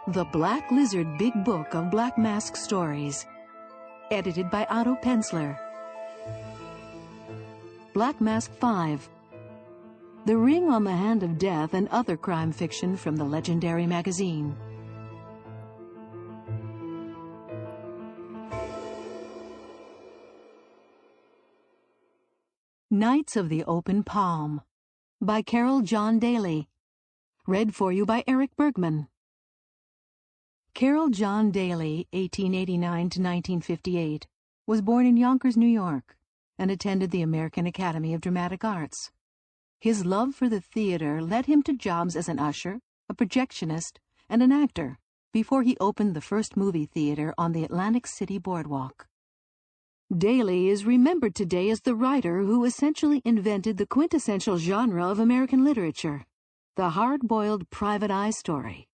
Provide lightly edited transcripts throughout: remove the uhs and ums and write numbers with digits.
The Black Lizard Big Book of Black Mask Stories. Edited by Otto Penzler. Black Mask 5. The Ring on the Hand of Death and Other Crime Fiction from the Legendary Magazine. Knights of the Open Palm by Carol John Daly. Read for you by Eric Bergman. Carol John Daly, 1889 to 1958, was born in Yonkers, New York, and attended the American Academy of Dramatic Arts. His love for the theater led him to jobs as an usher, a projectionist, and an actor before he opened the first movie theater on the Atlantic City boardwalk. Daly is remembered today as the writer who essentially invented the quintessential genre of American literature, the hard-boiled private eye story.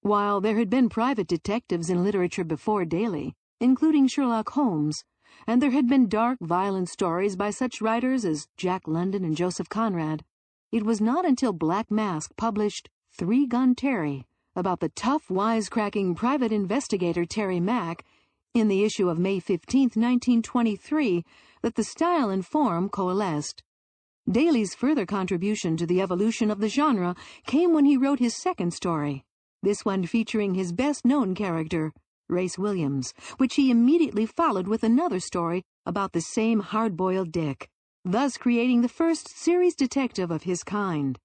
While there had been private detectives in literature before Daly, including Sherlock Holmes, and there had been dark, violent stories by such writers as Jack London and Joseph Conrad, it was not until Black Mask published Three Gun Terry, about the tough, wisecracking private investigator Terry Mack, in the issue of May 15, 1923, that the style and form coalesced. Daly's further contribution to the evolution of the genre came when he wrote his second story, this one featuring his best-known character, Race Williams, which he immediately followed with another story about the same hard-boiled Dick, thus creating the first series detective of his kind.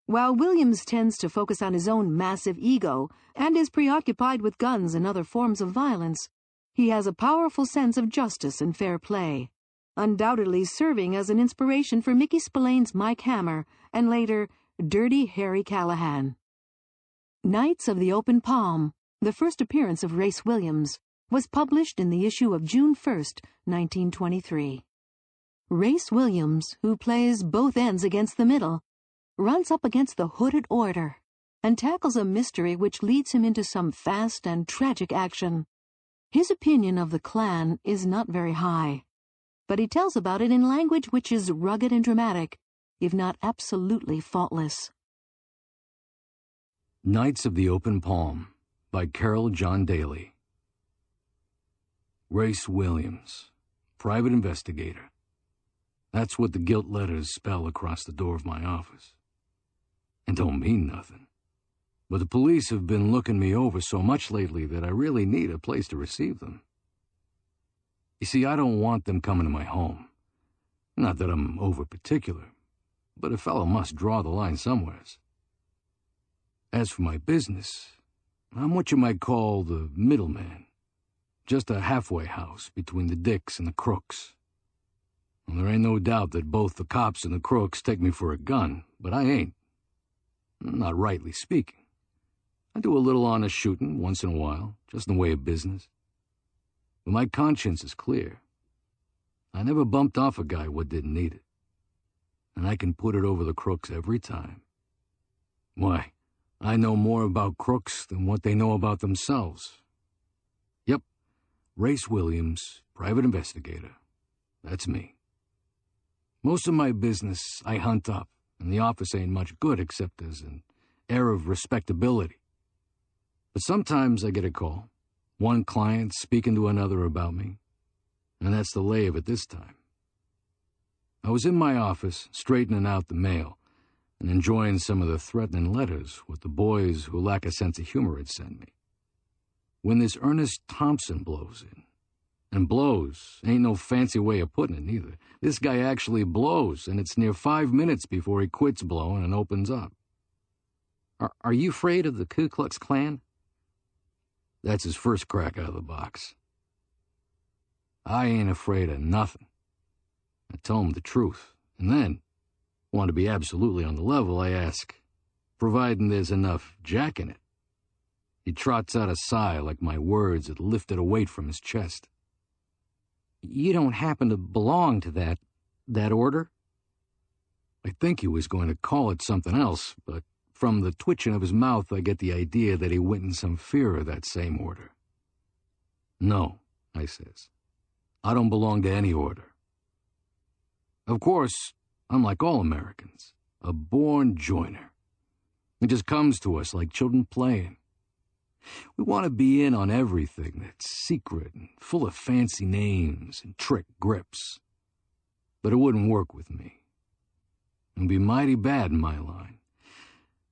While Williams tends to focus on his own massive ego and is preoccupied with guns and other forms of violence, he has a powerful sense of justice and fair play, undoubtedly serving as an inspiration for Mickey Spillane's Mike Hammer and later Dirty Harry Callahan. Knights of the Open Palm, the first appearance of Race Williams, was published in the issue of June 1, 1923. Race Williams, who plays both ends against the middle, runs up against the Hooded Order and tackles a mystery which leads him into some fast and tragic action. His opinion of the Klan is not very high, but he tells about it in language which is rugged and dramatic, if not absolutely faultless. Knights of the Open Palm by Carol John Daly. Race Williams, private investigator. That's what the gilt letters spell across the door of my office. And don't mean nothing. But the police have been looking me over so much lately that I really need a place to receive them. You see, I don't want them coming to my home. Not that I'm over-particular, but a fellow must draw the line somewheres. As for my business, I'm what you might call the middleman. Just a halfway house between the dicks and the crooks. Well, there ain't no doubt that both the cops and the crooks take me for a gun, but I ain't. Not rightly speaking. I do a little honest shooting once in a while, just in the way of business. But my conscience is clear. I never bumped off a guy what didn't need it. And I can put it over the crooks every time. Why, I know more about crooks than what they know about themselves. Yep, Race Williams, private investigator. That's me. Most of my business I hunt up, and the office ain't much good except as an air of respectability. But sometimes I get a call, one client speaking to another about me, and that's the lay of it this time. I was in my office straightening out the mail and enjoying some of the threatening letters what the boys who lack a sense of humor had sent me, when this Ernest Thompson blows in. And blows ain't no fancy way of putting it neither. This guy actually blows, and it's near 5 minutes before he quits blowing and opens up. Are you afraid of the Ku Klux Klan? That's his first crack out of the box. I ain't afraid of nothing. I tell him the truth, and then, want to be absolutely on the level, I ask, providing there's enough jack in it. He trots out a sigh like my words had lifted a weight from his chest. You don't happen to belong to that order? I think he was going to call it something else, but from the twitching of his mouth I get the idea that he went in some fear of that same order. No, I says. I don't belong to any order. Of course, I'm like all Americans, a born joiner. It just comes to us like children playing. We want to be in on everything that's secret and full of fancy names and trick grips. But it wouldn't work with me. It'd be mighty bad in my line.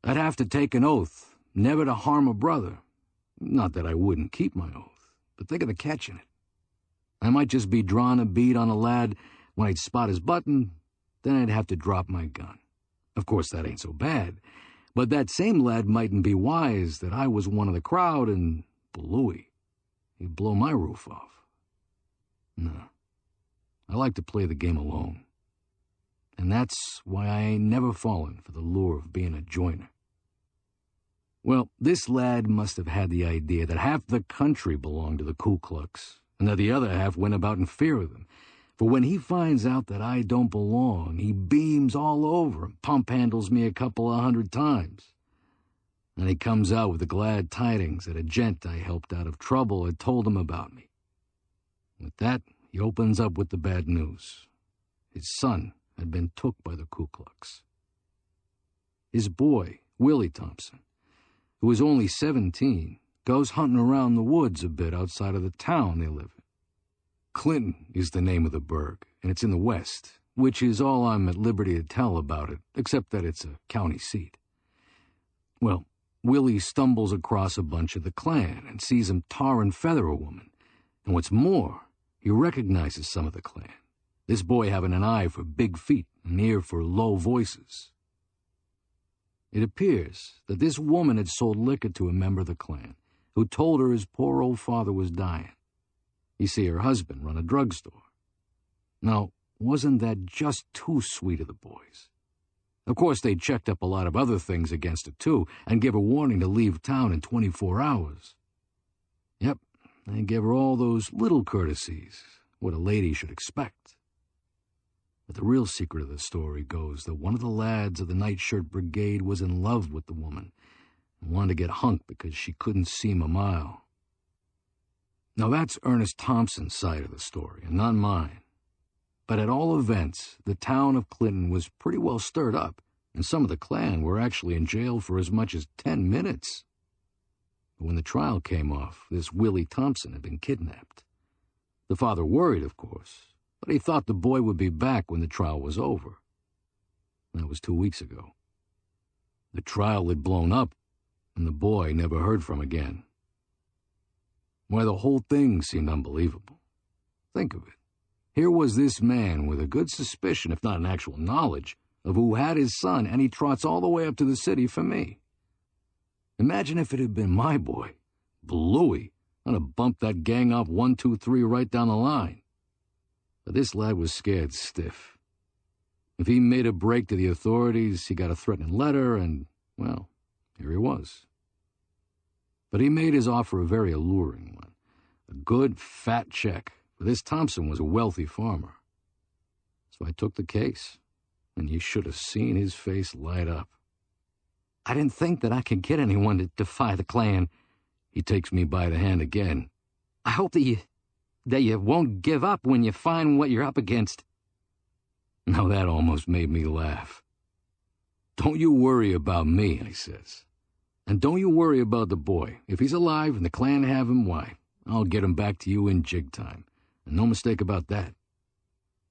I'd have to take an oath never to harm a brother. Not that I wouldn't keep my oath, but think of the catch in it. I might just be drawing a bead on a lad when I'd spot his button, then I'd have to drop my gun. Of course, that ain't so bad, but that same lad mightn't be wise that I was one of the crowd and Louis, he'd blow my roof off. No, I like to play the game alone. And that's why I ain't never fallen for the lure of being a joiner. Well, this lad must have had the idea that half the country belonged to the Ku Klux, and that the other half went about in fear of them. For when he finds out that I don't belong, he beams all over and pump handles me a couple of 100 times. And he comes out with the glad tidings that a gent I helped out of trouble had told him about me. With that, he opens up with the bad news. His son had been took by the Ku Klux. His boy, Willie Thompson, who was only 17, goes hunting around the woods a bit outside of the town they live in. Clinton is the name of the burg, and it's in the west, which is all I'm at liberty to tell about it, except that it's a county seat. Well, Willie stumbles across a bunch of the Klan and sees them tar and feather a woman. And what's more, he recognizes some of the Klan, this boy having an eye for big feet and an ear for low voices. It appears that this woman had sold liquor to a member of the Klan, who told her his poor old father was dying. You see, her husband run a drugstore. Now, wasn't that just too sweet of the boys? Of course, they checked up a lot of other things against it, too, and gave her warning to leave town in 24 hours. Yep, they gave her all those little courtesies, what a lady should expect. But the real secret of the story goes that one of the lads of the Nightshirt Brigade was in love with the woman and wanted to get hunked because she couldn't see him a mile. Now that's Ernest Thompson's side of the story, and not mine. But at all events, the town of Clinton was pretty well stirred up, and some of the Klan were actually in jail for as much as 10 minutes. But when the trial came off, this Willie Thompson had been kidnapped. The father worried, of course, but he thought the boy would be back when the trial was over. That was 2 weeks ago. The trial had blown up, and the boy never heard from again. Why, the whole thing seemed unbelievable. Think of it. Here was this man with a good suspicion, if not an actual knowledge, of who had his son, and he trots all the way up to the city for me. Imagine if it had been my boy, Louis. I'd have bumped that gang off 1, 2, 3 right down the line. But this lad was scared stiff. If he made a break to the authorities, he got a threatening letter, and, well, here he was. But he made his offer a very alluring one. A good, fat check, for this Thompson was a wealthy farmer. So I took the case, and you should have seen his face light up. I didn't think that I could get anyone to defy the Klan. He takes me by the hand again. I hope that you won't give up when you find what you're up against. Now that almost made me laugh. Don't you worry about me, I says. And don't you worry about the boy. If he's alive and the Klan have him, why, I'll get him back to you in jig time. And no mistake about that.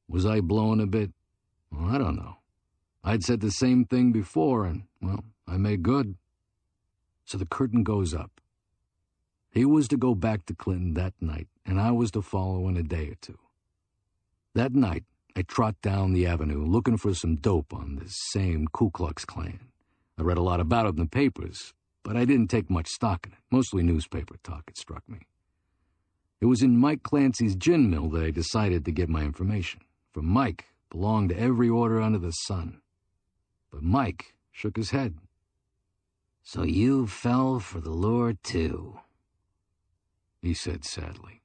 Was I blowing a bit? Well, I don't know. I'd said the same thing before, and, well, I made good. So the curtain goes up. He was to go back to Clinton that night, and I was to follow in a day or two. That night, I trot down the avenue looking for some dope on this same Ku Klux Klan. I read a lot about it in the papers, but I didn't take much stock in it, mostly newspaper talk, it struck me. It was in Mike Clancy's gin mill that I decided to get my information, for Mike belonged to every order under the sun. But Mike shook his head. So you fell for the lure, too, he said sadly.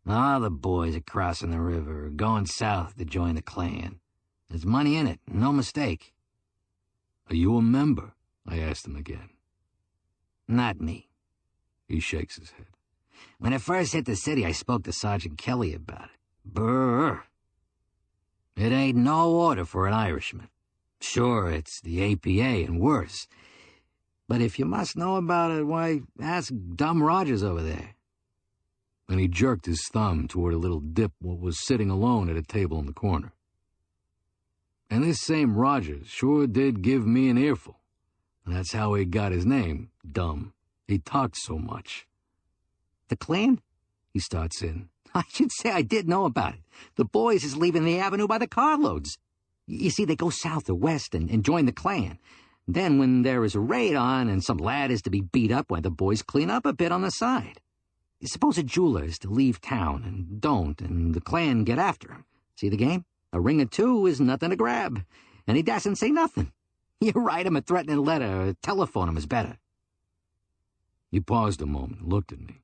All the boys are crossing the river are going south to join the Klan. There's money in it, no mistake. Are you a member? I asked him again. Not me. He shakes his head. When it first hit the city, I spoke to Sergeant Kelly about it. Brr. It ain't no order for an Irishman. Sure, it's the APA and worse. But if you must know about it, why, ask Dumb Rogers over there. And he jerked his thumb toward a little dip what was sitting alone at a table in the corner. And this same Rogers sure did give me an earful. And that's how he got his name, Dumb. He talked so much. The Klan? He starts in. I should say I did know about it. The boys is leaving the avenue by the carloads. You see, they go south or west and join the Klan. Then when there is a raid on and some lad is to be beat up, why, the boys clean up a bit on the side. Suppose a jeweler is to leave town and don't, and the Klan get after him. See the game? A ring or two is nothing to grab, and he dasn't say nothing. You write him a threatening letter or telephone him is better. He paused a moment and looked at me.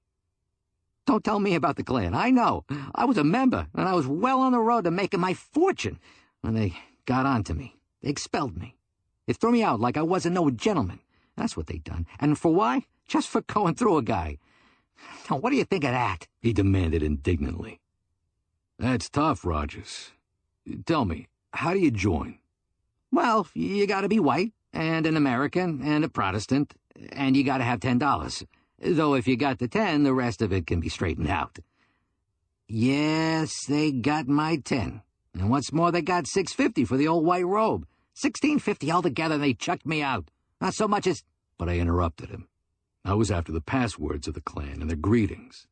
Don't tell me about the Klan. I know. I was a member, and I was well on the road to making my fortune when they got on to me. They expelled me. They threw me out like I wasn't no gentleman. That's what they done. And for why? Just for going through a guy. Now, what do you think of that? He demanded indignantly. That's tough, Rogers. Tell me, how do you join? Well, you gotta be white, and an American, and a Protestant, and you gotta have $10. Though if you got the 10, the rest of it can be straightened out. Yes, they got my 10. And what's more, they got $6.50 for the old white robe. $16.50 altogether, and they chucked me out. Not so much as... But I interrupted him. I was after the passwords of the Klan and their greetings.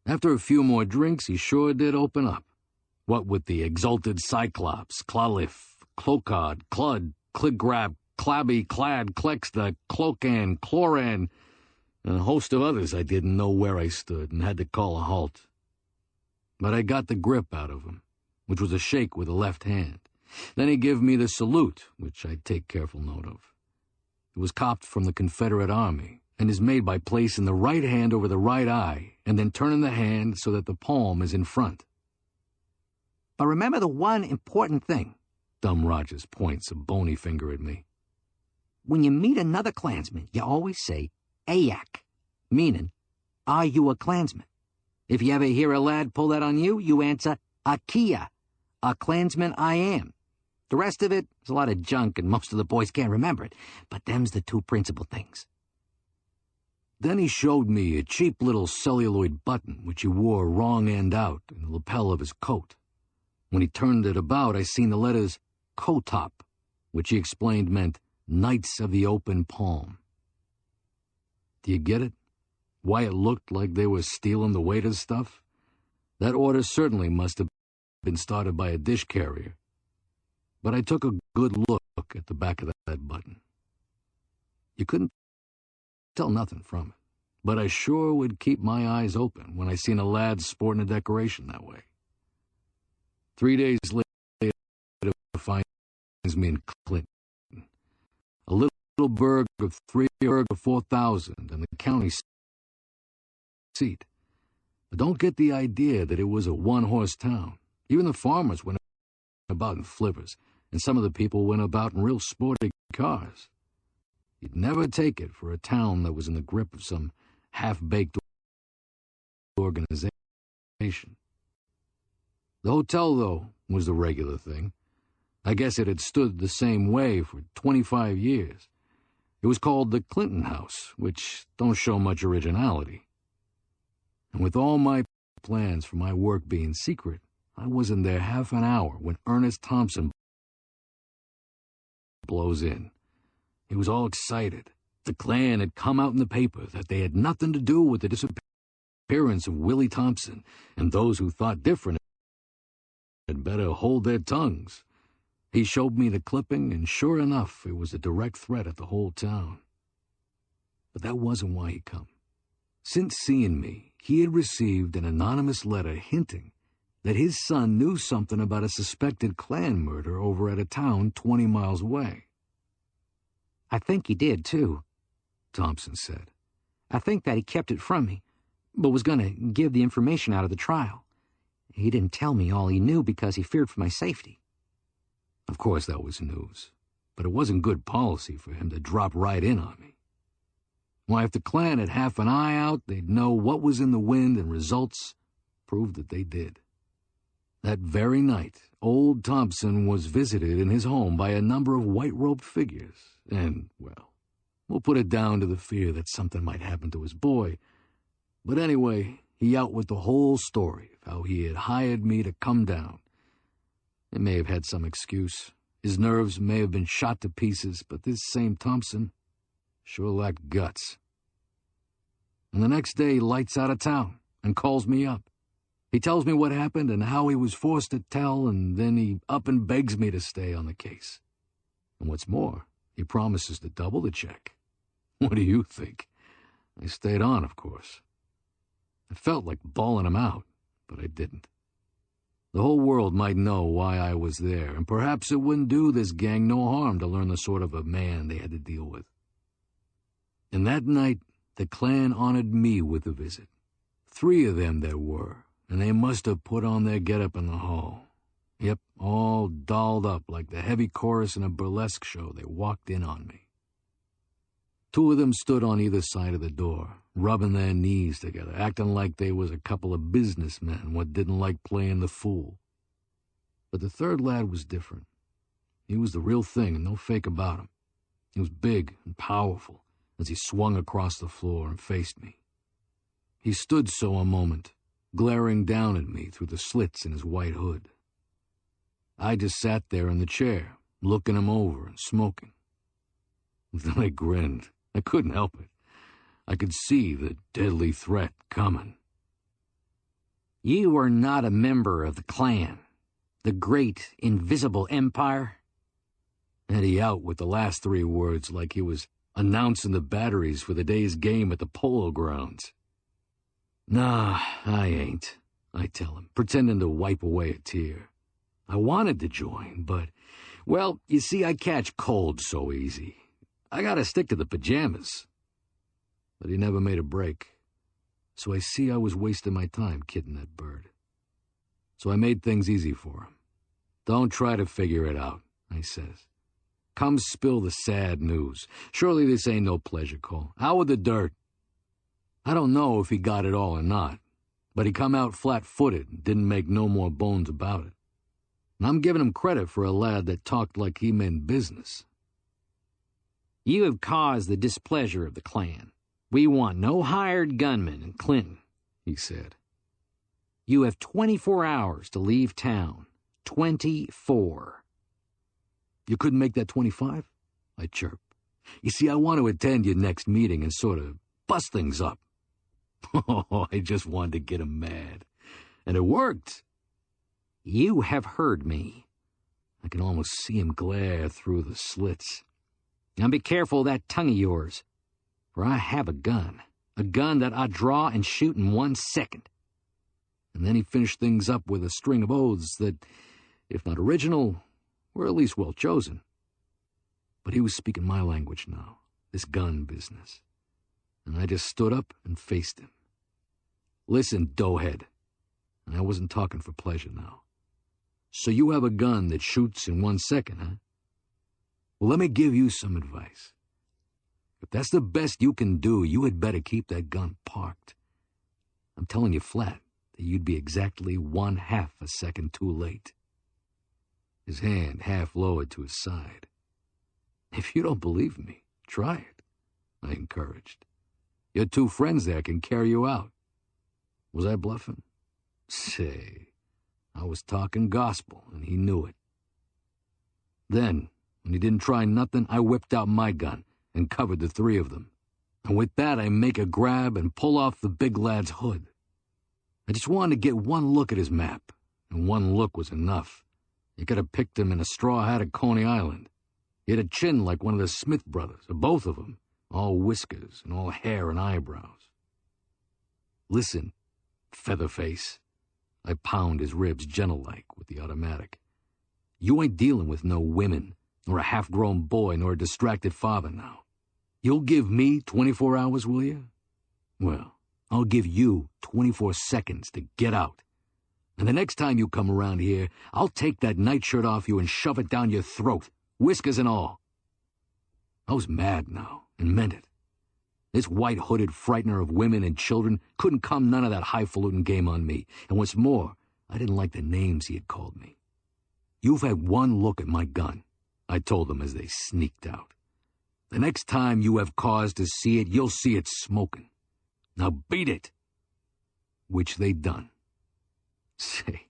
After a few more drinks, he sure did open up. What with the exalted Cyclops, Clalif, Clocard, Clud, Cligrab, Clabby, Clad, Clexta, Clocan, Chloran, and a host of others I didn't know where I stood and had to call a halt. But I got the grip out of him, which was a shake with the left hand. Then he gave me the salute, which I take careful note of. It was copped from the Confederate Army and is made by placing the right hand over the right eye and then turning the hand so that the palm is in front. But remember the one important thing. Dumb Rogers points a bony finger at me. When you meet another Klansman, you always say, Ayak, meaning, are you a Klansman? If you ever hear a lad pull that on you, you answer, Akia, a Klansman I am. The rest of it is a lot of junk, and most of the boys can't remember it, but them's the two principal things. Then he showed me a cheap little celluloid button which he wore wrong end out in the lapel of his coat. When he turned it about, I seen the letters KOTOP, which he explained meant Knights of the Open Palm. Do you get it? Why it looked like they were stealing the waiter's stuff? That order certainly must have been started by a dish carrier. But I took a good look at the back of that button. You couldn't tell nothing from it, but I sure would keep my eyes open when I seen a lad sporting a decoration that way. 3 days later, it finds me in Clinton, a little burg of 3,000 or 4,000 and the county seat. But don't get the idea that it was a one-horse town. Even the farmers went about in flippers, and some of the people went about in real sporty cars. You'd never take it for a town that was in the grip of some half-baked organization. The hotel, though, was the regular thing. I guess it had stood the same way for 25 years. It was called the Clinton House, which don't show much originality. And with all my plans for my work being secret, I wasn't there half an hour when Ernest Thompson blows in. He was all excited. The Klan had come out in the paper that they had nothing to do with the disappearance of Willie Thompson, and those who thought different had better hold their tongues. He showed me the clipping, and sure enough, it was a direct threat at the whole town. But that wasn't why he come. Since seeing me, he had received an anonymous letter hinting that his son knew something about a suspected Klan murder over at a town 20 miles away. I think he did, too, Thompson said. I think that he kept it from me, but was going to give the information out of the trial. He didn't tell me all he knew because he feared for my safety. Of course that was news, but it wasn't good policy for him to drop right in on me. Why, if the Klan had half an eye out, they'd know what was in the wind, and results proved that they did. That very night, old Thompson was visited in his home by a number of white-robed figures, and, well, We'll put it down to the fear that something might happen to his boy. But anyway, he out with the whole story of how he had hired me to come down. It may have had some excuse. His nerves may have been shot to pieces, but this same Thompson sure lacked guts. And the next day, he lights out of town and calls me up. He tells me what happened and how he was forced to tell, and then he up and begs me to stay on the case. And what's more, he promises to double the check. What do you think? I stayed on, of course. I felt like bawling him out, but I didn't. The whole world might know why I was there, and perhaps it wouldn't do this gang no harm to learn the sort of a man they had to deal with. And that night, the Klan honored me with a visit. 3 of them there were, and they must have put on their get-up in the hall. Yep, all dolled up like the heavy chorus in a burlesque show. They walked in on me. 2 of them stood on either side of the door, rubbing their knees together, acting like they was a couple of businessmen what didn't like playing the fool. But the 3rd lad was different. He was the real thing and no fake about him. He was big and powerful as he swung across the floor and faced me. He stood so a moment, glaring down at me through the slits in his white hood. I just sat there in the chair, looking him over and smoking. Then I grinned. I couldn't help it. I could see the deadly threat coming. You are not a member of the Klan, the great invisible empire? And he out with the last 3 words like he was announcing the batteries for the day's game at the polo grounds. Nah, I ain't, I tell him, pretending to wipe away a tear. I wanted to join, but, well, you see, I catch cold so easy. I gotta stick to the pajamas. But he never made a break. So I see I was wasting my time kidding that bird. So I made things easy for him. Don't try to figure it out, I says. Come spill the sad news. Surely this ain't no pleasure call. Out with the dirt. I don't know if he got it all or not, but he come out flat-footed and didn't make no more bones about it. And I'm giving him credit for a lad that talked like he meant business. You have caused the displeasure of the Klan. We want no hired gunmen in Clinton, he said. You have 24 hours to leave town. 24. You couldn't make that 25? I chirped. You see, I want to attend your next meeting and sort of bust things up. Oh, I just wanted to get him mad. And it worked. You have heard me. I can almost see him glare through the slits. Now be careful of that tongue of yours, for I have a gun that I draw and shoot in 1 second. And then he finished things up with a string of oaths that, if not original, were at least well chosen. But he was speaking my language now, this gun business. And I just stood up and faced him. Listen, doughhead. And I wasn't talking for pleasure now. So you have a gun that shoots in 1 second, huh? Well, let me give you some advice. If that's the best you can do, you had better keep that gun parked. I'm telling you flat that you'd be exactly 1/2 a second too late. His hand half lowered to his side. If you don't believe me, try it, I encouraged. Your 2 friends there can carry you out. Was I bluffing? Say, I was talking gospel, and he knew it. Then, when he didn't try nothing, I whipped out my gun and covered the 3 of them. And with that, I make a grab and pull off the big lad's hood. I just wanted to get one look at his map, and one look was enough. You could have picked him in a straw hat at Coney Island. He had a chin like one of the Smith brothers, or both of them, all whiskers and all hair and eyebrows. Listen, Featherface. I pound his ribs gentle-like with the automatic. You ain't dealing with no women, nor a half-grown boy, nor a distracted father now. You'll give me 24 hours, will you? Well, I'll give you 24 seconds to get out. And the next time you come around here, I'll take that nightshirt off you and shove it down your throat, whiskers and all. I was mad now, and meant it. This white-hooded frightener of women and children couldn't come none of that highfalutin game on me. And what's more, I didn't like the names he had called me. You've had one look at my gun, I told them as they sneaked out. The next time you have cause to see it, you'll see it smoking. Now beat it." Which they done. Say,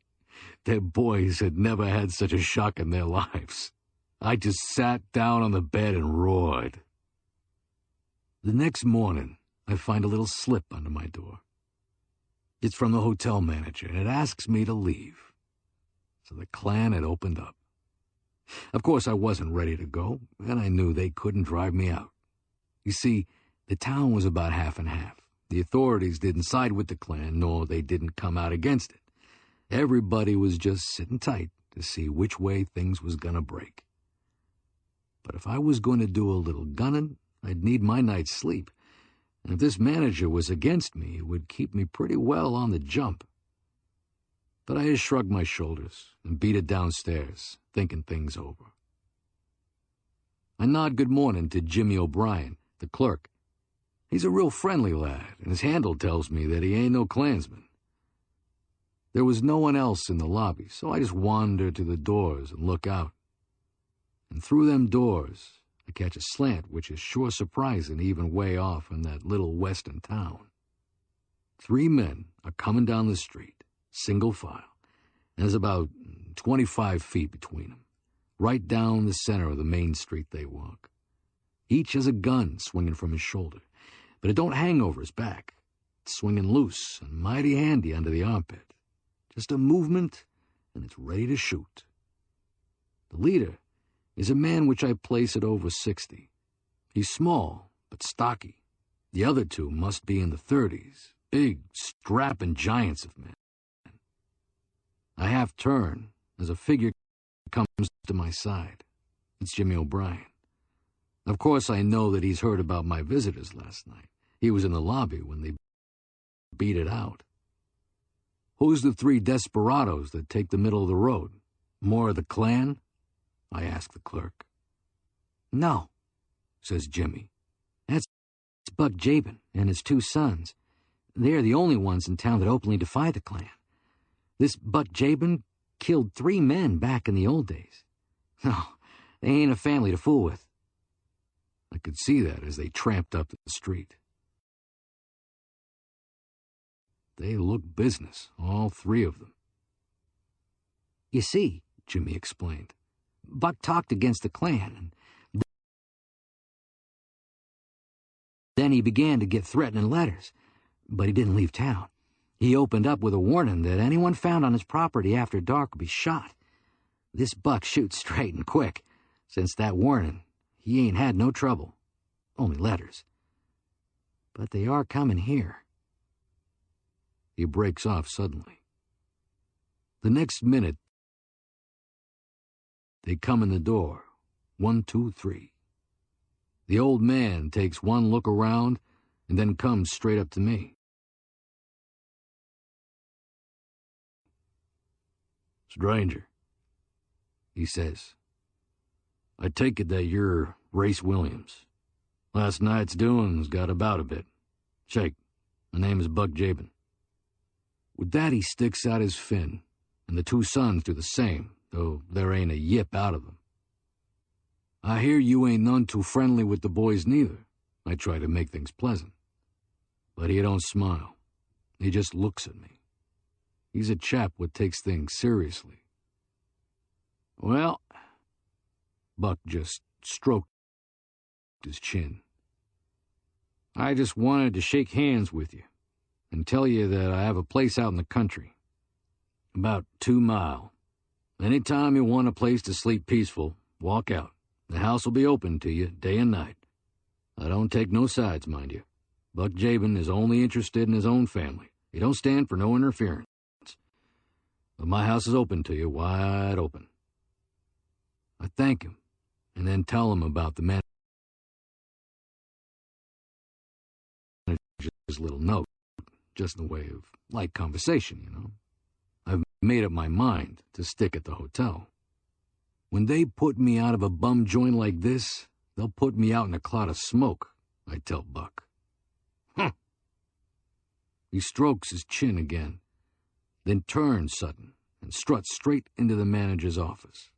their boys had never had such a shock in their lives. I just sat down on the bed and roared. The next morning, I find a little slip under my door. It's from the hotel manager, and it asks me to leave. So the Klan had opened up. Of course, I wasn't ready to go, and I knew they couldn't drive me out. You see, the town was about half and half. The authorities didn't side with the Klan, nor they didn't come out against it. Everybody was just sitting tight to see which way things was gonna break. But if I was going to do a little gunning, I'd need my night's sleep. And if this manager was against me, it would keep me pretty well on the jump. But I just shrugged my shoulders and beat it downstairs, thinking things over. I nod good morning to Jimmy O'Brien, the clerk. He's a real friendly lad, and his handle tells me that he ain't no Klansman. There was no one else in the lobby, so I just wander to the doors and look out. And through them doors, I catch a slant which is sure surprising even way off in that little western town. 3 men are coming down the street, single file, and there's about 25 feet between them. Right down the center of the main street they walk. Each has a gun swinging from his shoulder, but it don't hang over his back. It's swinging loose and mighty handy under the armpit. Just a movement, and it's ready to shoot. The leader is a man which I place at over 60. He's small, but stocky. The other 2 must be in the 30s, big, strapping giants of men. I half turn as a figure comes to my side. It's Jimmy O'Brien. Of course, I know that he's heard about my visitors last night. He was in the lobby when they beat it out. "Who's the 3 desperados that take the middle of the road? More of the Klan?" I ask the clerk. "No," says Jimmy. "That's Buck Jabin and his 2 sons. They're the only ones in town that openly defy the Klan. This Buck Jabin killed 3 men back in the old days. No, they ain't a family to fool with." I could see that as they tramped up the street. They look business, all 3 of them. "You see," Jimmy explained, "Buck talked against the Klan, and then he began to get threatening letters, but he didn't leave town. He opened up with a warning that anyone found on his property after dark would be shot. This Buck shoots straight and quick. Since that warning, he ain't had no trouble, only letters. But they are coming here." He breaks off suddenly. The next minute, they come in the door, 1, 2, 3. The old man takes one look around and then comes straight up to me. "Stranger," he says, "I take it that you're Race Williams. Last night's doings got about a bit. Shake, my name is Buck Jabin." With that, he sticks out his fin, and the 2 sons do the same, though there ain't a yip out of them. "I hear you ain't none too friendly with the boys neither." I try to make things pleasant. But he don't smile. He just looks at me. He's a chap what takes things seriously. "Well," Buck just stroked his chin, "I just wanted to shake hands with you and tell you that I have a place out in the country, about 2 mile. Any time you want a place to sleep peaceful, walk out. The house will be open to you day and night. I don't take no sides, mind you. Buck Jabin is only interested in his own family. He don't stand for no interference. But my house is open to you, wide open." I thank him, and then tell him about the manager's little note, just in the way of light conversation, you know. I've made up my mind to stick at the hotel. When they put me out of a bum joint like this, they'll put me out in a cloud of smoke, I tell Buck. "Huh." He strokes his chin again, then turns sudden and struts straight into the manager's office.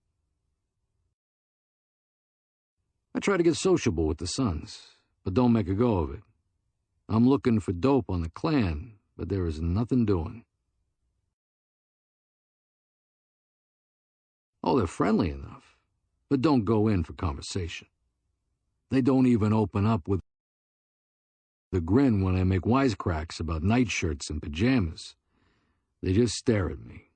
I try to get sociable with the sons, but don't make a go of it. I'm looking for dope on the Klan, but there is nothing doing. Oh, they're friendly enough, but don't go in for conversation. They don't even open up with a grin when I make wisecracks about nightshirts and pajamas. They just stare at me.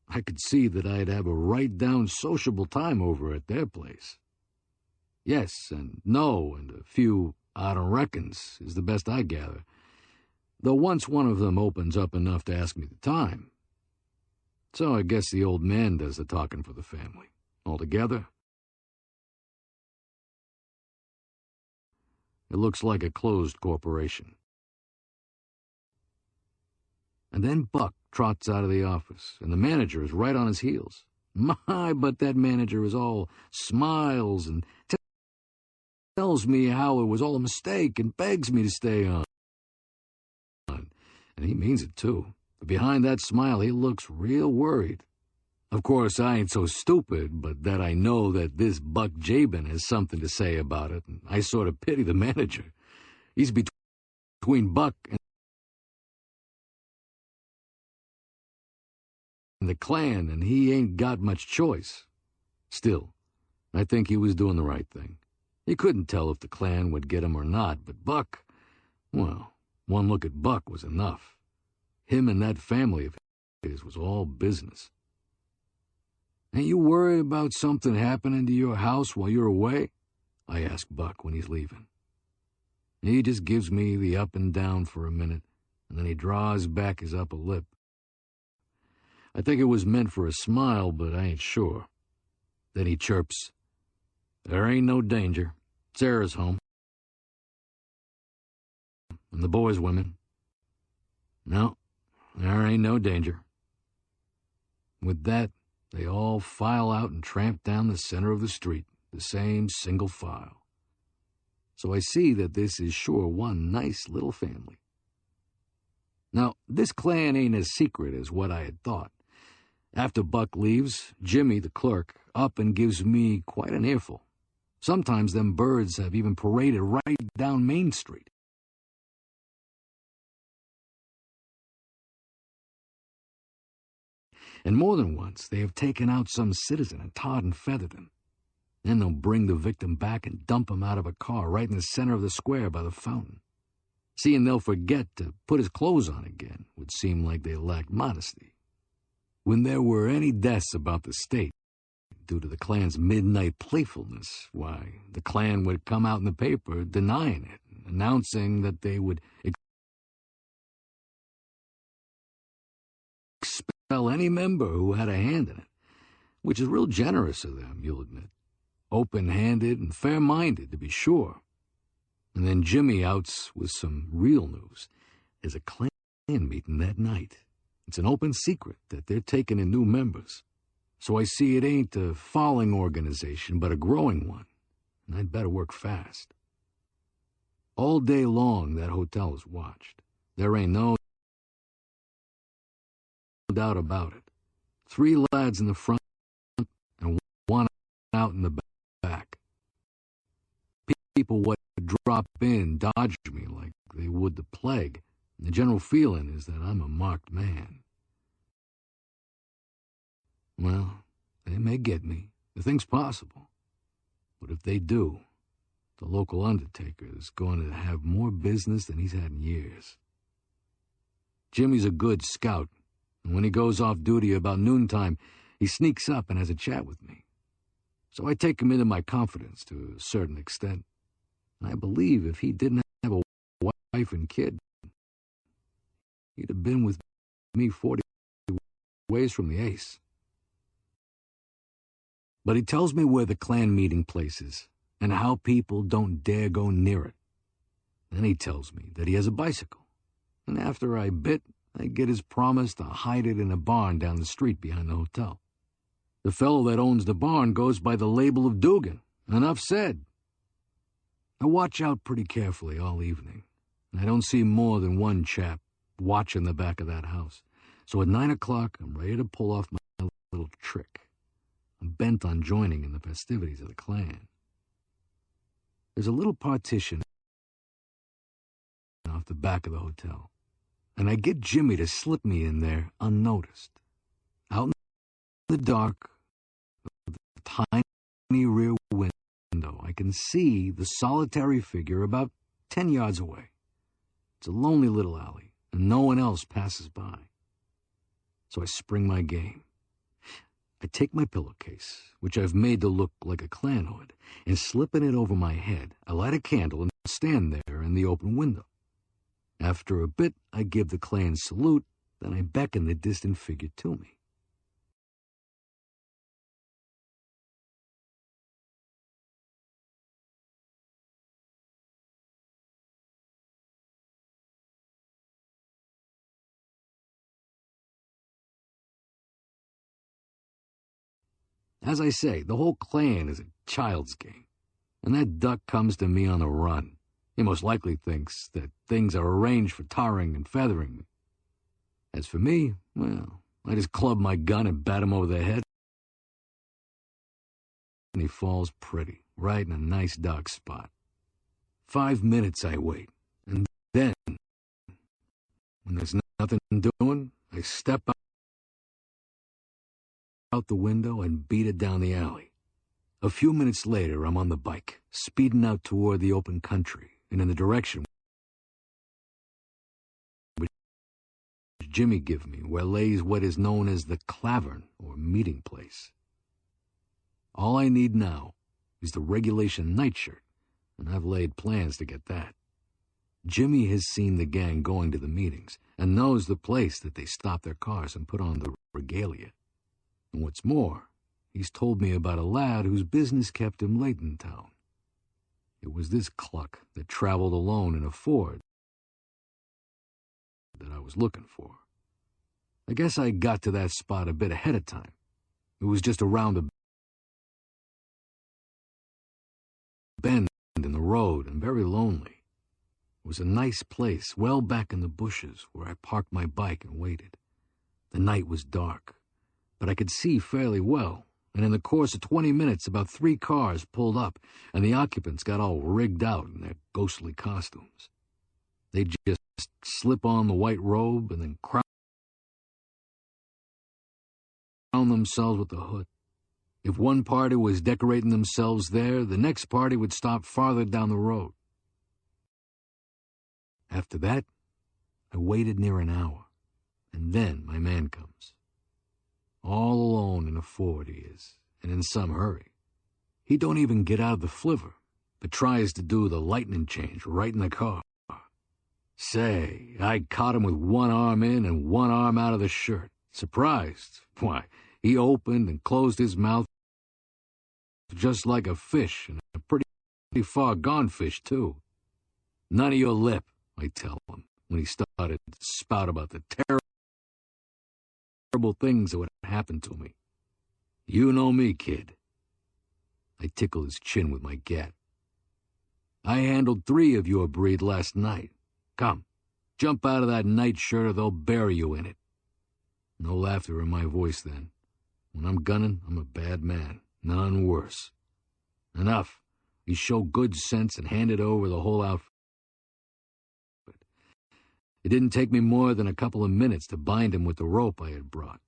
I could see that I'd have a right-down sociable time over at their place. Yes and no and a few I don't reckons is the best I gather, though once one of them opens up enough to ask me the time. So I guess the old man does the talking for the family. Altogether, it looks like a closed corporation. And then Buck trots out of the office, and the manager is right on his heels. My, but that manager is all smiles and tells me how it was all a mistake and begs me to stay on. And he means it, too. But behind that smile, he looks real worried. Of course, I ain't so stupid, but that I know that this Buck Jabin has something to say about it, and I sort of pity the manager. He's between Buck and the Klan, and he ain't got much choice. Still, I think he was doing the right thing. He couldn't tell if the Klan would get him or not, but Buck, well, one look at Buck was enough. Him and that family of his was all business. Ain't you worried about something happening to your house while you're away? I ask Buck when he's leaving. He just gives me the up and down for a minute, and then he draws back his upper lip. I think it was meant for a smile, but I ain't sure. Then he chirps, "There ain't no danger. Sarah's home. And the boys' women. No, there ain't no danger." With that, they all file out and tramp down the center of the street, the same single file. So I see that this is sure one nice little family. Now, this Klan ain't as secret as what I had thought. After Buck leaves, Jimmy, the clerk, up and gives me quite an earful. Sometimes them birds have even paraded right down Main Street. And more than once, they have taken out some citizen and tarred and feathered him. Then they'll bring the victim back and dump him out of a car right in the center of the square by the fountain. Seeing they'll forget to put his clothes on again would seem like they lacked modesty. When there were any deaths about the state, due to the Klan's midnight playfulness, why, the Klan would come out in the paper denying it, announcing that they would expel any member who had a hand in it, which is real generous of them, you'll admit. Open-handed and fair-minded, to be sure. And then Jimmy outs with some real news. There's a Klan meeting that night. It's an open secret that they're taking in new members. So I see it ain't a falling organization, but a growing one, and I'd better work fast. All day long, that hotel is watched. There ain't no doubt about it. 3 lads in the front and 1 out in the back. People what drop in dodge me like they would the plague, and the general feeling is that I'm a marked man. Well, they may get me. The thing's possible. But if they do, the local undertaker is going to have more business than he's had in years. Jimmy's a good scout, and when he goes off duty about noontime, he sneaks up and has a chat with me. So I take him into my confidence to a certain extent. And I believe if he didn't have a wife and kid, he'd have been with me 40 ways from the ace. But he tells me where the Klan meeting place is and how people don't dare go near it. Then he tells me that he has a bicycle. And after I bit, I get his promise to hide it in a barn down the street behind the hotel. The fellow that owns the barn goes by the label of Dugan. Enough said. I watch out pretty carefully all evening, and I don't see more than one chap watching the back of that house. So at 9 o'clock, I'm ready to pull off my little trick. I'm bent on joining in the festivities of the Klan. There's a little partition off the back of the hotel, and I get Jimmy to slip me in there unnoticed. Out in the dark of the tiny rear window, I can see the solitary figure about 10 yards away. It's a lonely little alley, and no one else passes by. So I spring my game. I take my pillowcase, which I've made to look like a Klan hood, and slipping it over my head, I light a candle and stand there in the open window. After a bit, I give the Klan salute, then I beckon the distant figure to me. As I say, the whole Klan is a child's game, and that duck comes to me on the run. He most likely thinks that things are arranged for tarring and feathering me. As for me, well, I just club my gun and bat him over the head, and he falls pretty, right in a nice dark spot. 5 minutes I wait, and then, when there's nothing doing, I step out the window and beat it down the alley. A few minutes later, I'm on the bike, speeding out toward the open country and in the direction which Jimmy give me, where lays what is known as the Clavern, or meeting place. All I need now is the regulation nightshirt, and I've laid plans to get that. Jimmy has seen the gang going to the meetings and knows the place that they stop their cars and put on the regalia. And what's more, he's told me about a lad whose business kept him late in town. It was this cluck that traveled alone in a Ford that I was looking for. I guess I got to that spot a bit ahead of time. It was just around a bend in the road and very lonely. It was a nice place, well back in the bushes, where I parked my bike and waited. The night was dark, but I could see fairly well, and in the course of 20 minutes, about 3 cars pulled up, and the occupants got all rigged out in their ghostly costumes. They just slip on the white robe and then crown themselves with the hood. If one party was decorating themselves there, the next party would stop farther down the road. After that, I waited near an hour, and then my man comes. All alone in a Ford he is, and in some hurry. He don't even get out of the flivver, but tries to do the lightning change right in the car. Say, I caught him with one arm in and one arm out of the shirt. Surprised? Why, he opened and closed his mouth just like a fish, and a pretty far gone fish, too. None of your lip, I tell him, when he started to spout about the terrible things that would happen to me. You know me, kid. I tickle his chin with my gat. I handled 3 of your breed last night. Come, jump out of that nightshirt or they'll bury you in it. No laughter in my voice then. When I'm gunning, I'm a bad man. None worse. Enough. He showed good sense and handed over the whole outfit. It didn't take me more than a couple of minutes to bind him with the rope I had brought.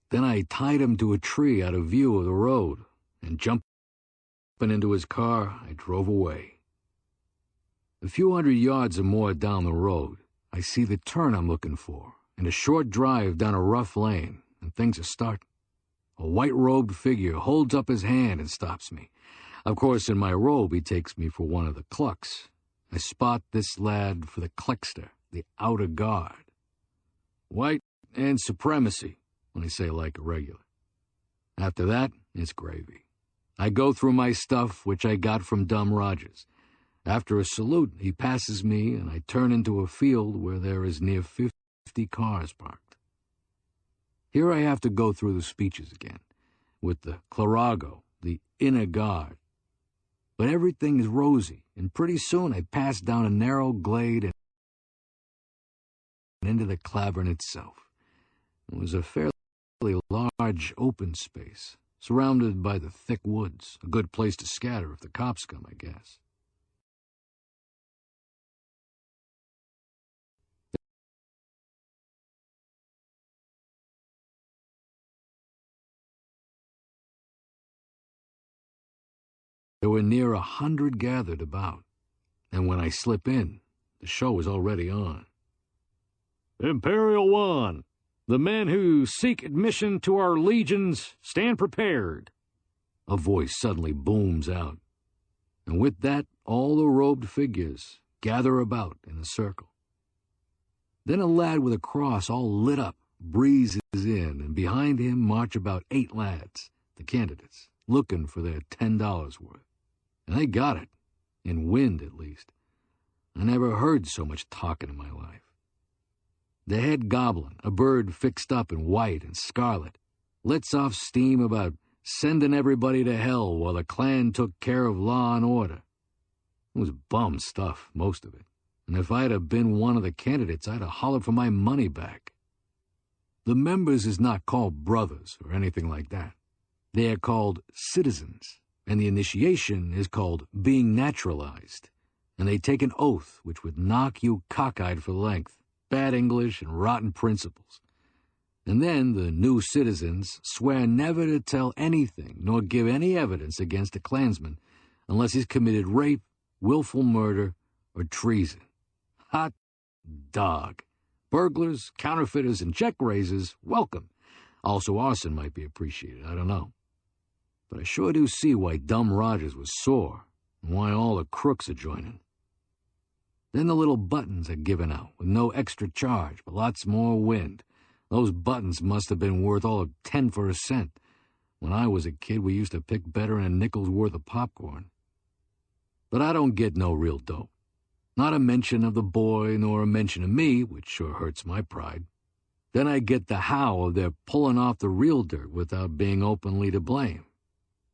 Then I tied him to a tree out of view of the road, and jumping into his car, I drove away. A few hundred yards or more down the road, I see the turn I'm looking for, and a short drive down a rough lane, and things are starting. A white-robed figure holds up his hand and stops me. Of course, in my robe, he takes me for one of the clucks. I spot this lad for the Kleckster, the outer guard. White and supremacy, when I say like a regular. After that, it's gravy. I go through my stuff, which I got from Dumb Rogers. After a salute, he passes me, and I turn into a field where there is near 50 cars parked. Here I have to go through the speeches again, with the Clarago, the inner guard. But everything is rosy, and pretty soon I pass down a narrow glade and into the Clavern itself. It was a fairly large open space, surrounded by the thick woods, a good place to scatter if the cops come, I guess. There were near 100 gathered about, and when I slip in, the show is already on. Imperial One, the men who seek admission to our legions stand prepared. A voice suddenly booms out, and with that all the robed figures gather about in a circle. Then a lad with a cross all lit up breezes in, and behind him march about 8 lads, the candidates, looking for their $10 worth. And they got it, in wind at least. I never heard so much talking in my life. The head goblin, a bird fixed up in white and scarlet, lets off steam about sending everybody to hell while the clan took care of law and order. It was bum stuff, most of it, and if I'd have been one of the candidates, I'd have hollered for my money back. The members is not called brothers or anything like that. They are called citizens, and the initiation is called being naturalized, and they take an oath which would knock you cockeyed for length, bad English and rotten principles. And then the new citizens swear never to tell anything nor give any evidence against a clansman unless he's committed rape, willful murder, or treason. Hot dog. Burglars, counterfeiters, and check raisers, welcome. Also arson might be appreciated, I don't know. But I sure do see why Dumb Rogers was sore and why all the crooks are joining. Then the little buttons are given out with no extra charge, but lots more wind. Those buttons must have been worth all of 10 for a cent. When I was a kid, we used to pick better than a nickel's worth of popcorn. But I don't get no real dope. Not a mention of the boy, nor a mention of me, which sure hurts my pride. Then I get the how of their pulling off the real dirt without being openly to blame.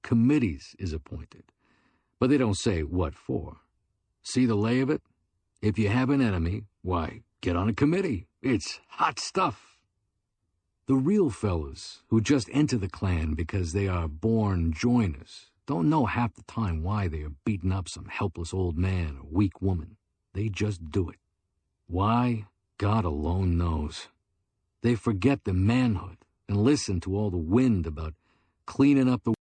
Committees is appointed, but they don't say what for. See the lay of it? If you have an enemy, why, get on a committee. It's hot stuff. The real fellas who just enter the clan because they are born joiners don't know half the time why they are beating up some helpless old man or weak woman. They just do it. Why? God alone knows. They forget their manhood and listen to all the wind about cleaning up the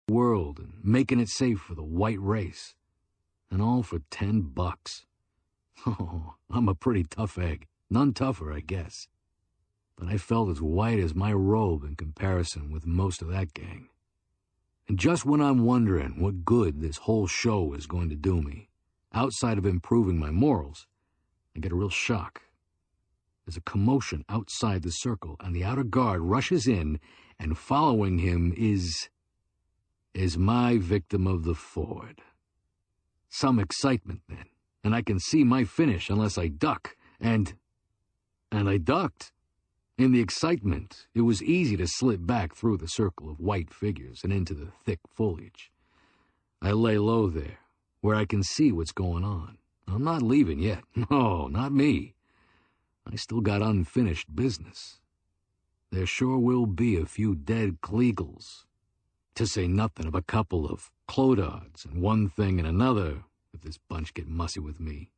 world and making it safe for the white race. And all for $10. Oh, I'm a pretty tough egg. None tougher, I guess. But I felt as white as my robe in comparison with most of that gang. And just when I'm wondering what good this whole show is going to do me, outside of improving my morals, I get a real shock. There's a commotion outside the circle, and the outer guard rushes in, and following him is my victim of the Ford. Some excitement then, and I can see my finish unless I duck, and I ducked. In the excitement, it was easy to slip back through the circle of white figures and into the thick foliage. I lay low there, where I can see what's going on. I'm not leaving yet. No, not me. I still got unfinished business. There sure will be a few dead Kleagles, to say nothing of a couple of clodards and one thing and another if this bunch get mussy with me.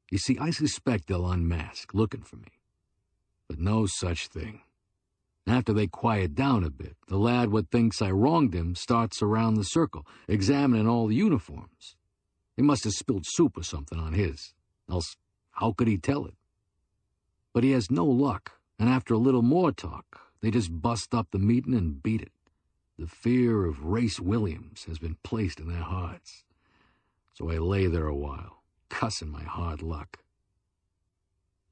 You see, I suspect they'll unmask, looking for me. But no such thing. After they quiet down a bit, the lad what thinks I wronged him starts around the circle, examining all the uniforms. He must have spilled soup or something on his, else how could he tell it? But he has no luck, and after a little more talk, they just bust up the meeting and beat it. The fear of Race Williams has been placed in their hearts. So I lay there a while, cussing my hard luck.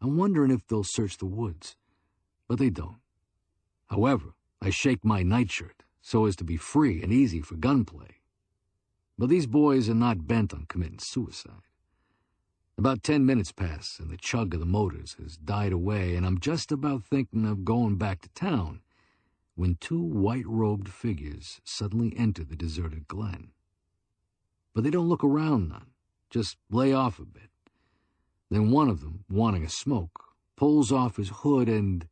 I'm wondering if they'll search the woods, but they don't. However, I shake my nightshirt so as to be free and easy for gunplay. But these boys are not bent on committing suicide. About 10 minutes pass, and the chug of the motors has died away, and I'm just about thinking of going back to town when 2 white-robed figures suddenly enter the deserted glen. But they don't look around none, just lay off a bit. Then one of them, wanting a smoke, pulls off his hood and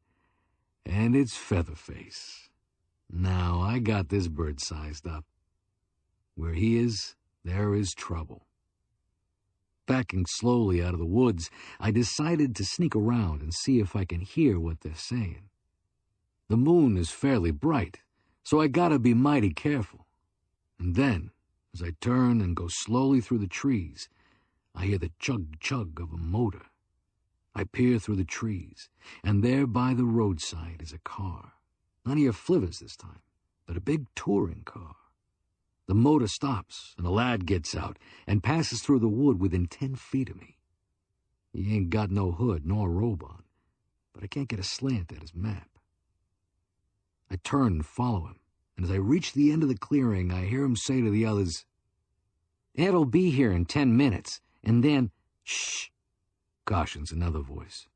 it's Featherface. Now, I got this bird sized up. Where he is, there is trouble. Backing slowly out of the woods, I decided to sneak around and see if I can hear what they're saying. The moon is fairly bright, So I gotta be mighty careful. And then, as I turn and go slowly through the trees, I hear the chug-chug of a motor. I peer through the trees, and there by the roadside is a car. None of your flivvers this time, but a big touring car. The motor stops, and a lad gets out and passes through the wood within 10 feet of me. He ain't got no hood nor robe on, but I can't get a slant at his map. I turn and follow him, and as I reach the end of the clearing, I hear him say to the others, "Ed'll be here in 10 minutes, and then—" "Shh," cautions another voice.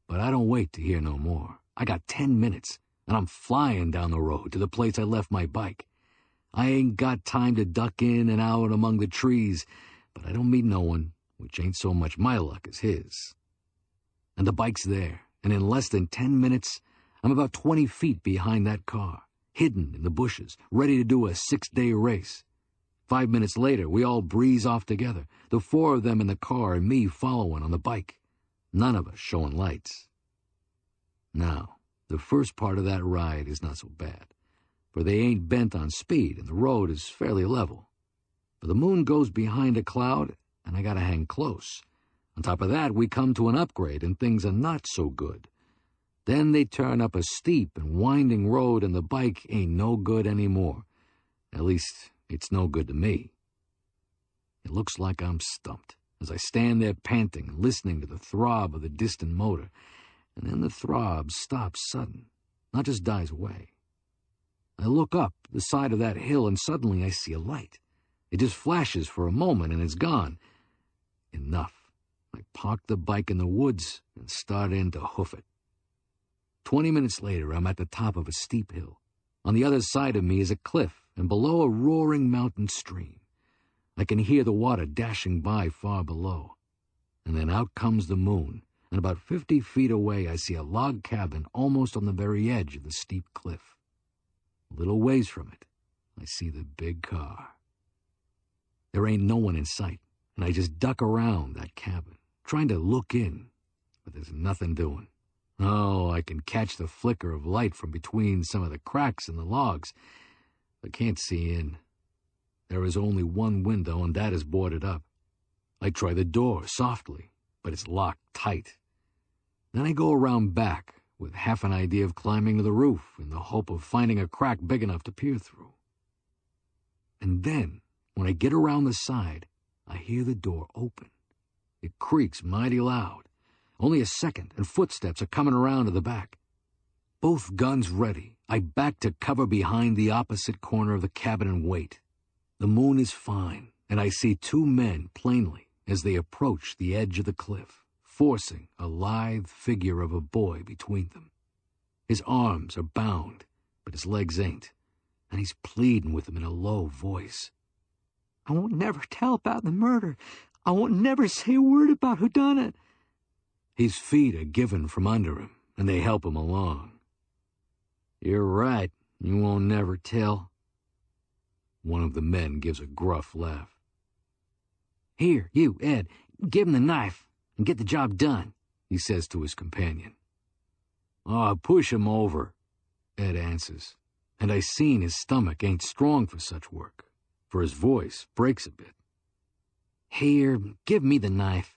But I don't wait to hear no more. I got 10 minutes, and I'm flying down the road to the place I left my bike. I ain't got time to duck in and out among the trees, but I don't meet no one, which ain't so much my luck as his. And the bike's there, and in less than 10 minutes, I'm about 20 feet behind that car, hidden in the bushes, ready to do a 6-day race. 5 minutes later, we all breeze off together, the 4 of them in the car and me following on the bike, none of us showing lights. Now, the first part of that ride is not so bad, for they ain't bent on speed and the road is fairly level. But the moon goes behind a cloud, and I gotta hang close. On top of that, we come to an upgrade, and things are not so good. Then they turn up a steep and winding road, and the bike ain't no good anymore. At least, it's no good to me. It looks like I'm stumped, as I stand there panting and listening to the throb of the distant motor, and then the throb stops sudden, not just dies away. I look up the side of that hill, and suddenly I see a light. It just flashes for a moment, and it's gone. Enough. I park the bike in the woods and start in to hoof it. 20 minutes later, I'm at the top of a steep hill. On the other side of me is a cliff, and below a roaring mountain stream. I can hear the water dashing by far below. And then out comes the moon, and about 50 feet away I see a log cabin almost on the very edge of the steep cliff. A little ways from it, I see the big car. There ain't no one in sight, and I just duck around that cabin, trying to look in, but there's nothing doing. Oh, I can catch the flicker of light from between some of the cracks in the logs, but can't see in. There is only one window, and that is boarded up. I try the door softly, but it's locked tight. Then I go around back, with half an idea of climbing to the roof in the hope of finding a crack big enough to peer through. And then, when I get around the side, I hear the door open. It creaks mighty loud. Only a second, and footsteps are coming around to the back. Both guns ready, I back to cover behind the opposite corner of the cabin and wait. The moon is fine, and I see 2 men plainly as they approach the edge of the cliff, forcing a lithe figure of a boy between them. His arms are bound, but his legs ain't, and he's pleading with them in a low voice. "I won't never tell about the murder. I won't never say a word about who done it." His feet are given from under him, and they help him along. "You're right, you won't never tell." One of the men gives a gruff laugh. "Here, you, Ed, give him the knife and get the job done," he says to his companion. "Oh, push him over," Ed answers, and I seen his stomach ain't strong for such work, for his voice breaks a bit. "Here, give me the knife."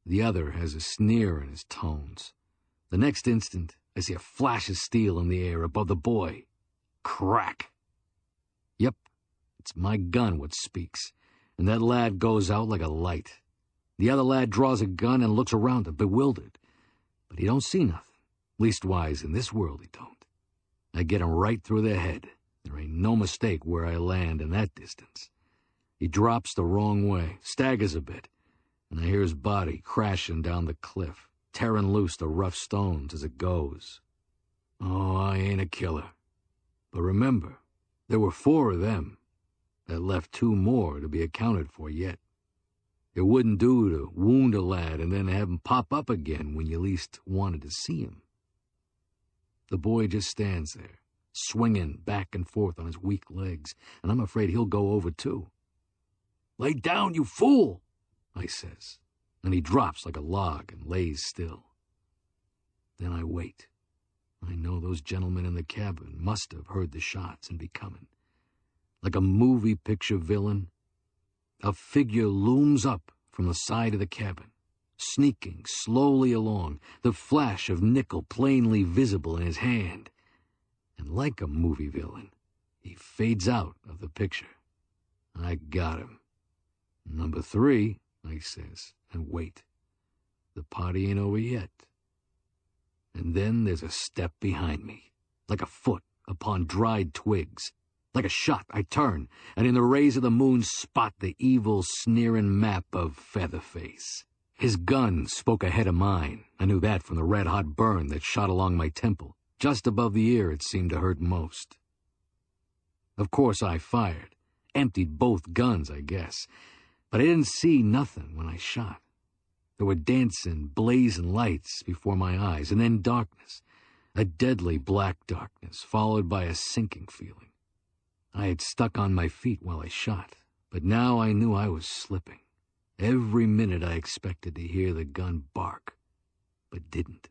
The other has a sneer in his tones. The next instant, I see a flash of steel in the air above the boy. Crack! Yep, it's my gun what speaks, and that lad goes out like a light. The other lad draws a gun and looks around him, bewildered. But he don't see nothing. Leastwise, in this world he don't. I get him right through the head. There ain't no mistake where I land in that distance. He drops the wrong way, staggers a bit, and I hear his body crashing down the cliff, tearing loose the rough stones as it goes. Oh, I ain't a killer. But remember, there were 4 of them. That left 2 more to be accounted for yet. It wouldn't do to wound a lad and then have him pop up again when you least wanted to see him. The boy just stands there, swinging back and forth on his weak legs, and I'm afraid he'll go over too. "Lay down, you fool!" I says, and he drops like a log and lays still. Then I wait. I know those gentlemen in the cabin must have heard the shots and be coming. Like a movie picture villain, a figure looms up from the side of the cabin, sneaking slowly along, the flash of nickel plainly visible in his hand. And like a movie villain, he fades out of the picture. I got him. "Number 3, I says, and wait. The party ain't over yet. And then there's a step behind me, like a foot upon dried twigs. Like a shot, I turn, and in the rays of the moon spot the evil, sneering map of Featherface. His gun spoke ahead of mine. I knew that from the red-hot burn that shot along my temple. Just above the ear it seemed to hurt most. Of course I fired, emptied both guns, I guess, but I didn't see nothing when I shot. There were dancing, blazing lights before my eyes, and then darkness, a deadly black darkness, followed by a sinking feeling. I had stuck on my feet while I shot, but now I knew I was slipping. Every minute I expected to hear the gun bark, but didn't.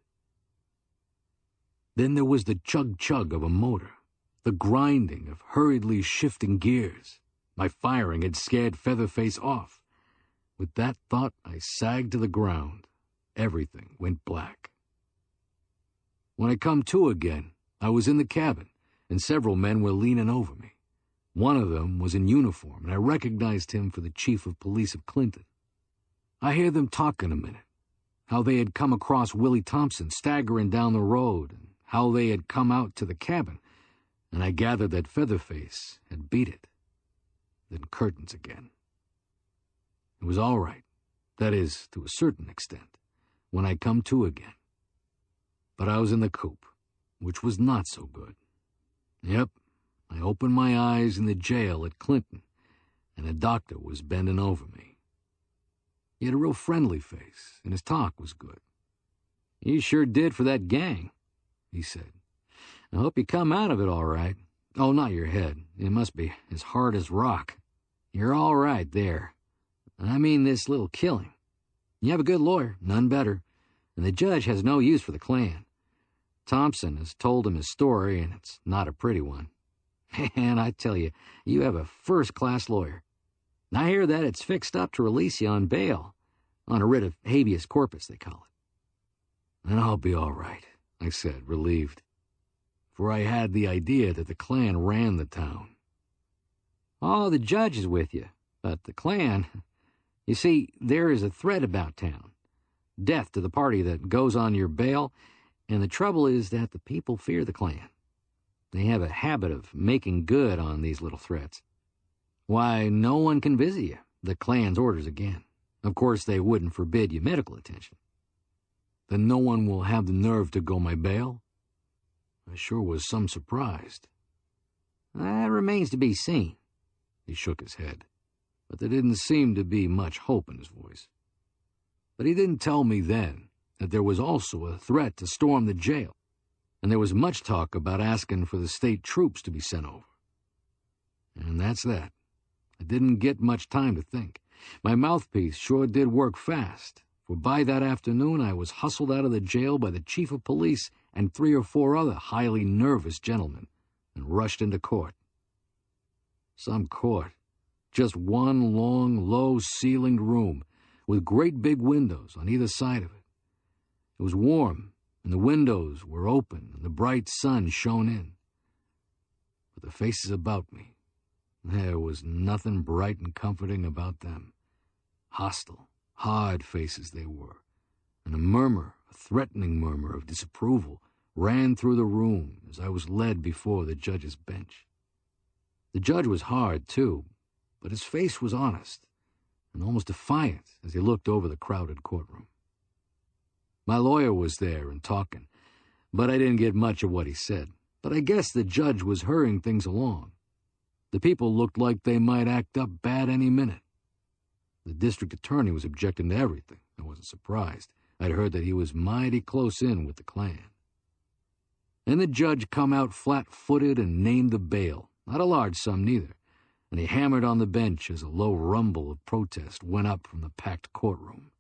Then there was the chug-chug of a motor, the grinding of hurriedly shifting gears. My firing had scared Featherface off. With that thought, I sagged to the ground. Everything went black. When I come to again, I was in the cabin, and several men were leaning over me. One of them was in uniform, and I recognized him for the chief of police of Clinton. I hear them talking a minute, how they had come across Willie Thompson staggering down the road, and how they had come out to the cabin, and I gathered that Featherface had beat it. Then curtains again. It was all right, that is, to a certain extent, when I come to again. But I was in the coop, which was not so good. Yep, I opened my eyes in the jail at Clinton, and a doctor was bending over me. He had a real friendly face, and his talk was good. "You sure did for that gang," he said. "I hope you come out of it all right. Oh, not your head. It must be as hard as rock. You're all right there. I mean this little killing. You have a good lawyer, none better, and the judge has no use for the Klan. Thompson has told him his story, and it's not a pretty one. And I tell you, you have a first-class lawyer. I hear that it's fixed up to release you on bail, on a writ of habeas corpus, they call it." "And I'll be all right," I said, relieved, for I had the idea that the Klan ran the town. "Oh, the judge is with you, but the Klan... You see, there is a threat about town. Death to the party that goes on your bail, and the trouble is that the people fear the Klan. They have a habit of making good on these little threats. Why, no one can visit you, the Klan's orders again. Of course, they wouldn't forbid you medical attention." "Then no one will have the nerve to go my bail?" I sure was some surprised. "That remains to be seen." He shook his head, but there didn't seem to be much hope in his voice. But he didn't tell me then that there was also a threat to storm the jail, and there was much talk about asking for the state troops to be sent over. And that's that. I didn't get much time to think. My mouthpiece sure did work fast, for by that afternoon I was hustled out of the jail by the chief of police and 3 or 4 other highly nervous gentlemen, and rushed into court. Some court. Just one long, low-ceilinged room with great big windows on either side of it. It was warm, and the windows were open, and the bright sun shone in. But the faces about me, there was nothing bright and comforting about them. Hostile, hard faces they were, and a murmur, a threatening murmur of disapproval, ran through the room as I was led before the judge's bench. The judge was hard, too, but his face was honest and almost defiant as he looked over the crowded courtroom. My lawyer was there and talking, but I didn't get much of what he said. But I guess the judge was hurrying things along. The people looked like they might act up bad any minute. The district attorney was objecting to everything. I wasn't surprised. I'd heard that he was mighty close in with the Klan. Then the judge come out flat-footed and named the bail. Not a large sum, neither. And he hammered on the bench as a low rumble of protest went up from the packed courtroom.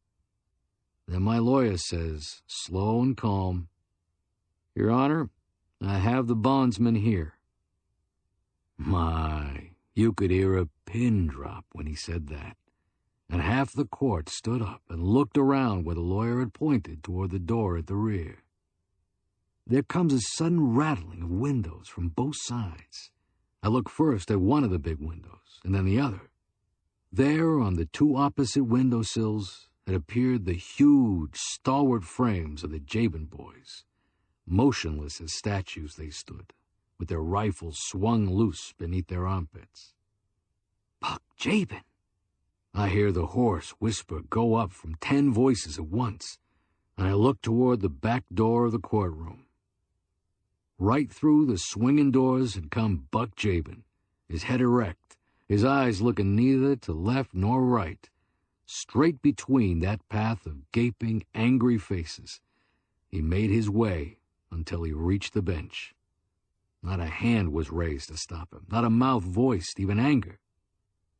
Then my lawyer says, slow and calm, "Your Honor, I have the bondsman here." My, you could hear a pin drop when he said that, and half the court stood up and looked around where the lawyer had pointed toward the door at the rear. There comes a sudden rattling of windows from both sides. I look first at one of the big windows, and then the other. There, on the two opposite windowsills, had appeared the huge, stalwart frames of the Jabin boys. Motionless as statues they stood, with their rifles swung loose beneath their armpits. "Buck Jabin!" I hear the hoarse whisper go up from 10 voices at once, and I look toward the back door of the courtroom. Right through the swinging doors had come Buck Jabin, his head erect, his eyes looking neither to left nor right, straight between that path of gaping, angry faces. He made his way until he reached the bench. Not a hand was raised to stop him, not a mouth voiced even anger.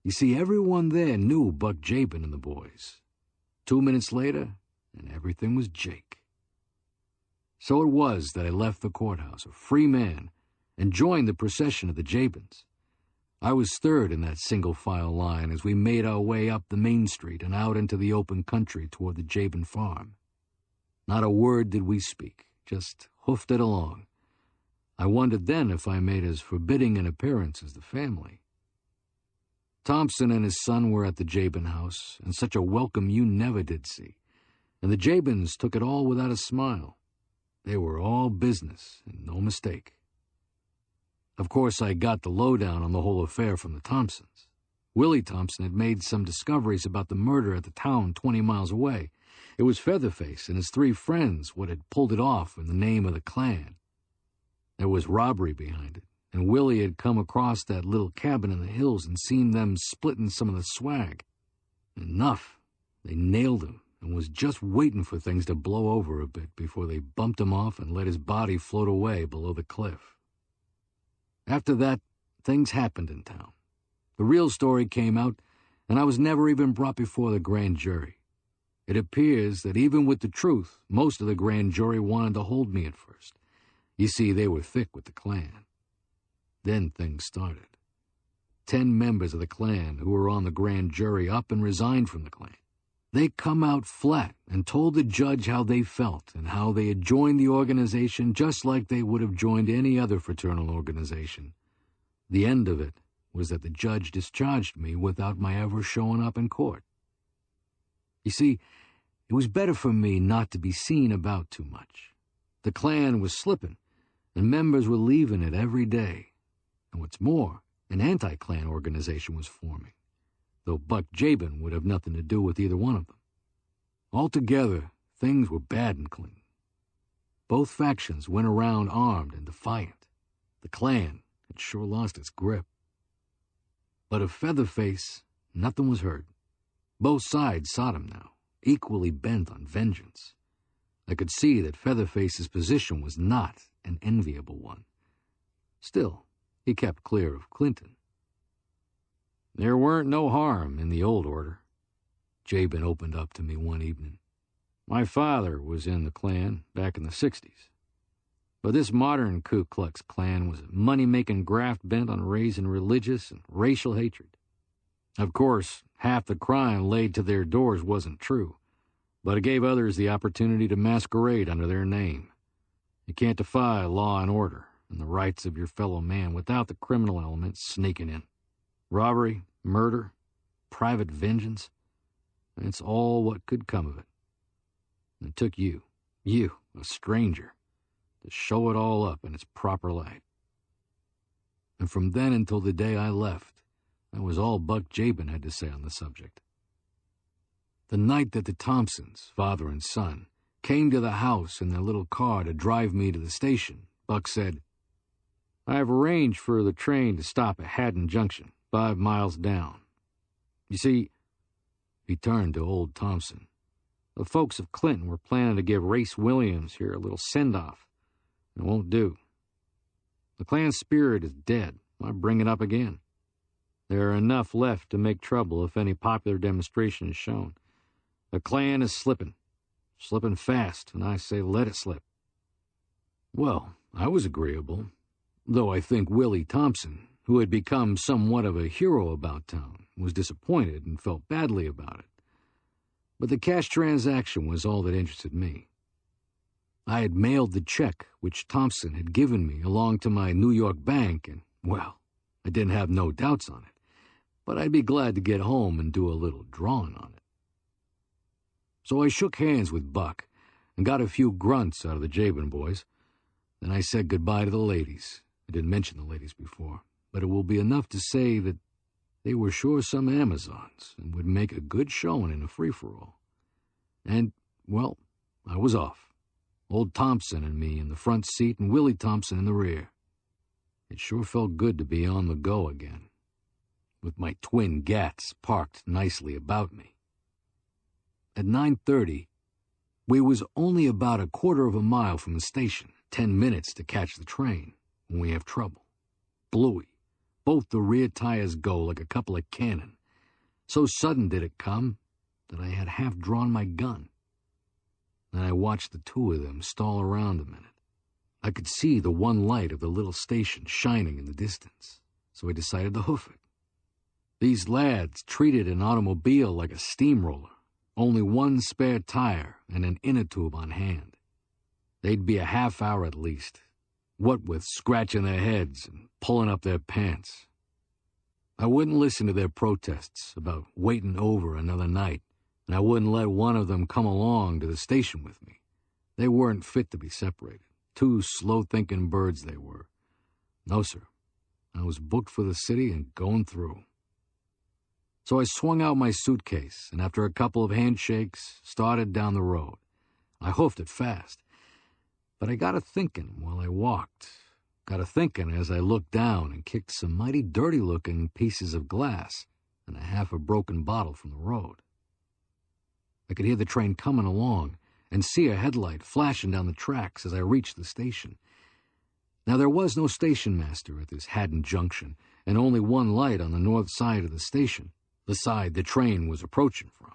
You see, everyone there knew Buck Jabin and the boys. 2 minutes later, and everything was Jake. So it was that I left the courthouse, a free man, and joined the procession of the Jabins. I was third in that single-file line as we made our way up the main street and out into the open country toward the Jabin farm. Not a word did we speak, just hoofed it along. I wondered then if I made as forbidding an appearance as the family. Thompson and his son were at the Jabin house, and such a welcome you never did see, and the Jabins took it all without a smile. They were all business, and no mistake. Of course, I got the lowdown on the whole affair from the Thompsons. Willie Thompson had made some discoveries about the murder at the town 20 miles away. It was Featherface and his 3 friends what had pulled it off in the name of the clan. There was robbery behind it, and Willie had come across that little cabin in the hills and seen them splitting some of the swag. Enough. They nailed him and was just waiting for things to blow over a bit before they bumped him off and let his body float away below the cliff. After that, things happened in town. The real story came out, and I was never even brought before the grand jury. It appears that even with the truth, most of the grand jury wanted to hold me at first. You see, they were thick with the clan. Then things started. 10 members of the clan who were on the grand jury up and resigned from the clan. They come out flat and told the judge how they felt and how they had joined the organization just like they would have joined any other fraternal organization. The end of it was that the judge discharged me without my ever showing up in court. You see, it was better for me not to be seen about too much. The clan was slipping, and members were leaving it every day. And what's more, an anti-clan organization was forming, though Buck Jabin would have nothing to do with either one of them. Altogether, things were bad and clean. Both factions went around armed and defiant. The clan had sure lost its grip. But of Featherface, nothing was heard. Both sides sought him now, equally bent on vengeance. I could see that Featherface's position was not an enviable one. Still, he kept clear of Clinton. "There weren't no harm in the old order," Jabin opened up to me one evening. "My father was in the Klan back in the 60s. But this modern Ku Klux Klan was a money-making graft bent on raising religious and racial hatred. Of course, half the crime laid to their doors wasn't true, but it gave others the opportunity to masquerade under their name. You can't defy law and order and the rights of your fellow man without the criminal element sneaking in. Robbery, murder, private vengeance, it's all what could come of it. And it took you, a stranger, to show it all up in its proper light. And from then until the day I left, that was all Buck Jabin had to say on the subject. The night that the Thompsons, father and son, came to the house in their little car to drive me to the station, Buck said, "I have arranged for the train to stop at Haddon Junction, 5 miles down. You see," he turned to old Thompson, "the folks of Clinton were planning to give Race Williams here a little send-off. It won't do. The Klan spirit is dead. Why bring it up again? There are enough left to make trouble if any popular demonstration is shown. The Klan is slipping fast, and I say let it slip." Well, I was agreeable, though I think Willie Thompson, who had become somewhat of a hero about town, was disappointed and felt badly about it. But the cash transaction was all that interested me. I had mailed the check which Thompson had given me along to my New York bank, and, well, I didn't have no doubts on it, but I'd be glad to get home and do a little drawing on it. So I shook hands with Buck and got a few grunts out of the Jabin boys. Then I said goodbye to the ladies. I didn't mention the ladies before, but it will be enough to say that they were sure some Amazons and would make a good showing in a free-for-all. And, well, I was off. Old Thompson and me in the front seat and Willie Thompson in the rear. It sure felt good to be on the go again, with my twin Gats parked nicely about me. At 9:30, we was only about a quarter of a mile from the station, 10 minutes to catch the train, when we have trouble. Bluey. Both the rear tires go like a couple of cannon. So sudden did it come that I had half drawn my gun. Then I watched the two of them stall around a minute. I could see the one light of the little station shining in the distance, so I decided to hoof it. These lads treated an automobile like a steamroller, only one spare tire and an inner tube on hand. They'd be a half hour at least, what with scratching their heads and pulling up their pants. I wouldn't listen to their protests about waiting over another night, and I wouldn't let one of them come along to the station with me. They weren't fit to be separated. Two slow-thinking birds they were. No, sir. I was booked for the city and going through. So I swung out my suitcase, and after a couple of handshakes, started down the road. I hoofed it fast. But I got a thinking while I walked. Got a thinking as I looked down and kicked some mighty dirty-looking pieces of glass and a half a broken bottle from the road. I could hear the train coming along and see a headlight flashing down the tracks as I reached the station. Now, there was no station master at this Haddon Junction, and only one light on the north side of the station, the side the train was approaching from.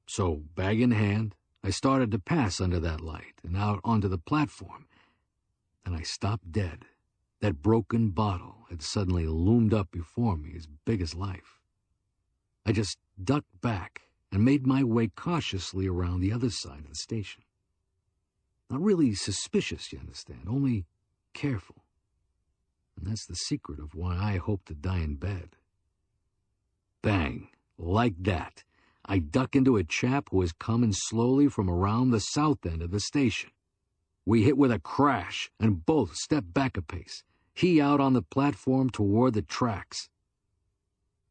So, bag in hand, I started to pass under that light and out onto the platform. And I stopped dead. That broken bottle had suddenly loomed up before me as big as life. I just ducked back and made my way cautiously around the other side of the station. Not really suspicious, you understand, only careful. And that's the secret of why I hope to die in bed. Bang, like that, I duck into a chap who was coming slowly from around the south end of the station. We hit with a crash and both stepped back a pace, he out on the platform toward the tracks.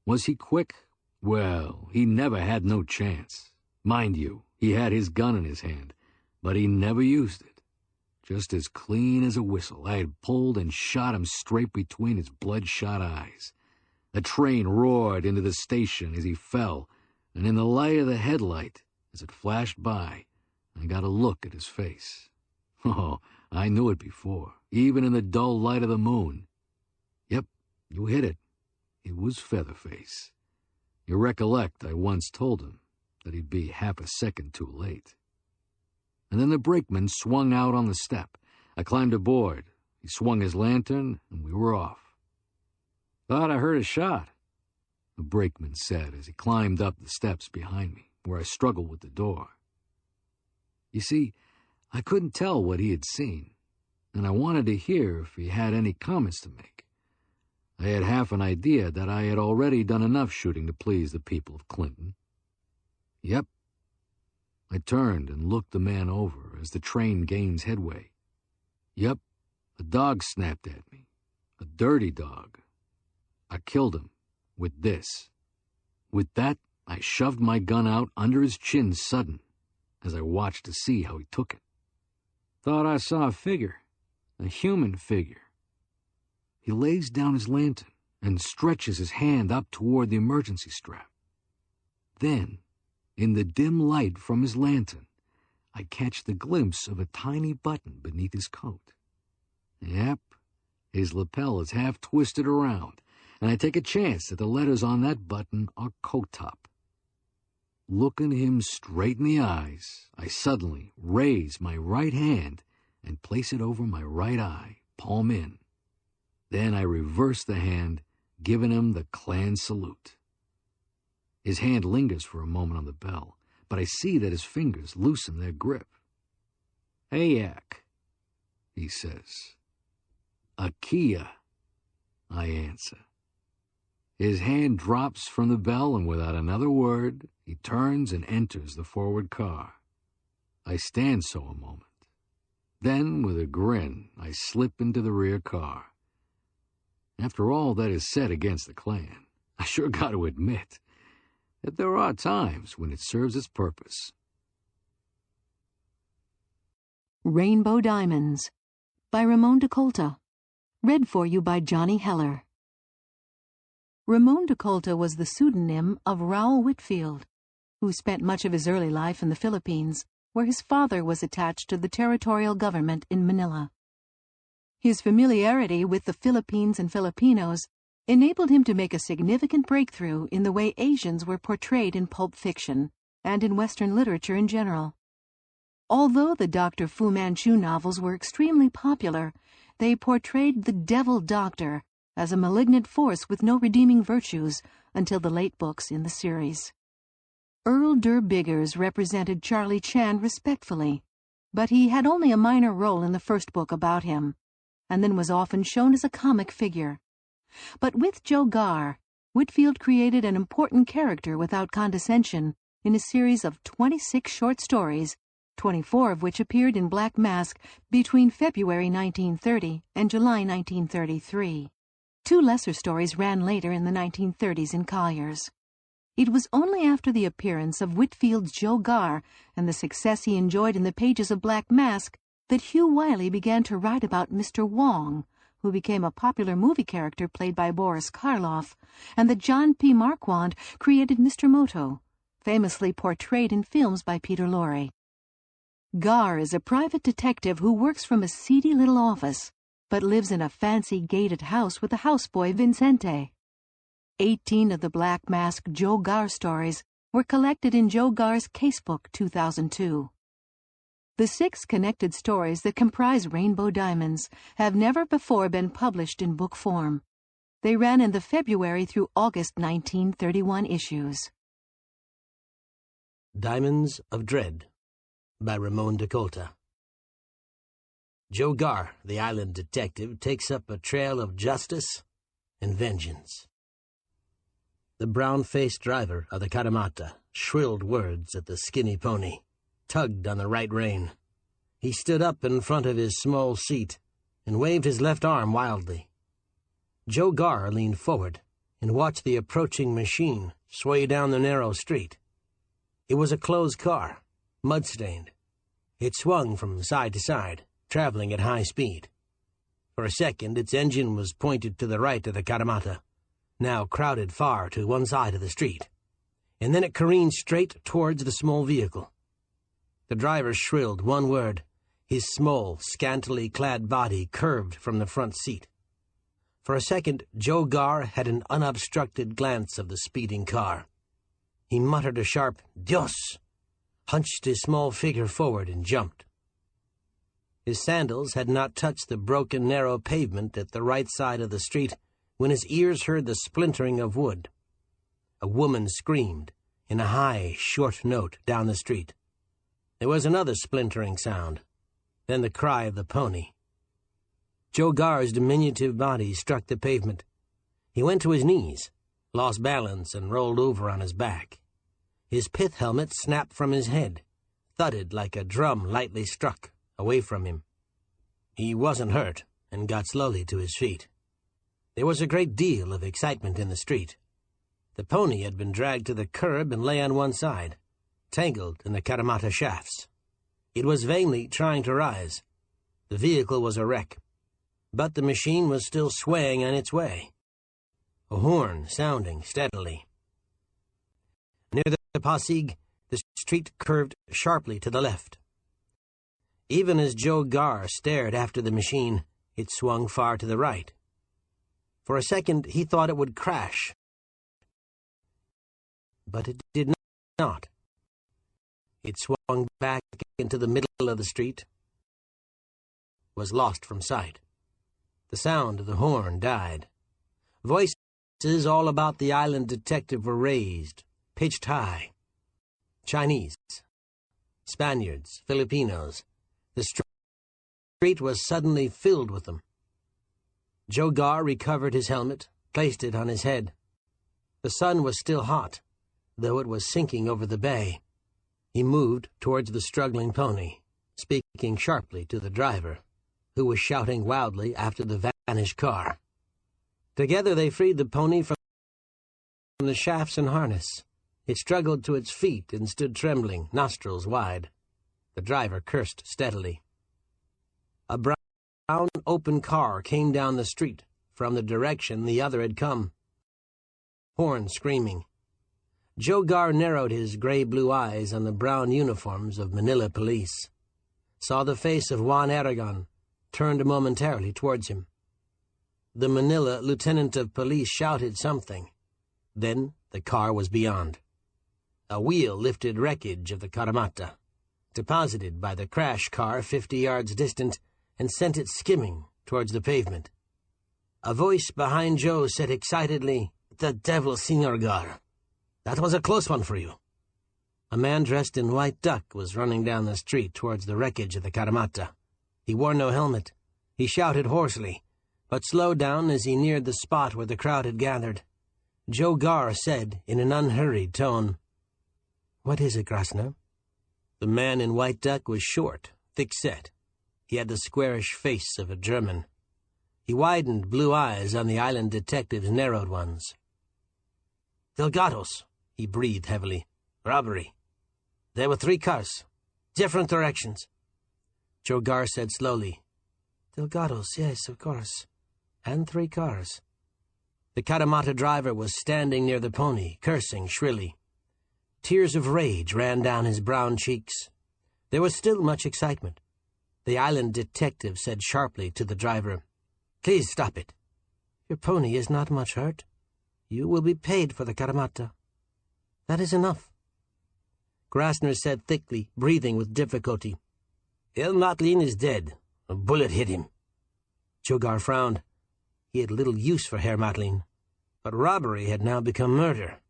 Was he quick? Well, he never had no chance. Mind you, he had his gun in his hand, but he never used it. Just as clean as a whistle, I had pulled and shot him straight between his bloodshot eyes. The train roared into the station as he fell, and in the light of the headlight, as it flashed by, I got a look at his face. Oh, I knew it before, even in the dull light of the moon. Yep, you hit it. It was Featherface. You recollect I once told him that he'd be half a second too late. And then the brakeman swung out on the step. I climbed aboard. He swung his lantern, and we were off. "Thought I heard a shot," the brakeman said as he climbed up the steps behind me, where I struggled with the door. You see, I couldn't tell what he had seen, and I wanted to hear if he had any comments to make. I had half an idea that I had already done enough shooting to please the people of Clinton. Yep. I turned and looked the man over as the train gains headway. Yep, a dog snapped at me. A dirty dog. I killed him with this. With that, I shoved my gun out under his chin sudden as I watched to see how he took it. "Thought I saw a figure, a human figure." He lays down his lantern and stretches his hand up toward the emergency strap. Then, in the dim light from his lantern, I catch the glimpse of a tiny button beneath his coat. Yep, his lapel is half twisted around, and I take a chance that the letters on that button are coat top. Looking him straight in the eyes, I suddenly raise my right hand and place it over my right eye, palm in. Then I reverse the hand, giving him the Klan salute. His hand lingers for a moment on the bell, but I see that his fingers loosen their grip. "Ayak," he says. "Akia," I answer. His hand drops from the bell, and without another word, he turns and enters the forward car. I stand so a moment. Then, with a grin, I slip into the rear car. After all that is said against the Klan, I sure got to admit that there are times when it serves its purpose. Rainbow Diamonds by Ramon DeColta. Read for you by Johnny Heller. Ramon DeColta was the pseudonym of Raoul Whitfield, who spent much of his early life in the Philippines, where his father was attached to the territorial government in Manila. His familiarity with the Philippines and Filipinos enabled him to make a significant breakthrough in the way Asians were portrayed in pulp fiction and in Western literature in general. Although the Dr. Fu Manchu novels were extremely popular, they portrayed the Devil Doctor as a malignant force with no redeeming virtues until the late books in the series. Earl Derr Biggers represented Charlie Chan respectfully, but he had only a minor role in the first book about him, and then was often shown as a comic figure. But with Joe Garr, Whitfield created an important character without condescension in a series of 26 short stories, 24 of which appeared in Black Mask between February 1930 and July 1933. 2 lesser stories ran later in the 1930s in Collier's. It was only after the appearance of Whitfield's Joe Garr and the success he enjoyed in the pages of Black Mask that Hugh Wiley began to write about Mr. Wong, who became a popular movie character played by Boris Karloff, and that John P. Marquand created Mr. Moto, famously portrayed in films by Peter Lorre. Garr is a private detective who works from a seedy little office, but lives in a fancy gated house with the houseboy Vincente. 18 of the Black Mask Joe Garr stories were collected in Joe Garr's Casebook 2002. The 6 connected stories that comprise Rainbow Diamonds have never before been published in book form. They ran in the February through August 1931 issues. Diamonds of Dread by Ramon DeColta. Joe Garr, the island detective, takes up a trail of justice and vengeance. The brown-faced driver of the Karamata shrilled words at the skinny pony, tugged on the right rein. He stood up in front of his small seat and waved his left arm wildly. Joe Garr leaned forward and watched the approaching machine sway down the narrow street. It was a closed car, mud-stained. It swung from side to side, traveling at high speed. For a second, its engine was pointed to the right of the Karamata, now crowded far to one side of the street, and then it careened straight towards the small vehicle. The driver shrilled one word. His small, scantily clad body curved from the front seat. For a second, Joe Garr had an unobstructed glance of the speeding car. He muttered a sharp "Dios," hunched his small figure forward, and jumped. His sandals had not touched the broken, narrow pavement at the right side of the street when his ears heard the splintering of wood. A woman screamed in a high, short note down the street. There was another splintering sound, then the cry of the pony. Joe Garr's diminutive body struck the pavement. He went to his knees, lost balance, and rolled over on his back. His pith helmet snapped from his head, thudded like a drum lightly struck, away from him. He wasn't hurt, and got slowly to his feet. There was a great deal of excitement in the street. The pony had been dragged to the curb and lay on one side, tangled in the Karamata shafts. It was vainly trying to rise. The vehicle was a wreck, but the machine was still swaying on its way, a horn sounding steadily. Near the Pasig, the street curved sharply to the left. Even as Joe Garr stared after the machine, it swung far to the right. For a second, he thought it would crash, but it did not. It swung back into the middle of the street, was lost from sight. The sound of the horn died. Voices all about the island detective were raised, pitched high. Chinese, Spaniards, Filipinos. The street was suddenly filled with them. Joe Garr recovered his helmet, placed it on his head. The sun was still hot, though it was sinking over the bay. He moved towards the struggling pony, speaking sharply to the driver, who was shouting wildly after the vanished car. Together they freed the pony from the shafts and harness. It struggled to its feet and stood trembling, nostrils wide. The driver cursed steadily. A brown, open car came down the street from the direction the other had come, horn screaming. Joe Garr narrowed his gray-blue eyes on the brown uniforms of Manila police, saw the face of Juan Aragon, turned momentarily towards him. The Manila lieutenant of police shouted something. Then the car was beyond. A wheel lifted wreckage of the Karamata, deposited by the crash car 50 yards distant, and sent it skimming towards the pavement. A voice behind Joe said excitedly, "The devil, Senor Garr. That was a close one for you." A man dressed in white duck was running down the street towards the wreckage of the Karamata. He wore no helmet. He shouted hoarsely, but slowed down as he neared the spot where the crowd had gathered. Joe Garr said in an unhurried tone, "What is it, Grasner?" The man in white duck was short, thick-set. He had the squarish face of a German. He widened blue eyes on the island detective's narrowed ones. "Delgados," he breathed heavily. "Robbery. There were 3 cars, different directions." Joe Garr said slowly, "Delgados, yes, of course. And 3 cars." The Karamata driver was standing near the pony, cursing shrilly. Tears of rage ran down his brown cheeks. There was still much excitement. The island detective said sharply to the driver, "Please stop it. Your pony is not much hurt. You will be paid for the Karamata. That is enough." Grasner said thickly, breathing with difficulty, "El Matlin is dead. A bullet hit him." Joe Garr frowned. He had little use for Herr Matlin, but robbery had now become murder.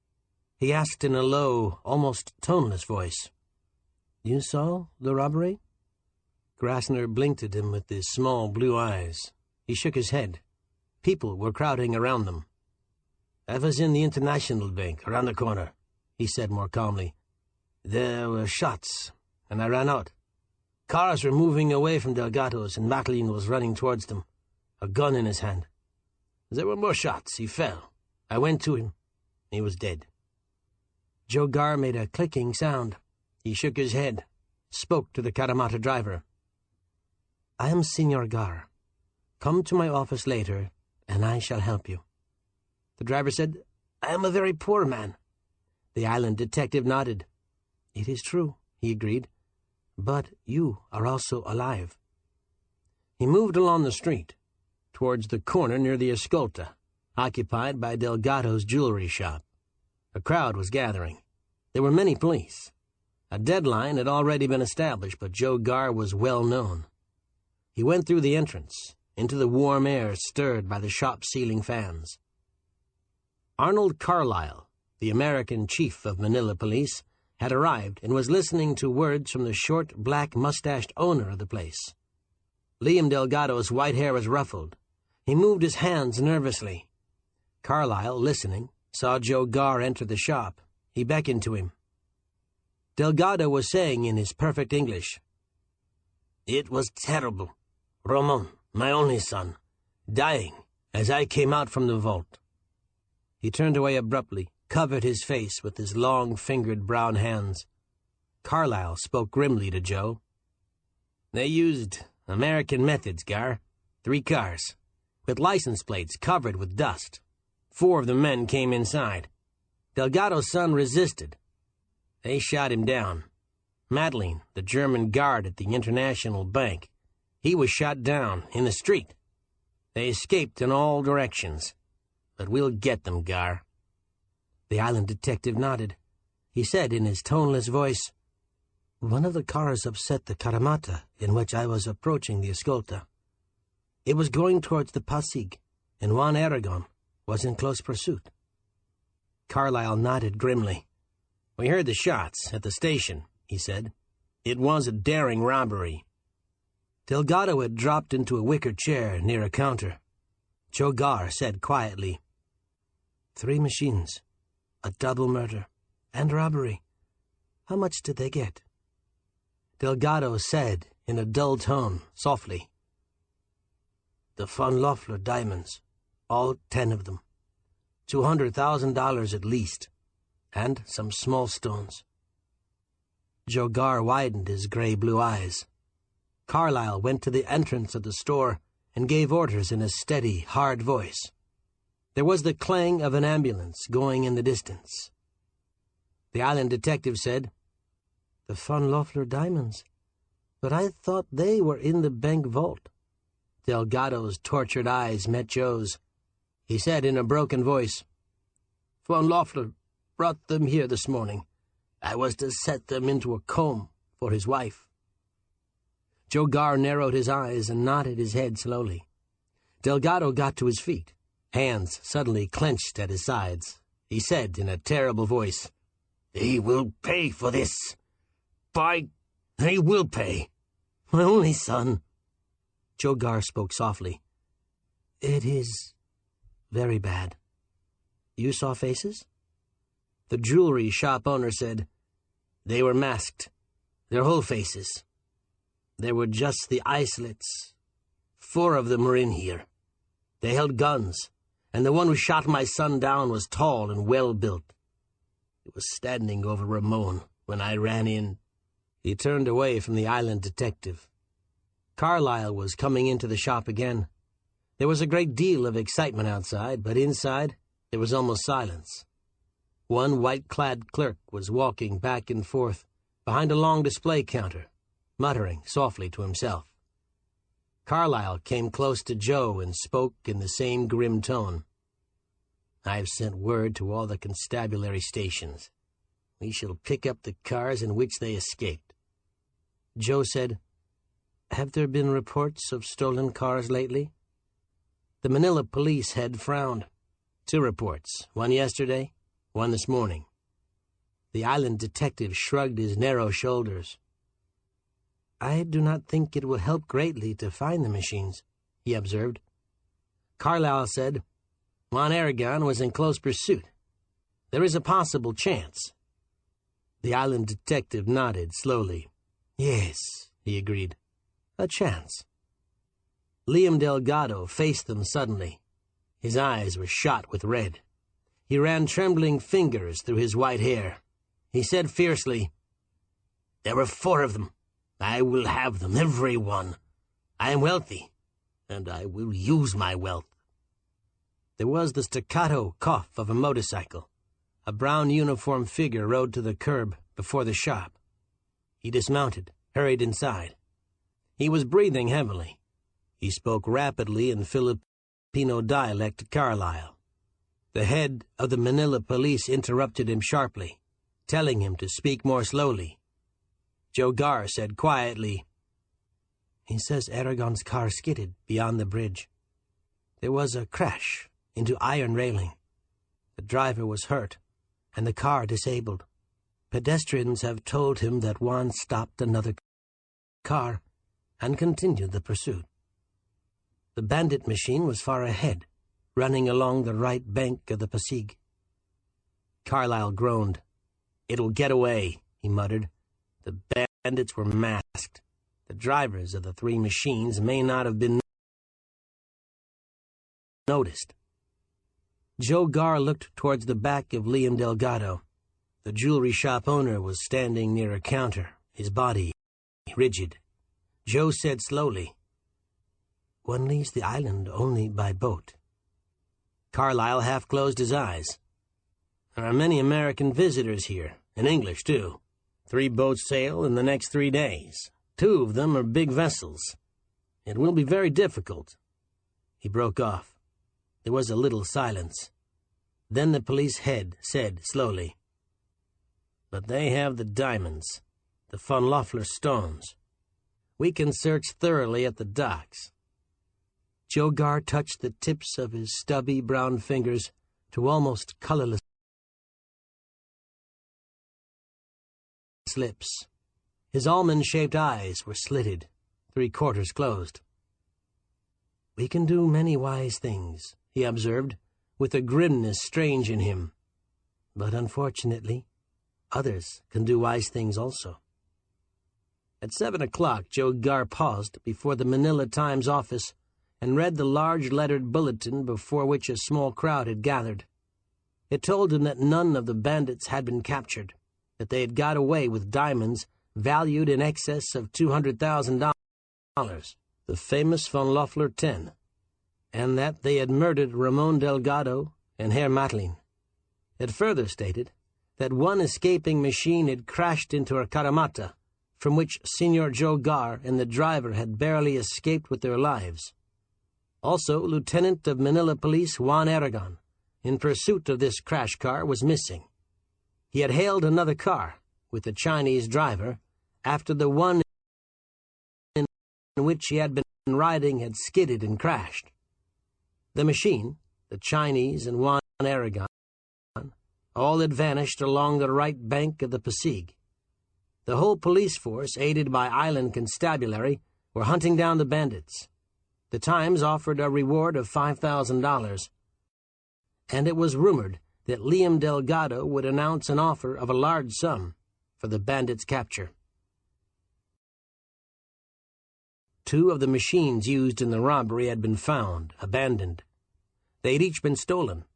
He asked in a low, almost toneless voice, "You saw the robbery?" Grasner blinked at him with his small blue eyes. He shook his head. People were crowding around them. "I was in the International Bank, around the corner," he said more calmly. "There were shots, and I ran out. Cars were moving away from Delgados, and Matlin was running towards them, a gun in his hand. There were more shots. He fell. I went to him. He was dead." Joe Garr made a clicking sound. He shook his head, spoke to the Karamata driver. "I am Senor Garr. Come to my office later, and I shall help you." The driver said, "I am a very poor man." The island detective nodded. "It is true," he agreed, "but you are also alive." He moved along the street, towards the corner near the Escolta, occupied by Delgado's jewelry shop. A crowd was gathering. There were many police. A deadline had already been established, but Joe Garr was well known. He went through the entrance, into the warm air stirred by the shop ceiling fans. Arnold Carlyle, the American chief of Manila Police, had arrived and was listening to words from the short, black-mustached owner of the place. Liam Delgado's white hair was ruffled. He moved his hands nervously. Carlyle, listening, saw Joe Garr enter the shop. He beckoned to him. Delgado was saying in his perfect English, "It was terrible. Ramon, my only son, dying as I came out from the vault." He turned away abruptly, covered his face with his long-fingered brown hands. Carlyle spoke grimly to Joe. "They used American methods, Garr. 3 cars, with license plates covered with dust. 4 of the men came inside. Delgado's son resisted. They shot him down. Matlin, the German guard at the International Bank, he was shot down in the street. They escaped in all directions. But we'll get them, Garr." The island detective nodded. He said in his toneless voice, "One of the cars upset the Karamata in which I was approaching the Escolta. It was going towards the Pasig, and Juan Aragon was in close pursuit. Carlyle nodded grimly. "We heard the shots at the station," he said. "It was a daring robbery." Delgado had dropped into a wicker chair near a counter. Joe Garr said quietly, "3 machines, a double murder, and robbery. How much did they get?" Delgado said in a dull tone, softly, "The von Loeffler diamonds, all 10 of them. $200,000 at least, and some small stones." Joe Garr widened his gray-blue eyes. Carlyle went to the entrance of the store and gave orders in a steady, hard voice. There was the clang of an ambulance going in the distance. The island detective said, "The von Loeffler diamonds. But I thought they were in the bank vault." Delgado's tortured eyes met Joe's. He said in a broken voice, "Von Loeffler brought them here this morning. I was to set them into a comb for his wife." Joe Garr narrowed his eyes and nodded his head slowly. Delgado got to his feet, hands suddenly clenched at his sides. He said in a terrible voice, "He will pay for this. By, he will pay. My only son." Joe Garr spoke softly. "It is very bad. You saw faces?" The jewelry shop owner said, "They were masked, their whole faces. There were just the islets. 4 of them were in here. They held guns, and the one who shot my son down was tall and well-built. He was standing over Ramon when I ran in." He turned away from the island detective. Carlyle was coming into the shop again. There was a great deal of excitement outside, but inside there was almost silence. One white-clad clerk was walking back and forth behind a long display counter, muttering softly to himself. Carlyle came close to Joe and spoke in the same grim tone. "I've sent word to all the constabulary stations. We shall pick up the cars in which they escaped." Joe said, "Have there been reports of stolen cars lately?" The Manila police head frowned. 2 reports, one yesterday, one this morning. The island detective shrugged his narrow shoulders. "I do not think it will help greatly to find the machines," he observed. Carlyle said, "Juan Aragon was in close pursuit. There is a possible chance." The island detective nodded slowly. "Yes," he agreed. "A chance." Liam Delgado faced them suddenly. His eyes were shot with red. He ran trembling fingers through his white hair. He said fiercely, "There were 4 of them. I will have them, every one. I am wealthy, and I will use my wealth." There was the staccato cough of a motorcycle. A brown uniformed figure rode to the curb before the shop. He dismounted, hurried inside. He was breathing heavily. He spoke rapidly in Filipino dialect to Carlyle. The head of the Manila police interrupted him sharply, telling him to speak more slowly. Joe Garr said quietly, "He says Aragon's car skidded beyond the bridge. There was a crash into iron railing. The driver was hurt, and the car disabled. Pedestrians have told him that Juan stopped another car and continued the pursuit. The bandit machine was far ahead, running along the right bank of the Pasig." Carlyle groaned. "It'll get away," he muttered. "The bandits were masked. The drivers of the 3 machines may not have been noticed." Joe Garr looked towards the back of Liam Delgado. The jewelry shop owner was standing near a counter, his body rigid. Joe said slowly, "One leaves the island only by boat." Carlyle half closed his eyes. "There are many American visitors here, and English, too. 3 boats sail in the next 3 days. 2 of them are big vessels. It will be very difficult." He broke off. There was a little silence. Then the police head said slowly, "But they have the diamonds, the von Loeffler stones. We can search thoroughly at the docks." Joe Gar touched the tips of his stubby brown fingers to almost colorless lips. His almond-shaped eyes were slitted, 3/4 closed. "We can do many wise things," he observed, with a grimness strange in him. "But unfortunately, others can do wise things also." At 7 o'clock, Joe Gar paused before the Manila Times office and read the large-lettered bulletin before which a small crowd had gathered. It told him that none of the bandits had been captured, that they had got away with diamonds valued in excess of $200,000, the famous Von Loeffler 10, and that they had murdered Ramon Delgado and Herr Matlin. It further stated that one escaping machine had crashed into a caramata, from which Senor Joe Gar and the driver had barely escaped with their lives. Also, Lieutenant of Manila Police Juan Aragon, in pursuit of this crash car, was missing. He had hailed another car, with a Chinese driver, after the one in which he had been riding had skidded and crashed. The machine, the Chinese, and Juan Aragon all had vanished along the right bank of the Pasig. The whole police force, aided by island constabulary, were hunting down the bandits. The Times offered a reward of $5,000, and it was rumored that Liam Delgado would announce an offer of a large sum for the bandits' capture. 2 of the machines used in the robbery had been found, abandoned. They had each been stolen.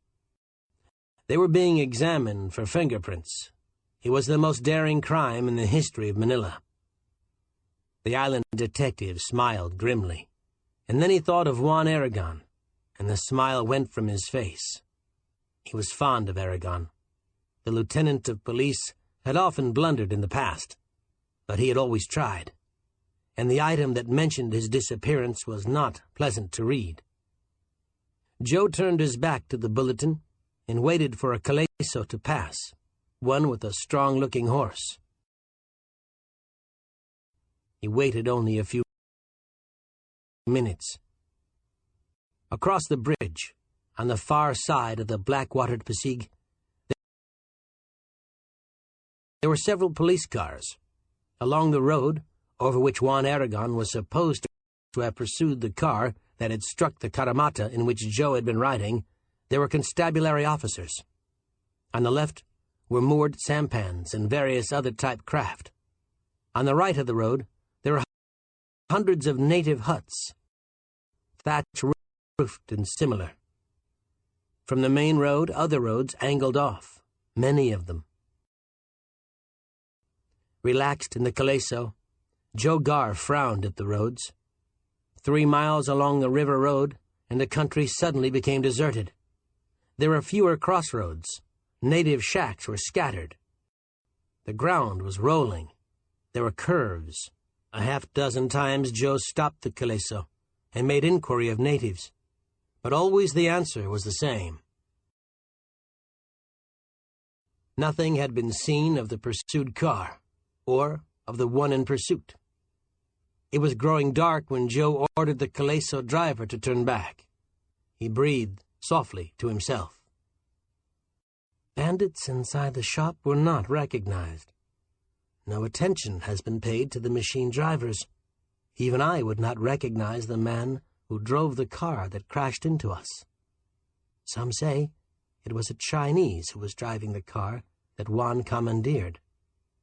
They were being examined for fingerprints. It was the most daring crime in the history of Manila. The island detective smiled grimly, and then he thought of Juan Aragon, and the smile went from his face. He was fond of Aragon. The lieutenant of police had often blundered in the past, but he had always tried, and the item that mentioned his disappearance was not pleasant to read. Joe turned his back to the bulletin and waited for a caleso to pass, one with a strong-looking horse. He waited only a few minutes. Across the bridge, on the far side of the black-watered Pasig, there were several police cars. Along the road, over which Juan Aragon was supposed to have pursued the car that had struck the caramata in which Joe had been riding, there were constabulary officers. On the left were moored sampans and various other type craft. On the right of the road, there were hundreds of native huts, thatch-roofed and similar. From the main road, other roads angled off, many of them. Relaxed in the caleso, Joe Gar frowned at the roads. 3 miles along the river road, and the country suddenly became deserted. There were fewer crossroads. Native shacks were scattered. The ground was rolling. There were curves. A half-dozen times Joe stopped the caleso and made inquiry of natives, but always the answer was the same. Nothing had been seen of the pursued car, or of the one in pursuit. It was growing dark when Joe ordered the caleso driver to turn back. He breathed softly to himself. Bandits inside the shop were not recognized. No attention has been paid to the machine drivers. Even I would not recognize the man who drove the car that crashed into us. Some say it was a Chinese who was driving the car that Juan commandeered.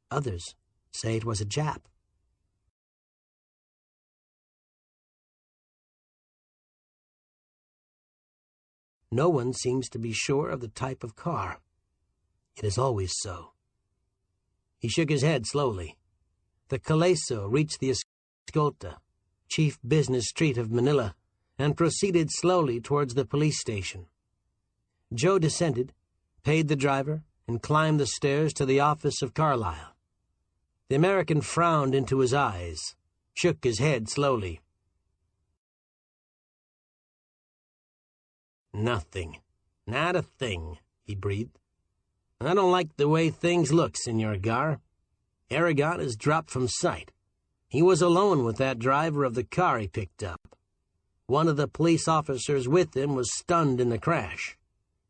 Others say it was a Jap. No one seems to be sure of the type of car. It is always so. He shook his head slowly. The caleso reached the Escolta, chief business street of Manila, and proceeded slowly towards the police station. Joe descended, paid the driver, and climbed the stairs to the office of Carlyle. The American frowned into his eyes, shook his head slowly. "Nothing. Not a thing," he breathed. "I don't like the way things look, Senor Gar. Aragon has dropped from sight. He was alone with that driver of the car he picked up. One of the police officers with him was stunned in the crash,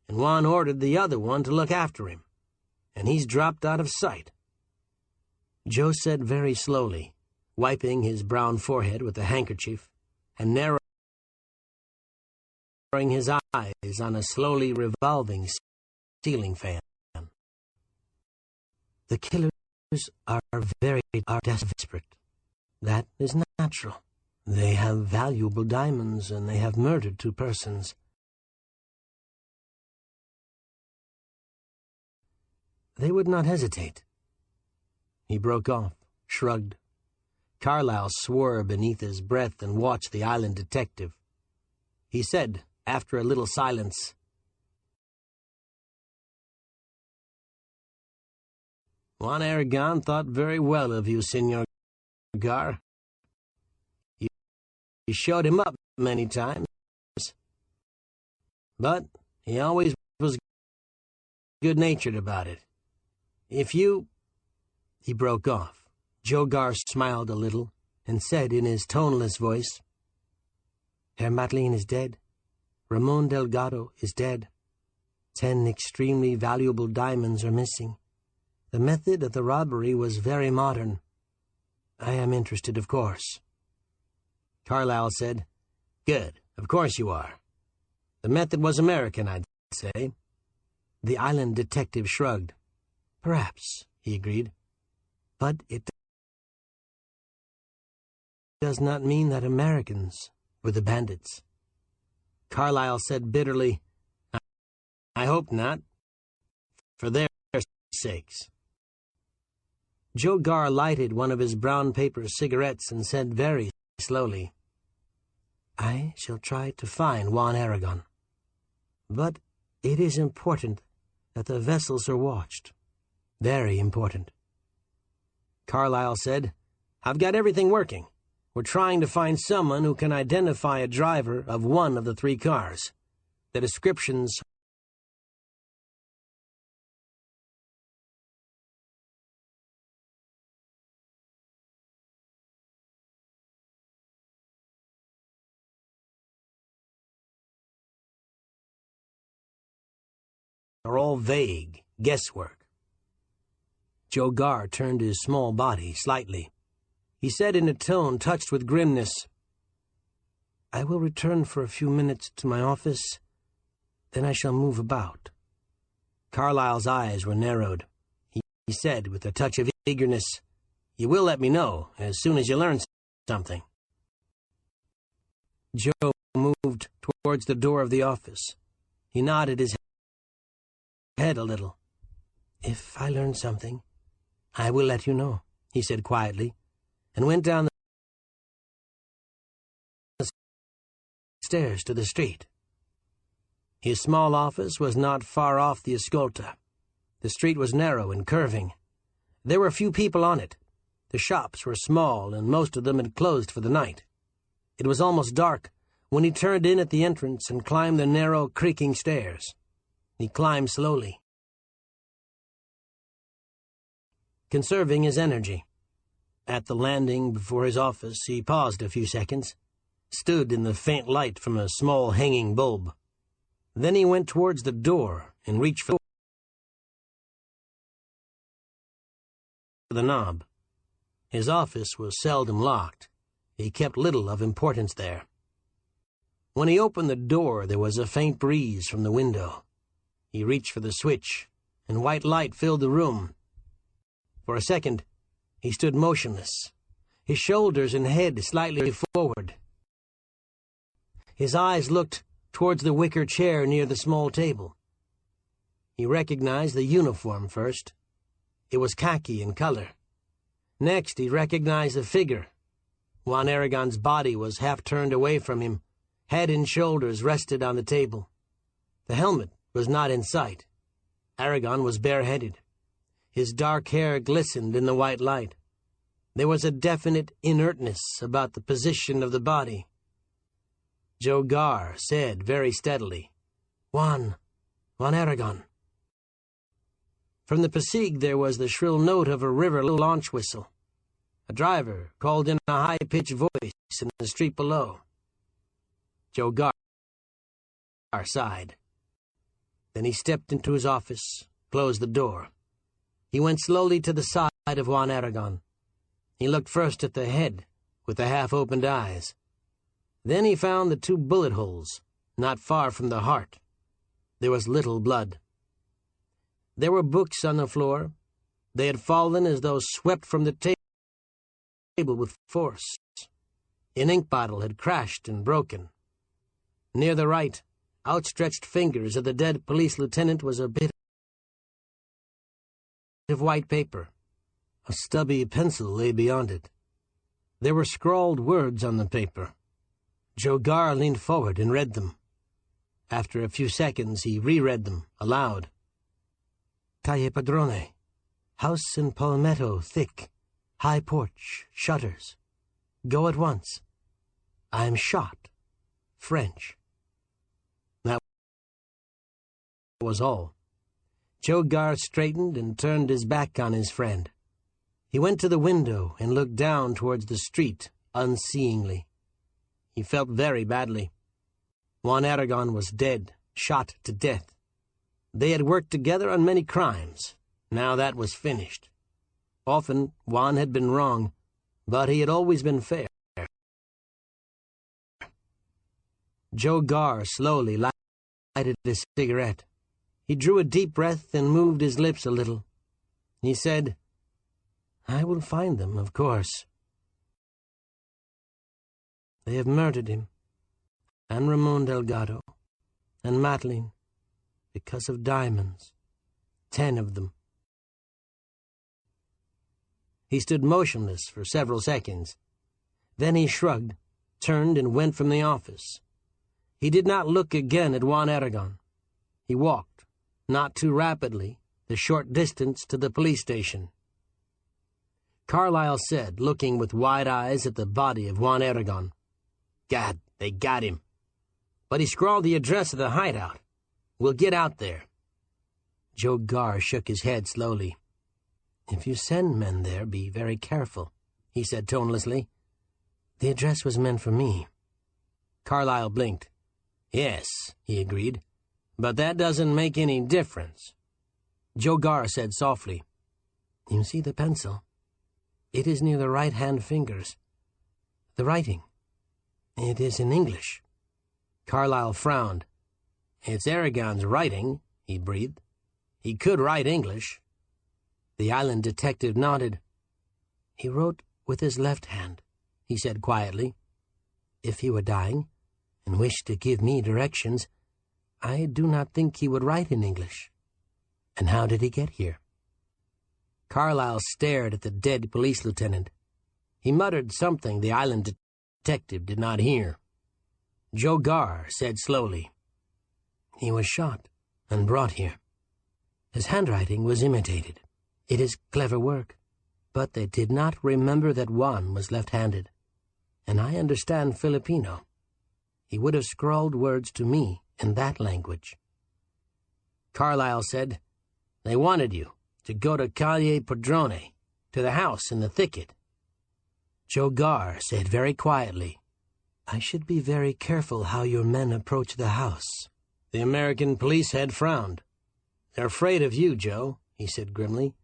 and Juan ordered the other one to look after him, and he's dropped out of sight. Joe said very slowly, wiping his brown forehead with a handkerchief and narrowing his eyes on a slowly revolving ceiling fan. The killers are desperate. That is natural. They have valuable diamonds, and they have murdered 2 persons. They would not hesitate. He broke off, shrugged. Carlyle swore beneath his breath and watched the island detective. He said, after a little silence, "Juan Aragon thought very well of you, Senor Gar. You showed him up many times, but he always was good-natured about it. If you—" He broke off. Joe Gar smiled a little and said in his toneless voice, "Herr Madeline is dead. Ramon Delgado is dead. 10 extremely valuable diamonds are missing. The method of the robbery was very modern. I am interested, of course." Carlyle said, "Good, of course you are. The method was American, I'd say." The island detective shrugged. "Perhaps," he agreed. "But it does not mean that Americans were the bandits." Carlyle said bitterly, "I hope not, for their sakes." Joe Gar lighted one of his brown paper cigarettes and said very slowly, "I shall try to find Juan Aragon. But it is important that the vessels are watched. Very important." Carlyle said, "I've got everything working. We're trying to find someone who can identify a driver of one of the 3 cars. The descriptions are all vague, guesswork." Joe Gar turned his small body slightly. He said in a tone touched with grimness, "I will return for a few minutes to my office, then I shall move about." Carlyle's eyes were narrowed. He said with a touch of eagerness, "You will let me know as soon as you learn something." Joe moved towards the door of the office. He nodded his head a little. "If I learn something, I will let you know," he said quietly, and went down the stairs to the street. His small office was not far off the Escolta. The street was narrow and curving. There were few people on it. The shops were small, and most of them had closed for the night. It was almost dark when he turned in at the entrance and climbed the narrow, creaking stairs. He climbed slowly, conserving his energy. At the landing before his office, he paused a few seconds, stood in the faint light from a small hanging bulb. Then he went towards the door and reached for the knob. His office was seldom locked. He kept little of importance there. When he opened the door, there was a faint breeze from the window. He reached for the switch, and white light filled the room. For a second, he stood motionless, his shoulders and head slightly forward. His eyes looked towards the wicker chair near the small table. He recognized the uniform first. It was khaki in color. Next, he recognized the figure. Juan Aragon's body was half turned away from him. Head and shoulders rested on the table. The helmet was not in sight. Aragon was bareheaded. His dark hair glistened in the white light. There was a definite inertness about the position of the body. Joe Gar said very steadily, Juan Aragon." From the Pasig there was the shrill note of a river launch whistle. A driver called in a high-pitched voice in the street below. Joe Garr sighed. Then he stepped into his office, closed the door. He went slowly to the side of Juan Aragon. He looked first at the head, with the half-opened eyes. Then he found the 2 bullet holes, not far from the heart. There was little blood. There were books on the floor. They had fallen as though swept from the table with force. An ink bottle had crashed and broken. Near the right, outstretched fingers of the dead police lieutenant was a bit of white paper. A stubby pencil lay beyond it. There were scrawled words on the paper. Joe Garr leaned forward and read them. After a few seconds, he reread them, aloud. Calle Padrone. House in palmetto, thick. High porch, shutters. Go at once. I'm shot. French. That was all. Joe Garr straightened and turned his back on his friend. He went to the window and looked down towards the street, unseeingly. He felt very badly. Juan Aragon was dead, shot to death. They had worked together on many crimes. Now that was finished. Often Juan had been wrong, but he had always been fair. Joe Garr slowly lighted a cigarette. He drew a deep breath and moved his lips a little. He said, I will find them, of course. They have murdered him, and Ramon Delgado, and Madeline, because of diamonds. 10 of them. He stood motionless for several seconds. Then he shrugged, turned, and went from the office. He did not look again at Juan Aragon. He walked, not too rapidly, the short distance to the police station. Carlyle said, looking with wide eyes at the body of Juan Aragon, God, they got him. But he scrawled the address of the hideout. We'll get out there. Joe Garr shook his head slowly. If you send men there, be very careful, he said tonelessly. The address was meant for me. Carlyle blinked. Yes, he agreed, but that doesn't make any difference. Joe Garr said softly, You see the pencil? It is near the right-hand fingers. The writing. It is in English. Carlyle frowned. It's Aragon's writing, he breathed. He could write English. The island detective nodded. He wrote with his left hand, he said quietly. If he were dying, and wished to give me directions, I do not think he would write in English. And how did he get here? Carlyle stared at the dead police lieutenant. He muttered something the island detective did not hear. Joe Garr said slowly, He was shot and brought here. His handwriting was imitated. It is clever work, but they did not remember that Juan was left-handed. And I understand Filipino. He would have scrawled words to me in that language. Carlyle said, They wanted you to go to Calle Padrone, to the house in the thicket. Joe Garr said very quietly, I should be very careful how your men approach the house. The American police head frowned. They're afraid of you, Joe, he said grimly.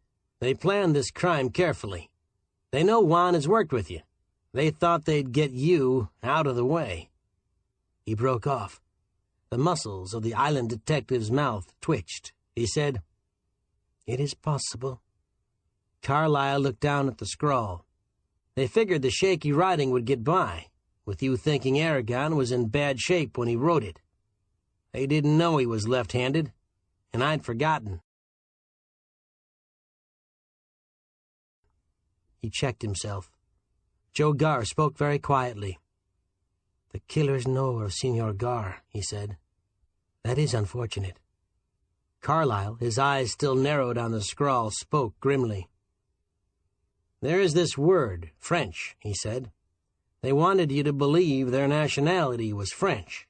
They planned this crime carefully. They know Juan has worked with you. They thought they'd get you out of the way. He broke off. The muscles of the island detective's mouth twitched. He said, It is possible. Carlyle looked down at the scrawl. They figured the shaky writing would get by, with you thinking Aragon was in bad shape when he wrote it. They didn't know he was left-handed, and I'd forgotten. He checked himself. Joe Garr spoke very quietly. The killers know of Senor Garr, he said. That is unfortunate. Carlyle, his eyes still narrowed on the scrawl, spoke grimly. There is this word, French, he said. They wanted you to believe their nationality was French.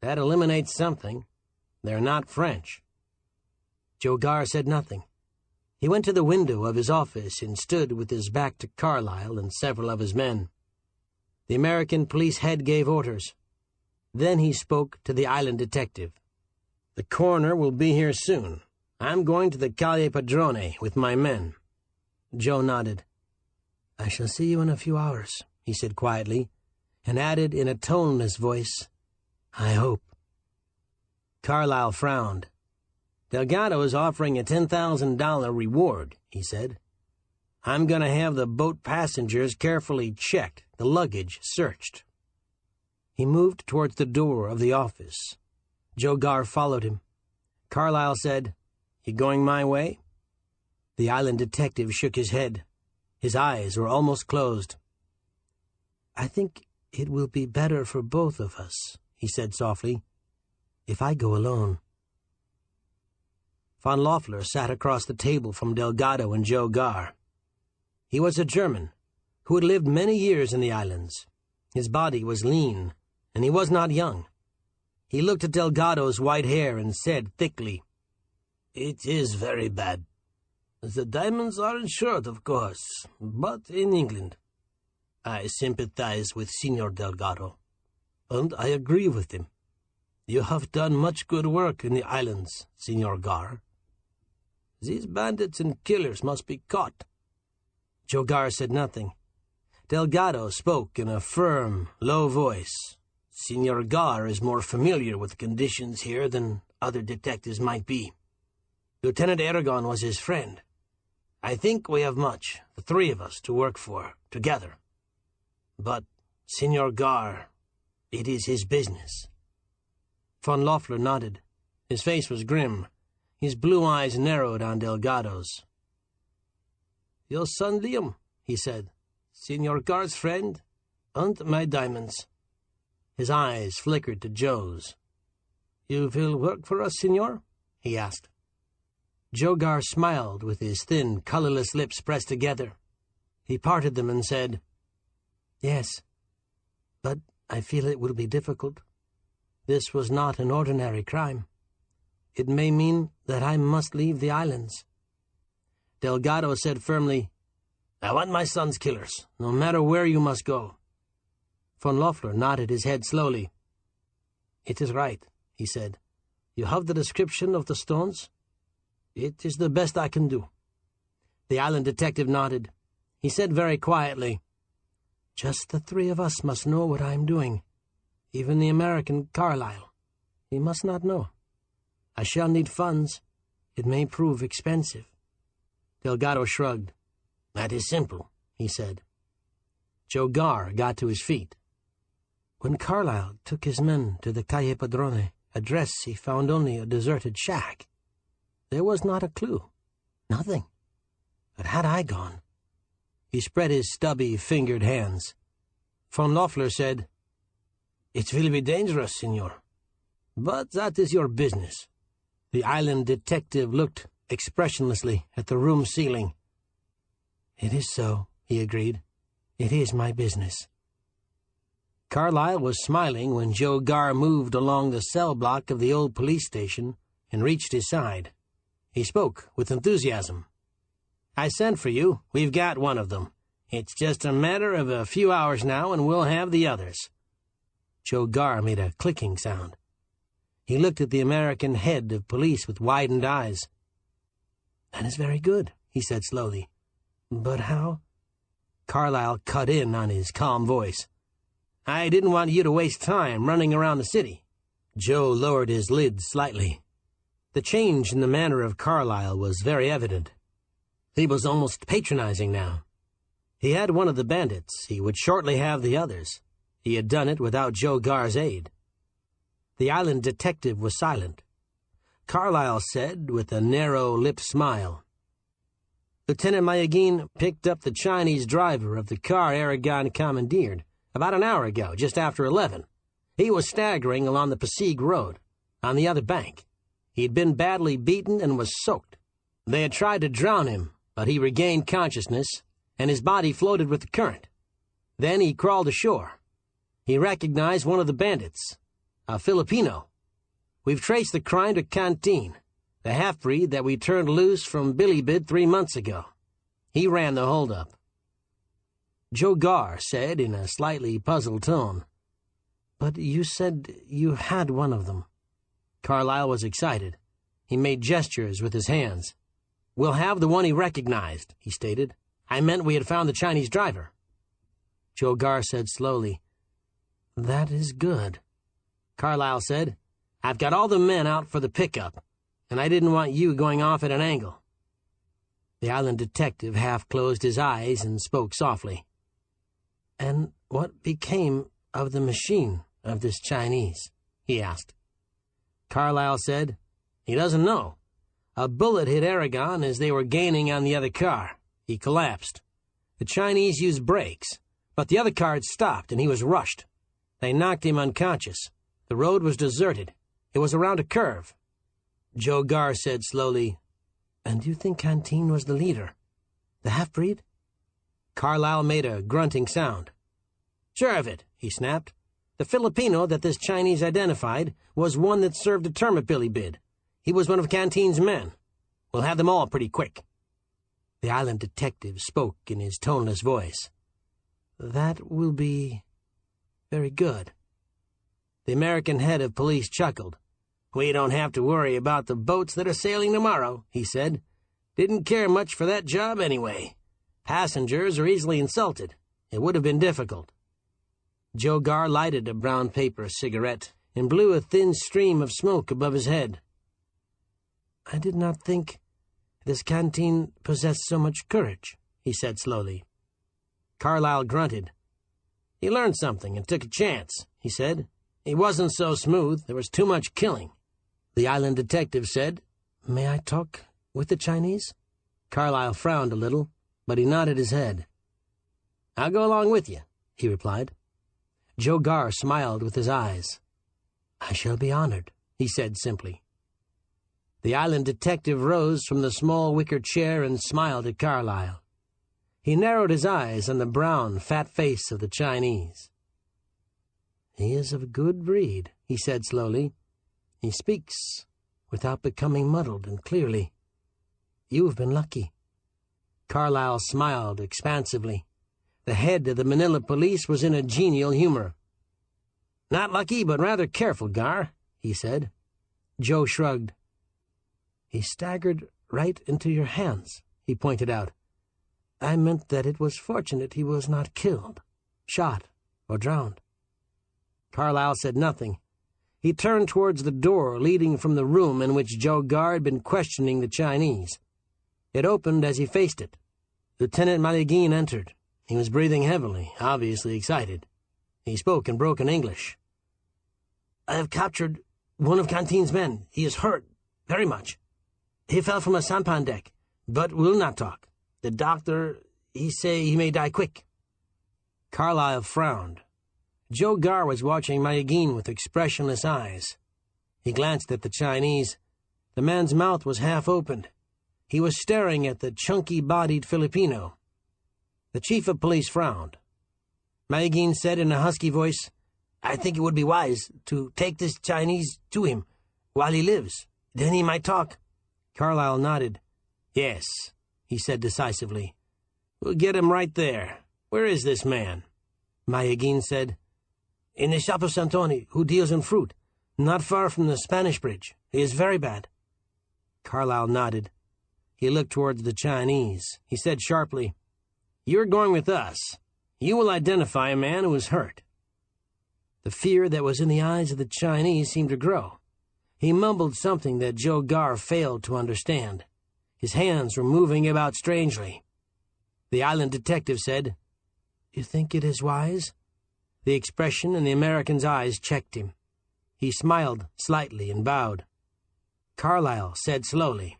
That eliminates something. They're not French. Joe Garr said nothing. He went to the window of his office and stood with his back to Carlyle and several of his men. The American police head gave orders. Then he spoke to the island detective. "The coroner will be here soon. I'm going to the Calle Padrone with my men." Joe nodded. "I shall see you in a few hours," he said quietly, and added in a toneless voice, "I hope." Carlyle frowned. "Delgado is offering a $10,000 reward," he said. "I'm going to have the boat passengers carefully checked, the luggage searched." He moved towards the door of the office. Joe Garr followed him. Carlyle said, "You going my way?" The island detective shook his head. His eyes were almost closed. "I think it will be better for both of us," he said softly, "if I go alone." Von Loeffler sat across the table from Delgado and Joe Garr. He was a German who had lived many years in the islands. His body was lean, and he was not young. He looked at Delgado's white hair and said thickly, "It is very bad. The diamonds are insured, of course, but in England. I sympathize with Senor Delgado, and I agree with him. You have done much good work in the islands, Senor Garr. These bandits and killers must be caught." Joe Garr said nothing. Delgado spoke in a firm, low voice. "Senor Garr is more familiar with conditions here than other detectives might be. Lieutenant Aragon was his friend. I think we have much, the three of us, to work for, together. But, Senor Garr, it is his business." Von Loeffler nodded. His face was grim. His blue eyes narrowed on Delgado's. "Your son Liam," he said, "Senor Garr's friend, and my diamonds." His eyes flickered to Joe's. "You will work for us, Senor?" he asked. Joe Garr smiled with his thin, colorless lips pressed together. He parted them and said, "Yes, but I feel it will be difficult. This was not an ordinary crime. It may mean that I must leave the islands." Delgado said firmly, "I want my son's killers, no matter where you must go." Von Loeffler nodded his head slowly. "It is right," he said. "You have the description of the stones? It is the best I can do." The island detective nodded. He said very quietly, "Just the three of us must know what I am doing. Even the American Carlyle. He must not know. I shall need funds. It may prove expensive." Delgado shrugged. "That is simple," he said. Joe Garr got to his feet. "When Carlyle took his men to the Calle Padrone address, he found only a deserted shack. There was not a clue. Nothing. But had I gone—" He spread his stubby, fingered hands. Von Loeffler said, "It will be dangerous, Senor. But that is your business." The island detective looked expressionlessly at the room ceiling. "It is so," he agreed. "It is my business." Carlyle was smiling when Joe Garr moved along the cell block of the old police station and reached his side. He spoke with enthusiasm. "I sent for you. We've got one of them. It's just a matter of a few hours now, and we'll have the others." Joe Garr made a clicking sound. He looked at the American head of police with widened eyes. "That is very good," he said slowly. "But how—" Carlyle cut in on his calm voice. "I didn't want you to waste time running around the city." Joe lowered his lids slightly. The change in the manner of Carlyle was very evident. He was almost patronizing now. He had one of the bandits. He would shortly have the others. He had done it without Joe Garr's aid. The island detective was silent. Carlyle said, with a narrow-lipped smile, "Lieutenant Mayagin picked up the Chinese driver of the car Aragon commandeered about an hour ago, just after 11. He was staggering along the Pasig Road, on the other bank. He had been badly beaten and was soaked. They had tried to drown him, but he regained consciousness, and his body floated with the current. Then he crawled ashore. He recognized one of the bandits, a Filipino. We've traced the crime to Canteen, the half-breed that we turned loose from Bilibid 3 months ago. He ran the holdup." Joe Garr said in a slightly puzzled tone, But you said you had one of them. Carlyle was excited. He made gestures with his hands. "We'll have the one he recognized," he stated. "I meant we had found the Chinese driver." Joe Garr said slowly, "That is good." Carlyle said, "I've got all the men out for the pickup, and I didn't want you going off at an angle." The island detective half closed his eyes and spoke softly. "And what became of the machine of this Chinese?" he asked. Carlyle said, "He doesn't know. A bullet hit Aragon as they were gaining on the other car. He collapsed. The Chinese used brakes, but the other car had stopped and he was rushed. They knocked him unconscious. The road was deserted. It was around a curve." Joe Garr said slowly, "And you think Canteen was the leader? The half-breed?" Carlyle made a grunting sound. "Sure of it," he snapped. "The Filipino that this Chinese identified was one that served a term at Billy Bid. He was one of Canteen's men. We'll have them all pretty quick." The island detective spoke in his toneless voice. "That will be very good." The American head of police chuckled. "We don't have to worry about the boats that are sailing tomorrow," he said. "Didn't care much for that job anyway. Passengers are easily insulted. It would have been difficult." Joe Garr lighted a brown paper cigarette and blew a thin stream of smoke above his head. "I did not think this Canteen possessed so much courage," he said slowly. Carlyle grunted. "He learned something and took a chance," he said. "He wasn't so smooth. There was too much killing." The island detective said, "May I talk with the Chinese?" Carlyle frowned a little, but he nodded his head. "I'll go along with you," he replied. Joe Garr smiled with his eyes. "I shall be honored," he said simply. The island detective rose from the small wicker chair and smiled at Carlyle. He narrowed his eyes on the brown, fat face of the Chinese. "He is of good breed," he said slowly. "He speaks without becoming muddled and clearly. You have been lucky." Carlyle smiled expansively. The head of the Manila police was in a genial humor. "Not lucky, but rather careful, Garr," he said. Joe shrugged. "He staggered right into your hands," he pointed out. "I meant that it was fortunate he was not killed, shot, or drowned." Carlyle said nothing. He turned towards the door leading from the room in which Joe Garr had been questioning the Chinese. It opened as he faced it. Lieutenant Malagin entered. He was breathing heavily, obviously excited. He spoke in broken English. "I have captured one of Canteen's men. He is hurt, very much. He fell from a sampan deck, but will not talk. The doctor, he say he may die quick." Carlyle frowned. Joe Garr was watching Malagin with expressionless eyes. He glanced at the Chinese. The man's mouth was half opened. He was staring at the chunky-bodied Filipino. The chief of police frowned. Malagin said in a husky voice, "I think it would be wise to take this Chinese to him while he lives. Then he might talk." Carlyle nodded. "Yes," he said decisively. "We'll get him right there. Where is this man?" Malagin said, "In the shop of Santoni, who deals in fruit, not far from the Spanish bridge. He is very bad." Carlyle nodded. He looked towards the Chinese. He said sharply, "You're going with us. You will identify a man who is hurt." The fear that was in the eyes of the Chinese seemed to grow. He mumbled something that Joe Garr failed to understand. His hands were moving about strangely. The island detective said, "You think it is wise?" The expression in the American's eyes checked him. He smiled slightly and bowed. Carlyle said slowly,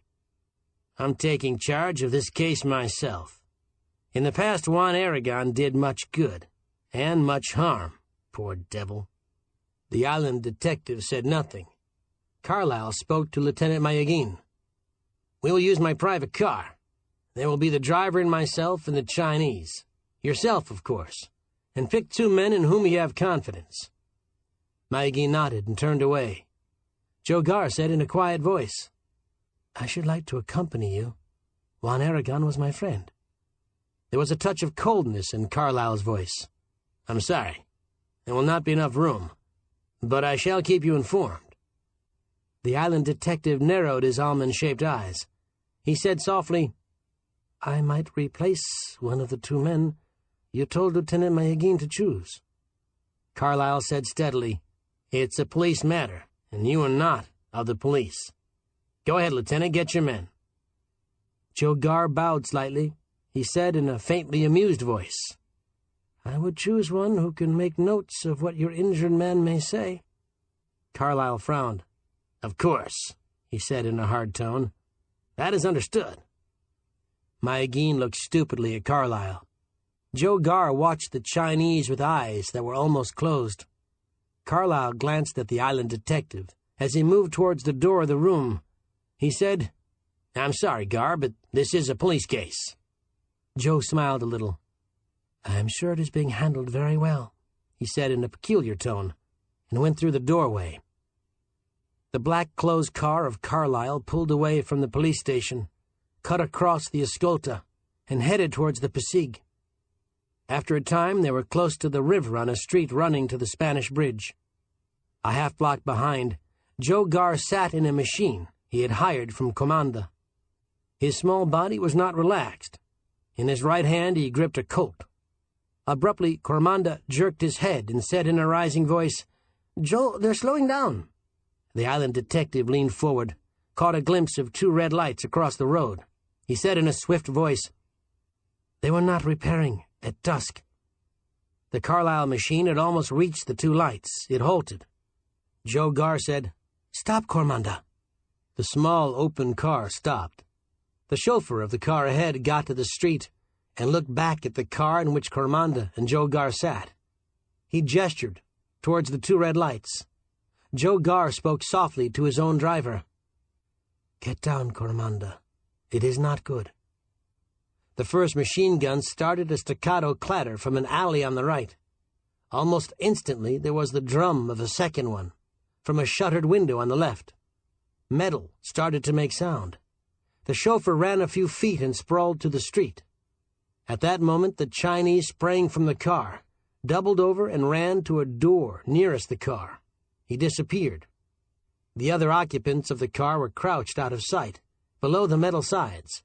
"I'm taking charge of this case myself. In the past, Juan Aragon did much good, and much harm, poor devil." The island detective said nothing. Carlyle spoke to Lieutenant Malagin. "We will use my private car. There will be the driver and myself and the Chinese. Yourself, of course. And pick 2 men in whom you have confidence." Malagin nodded and turned away. Joe Garr said in a quiet voice, "I should like to accompany you. Juan Aragon was my friend." There was a touch of coldness in Carlyle's voice. "I'm sorry. There will not be enough room. but I shall keep you informed." The island detective narrowed his almond-shaped eyes. He said softly, "I might replace one of the two men you told Lieutenant Mayagin to choose." Carlyle said steadily, "It's a police matter, and you are not of the police. Go ahead, Lieutenant, get your men." Joe Garr bowed slightly. He said in a faintly amused voice, "I would choose one who can make notes of what your injured man may say." Carlyle frowned. "Of course," he said in a hard tone. "That is understood." Mayagin looked stupidly at Carlyle. Joe Garr watched the Chinese with eyes that were almost closed. Carlyle glanced at the island detective as he moved towards the door of the room. He said, "I'm sorry, Garr, but this is a police case." Joe smiled a little. "I am sure it is being handled very well," he said in a peculiar tone, and went through the doorway. The black closed car of Carlyle pulled away from the police station, cut across the Escolta, and headed towards the Pasig. After a time, they were close to the river on a street running to the Spanish Bridge. A half-block behind, Joe Garr sat in a machine he had hired from Comanda. His small body was not relaxed. In his right hand he gripped a Colt. Abruptly, Comanda jerked his head and said in a rising voice, "Joe, they're slowing down." The island detective leaned forward, caught a glimpse of two red lights across the road. He said in a swift voice, "They were not repairing at dusk." The Carlyle machine had almost reached the two lights. It halted. Joe Garr said, "Stop, Comanda." The small, open car stopped. The chauffeur of the car ahead got to the street and looked back at the car in which Comanda and Joe Garr sat. He gestured towards the two red lights. Joe Garr spoke softly to his own driver. "Get down, Comanda. It is not good." The first machine gun started a staccato clatter from an alley on the right. Almost instantly there was the drum of a second one, from a shuttered window on the left. Metal started to make sound. The chauffeur ran a few feet and sprawled to the street. At that moment the Chinese sprang from the car, doubled over and ran to a door nearest the car. He disappeared. The other occupants of the car were crouched out of sight, below the metal sides.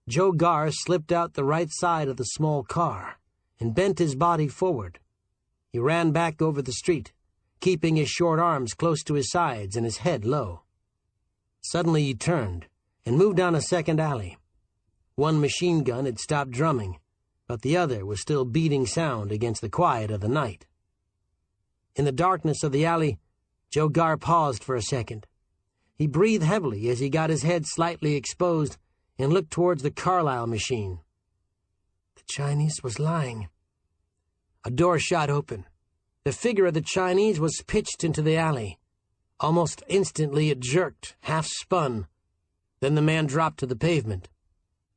Joe Garr slipped out the right side of the small car and bent his body forward. He ran back over the street, keeping his short arms close to his sides and his head low. Suddenly he turned and moved down a second alley. One machine gun had stopped drumming, but the other was still beating sound against the quiet of the night. In the darkness of the alley, Joe Garr paused for a second. He breathed heavily as he got his head slightly exposed and looked towards the Carlyle machine. The Chinese was lying. A door shot open. The figure of the Chinese was pitched into the alley. Almost instantly it jerked, half-spun. Then the man dropped to the pavement.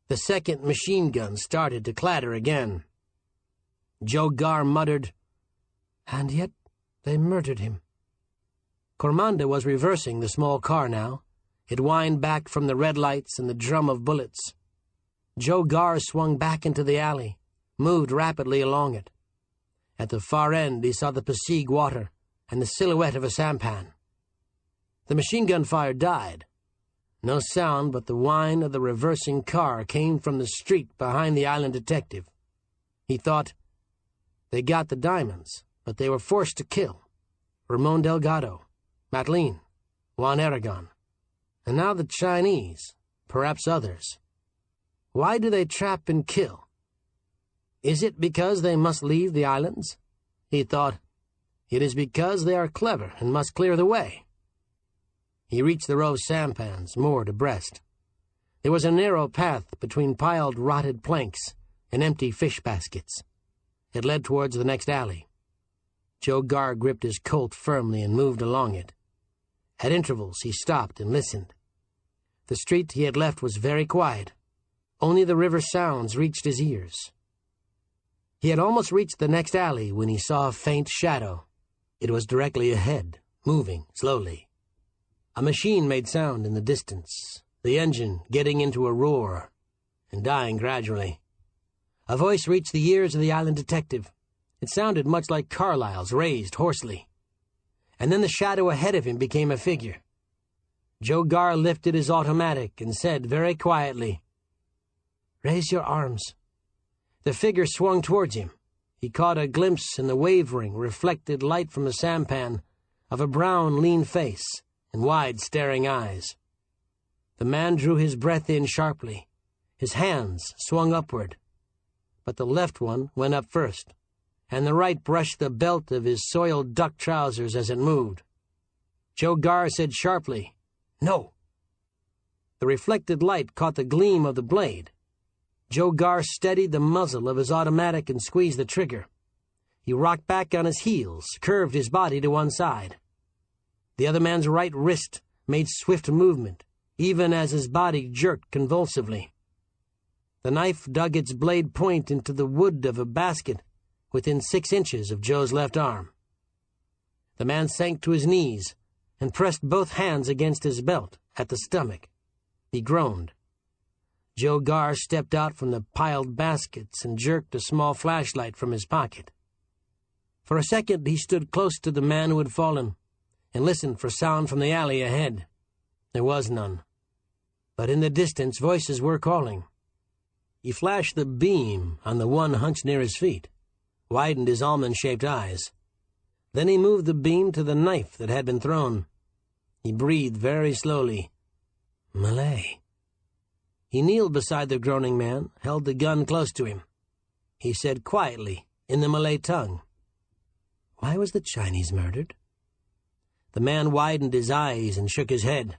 The second machine gun started to clatter again. Joe Garr muttered, "And yet they murdered him." Comanda was reversing the small car now. It whined back from the red lights and the drum of bullets. Joe Garr swung back into the alley, moved rapidly along it. At the far end he saw the Pasig water and the silhouette of a sampan. The machine gun fire died. No sound but the whine of the reversing car came from the street behind the island detective. He thought, they got the diamonds, but they were forced to kill. Ramon Delgado, Matlin, Juan Aragon. And now the Chinese, perhaps others. Why do they trap and kill? Is it because they must leave the islands? He thought, it is because they are clever and must clear the way. He reached the row of sampans, moored abreast. There was a narrow path between piled rotted planks and empty fish baskets. It led towards the next alley. Joe Garr gripped his Colt firmly and moved along it. At intervals he stopped and listened. The street he had left was very quiet. Only the river sounds reached his ears. He had almost reached the next alley when he saw a faint shadow. It was directly ahead, moving slowly. A machine made sound in the distance, the engine getting into a roar and dying gradually. A voice reached the ears of the island detective. It sounded much like Carlyle's, raised hoarsely. and then the shadow ahead of him became a figure. Joe Garr lifted his automatic and said very quietly, "Raise your arms." The figure swung towards him. He caught a glimpse in the wavering, reflected light from the sampan of a brown, lean face and wide, staring eyes. The man drew his breath in sharply. His hands swung upward, but the left one went up first, and the right brushed the belt of his soiled duck trousers as it moved. Joe Garr said sharply, "No." The reflected light caught the gleam of the blade. Joe Garr steadied the muzzle of his automatic and squeezed the trigger. He rocked back on his heels, curved his body to one side. The other man's right wrist made swift movement, even as his body jerked convulsively. The knife dug its blade point into the wood of a basket within 6 inches of Joe's left arm. The man sank to his knees and pressed both hands against his belt at the stomach. He groaned. Joe Garr stepped out from the piled baskets and jerked a small flashlight from his pocket. For a second he stood close to the man who had fallen and listened for sound from the alley ahead. There was none. But in the distance voices were calling. He flashed the beam on the one hunched near his feet, widened his almond-shaped eyes. Then he moved the beam to the knife that had been thrown. He breathed very slowly. Malay. He kneeled beside the groaning man, held the gun close to him. He said quietly, in the Malay tongue, "Why was the Chinese murdered?" The man widened his eyes and shook his head.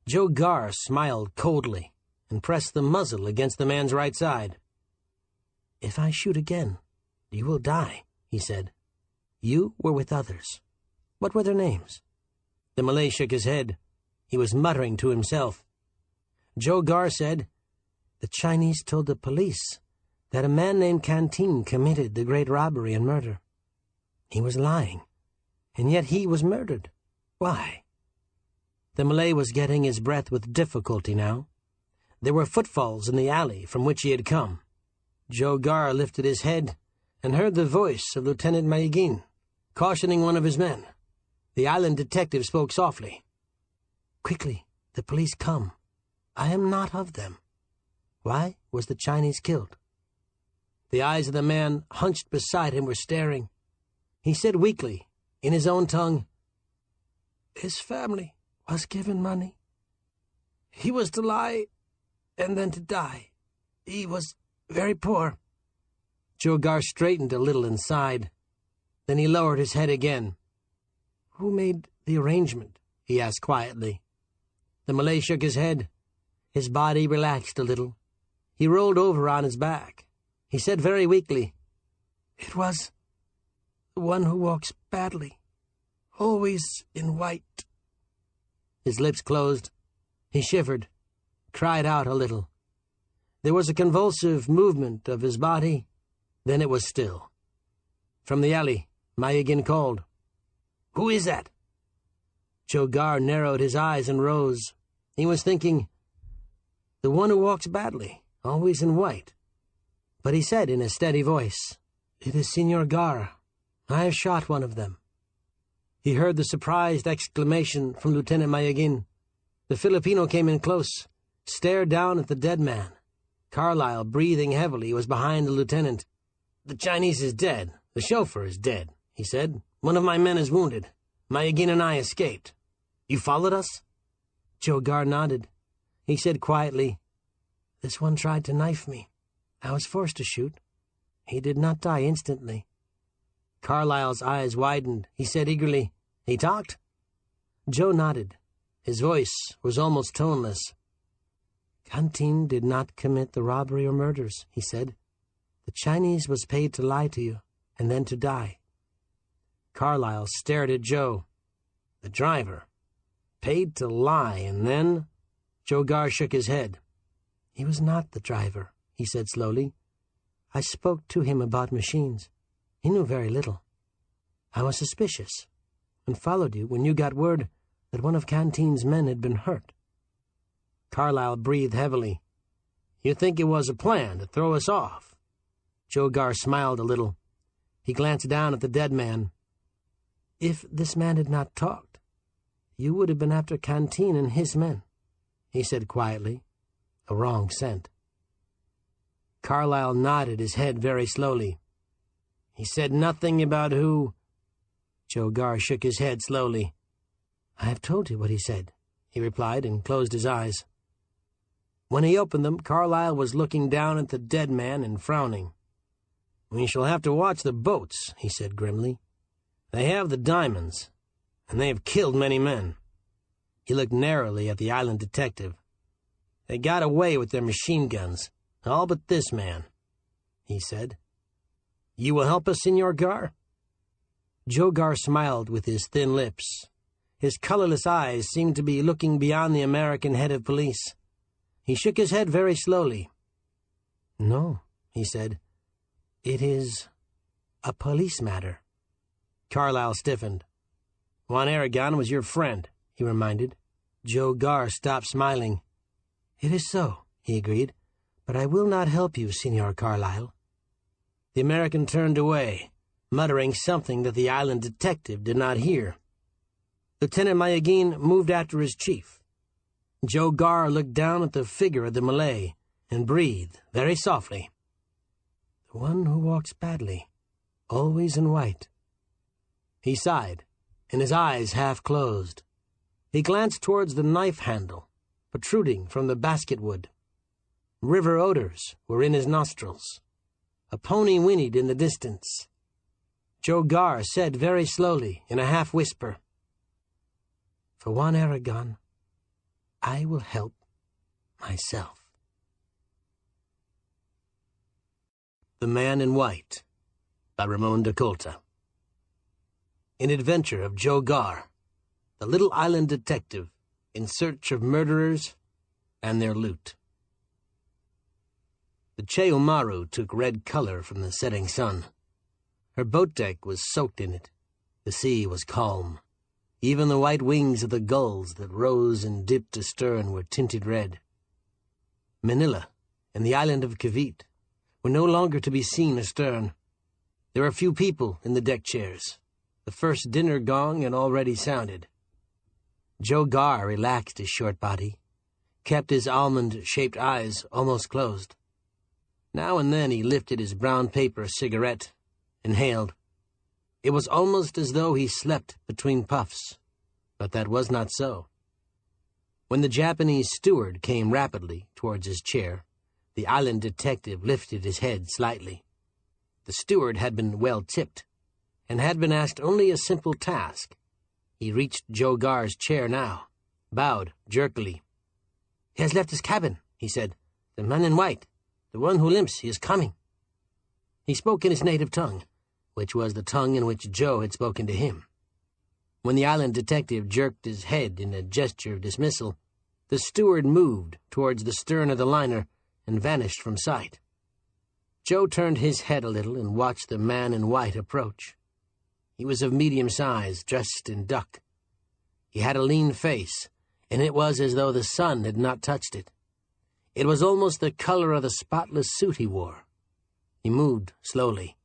Joe Garr smiled coldly and pressed the muzzle against the man's right side. "If I shoot again, you will die," he said. "You were with others. What were their names?" The Malay shook his head. He was muttering to himself. Joe Garr said, "The Chinese told the police that a man named Canteen committed the great robbery and murder. He was lying, and yet he was murdered. Why?" The Malay was getting his breath with difficulty now. There were footfalls in the alley from which he had come. Joe Garr lifted his head and heard the voice of Lieutenant Mayagin, cautioning one of his men. The island detective spoke softly. "Quickly, the police come. I am not of them. Why was the Chinese killed?" The eyes of the man hunched beside him were staring. He said weakly, in his own tongue, "His family was given money. He was to lie and then to die. He was very poor." Joe Garr straightened a little and sighed. Then he lowered his head again. "Who made the arrangement?" he asked quietly. The Malay shook his head. His body relaxed a little. He rolled over on his back. He said very weakly, "It was the one who walks badly, always in white." His lips closed. He shivered, cried out a little. There was a convulsive movement of his body, then it was still. From the alley, Mayagin called, "Who is that?" Joe Garr narrowed his eyes and rose. He was thinking, "The one who walks badly, always in white." But he said in a steady voice, "It is Senor Garr. I have shot one of them." He heard the surprised exclamation from Lieutenant Mayagin. The Filipino came in close, stared down at the dead man. Carlyle, breathing heavily, was behind the lieutenant. "The Chinese is dead. The chauffeur is dead," he said. "One of my men is wounded. Mayagin and I escaped. You followed us?" Joe Garr nodded. He said quietly, "This one tried to knife me. I was forced to shoot. He did not die instantly." Carlyle's eyes widened. He said eagerly, "He talked?" Joe nodded. His voice was almost toneless. "Canteen did not commit the robbery or murders," he said. "The Chinese was paid to lie to you and then to die." Carlyle stared at Joe. The driver. Paid to lie and then... Joe Garr shook his head. "He was not the driver," he said slowly. "I spoke to him about machines. He knew very little. I was suspicious and followed you when you got word that one of Canteen's men had been hurt." Carlyle breathed heavily. "You think it was a plan to throw us off?" Joe Garr smiled a little. He glanced down at the dead man. If this man had not talked, you would have been after Canteen and his men, he said quietly, a wrong scent. Carlyle nodded his head very slowly. He said nothing about who... Joe Garr shook his head slowly. I have told you what he said, he replied, and closed his eyes. When he opened them, Carlyle was looking down at the dead man and frowning. We shall have to watch the boats, he said grimly. They have the diamonds, and they have killed many men. He looked narrowly at the island detective. They got away with their machine guns, all but this man, he said. You will help us, Senor Garr? Joe Garr smiled with his thin lips. His colorless eyes seemed to be looking beyond the American head of police. He shook his head very slowly. No, he said. It is a police matter. Carlyle stiffened. Juan Aragon was your friend, he reminded. Joe Garr stopped smiling. It is so, he agreed, but I will not help you, Senor Carlyle. The American turned away, muttering something that the island detective did not hear. Lieutenant Mayagin moved after his chief. Joe Garr looked down at the figure of the Malay and breathed very softly. The one who walks badly, always in white. He sighed, and his eyes half closed. He glanced towards the knife handle, protruding from the basketwood. River odors were in his nostrils. A pony whinnied in the distance. Joe Garr said very slowly, in a half-whisper, For Juan Aragon, I will help myself. The Man in White by Ramon Dakolta. An adventure of Joe Garr, the little island detective in search of murderers and their loot. The Che Umaru took red color from the setting sun. Her boat deck was soaked in it. The sea was calm. Even the white wings of the gulls that rose and dipped astern were tinted red. Manila and the island of Cavite were no longer to be seen astern. There were few people in the deck chairs. The first dinner gong had already sounded. Joe Garr relaxed his short body, kept his almond-shaped eyes almost closed. Now and then he lifted his brown paper cigarette, inhaled. It was almost as though he slept between puffs, but that was not so. When the Japanese steward came rapidly towards his chair, the island detective lifted his head slightly. The steward had been well tipped, and had been asked only a simple task. He reached Joe Garr's chair now, bowed jerkily. He has left his cabin, he said. The man in white, the one who limps, he is coming. He spoke in his native tongue, which was the tongue in which Joe had spoken to him. When the island detective jerked his head in a gesture of dismissal, the steward moved towards the stern of the liner and vanished from sight. Joe turned his head a little and watched the man in white approach. He was of medium size, dressed in duck. He had a lean face, and it was as though the sun had not touched it. It was almost the color of the spotless suit he wore. He moved slowly,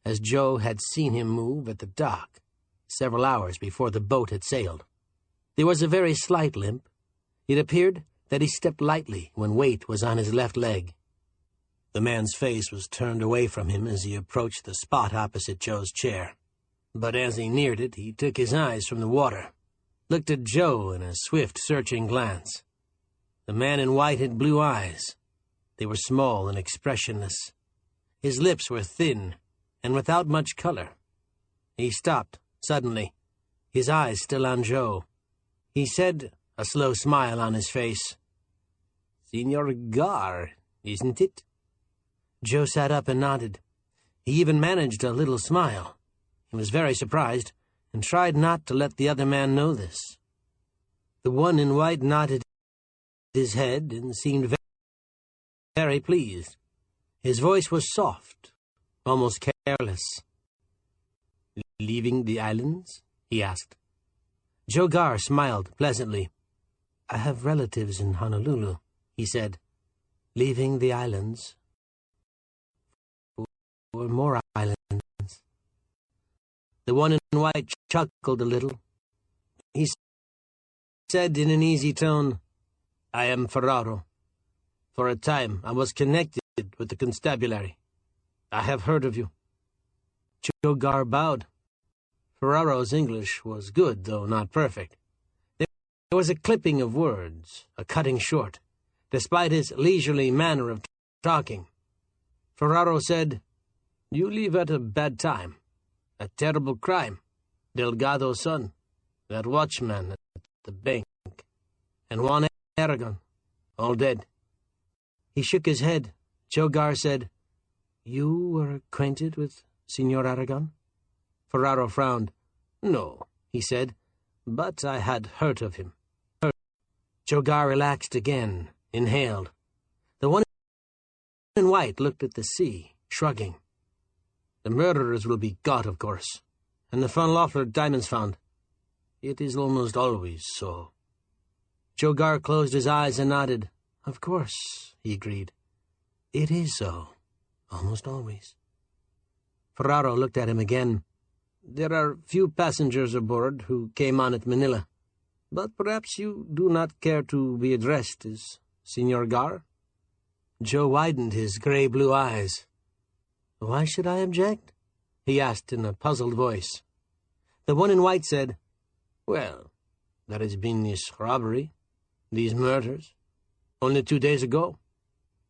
as Joe had seen him move at the dock several hours before the boat had sailed. There was a very slight limp. It appeared that he stepped lightly when weight was on his left leg. The man's face was turned away from him as he approached the spot opposite Joe's chair. But as he neared it, he took his eyes from the water, looked at Joe in a swift, searching glance. The man in white had blue eyes. They were small and expressionless. His lips were thin and without much color. He stopped suddenly, his eyes still on Joe. He said, a slow smile on his face, Senor Garr, isn't it? Joe sat up and nodded. He even managed a little smile. He was very surprised and tried not to let the other man know this. The one in white nodded his head and seemed very pleased. His voice was soft, almost careless. Leaving the islands? He asked. Joe Garr smiled pleasantly. I have relatives in Honolulu, he said. Leaving the islands for more islands. The one in white chuckled a little. He said in an easy tone, "I am Ferraro. For a time I was connected with the constabulary. I have heard of you." Joe Garr bowed. Ferraro's English was good, though not perfect. There was a clipping of words, a cutting short, despite his leisurely manner of talking. Ferraro said, "You leave at a bad time. A terrible crime. Delgado's son, that watchman at the bank, and Juan Aragon, all dead." He shook his head. Joe Garr said, "You were acquainted with Senor Aragon?" Ferraro frowned. "No," he said, "but I had heard of him." Joe Garr relaxed again, inhaled. The one in white looked at the sea, shrugging. "The murderers will be got, of course, and the Van Loeffler diamonds found. It is almost always so." Joe Garr closed his eyes and nodded. "Of course," he agreed. "It is so, almost always." Ferraro looked at him again. "There are few passengers aboard who came on at Manila, but perhaps you do not care to be addressed as Senor Garr?" Joe widened his gray-blue eyes. "Why should I object?" he asked in a puzzled voice. The one in white said, "Well, there has been this robbery, these murders. Only 2 days ago,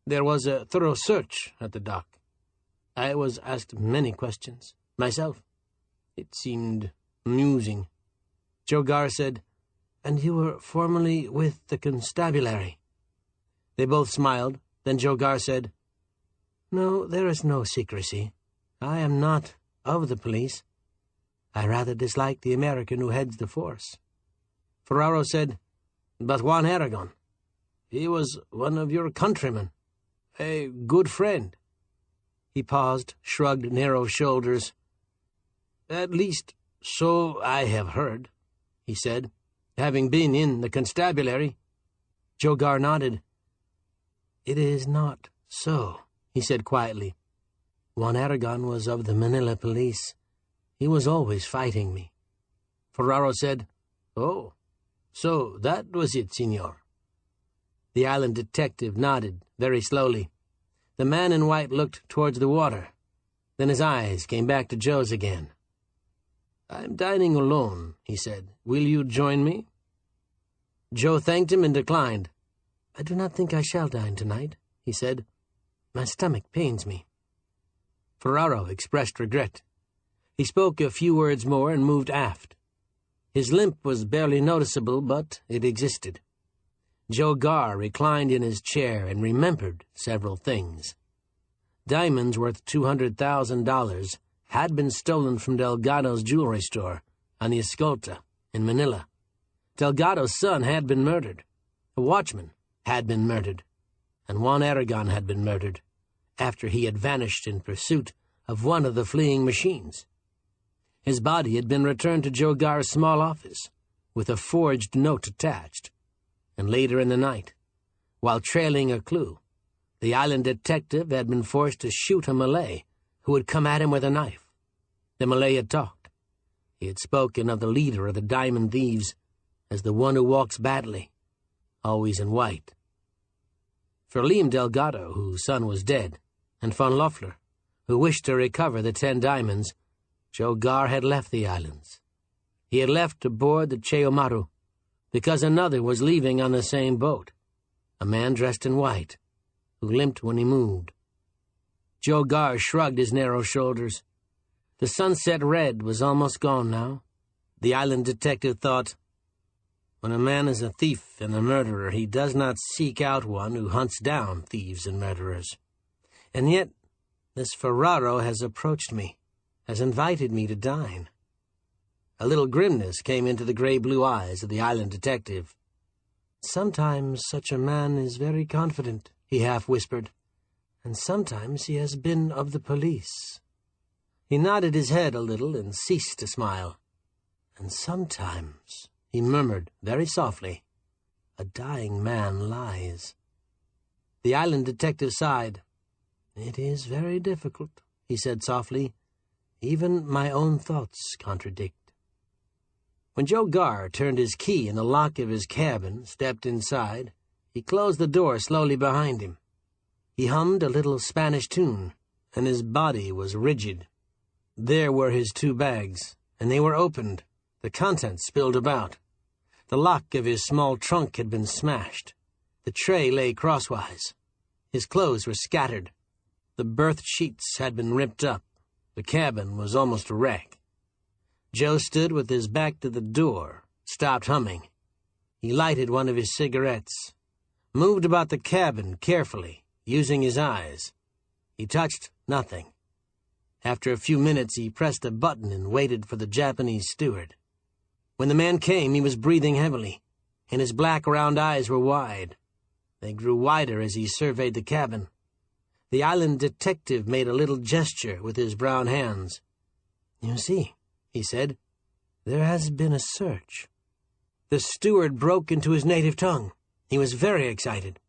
there was a thorough search at the dock. I was asked many questions, myself. It seemed amusing." Joe Garr said, "And you were formerly with the constabulary?" They both smiled. Then Joe Garr said, "No, there is no secrecy. I am not of the police. I rather dislike the American who heads the force." Ferraro said, "But Juan Aragon, he was one of your countrymen, a good friend." He paused, shrugged narrow shoulders. "At least, so I have heard," he said, "having been in the constabulary." Joe Garr nodded. "It is not so," he said quietly. "Juan Aragon was of the Manila police. He was always fighting me." Ferraro said, "Oh, so that was it, senor." The island detective nodded very slowly. The man in white looked towards the water. Then his eyes came back to Joe's again. "I'm dining alone," he said. "Will you join me?" Joe thanked him and declined. "I do not think I shall dine tonight," he said. "My stomach pains me." Ferraro expressed regret. He spoke a few words more and moved aft. His limp was barely noticeable, but it existed. Joe Garr reclined in his chair and remembered several things. Diamonds worth $200,000 had been stolen from Delgado's jewelry store on the Escolta in Manila. Delgado's son had been murdered. A watchman had been murdered. And Juan Aragon had been murdered after he had vanished in pursuit of one of the fleeing machines. His body had been returned to Joe Garr's small office with a forged note attached. And later in the night, while trailing a clue, the island detective had been forced to shoot a Malay who had come at him with a knife. The Malay had talked. He had spoken of the leader of the diamond thieves as the one who walks badly, always in white. For Liam Delgado, whose son was dead, and Van Loeffler, who wished to recover the 10 diamonds, Joe Garr had left the islands. He had left aboard the Cheomaru because another was leaving on the same boat, a man dressed in white, who limped when he moved. Joe Garr shrugged his narrow shoulders. The sunset red was almost gone now. The island detective thought, when a man is a thief and a murderer, he does not seek out one who hunts down thieves and murderers. And yet, this Ferraro has approached me, has invited me to dine. A little grimness came into the gray-blue eyes of the island detective. "Sometimes such a man is very confident," he half-whispered, "and sometimes he has been of the police." He nodded his head a little and ceased to smile. "And sometimes," he murmured very softly, "a dying man lies." The island detective sighed. "It is very difficult," he said softly. Even my own thoughts contradict. When Joe Garr turned his key in the lock of his cabin, stepped inside, he closed the door slowly behind him. He hummed a little Spanish tune, and his body was rigid. There were his 2 bags, and they were opened, the contents spilled about. The lock of his small trunk had been smashed. The tray lay crosswise. His clothes were scattered. The berth sheets had been ripped up. The cabin was almost a wreck. Joe stood with his back to the door, stopped humming. He lighted one of his cigarettes, moved about the cabin carefully, using his eyes. He touched nothing. After a few minutes, he pressed a button and waited for the Japanese steward. When the man came, he was breathing heavily, and his black round eyes were wide. They grew wider as he surveyed the cabin. The island detective made a little gesture with his brown hands. "You see," he said, "there has been a search." The steward broke into his native tongue. He was very excited.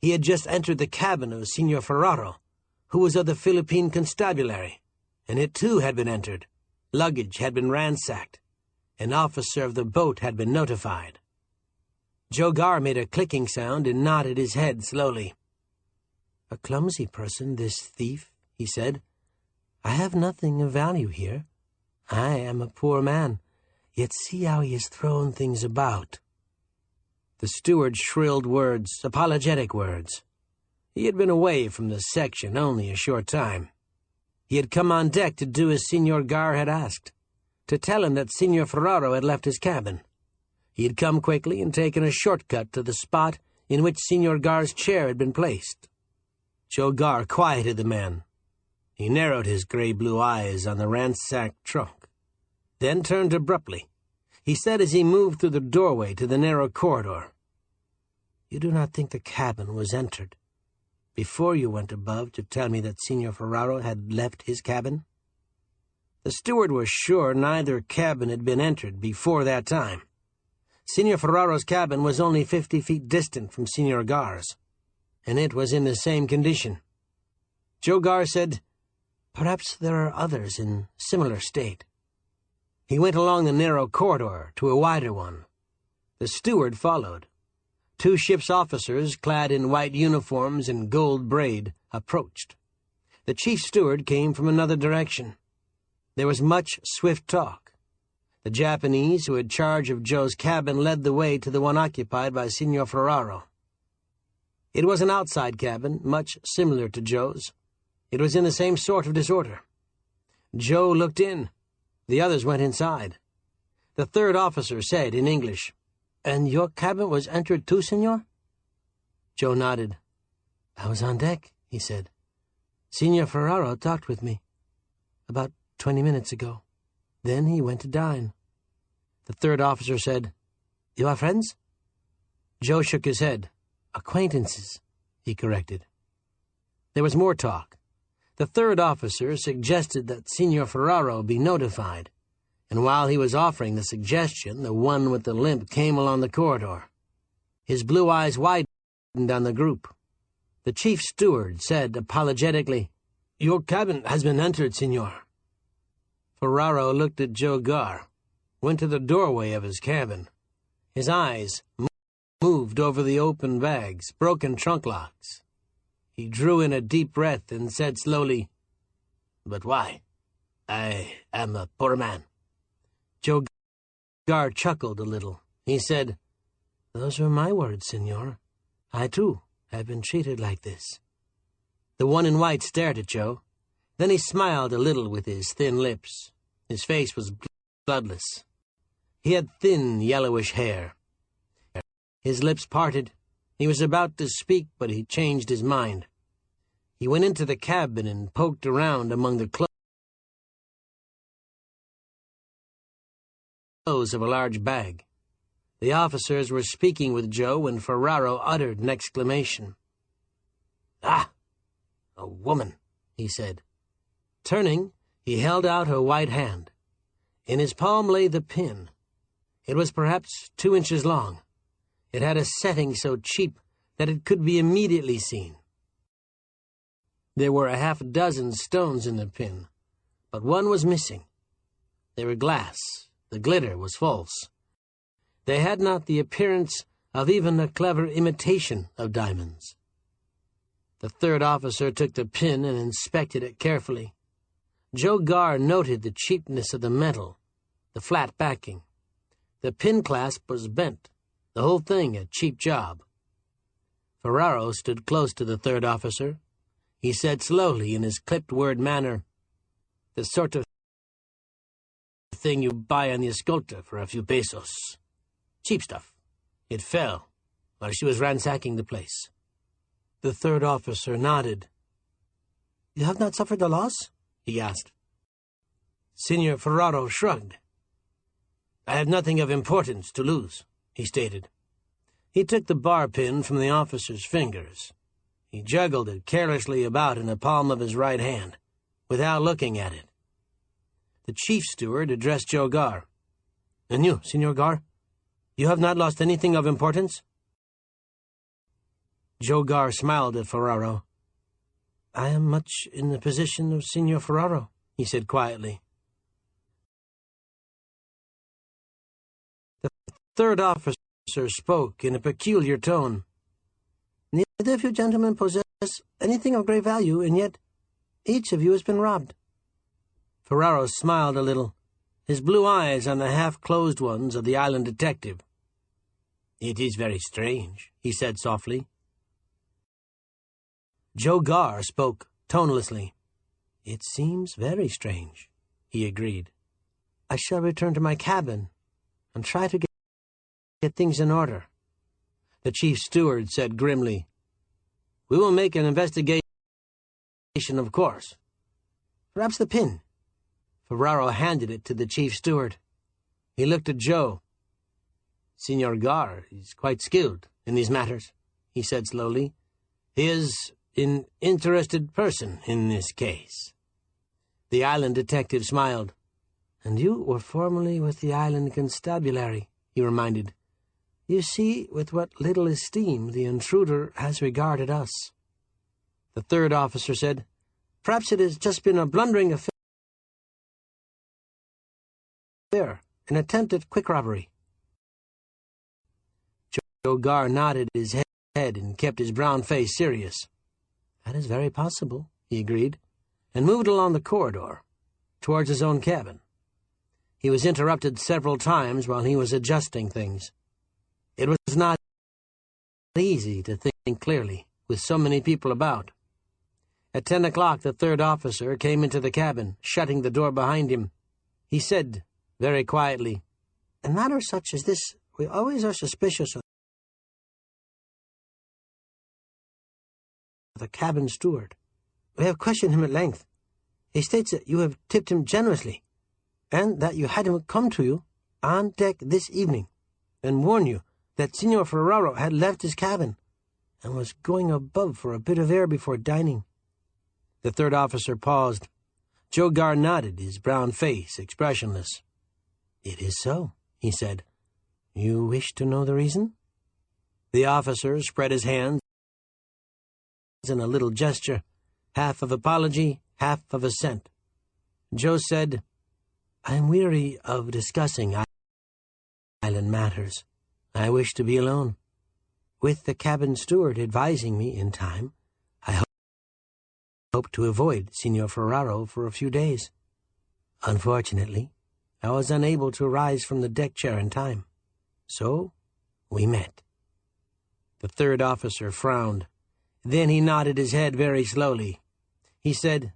He had just entered the cabin of Senor Ferraro, who was of the Philippine Constabulary, and it too had been entered. Luggage had been ransacked. An officer of the boat had been notified. Joe Garr made a clicking sound and nodded his head slowly. "A clumsy person, this thief," he said. "I have nothing of value here. I am a poor man, yet see how he has thrown things about." The steward shrilled words, apologetic words. He had been away from the section only a short time. He had come on deck to do as Senor Garr had asked, to tell him that Senor Ferraro had left his cabin. He had come quickly and taken a shortcut to the spot in which Senor Garr's chair had been placed. Joe Garr quieted the man. He narrowed his gray-blue eyes on the ransacked trunk, then turned abruptly. He said as he moved through the doorway to the narrow corridor, "You do not think the cabin was entered before you went above to tell me that Senor Ferraro had left his cabin?" The steward was sure neither cabin had been entered before that time. Senor Ferraro's cabin was only 50 feet distant from Senor Garr's, and it was in the same condition. Joe Garr said, "Perhaps there are others in similar state." He went along the narrow corridor to a wider one. The steward followed. 2 ship's officers, clad in white uniforms and gold braid, approached. The chief steward came from another direction. There was much swift talk. The Japanese who had charge of Joe's cabin led the way to the one occupied by Senor Ferraro. It was an outside cabin, much similar to Joe's. It was in the same sort of disorder. Joe looked in. The others went inside. The 3rd officer said in English, "And your cabin was entered too, senor?" Joe nodded. "I was on deck," he said. "Senor Ferraro talked with me about 20 minutes ago. Then he went to dine." The 3rd officer said, "You are friends?" Joe shook his head. "Acquaintances," he corrected. There was more talk. The 3rd officer suggested that Senor Ferraro be notified, and while he was offering the suggestion, the one with the limp came along the corridor. His blue eyes widened on the group. The chief steward said apologetically, "Your cabin has been entered, senor." Ferraro looked at Joe Garr, went to the doorway of his cabin. His eyes moved over the open bags, broken trunk locks. He drew in a deep breath and said slowly, "But why? I am a poor man." Joe Garr chuckled a little. He said, "Those were my words, senor. I, too, have been treated like this." The one in white stared at Joe. Then he smiled a little with his thin lips. His face was bloodless. He had thin, yellowish hair. His lips parted. He was about to speak, but he changed his mind. He went into the cabin and poked around among the clothes of a large bag. The officers were speaking with Joe when Ferraro uttered an exclamation. "Ah, a woman," he said. Turning, he held out a white hand. In his palm lay the pin. It was perhaps 2 inches long. It had a setting so cheap that it could be immediately seen. There were a half dozen stones in the pin, but one was missing. They were glass. The glitter was false. They had not the appearance of even a clever imitation of diamonds. The third officer took the pin and inspected it carefully. Joe Garr noted the cheapness of the metal, the flat backing. The pin clasp was bent, the whole thing a cheap job. Ferraro stood close to the third officer. He said slowly in his clipped-word manner, "The sort of thing you buy on the Escolta for a few pesos. Cheap stuff. It fell while she was ransacking the place." The third officer nodded. "You have not suffered a loss?" he asked. Senor Ferraro shrugged. "I have nothing of importance to lose," he stated. He took the bar pin from the officer's fingers. He juggled it carelessly about in the palm of his right hand, without looking at it. The chief steward addressed Joe Garr. "And you, Senor Garr? You have not lost anything of importance?" Joe Garr smiled at Ferraro. "I am much in the position of Senor Ferraro," he said quietly. The third officer spoke in a peculiar tone. "Neither of you gentlemen possess anything of great value, and yet each of you has been robbed." Ferraro smiled a little, his blue eyes on the half-closed ones of the island detective. "It is very strange," he said softly. Joe Garr spoke tonelessly. "It seems very strange," he agreed. "I shall return to my cabin and try to get things in order." The chief steward said grimly, "We will make an investigation, of course. Perhaps the pin." Ferraro handed it to the chief steward. He looked at Joe. "Senor Garr is quite skilled in these matters," he said slowly. "He is an interested person in this case." The island detective smiled. "And you were formerly with the island constabulary," he reminded. "You see with what little esteem the intruder has regarded us." The third officer said, "Perhaps it has just been a blundering affair, an attempt at quick robbery." Joe Garr nodded his head and kept his brown face serious. "That is very possible," he agreed, and moved along the corridor, towards his own cabin. He was interrupted several times while he was adjusting things. It was not easy to think clearly, with so many people about. At 10 o'clock, the third officer came into the cabin, shutting the door behind him. He said, very quietly, "In matters such as this, we always are suspicious of the cabin steward. We have questioned him at length. He states that you have tipped him generously, and that you had him come to you on deck this evening, and warn you that Senor Ferraro had left his cabin and was going above for a bit of air before dining." The third officer paused. Joe Garr nodded, his brown face expressionless. "It is so," he said. "You wish to know the reason?" The officer spread his hands in a little gesture, half of apology, half of assent. Joe said, "I am weary of discussing island matters. I wish to be alone. With the cabin steward advising me in time, I hope to avoid Senor Ferraro for a few days. Unfortunately, I was unable to rise from the deck chair in time. So, we met." The third officer frowned. Then he nodded his head very slowly. He said,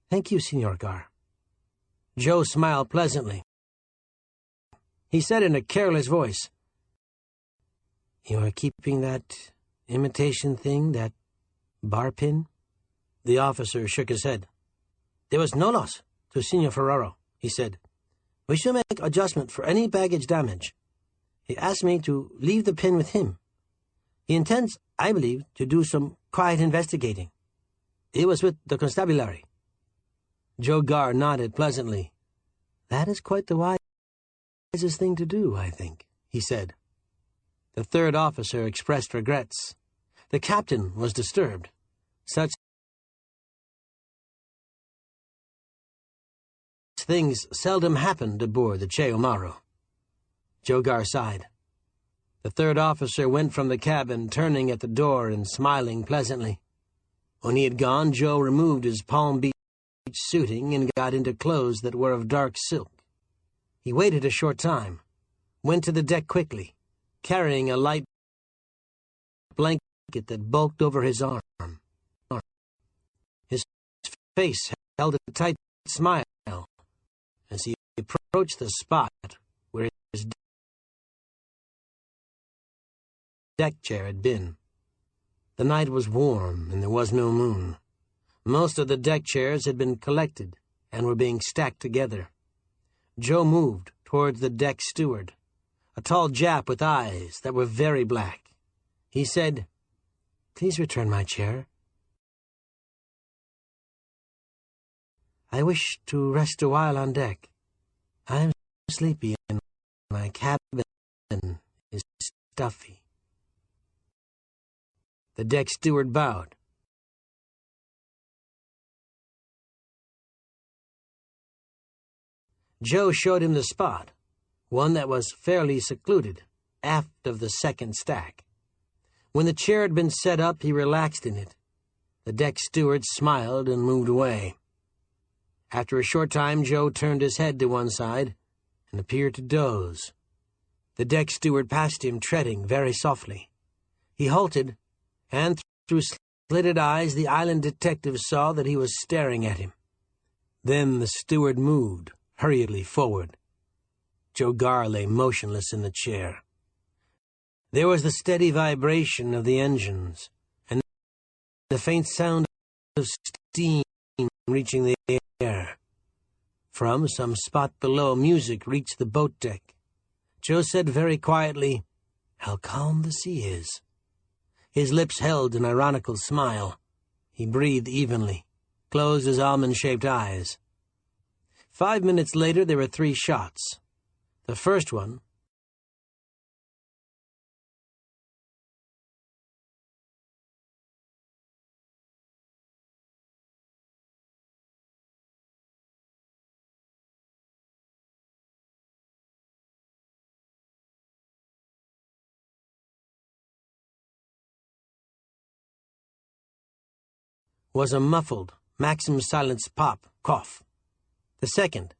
"Thank you, Senor Garr." Joe smiled pleasantly. He said in a careless voice, "You are keeping that imitation thing, that bar pin?" The officer shook his head. "There was no loss to Senor Ferraro," he said. "We shall make adjustment for any baggage damage. He asked me to leave the pin with him. He intends, I believe, to do some quiet investigating. He was with the constabulary." Joe Garr nodded pleasantly. "That is quite the wisest thing to do, I think," he said. The third officer expressed regrets. The captain was disturbed. Such Such things seldom happened aboard the Che Umaru. Joe Gar sighed. The third officer went from the cabin, turning at the door and smiling pleasantly. When he had gone, Joe removed his Palm Beach suiting and got into clothes that were of dark silk. He waited a short time, went to the deck quickly, carrying a light blanket that bulked over his arm. His face held a tight smile as he approached the spot where his deck chair had been. The night was warm and there was no moon. Most of the deck chairs had been collected and were being stacked together. Joe moved towards the deck steward, a tall Jap with eyes that were very black. He said, "Please return my chair. I wish to rest a while on deck. I am sleepy and my cabin is stuffy." The deck steward bowed. Joe showed him the spot, one that was fairly secluded, aft of the second stack. When the chair had been set up, he relaxed in it. The deck steward smiled and moved away. After a short time, Joe turned his head to one side and appeared to doze. The deck steward passed him, treading very softly. He halted, and through slitted eyes the island detective saw that he was staring at him. Then the steward moved hurriedly forward. Joe Gar lay motionless in the chair. There was the steady vibration of the engines, and the faint sound of steam reaching the air. From some spot below, music reached the boat deck. Joe said very quietly, "How calm the sea is." His lips held an ironical smile. He breathed evenly, closed his almond-shaped eyes. 5 minutes later, there were 3 shots. The first one was a muffled Maxim silence pop, cough. The second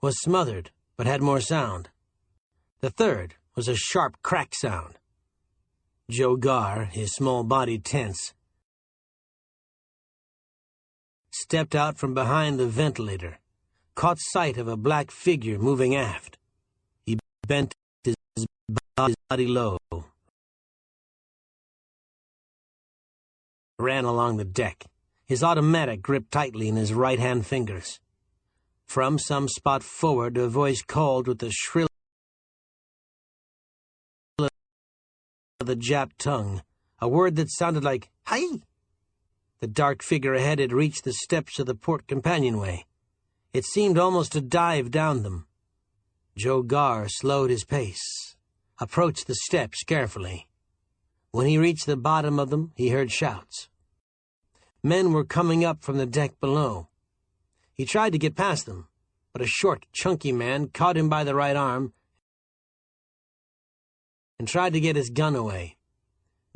was smothered, but had more sound. The third was a sharp crack sound. Joe Gar, his small body tense, stepped out from behind the ventilator, caught sight of a black figure moving aft. He bent his body low, ran along the deck, his automatic gripped tightly in his right-hand fingers. From some spot forward, a voice called with the shrill of the Jap tongue, a word that sounded like, "Hi!" The dark figure ahead had reached the steps of the port companionway. It seemed almost to dive down them. Joe Gar slowed his pace, approached the steps carefully. When he reached the bottom of them, he heard shouts. Men were coming up from the deck below. He tried to get past them, but a short, chunky man caught him by the right arm and tried to get his gun away.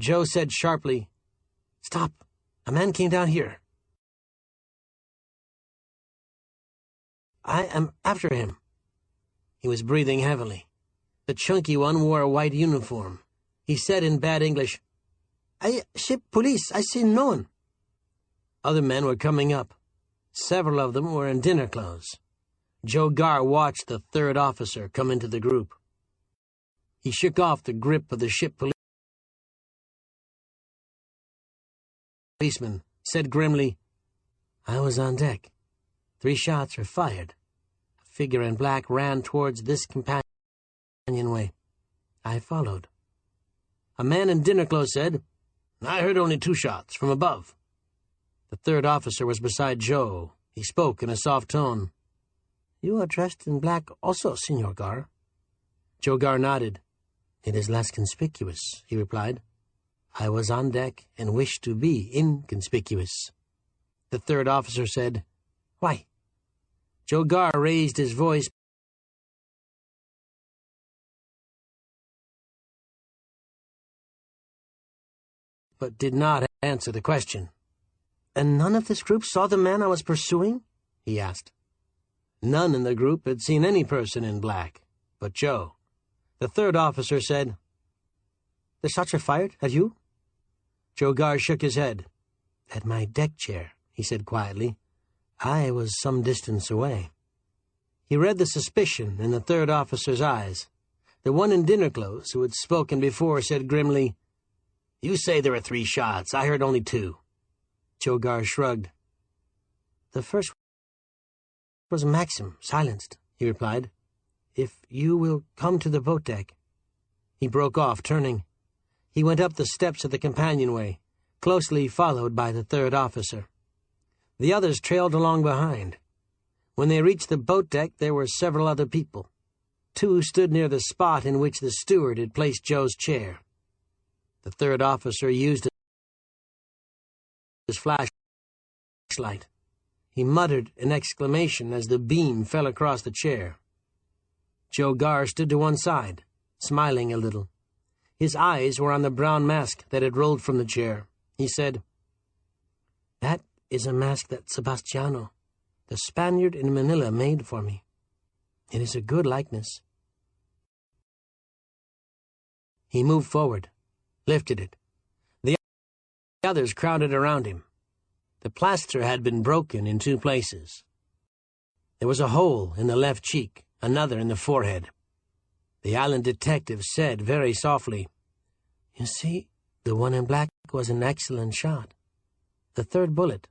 Joe said sharply, "Stop! A man came down here. I am after him." He was breathing heavily. The chunky one wore a white uniform. He said in bad English, "I ship police. I see no one." Other men were coming up. Several of them were in dinner clothes. Joe Gar watched the third officer come into the group. He shook off the grip of the ship policeman, said grimly, "I was on deck. 3 shots were fired. A figure in black ran towards this companionway. I followed." A man in dinner clothes said, "I heard only 2 shots from above." The third officer was beside Joe. He spoke in a soft tone. "You are dressed in black also, Senor Gar." Joe Gar nodded. "It is less conspicuous," he replied. "I was on deck and wished to be inconspicuous." The third officer said, "Why?" Joe Gar raised his voice, but did not answer the question. "And none of this group saw the man I was pursuing?" he asked. None in the group had seen any person in black, but Joe. The third officer said, "The shots were fired at you?" Joe Gar shook his head. "At my deck chair," he said quietly. "I was some distance away." He read the suspicion in the third officer's eyes. The one in dinner clothes, who had spoken before, said grimly, "You say there were 3 shots. I heard only 2. Joe Gar shrugged. "The first was Maxim, silenced," he replied. "If you will come to the boat deck." He broke off, turning. He went up the steps of the companionway, closely followed by the third officer. The others trailed along behind. When they reached the boat deck, there were several other people. 2 stood near the spot in which the steward had placed Joe's chair. The third officer used his flashlight. He muttered an exclamation as the beam fell across the chair. Joe Gar stood to one side, smiling a little. His eyes were on the brown mask that had rolled from the chair. He said, "That is a mask that Sebastiano, the Spaniard in Manila, made for me. It is a good likeness." He moved forward, lifted it. The others crowded around him. The plaster had been broken in 2 places. There was a hole in the left cheek, another in the forehead. The island detective said very softly, "You see, the one in black was an excellent shot. The 3rd bullet."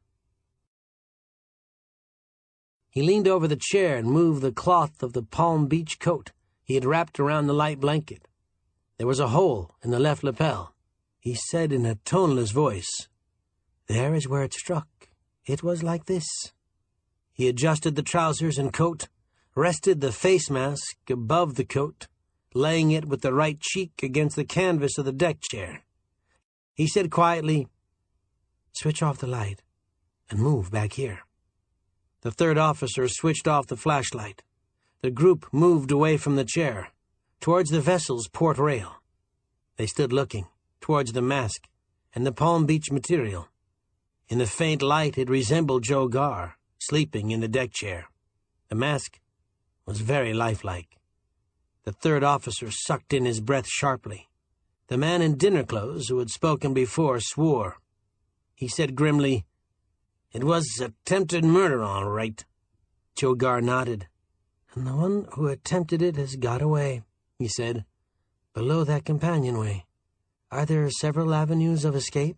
He leaned over the chair and moved the cloth of the Palm Beach coat he had wrapped around the light blanket. There was a hole in the left lapel. He said in a toneless voice, "There is where it struck. It was like this." He adjusted the trousers and coat, rested the face mask above the coat, laying it with the right cheek against the canvas of the deck chair. He said quietly, "Switch off the light and move back here." The third officer switched off the flashlight. The group moved away from the chair, towards the vessel's port rail. They stood looking, towards the mask and the Palm Beach material. In the faint light it resembled Joe Gar, sleeping in the deck chair. The mask was very lifelike. The third officer sucked in his breath sharply. The man in dinner clothes, who had spoken before, swore. He said grimly, "It was attempted murder, all right." Joe Gar nodded. "And the one who attempted it has got away," he said. "Below that companionway. Are there several avenues of escape?"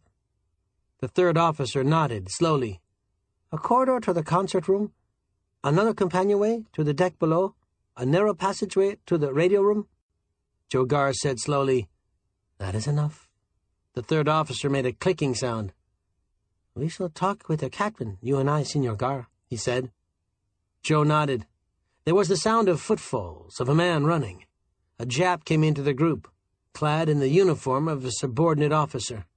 The third officer nodded slowly. "A corridor to the concert room, another companionway to the deck below, a narrow passageway to the radio room." Joe Gar said slowly, "That is enough." The third officer made a clicking sound. "We shall talk with the captain, you and I, Senor Gar," he said. Joe nodded. There was the sound of footfalls, of a man running. A Jap came into the group, clad in the uniform of a subordinate officer.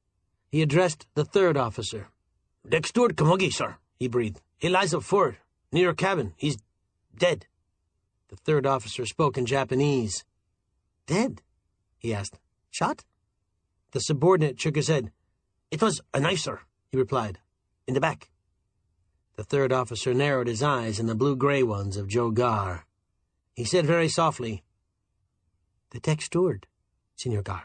He addressed the third officer. "Deck steward Kamugi, sir," he breathed. "He lies up forward, near your cabin. He's dead." The third officer spoke in Japanese. "Dead?" he asked. "Shot?" The subordinate shook his head. "It was a knife, sir," he replied. "In the back." The third officer narrowed his eyes in the blue-gray ones of Joe Gar. He said very softly, "The deck steward, Senor Gar."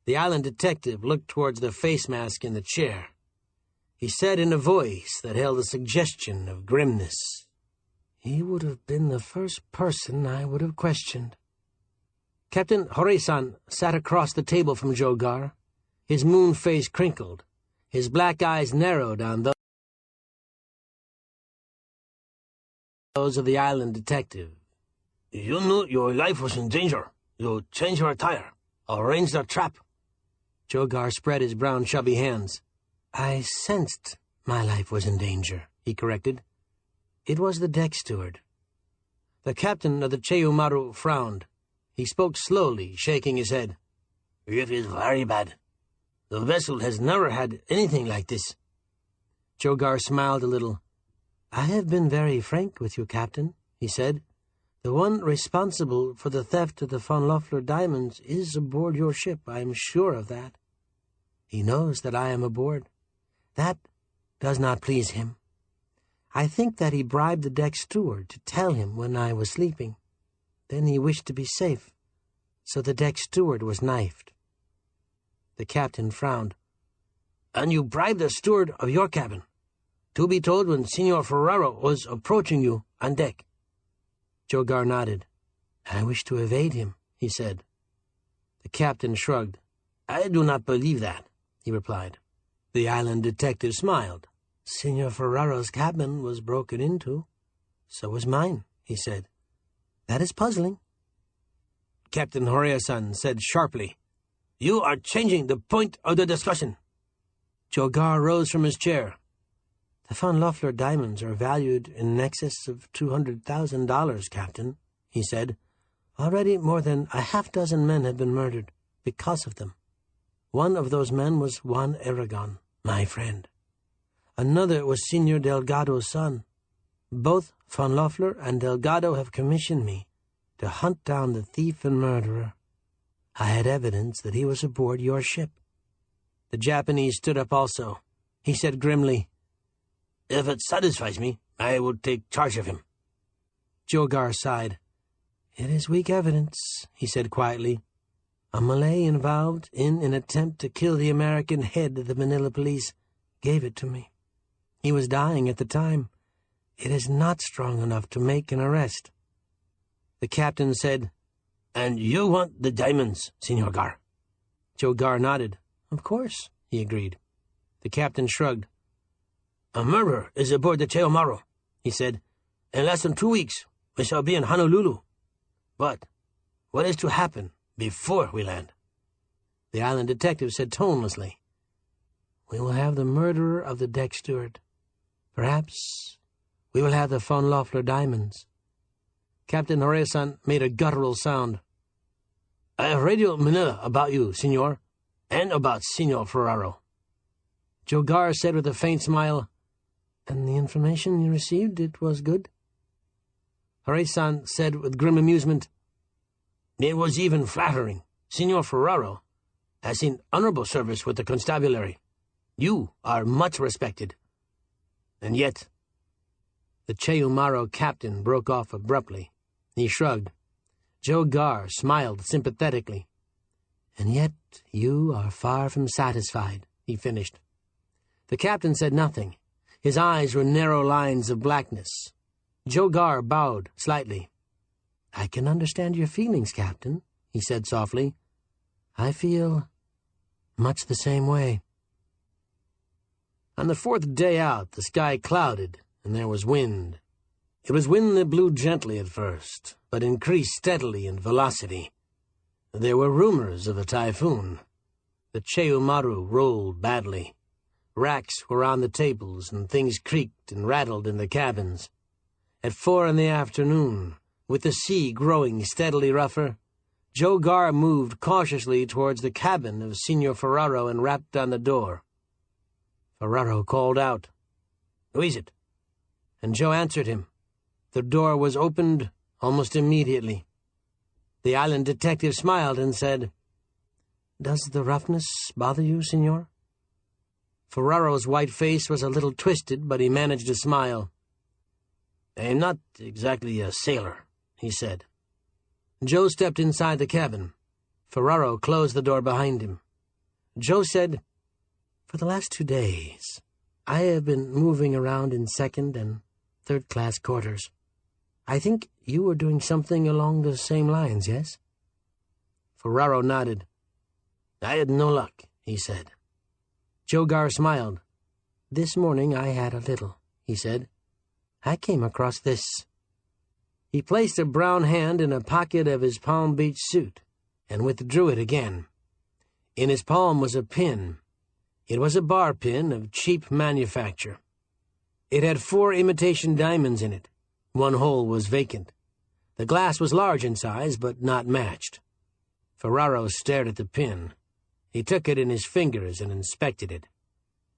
The island detective looked towards the face mask in the chair. He said in a voice that held a suggestion of grimness, "He would have been the first person I would have questioned." Captain Horasan sat across the table from Joe Gar. His moon face crinkled. His black eyes narrowed on those of the island detective. "You knew your life was in danger. You changed your attire, arranged a trap." Joe Gar spread his brown chubby hands. "I sensed my life was in danger," he corrected. "It was the deck steward." The captain of the Cheumaru frowned. He spoke slowly, shaking his head. "It is very bad. The vessel has never had anything like this." Joe Gar smiled a little. "I have been very frank with you, Captain," he said. "The one responsible for the theft of the von Loeffler diamonds is aboard your ship. I am sure of that. He knows that I am aboard. That does not please him. I think that he bribed the deck steward to tell him when I was sleeping. Then he wished to be safe, so the deck steward was knifed." The captain frowned. "And you bribed the steward of your cabin to be told when Signor Ferraro was approaching you on deck?" Joe Garr nodded. "I wish to evade him," he said. The captain shrugged. "I do not believe that," he replied. The island detective smiled. "Signor Ferraro's cabin was broken into. So was mine," he said. "That is puzzling." Captain Horasan said sharply, "You are changing the point of the discussion." Joe Garr rose from his chair. "The von Loeffler diamonds are valued in excess of $200,000, Captain," he said. "Already more than a half-dozen men have been murdered because of them. One of those men was Juan Aragon, my friend. Another was Signor Delgado's son. Both von Loeffler and Delgado have commissioned me to hunt down the thief and murderer. I had evidence that he was aboard your ship." The Japanese stood up also. He said grimly, "If it satisfies me, I will take charge of him." Joe Garr sighed. "It is weak evidence," he said quietly. "A Malay involved in an attempt to kill the American head of the Manila police gave it to me. He was dying at the time. It is not strong enough to make an arrest." The captain said, "And you want the diamonds, Signor Garr?" Joe Garr nodded. "Of course," he agreed. The captain shrugged. "A murderer is aboard the Cheo Maro," he said. "In less than 2 weeks, we shall be in Honolulu. But what is to happen before we land?" The island detective said tonelessly, "We will have the murderer of the deck steward. Perhaps we will have the von Loeffler diamonds." Captain Horasan made a guttural sound. "I have radioed Manila about you, Signor, and about Signor Ferraro." Joe Garr said with a faint smile, "And the information you received, it was good?" Horasan said with grim amusement, "It was even flattering. Signor Ferraro has seen honorable service with the constabulary. You are much respected. And yet—" The Cheo Maro captain broke off abruptly. He shrugged. Joe Garr smiled sympathetically. "And yet you are far from satisfied," he finished. The captain said nothing. His eyes were narrow lines of blackness. Joe Garr bowed slightly. "I can understand your feelings, Captain," he said softly. "I feel much the same way." On the 4th day out, the sky clouded, and there was wind. It was wind that blew gently at first, but increased steadily in velocity. There were rumors of a typhoon. The Cheo Maro rolled badly. Racks were on the tables, and things creaked and rattled in the cabins. At 4 in the afternoon, with the sea growing steadily rougher, Joe Garr moved cautiously towards the cabin of Signor Ferraro and rapped on the door. Ferraro called out, "Who is it?" And Joe answered him. The door was opened almost immediately. The island detective smiled and said, "Does the roughness bother you, Signor?" Ferraro's white face was a little twisted, but he managed a smile. "I am not exactly a sailor," he said. Joe stepped inside the cabin. Ferraro closed the door behind him. Joe said, "For the last 2 days, I have been moving around in second and third-class quarters. I think you were doing something along the same lines, yes?" Ferraro nodded. "I had no luck," he said. Joe Garr smiled. "This morning I had a little," he said. "I came across this." He placed a brown hand in a pocket of his Palm Beach suit and withdrew it again. In his palm was a pin. It was a bar pin of cheap manufacture. It had 4 imitation diamonds in it. 1 hole was vacant. The glass was large in size, but not matched. Ferraro stared at the pin. He took it in his fingers and inspected it.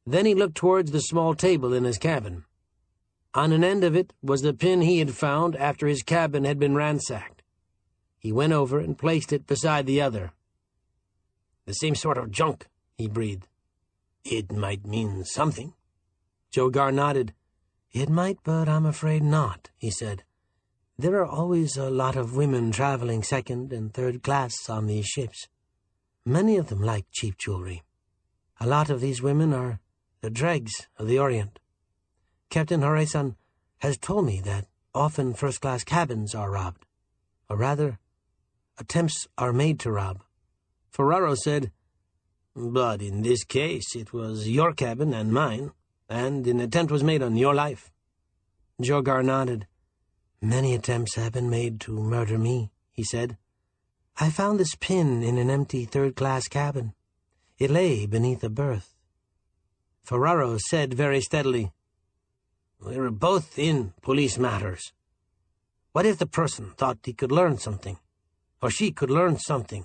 Then he looked towards the small table in his cabin. On an end of it was the pin he had found after his cabin had been ransacked. He went over and placed it beside the other. "The same sort of junk," he breathed. "It might mean something." Joe Gar nodded. "It might, but I'm afraid not," he said. "There are always a lot of women traveling second and third class on these ships. Many of them like cheap jewelry. A lot of these women are the dregs of the Orient. Captain Horasan has told me that often first-class cabins are robbed, or rather, attempts are made to rob." Ferraro said, "But in this case it was your cabin and mine, and an attempt was made on your life." Joe Gar nodded. "Many attempts have been made to murder me," he said. "I found this pin in an empty third-class cabin. It lay beneath a berth." Ferraro said very steadily, "We're both in police matters. What if the person thought he could learn something, or she could learn something,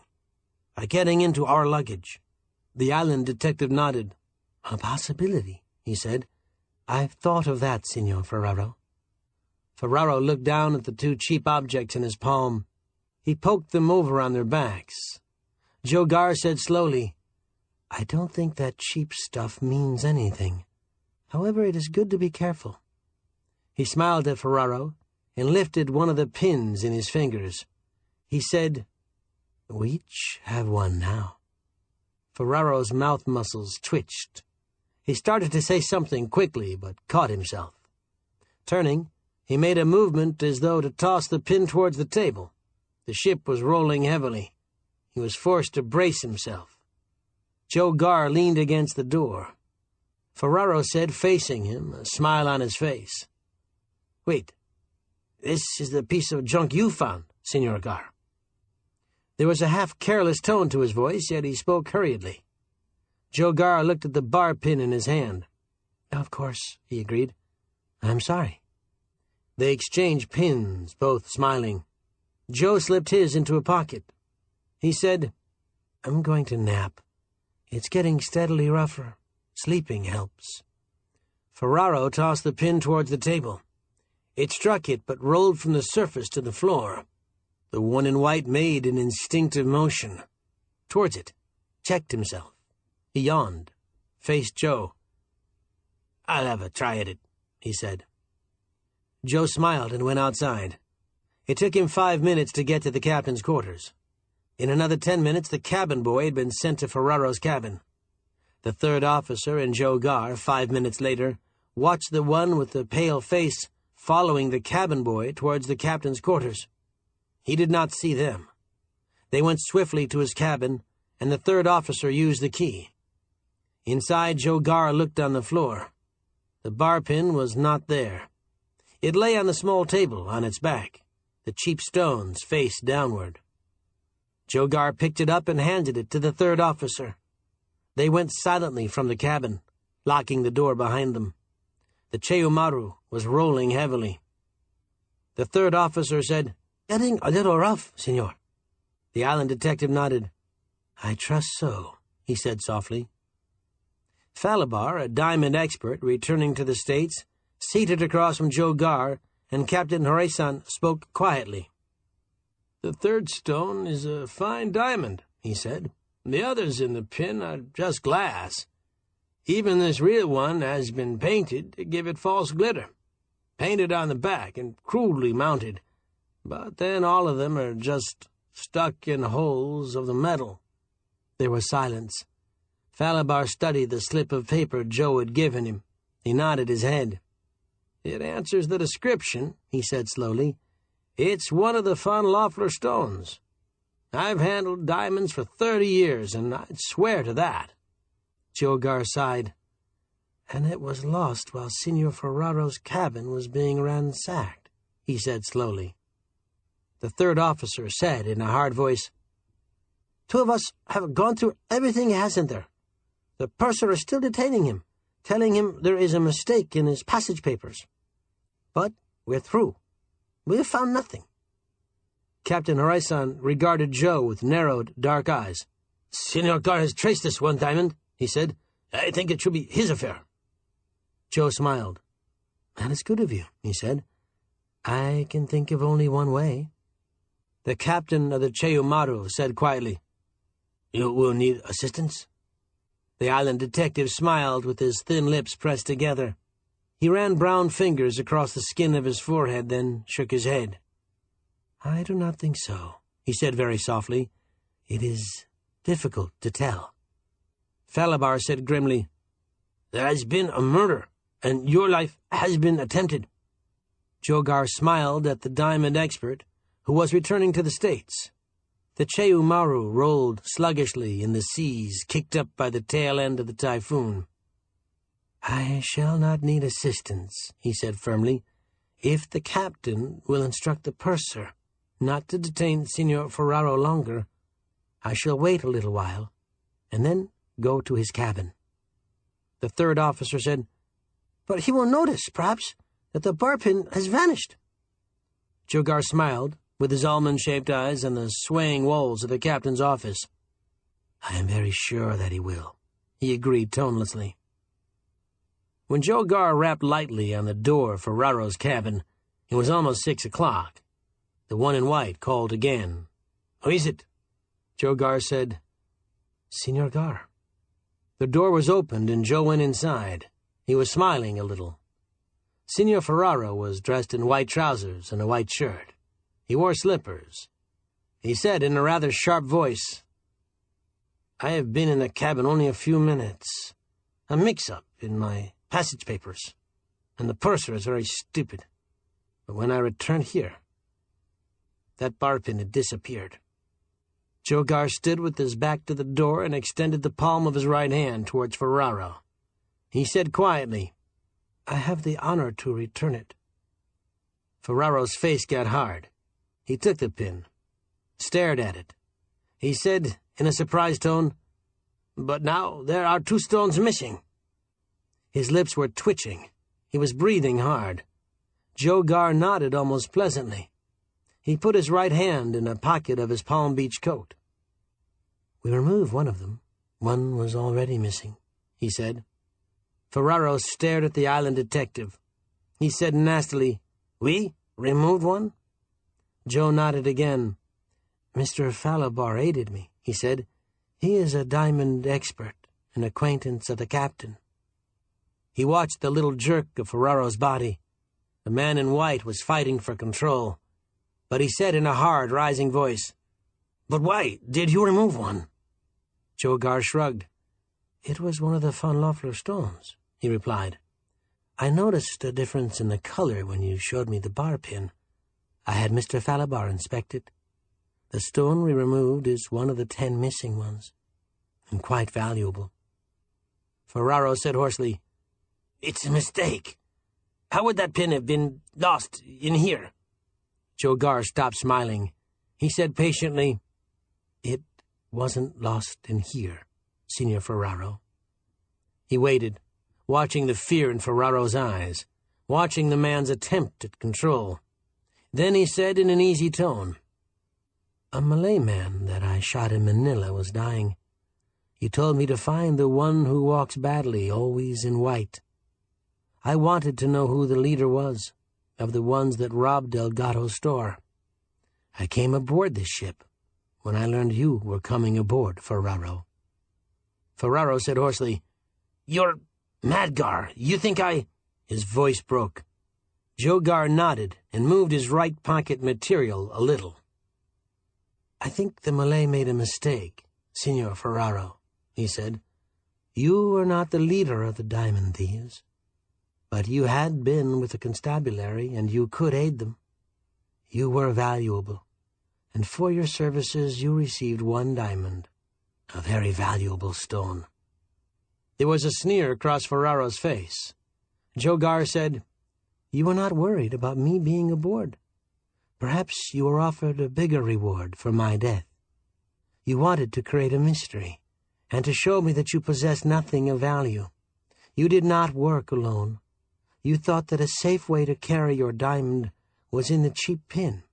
by getting into our luggage?" The island detective nodded. "A possibility," he said. "I've thought of that, Signor Ferraro." Ferraro looked down at the two cheap objects in his palm. He poked them over on their backs. Joe Gar said slowly, "I don't think that cheap stuff means anything. However, it is good to be careful." He smiled at Ferraro and lifted one of the pins in his fingers. He said, "We each have one now." Ferraro's mouth muscles twitched. He started to say something quickly, but caught himself. Turning, he made a movement as though to toss the pin towards the table. The ship was rolling heavily. He was forced to brace himself. Joe Gar leaned against the door. Ferraro said, facing him, a smile on his face, "Wait, this is the piece of junk you found, Signor Gar." There was a half-careless tone to his voice, yet he spoke hurriedly. Joe Gar looked at the bar pin in his hand. "Of course," he agreed. "I'm sorry." They exchanged pins, both smiling. Joe slipped his into a pocket. He said, "I'm going to nap. It's getting steadily rougher. Sleeping helps." Ferraro tossed the pin towards the table. It struck it, but rolled from the surface to the floor. The one in white made an instinctive motion. Towards it, checked himself. He yawned, faced Joe. "I'll have a try at it," he said. Joe smiled and went outside. It took him 5 minutes to get to the captain's quarters. In another 10 minutes, the cabin boy had been sent to Ferraro's cabin. The third officer and Joe Gar, 5 minutes later, watched the one with the pale face following the cabin boy towards the captain's quarters. He did not see them. They went swiftly to his cabin, and the third officer used the key. Inside, Joe Gar looked on the floor. The bar pin was not there. It lay on the small table on its back, the cheap stones face downward. Joe Gar picked it up and handed it to the third officer. They went silently from the cabin, locking the door behind them. The Cheumaru was rolling heavily. The third officer said, "Getting a little rough, Signor." The island detective nodded. "I trust so," he said softly. Falabar, a diamond expert returning to the States, seated across from Joe Gar, and Captain Horasan spoke quietly. "The third stone is a fine diamond," he said. "The others in the pin are just glass. Even this real one has been painted to give it false glitter. Painted on the back and crudely mounted. But then all of them are just stuck in holes of the metal." There was silence. Falabar studied the slip of paper Joe had given him. He nodded his head. "It answers the description," he said slowly. "It's one of the Von Loeffler stones. I've handled diamonds for 30 years, and I'd swear to that." Joe Gar sighed. "And it was lost while Signor Ferraro's cabin was being ransacked," he said slowly. The third officer said in a hard voice, "Two of us have gone through everything he has in there. The purser is still detaining him, telling him there is a mistake in his passage papers. But we're through. We've found nothing." Captain Horasan regarded Joe with narrowed, dark eyes. "Signor Gar has traced this one diamond," he said. "I think it should be his affair." Joe smiled. "That is good of you," he said. "I can think of only one way." The captain of the Cheumaru said quietly, "You will need assistance?" The island detective smiled with his thin lips pressed together. He ran brown fingers across the skin of his forehead, then shook his head. "I do not think so," he said very softly. "It is difficult to tell." Falabar said grimly, "There has been a murder, and your life has been attempted." Jogar smiled at the diamond expert, who was returning to the States. The Cheumaru rolled sluggishly in the seas kicked up by the tail end of the typhoon. "I shall not need assistance," he said firmly, "if the captain will instruct the purser not to detain Signor Ferraro longer. I shall wait a little while, and then go to his cabin." The third officer said, "But he will notice, perhaps, that the barpin has vanished." Jogar smiled, with his almond-shaped eyes on the swaying walls of the captain's office. "I am very sure that he will," he agreed tonelessly. When Jogar rapped lightly on the door of Ferraro's cabin, it was almost 6 o'clock. The one in white called again. "Who is it?" Jogar said, "Signor Gar." The door was opened and Joe went inside. He was smiling a little. Signor Ferraro was dressed in white trousers and a white shirt. He wore slippers. He said in a rather sharp voice, "I have been in the cabin only a few minutes. A mix-up in my passage papers, and the purser is very stupid. But when I returned here, that barpin had disappeared." Jogar stood with his back to the door and extended the palm of his right hand towards Ferraro. He said quietly, "I have the honor to return it." Ferraro's face got hard. He took the pin, stared at it. He said in a surprised tone, "But now there are 2 stones missing." His lips were twitching. He was breathing hard. Jogar nodded almost pleasantly. He put his right hand in a pocket of his Palm Beach coat. "We removed one of them. One was already missing," he said. Ferraro stared at the island detective. He said nastily, "We removed one?" Joe nodded again. "Mr. Falabar aided me," he said. "He is a diamond expert, an acquaintance of the captain." He watched the little jerk of Ferraro's body. The man in white was fighting for control. But he said in a hard, rising voice, "But why did you remove one?" Jogar shrugged. "It was one of the von Loeffler stones," he replied. "I noticed a difference in the color when you showed me the bar pin. I had Mr. Falabar inspect it. The stone we removed is one of the 10 missing ones, and quite valuable." Ferraro said hoarsely, "It's a mistake. How would that pin have been lost in here?" Jogar stopped smiling. He said patiently, "It wasn't lost in here, Signor Ferraro." He waited, watching the fear in Ferraro's eyes, watching the man's attempt at control. Then he said in an easy tone, "A Malay man that I shot in Manila was dying. He told me to find the one who walks badly, always in white. I wanted to know who the leader was, of the ones that robbed Delgado's store. I came aboard this ship when I learned you were coming aboard, Ferraro." Ferraro said hoarsely, "You're mad, Gar. You think I—" His voice broke. Jogar nodded and moved his right pocket material a little. "I think the Malay made a mistake, Signor Ferraro," he said. "You were not the leader of the diamond thieves. But you had been with the constabulary, and you could aid them. You were valuable, and for your services you received 1 diamond, a very valuable stone." There was a sneer across Ferraro's face. Jogar said, "You were not worried about me being aboard. Perhaps you were offered a bigger reward for my death. You wanted to create a mystery, and to show me that you possessed nothing of value. You did not work alone. You thought that a safe way to carry your diamond was in the cheap pin,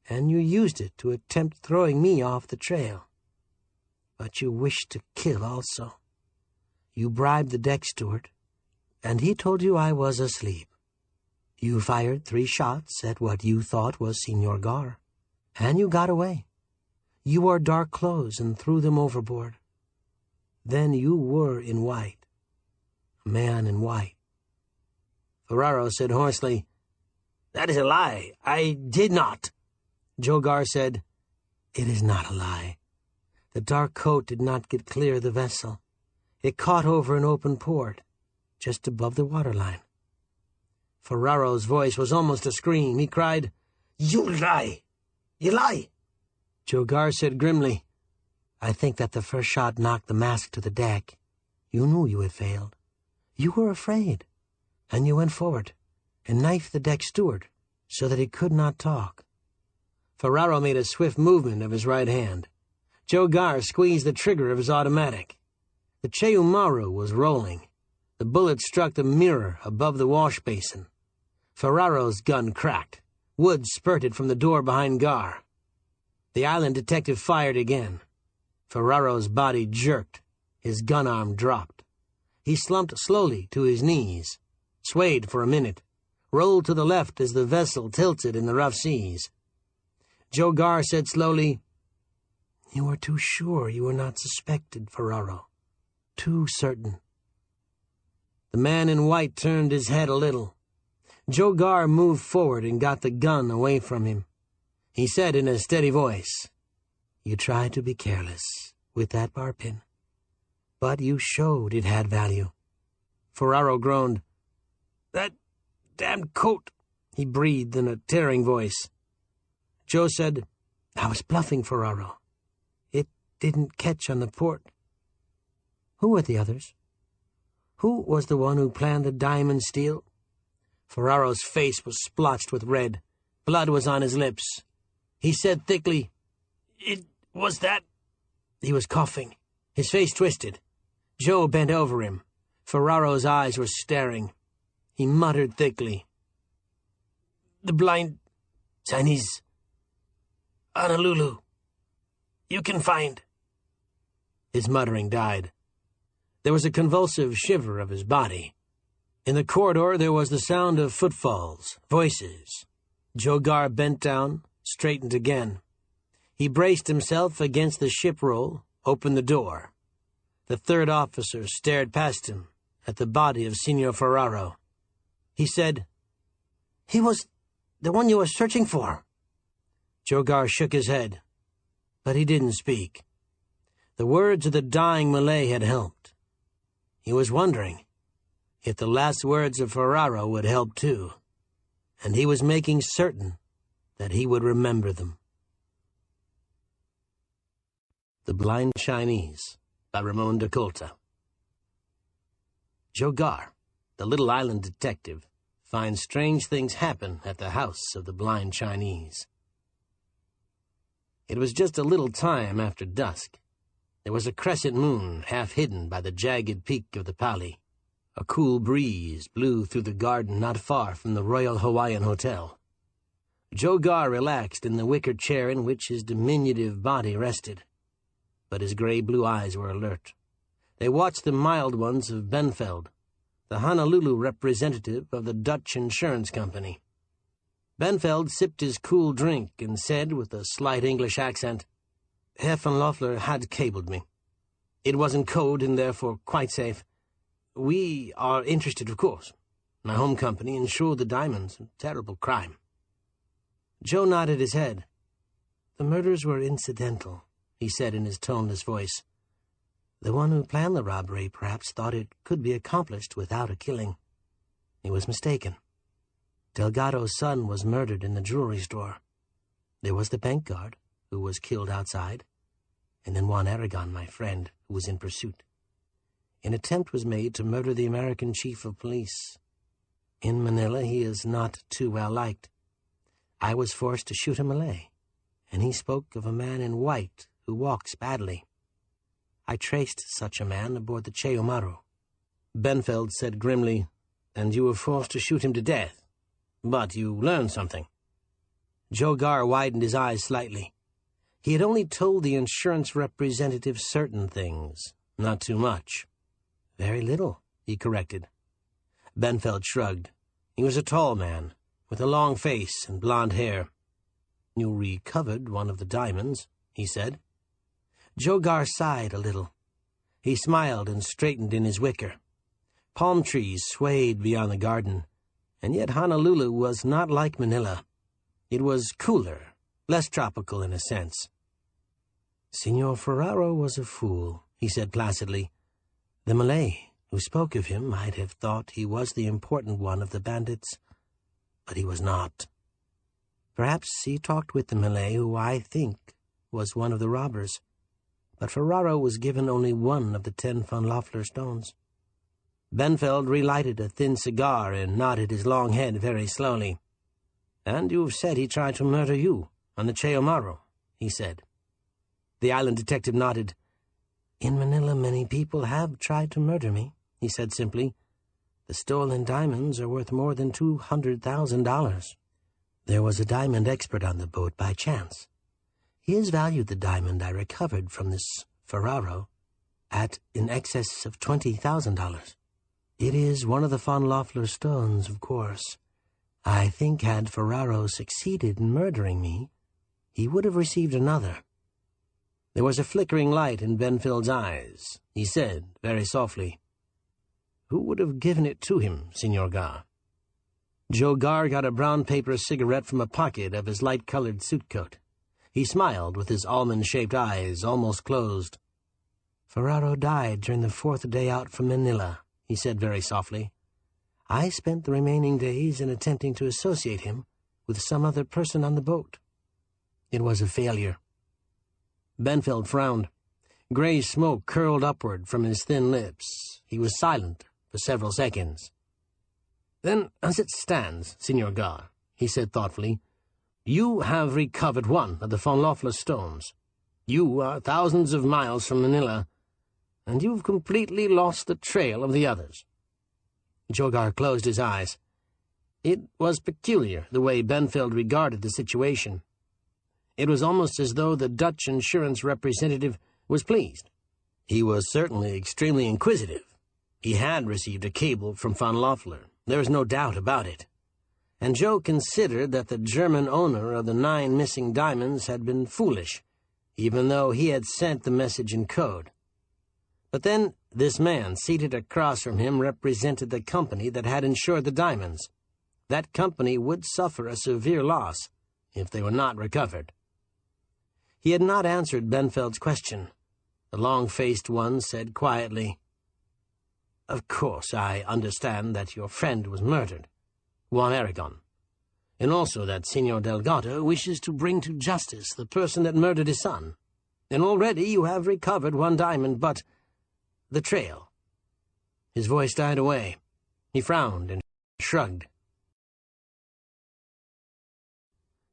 and you used it to attempt throwing me off the trail. But you wished to kill also. You bribed the deck steward, and he told you I was asleep. You fired 3 shots at what you thought was Senor Gar, and you got away. You wore dark clothes and threw them overboard. Then you were in white. A man in white. Ferraro said hoarsely, "That is a lie. I did not." Joe Gar said, "It is not a lie. The dark coat did not get clear of the vessel. It caught over an open port, just above the waterline." Ferraro's voice was almost a scream. He cried, "You lie! You lie!" Joe Gar said grimly, "I think that the first shot knocked the mask to the deck. You knew you had failed. You were afraid, and you went forward and knifed the deck steward so that he could not talk." Ferraro made a swift movement of his right hand. Joe Gar squeezed the trigger of his automatic. The Cheumaru was rolling. The bullet struck the mirror above the wash basin. Ferraro's gun cracked. Wood spurted from the door behind Gar. The island detective fired again. Ferraro's body jerked. His gun arm dropped. He slumped slowly to his knees, swayed for a minute, rolled to the left as the vessel tilted in the rough seas. Joe Gar said slowly, "You were too sure you were not suspected, Ferraro. Too certain." The man in white turned his head a little. Joe Gar moved forward and got the gun away from him. He said in a steady voice, "You tried to be careless with that bar pin, but you showed it had value." Ferraro groaned. "That damned coat," he breathed in a tearing voice. Joe said, "I was bluffing, Ferraro. It didn't catch on the port." "Who were the others? Who was the one who planned the diamond steal?" Ferraro's face was splotched with red. Blood was on his lips. He said thickly, "It was that—" He was coughing. His face twisted. Joe bent over him. Ferraro's eyes were staring. He muttered thickly, "The blind Chinese. Honolulu. You can find—" His muttering died. There was a convulsive shiver of his body. In the corridor there was the sound of footfalls, voices. Joe Gar bent down, straightened again. He braced himself against the ship roll, opened the door. The third officer stared past him at the body of Senor Ferraro. He said, "He was the one you were searching for." Joe Gar shook his head, but he didn't speak. The words of the dying Malay had helped. He was wondering if the last words of Ferraro would help too, and he was making certain that he would remember them. The Blind Chinese by Ramon Dakolta. Joe Gar, the little island detective, finds strange things happen at the house of the Blind Chinese. It was just a little time after dusk. There was a crescent moon half hidden by the jagged peak of the Pali. A cool breeze blew through the garden not far from the Royal Hawaiian Hotel. Joe Gar relaxed in the wicker chair in which his diminutive body rested, but his gray-blue eyes were alert. They watched the mild ones of Benfeld, the Honolulu representative of the Dutch Insurance Company. Benfeld sipped his cool drink and said with a slight English accent, "Herr von Loeffler had cabled me. It was in code and therefore quite safe. We are interested, of course. My home company insured the diamonds, a terrible crime." Joe nodded his head. "The murders were incidental," he said in his toneless voice. "The one who planned the robbery perhaps thought it could be accomplished without a killing. He was mistaken. Delgado's son was murdered in the jewelry store. There was the bank guard, who was killed outside, and then Juan Aragon, my friend, who was in pursuit. An attempt was made to murder the American chief of police. In Manila, he is not too well liked. I was forced to shoot a Malay, and he spoke of a man in white who walks badly. I traced such a man aboard the Cheumaru." Benfeld said grimly, "And you were forced to shoot him to death. But you learned something." Joe Gar widened his eyes slightly. He had only told the insurance representative certain things, not too much. "Very little," he corrected. Benfeld shrugged. He was a tall man, with a long face and blond hair. "You recovered one of the diamonds," he said. Joe Gar sighed a little. He smiled and straightened in his wicker. Palm trees swayed beyond the garden, and yet Honolulu was not like Manila. It was cooler, less tropical in a sense. "Senor Ferraro was a fool," he said placidly. "The Malay who spoke of him might have thought he was the important one of the bandits, but he was not. Perhaps he talked with the Malay who I think was one of the robbers, but Ferraro was given only one of the 10 Von Loeffler stones." Benfeld relighted a thin cigar and nodded his long head very slowly. "And you've said he tried to murder you on the Chao Morro," he said. The island detective nodded. "In Manila, many people have tried to murder me," he said simply. "The stolen diamonds are worth more than $200,000. There was a diamond expert on the boat by chance. He has valued the diamond I recovered from this Ferraro at in excess of $20,000. It is one of the Von Loeffler stones, of course. I think had Ferraro succeeded in murdering me, he would have received another." There was a flickering light in Benfield's eyes. He said, very softly, "Who would have given it to him, Senor Gar?" Joe Gar got a brown paper cigarette from a pocket of his light-colored suit coat. He smiled with his almond-shaped eyes almost closed. "Ferraro died during the 4th day out from Manila," he said very softly. "I spent the remaining days in attempting to associate him with some other person on the boat. It was a failure." Benfeld frowned. Gray smoke curled upward from his thin lips. He was silent for several seconds. "Then, as it stands, Senor Gar," he said thoughtfully, "you have recovered one of the Von Loeffler stones. You are thousands of miles from Manila, and you've completely lost the trail of the others." Joe Gar closed his eyes. It was peculiar the way Benfeld regarded the situation. It was almost as though the Dutch insurance representative was pleased. He was certainly extremely inquisitive. He had received a cable from Von Loeffler. There was no doubt about it. And Joe considered that the German owner of the 9 missing diamonds had been foolish, even though he had sent the message in code. But then this man seated across from him represented the company that had insured the diamonds. That company would suffer a severe loss if they were not recovered. He had not answered Benfeld's question. The long-faced one said quietly, "Of course, I understand that your friend was murdered, Juan Aragon, and also that Senor Delgado wishes to bring to justice the person that murdered his son. And already you have recovered one diamond, but the trail." His voice died away. He frowned and shrugged.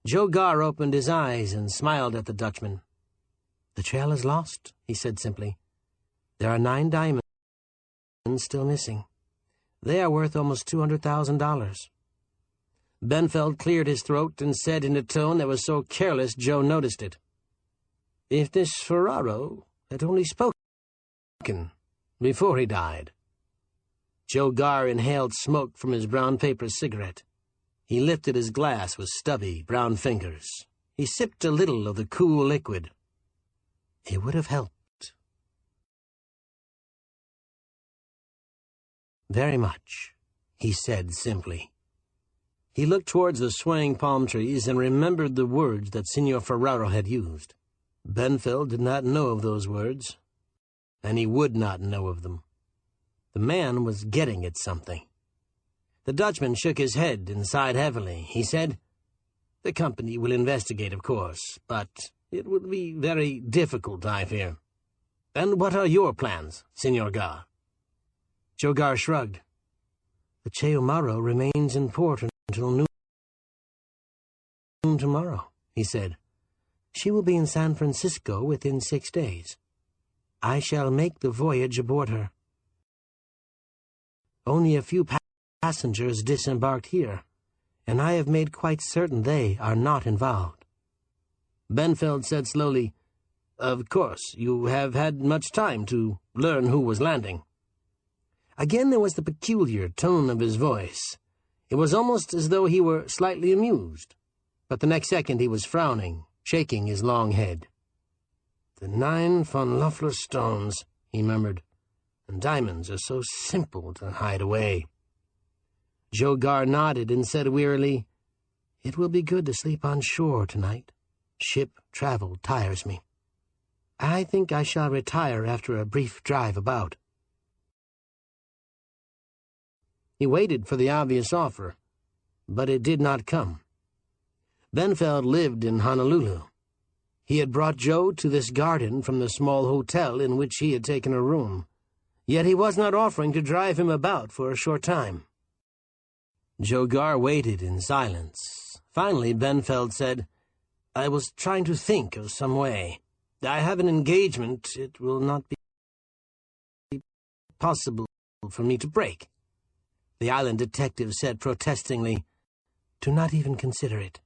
Joe Gar opened his eyes and smiled at the Dutchman. "The trail is lost," he said simply. "There are 9 diamonds still missing. They are worth almost $200,000. Benfeld cleared his throat and said in a tone that was so careless Joe noticed it, "If this Ferraro had only spoken before he died." Joe Gar inhaled smoke from his brown paper cigarette. He lifted his glass with stubby, brown fingers. He sipped a little of the cool liquid. "It would have helped. Very much," he said simply. He looked towards the swaying palm trees and remembered the words that Senor Ferraro had used. Benfeld did not know of those words, and he would not know of them. The man was getting at something. The Dutchman shook his head and sighed heavily. He said, "The company will investigate, of course, but it would be very difficult, I fear. And what are your plans, Senor Gar?" Joe Gar shrugged. "The Chao Morro remains in port until noon tomorrow," he said. "She will be in San Francisco within 6 days. I shall make the voyage aboard her. Only a few passengers disembarked here, and I have made quite certain they are not involved." Benfeld said slowly, "Of course, you have had much time to learn who was landing." Again there was the peculiar tone of his voice. It was almost as though he were slightly amused, but the next second he was frowning, shaking his long head. "The 9 von Loeffler stones," he murmured, "and diamonds are so simple to hide away." Joe Garr nodded and said wearily, "It will be good to sleep on shore tonight. Ship travel tires me. I think I shall retire after a brief drive about." He waited for the obvious offer, but it did not come. Benfeld lived in Honolulu. He had brought Joe to this garden from the small hotel in which he had taken a room, yet he was not offering to drive him about for a short time. Joe Garr waited in silence. Finally, Benfeld said, "I was trying to think of some way. I have an engagement it will not be possible for me to break." The island detective said protestingly, "Do not even consider it."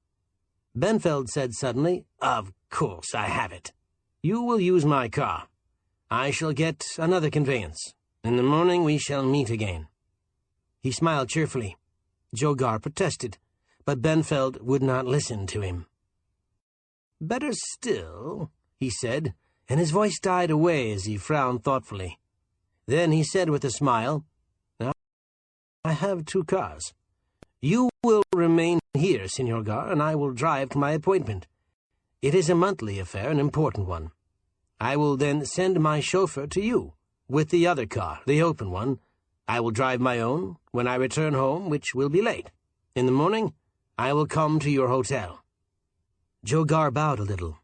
Benfeld said suddenly, "Of course I have it. You will use my car. I shall get another conveyance. In the morning we shall meet again." He smiled cheerfully. Joe Garr protested, but Benfeld would not listen to him. "Better still," he said, and his voice died away as he frowned thoughtfully. Then he said with a smile, "I have 2 cars. You will remain here, Senor Garr, and I will drive to my appointment. It is a monthly affair, an important one. I will then send my chauffeur to you, with the other car, the open one. I will drive my own when I return home, which will be late. In the morning, I will come to your hotel." Joe Garr bowed a little.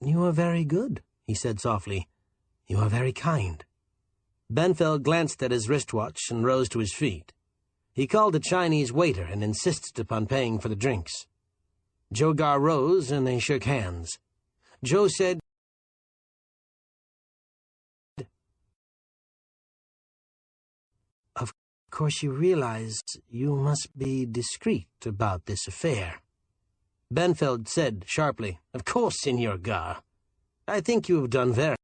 "You are very good," he said softly. "You are very kind." Benfeld glanced at his wristwatch and rose to his feet. He called a Chinese waiter and insisted upon paying for the drinks. Joe Garr rose and they shook hands. Joe said, "Of course you realize you must be discreet about this affair." Benfeld said sharply, "Of course, Senor Garr. I think you have done very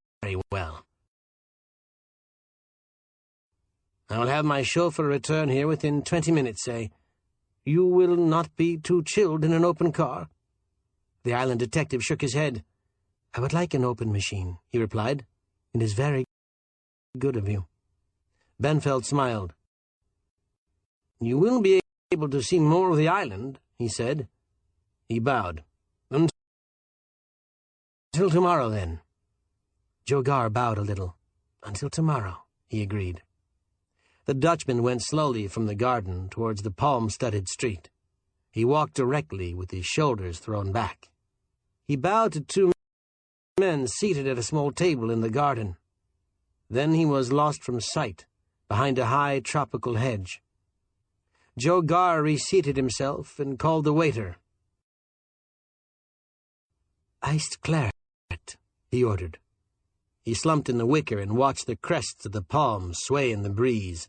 well. I will have my chauffeur return here within 20 minutes, say. You will not be too chilled in an open car?" The island detective shook his head. "I would like an open machine," he replied. "It is very good of you." Benfeld smiled. "You will be able to see more of the island," he said. He bowed. "Until tomorrow, then." Joe Garr bowed a little. "Until tomorrow," he agreed. The Dutchman went slowly from the garden towards the palm-studded street. He walked directly with his shoulders thrown back. He bowed to 2 men seated at a small table in the garden. Then he was lost from sight behind a high tropical hedge. Joe Garr reseated himself and called the waiter. "Iced claret," he ordered. He slumped in the wicker and watched the crests of the palms sway in the breeze.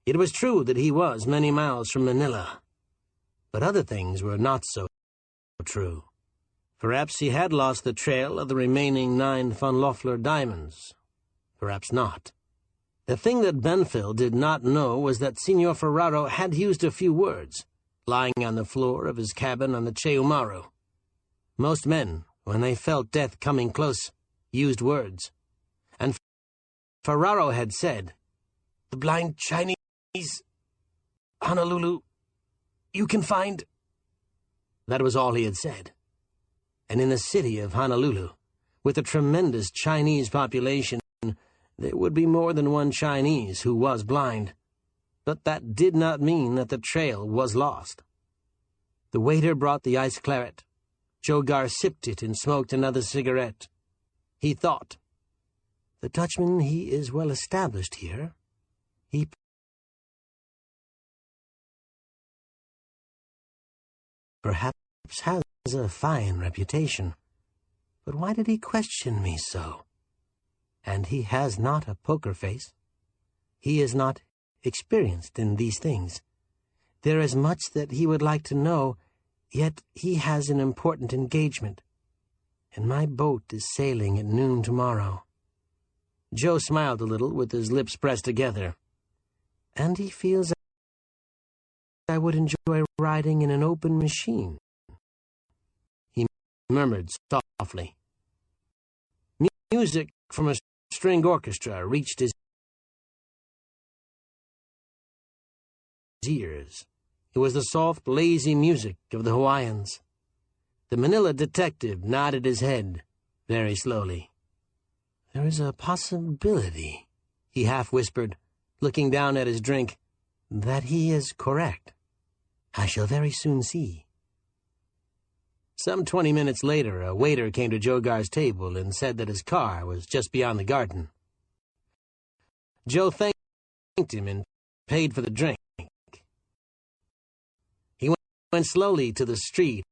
It was true that he was many miles from Manila, but other things were not so true. Perhaps he had lost the trail of the remaining 9 von Loeffler diamonds. Perhaps not. The thing that Benfeld did not know was that Senor Ferraro had used a few words, lying on the floor of his cabin on the Cheumaru. Most men, when they felt death coming close, used words. And Ferraro had said, "The blind Chinese, Honolulu, you can find..." That was all he had said. And in the city of Honolulu, with a tremendous Chinese population, there would be more than one Chinese who was blind. But that did not mean that the trail was lost. The waiter brought the iced claret. Joe Garr sipped it and smoked another cigarette. He thought, "The Dutchman, he is well established here. He perhaps has a fine reputation. But why did he question me so? And he has not a poker face. He is not experienced in these things. There is much that he would like to know, yet he has an important engagement. And my boat is sailing at noon tomorrow." Joe smiled a little with his lips pressed together. "And he feels I would enjoy riding in an open machine," he murmured softly. Music from a string orchestra reached his ears. It was the soft, lazy music of the Hawaiians. The Manila detective nodded his head very slowly. "There is a possibility," he half-whispered, looking down at his drink, "that he is correct. I shall very soon see." Some 20 minutes later, a waiter came to Joe Gar's table and said that his car was just beyond the garden. Joe thanked him and paid for the drink. He went slowly to the street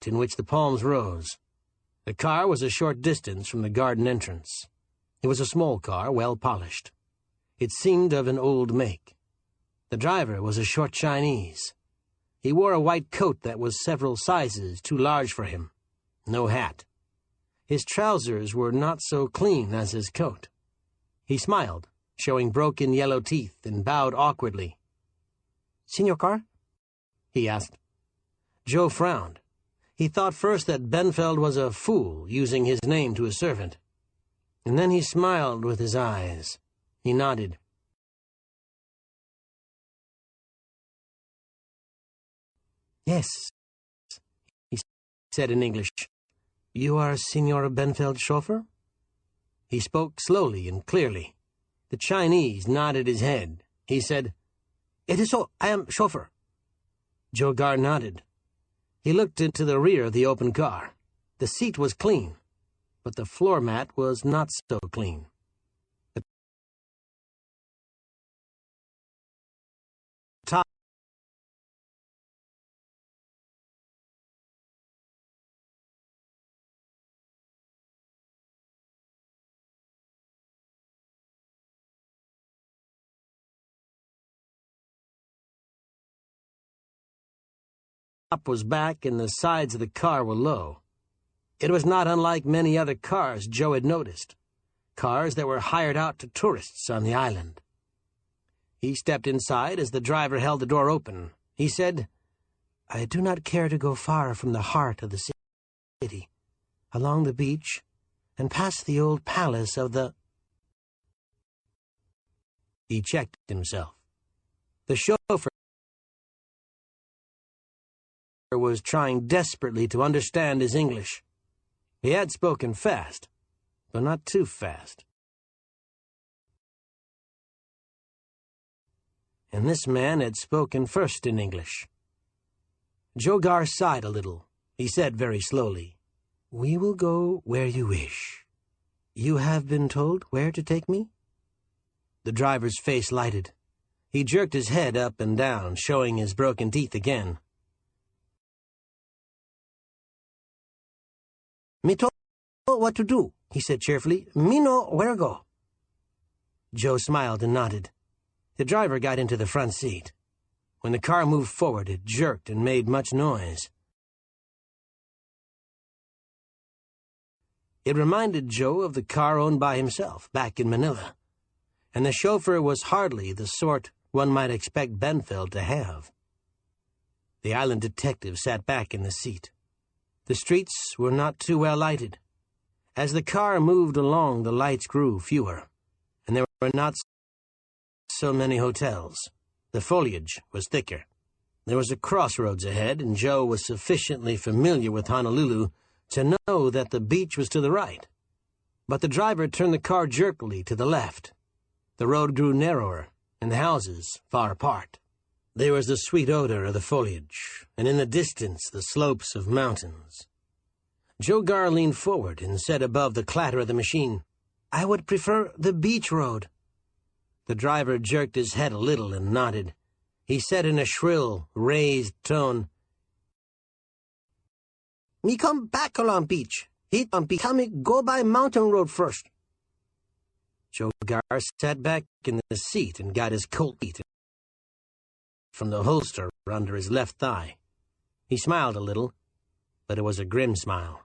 in which the palms rose. The car was a short distance from the garden entrance. It was a small car, well polished. It seemed of an old make. The driver was a short Chinese. He wore a white coat that was several sizes too large for him. No hat. His trousers were not so clean as his coat. He smiled, showing broken yellow teeth, and bowed awkwardly. "Senor Carr?" he asked. Joe frowned. He thought first that Benfeld was a fool using his name to a servant. And then he smiled with his eyes. He nodded. "Yes," he said in English. "You are Senor Benfeld's chauffeur?" He spoke slowly and clearly. The Chinese nodded his head. He said, "It is so. I am chauffeur." Joe Gar nodded. He looked into the rear of the open car. The seat was clean, but the floor mat was not so clean. The top was back and the sides of the car were low. It was not unlike many other cars Joe had noticed, cars that were hired out to tourists on the island. He stepped inside as the driver held the door open. He said, "I do not care to go far from the heart of the city, along the beach, and past the old palace of the—" He checked himself. The chauffeur was trying desperately to understand his English. He had spoken fast, but not too fast. And this man had spoken first in English. Joe Gar sighed a little. He said very slowly, "We will go where you wish. You have been told where to take me?" The driver's face lighted. He jerked his head up and down, showing his broken teeth again. "Me told what to do," he said cheerfully. "Me know where go." Joe smiled and nodded. The driver got into the front seat. When the car moved forward, it jerked and made much noise. It reminded Joe of the car owned by himself back in Manila, and the chauffeur was hardly the sort one might expect Benfeld to have. The island detective sat back in the seat. The streets were not too well lighted. As the car moved along, the lights grew fewer, and there were not so many hotels. The foliage was thicker. There was a crossroads ahead, and Joe was sufficiently familiar with Honolulu to know that the beach was to the right. But the driver turned the car jerkily to the left. The road grew narrower, and the houses far apart. There was the sweet odor of the foliage, and in the distance the slopes of mountains. Joe Gar leaned forward and said above the clatter of the machine, "I would prefer the beach road." The driver jerked his head a little and nodded. He said in a shrill, raised tone, "Me come back along beach. He on beach. Tell me go by mountain road first." Joe Gar sat back in the seat and got his coat beat from the holster under his left thigh. He smiled a little, but it was a grim smile.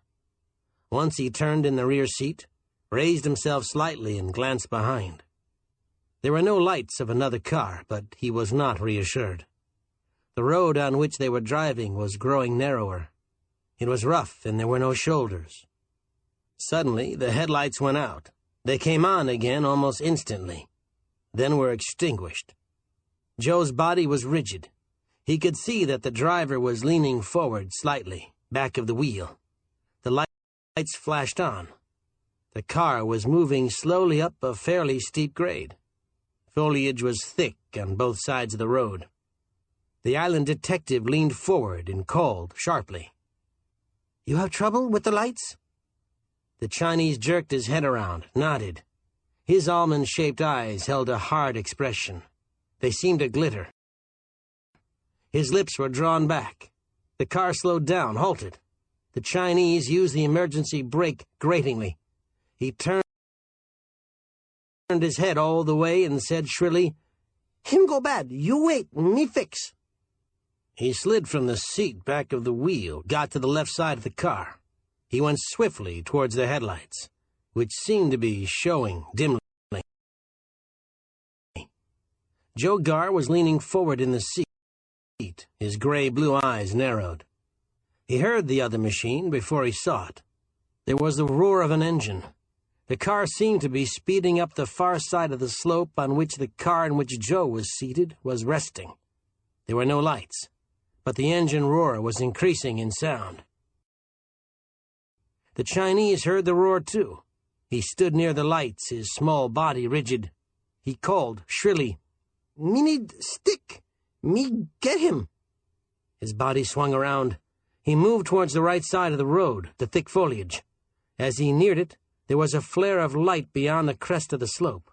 Once he turned in the rear seat, raised himself slightly and glanced behind. There were no lights of another car, but he was not reassured. The road on which they were driving was growing narrower. It was rough, and there were no shoulders. Suddenly, the headlights went out. They came on again almost instantly, then were extinguished. Joe's body was rigid. He could see that the driver was leaning forward slightly, back of the wheel. The lights flashed on. The car was moving slowly up a fairly steep grade. Foliage was thick on both sides of the road. The island detective leaned forward and called sharply, "You have trouble with the lights?" The Chinese jerked his head around, nodded. His almond-shaped eyes held a hard expression. They seemed to glitter. His lips were drawn back. The car slowed down, halted. The Chinese used the emergency brake gratingly. He turned his head all the way and said shrilly, "Him go bad. You wait, me fix." He slid from the seat back of the wheel, got to the left side of the car. He went swiftly towards the headlights, which seemed to be showing dimly. Joe Gar was leaning forward in the seat. His gray-blue eyes narrowed. He heard the other machine before he saw it. There was the roar of an engine. The car seemed to be speeding up the far side of the slope on which the car in which Joe was seated was resting. There were no lights, but the engine roar was increasing in sound. The Chinese heard the roar too. He stood near the lights, his small body rigid. He called shrilly, "Me need stick! Me get him!" His body swung around. He moved towards the right side of the road, the thick foliage. As he neared it, there was a flare of light beyond the crest of the slope.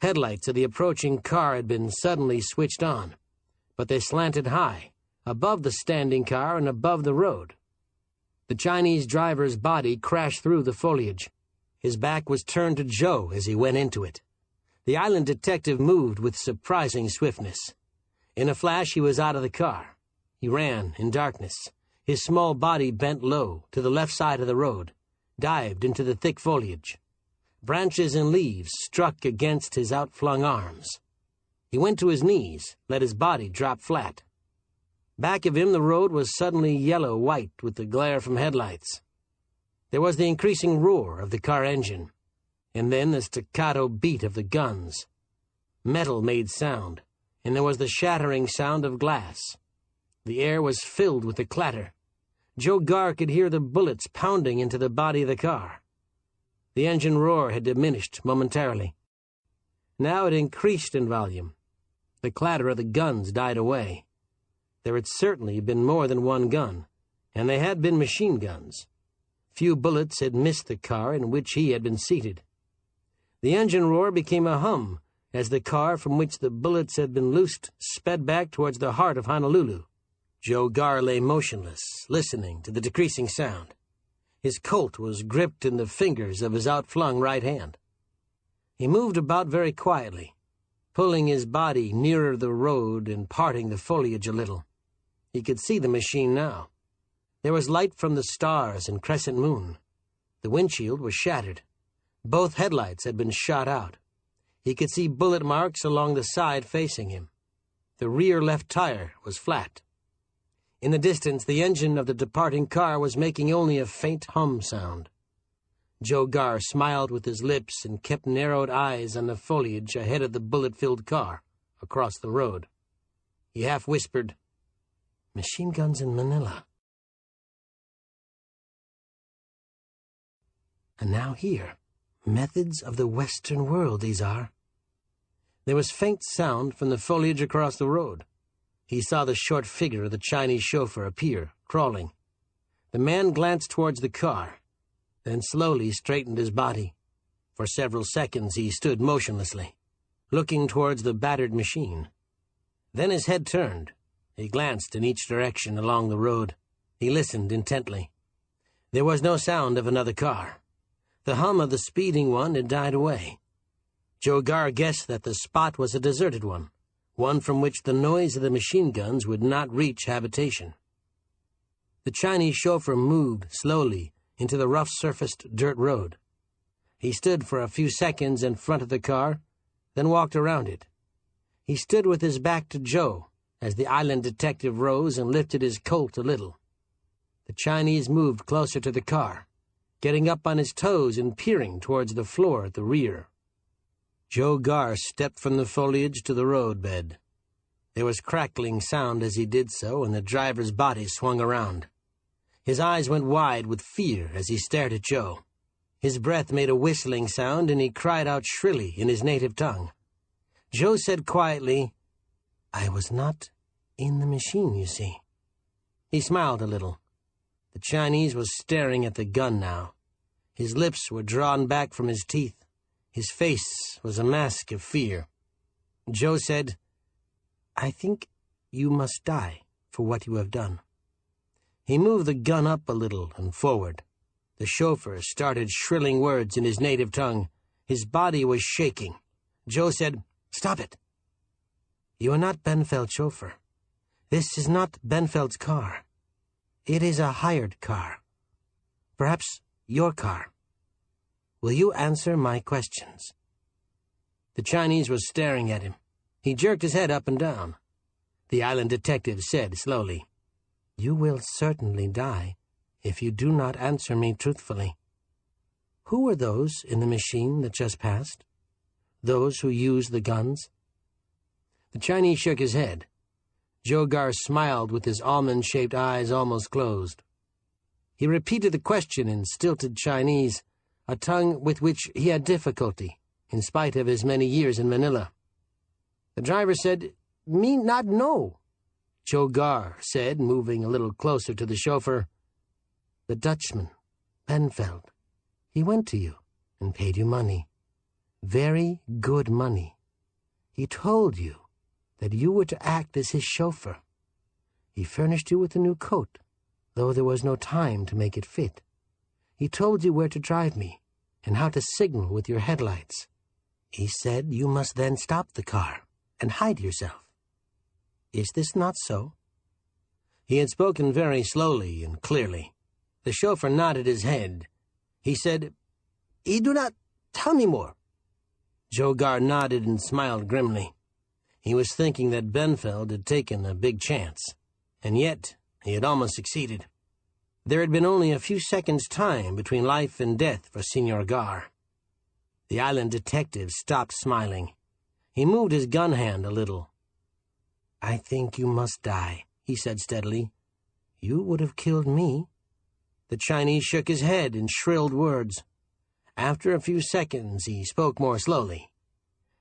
Headlights of the approaching car had been suddenly switched on, but they slanted high, above the standing car and above the road. The Chinese driver's body crashed through the foliage. His back was turned to Joe as he went into it. The island detective moved with surprising swiftness. In a flash, he was out of the car. He ran in darkness. His small body bent low to the left side of the road, dived into the thick foliage. Branches and leaves struck against his outflung arms. He went to his knees, let his body drop flat. Back of him, the road was suddenly yellow-white with the glare from headlights. There was the increasing roar of the car engine, and then the staccato beat of the guns. Metal made sound, and there was the shattering sound of glass. The air was filled with the clatter. Joe Gar could hear the bullets pounding into the body of the car. The engine roar had diminished momentarily. Now it increased in volume. The clatter of the guns died away. There had certainly been more than one gun, and they had been machine guns. Few bullets had missed the car in which he had been seated. The engine roar became a hum as the car from which the bullets had been loosed sped back towards the heart of Honolulu. Joe Gar lay motionless, listening to the decreasing sound. His Colt was gripped in the fingers of his outflung right hand. He moved about very quietly, pulling his body nearer the road and parting the foliage a little. He could see the machine now. There was light from the stars and crescent moon. The windshield was shattered. Both headlights had been shot out. He could see bullet marks along the side facing him. The rear left tire was flat. In the distance, the engine of the departing car was making only a faint hum sound. Joe Gar smiled with his lips and kept narrowed eyes on the foliage ahead of the bullet-filled car across the road. He half whispered, "Machine guns in Manila." And now here, methods of the Western world these are. There was faint sound from the foliage across the road. He saw the short figure of the Chinese chauffeur appear, crawling. The man glanced towards the car, then slowly straightened his body. For several seconds he stood motionlessly, looking towards the battered machine. Then his head turned. He glanced in each direction along the road. He listened intently. There was no sound of another car. The hum of the speeding one had died away. Joe Gar guessed that the spot was a deserted one from which the noise of the machine guns would not reach habitation. The Chinese chauffeur moved slowly into the rough-surfaced dirt road. He stood for a few seconds in front of the car, then walked around it. He stood with his back to Joe as the island detective rose and lifted his Colt a little. The Chinese moved closer to the car, getting up on his toes and peering towards the floor at the rear. Joe Garr stepped from the foliage to the roadbed. There was crackling sound as he did so, and the driver's body swung around. His eyes went wide with fear as he stared at Joe. His breath made a whistling sound, and he cried out shrilly in his native tongue. Joe said quietly, "I was not in the machine, you see." He smiled a little. The Chinese was staring at the gun now. His lips were drawn back from his teeth. His face was a mask of fear. Joe said, "I think you must die for what you have done." He moved the gun up a little and forward. The chauffeur started shrilling words in his native tongue. His body was shaking. Joe said, "Stop it. You are not Benfeld's chauffeur. This is not Benfeld's car. It is a hired car. Perhaps your car. Will you answer my questions?" The Chinese was staring at him. He jerked his head up and down. The island detective said slowly, "You will certainly die if you do not answer me truthfully. Who were those in the machine that just passed? Those who used the guns?" The Chinese shook his head. Joe Garr smiled with his almond-shaped eyes almost closed. He repeated the question in stilted Chinese, a tongue with which he had difficulty, in spite of his many years in Manila. The driver said, "Me not know." Joe Garr said, moving a little closer to the chauffeur, "The Dutchman, Benfeld, he went to you and paid you money. Very good money. He told you that you were to act as his chauffeur. He furnished you with a new coat, though there was no time to make it fit. He told you where to drive me and how to signal with your headlights. He said you must then stop the car and hide yourself. Is this not so?" He had spoken very slowly and clearly. The chauffeur nodded his head. He said, "He do not tell me more." Joe Garr nodded and smiled grimly. He was thinking that Benfeld had taken a big chance, and yet he had almost succeeded. There had been only a few seconds' time between life and death for Senor Garr. The island detective stopped smiling. He moved his gun hand a little. "I think you must die," he said steadily. "You would have killed me." The Chinese shook his head in shrilled words. After a few seconds, he spoke more slowly.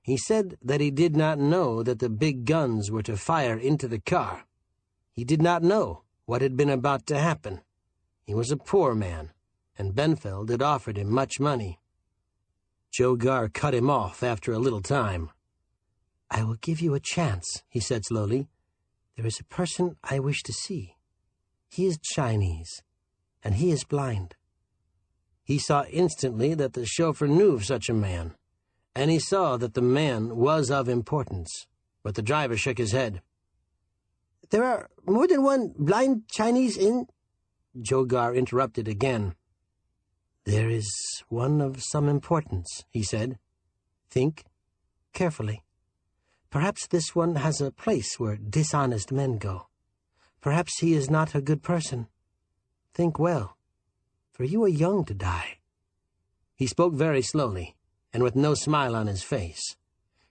He said that he did not know that the big guns were to fire into the car. He did not know what had been about to happen. He was a poor man, and Benfeld had offered him much money. Joe Garr cut him off after a little time. "I will give you a chance," he said slowly. "There is a person I wish to see. He is Chinese, and he is blind." He saw instantly that the chauffeur knew of such a man, and he saw that the man was of importance, but the driver shook his head. "There are more than one blind Chinese in—" Joe Garr interrupted again. "There is one of some importance," he said. "Think carefully. Perhaps this one has a place where dishonest men go. Perhaps he is not a good person. Think well, for you are young to die." He spoke very slowly, and with no smile on his face.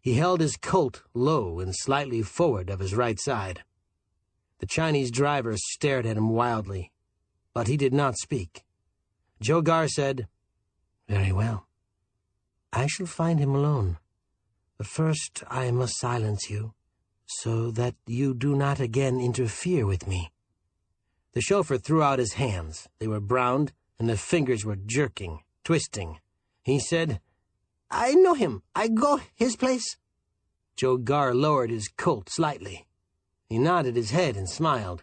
He held his Colt low and slightly forward of his right side. The Chinese driver stared at him wildly, but he did not speak. Joe Garr said, "Very well. I shall find him alone. But first I must silence you, so that you do not again interfere with me." The chauffeur threw out his hands. They were browned, and the fingers were jerking, twisting. He said, "I know him. I go his place." Joe Garr lowered his Colt slightly. He nodded his head and smiled.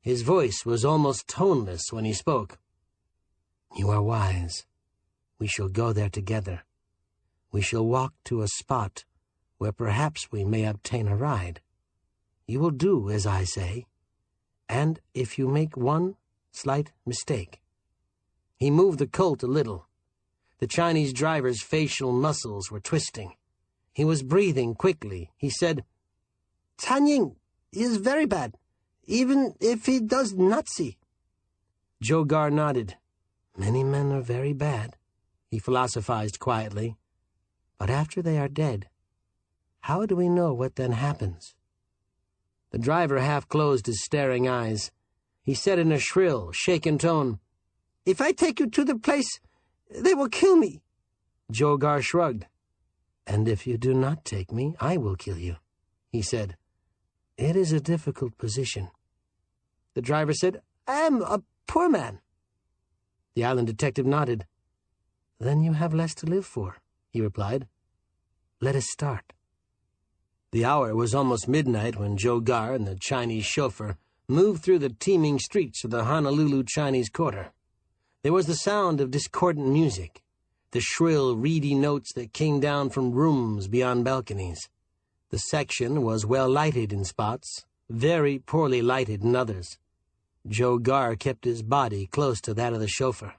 His voice was almost toneless when he spoke. "You are wise. We shall go there together. We shall walk to a spot where perhaps we may obtain a ride. You will do as I say, and if you make one slight mistake—" He moved the Colt a little. The Chinese driver's facial muscles were twisting. He was breathing quickly. He said, "Tan Ying is very bad, even if he does not see." Joe Gar nodded. "Many men are very bad," he philosophized quietly. "But after they are dead, how do we know what then happens?" The driver half closed his staring eyes. He said in a shrill, shaken tone, "If I take you to the place, they will kill me." Joe Gar shrugged. "And if you do not take me, I will kill you," he said. "It is a difficult position." The driver said, "I am a poor man." The island detective nodded. "Then you have less to live for," he replied. "Let us start." The hour was almost midnight when Joe Gar and the Chinese chauffeur moved through the teeming streets of the Honolulu Chinese Quarter. There was the sound of discordant music, the shrill, reedy notes that came down from rooms beyond balconies. The section was well lighted in spots, very poorly lighted in others. Joe Gar kept his body close to that of the chauffeur,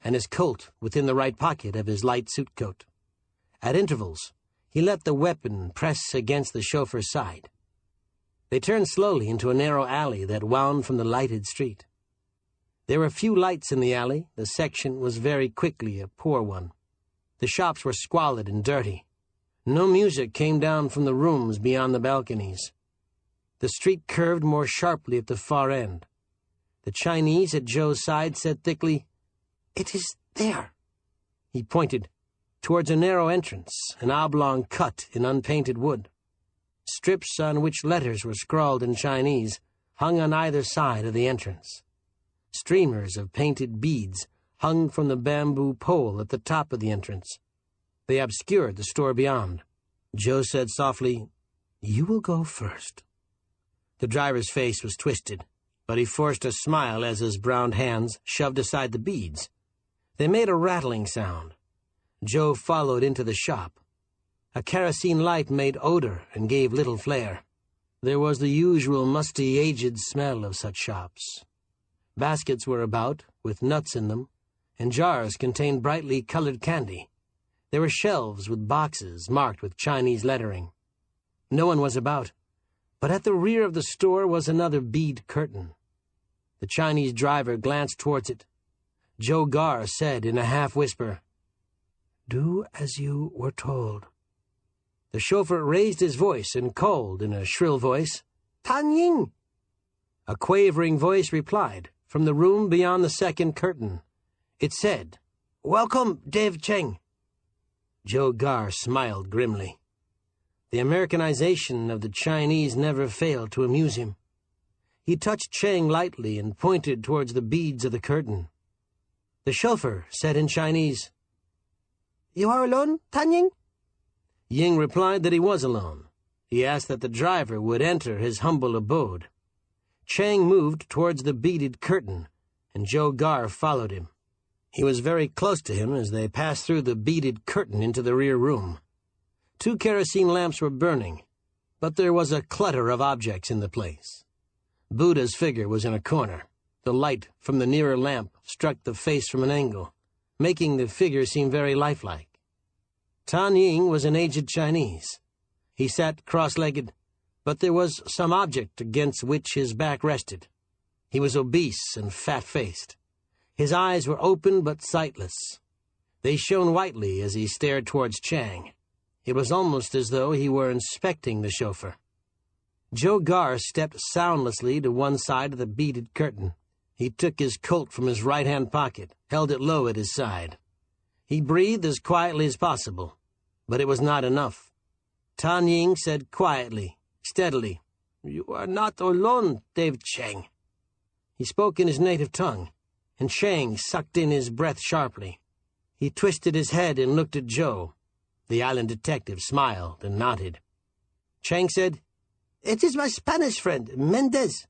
and his Colt within the right pocket of his light suit coat. At intervals, he let the weapon press against the chauffeur's side. They turned slowly into a narrow alley that wound from the lighted street. There were few lights in the alley. The section was very quickly a poor one. The shops were squalid and dirty. No music came down from the rooms beyond the balconies. The street curved more sharply at the far end. The Chinese at Joe's side said thickly, "It is there." He pointed towards a narrow entrance, an oblong cut in unpainted wood. Strips on which letters were scrawled in Chinese hung on either side of the entrance. Streamers of painted beads hung from the bamboo pole at the top of the entrance. They obscured the store beyond. Joe said softly, "You will go first." The driver's face was twisted, but he forced a smile as his browned hands shoved aside the beads. They made a rattling sound. Joe followed into the shop. A kerosene light made odor and gave little flair. There was the usual musty, aged smell of such shops. Baskets were about, with nuts in them, and jars contained brightly colored candy. There were shelves with boxes marked with Chinese lettering. No one was about, but at the rear of the store was another bead curtain. The Chinese driver glanced towards it. Joe Gar said in a half-whisper, "Do as you were told." The chauffeur raised his voice and called in a shrill voice, "Tan Ying!" A quavering voice replied from the room beyond the second curtain. It said, "Welcome, Dave Cheng." Joe Gar smiled grimly. The Americanization of the Chinese never failed to amuse him. He touched Cheng lightly and pointed towards the beads of the curtain. The chauffeur said in Chinese, "You are alone, Tan Ying?" Ying replied that he was alone. He asked that the driver would enter his humble abode. Cheng moved towards the beaded curtain, and Joe Gar followed him. He was very close to him as they passed through the beaded curtain into the rear room. 2 kerosene lamps were burning, but there was a clutter of objects in the place. Buddha's figure was in a corner. The light from the nearer lamp struck the face from an angle, making the figure seem very lifelike. Tan Ying was an aged Chinese. He sat cross-legged, but there was some object against which his back rested. He was obese and fat-faced. His eyes were open but sightless. They shone whitely as he stared towards Chang. It was almost as though he were inspecting the chauffeur. Joe Gar stepped soundlessly to one side of the beaded curtain. He took his Colt from his right-hand pocket, held it low at his side. He breathed as quietly as possible, but it was not enough. Tan Ying said quietly, steadily, "You are not alone, Dave Cheng." He spoke in his native tongue, and Cheng sucked in his breath sharply. He twisted his head and looked at Joe. The island detective smiled and nodded. Cheng said, "It is my Spanish friend, Mendez.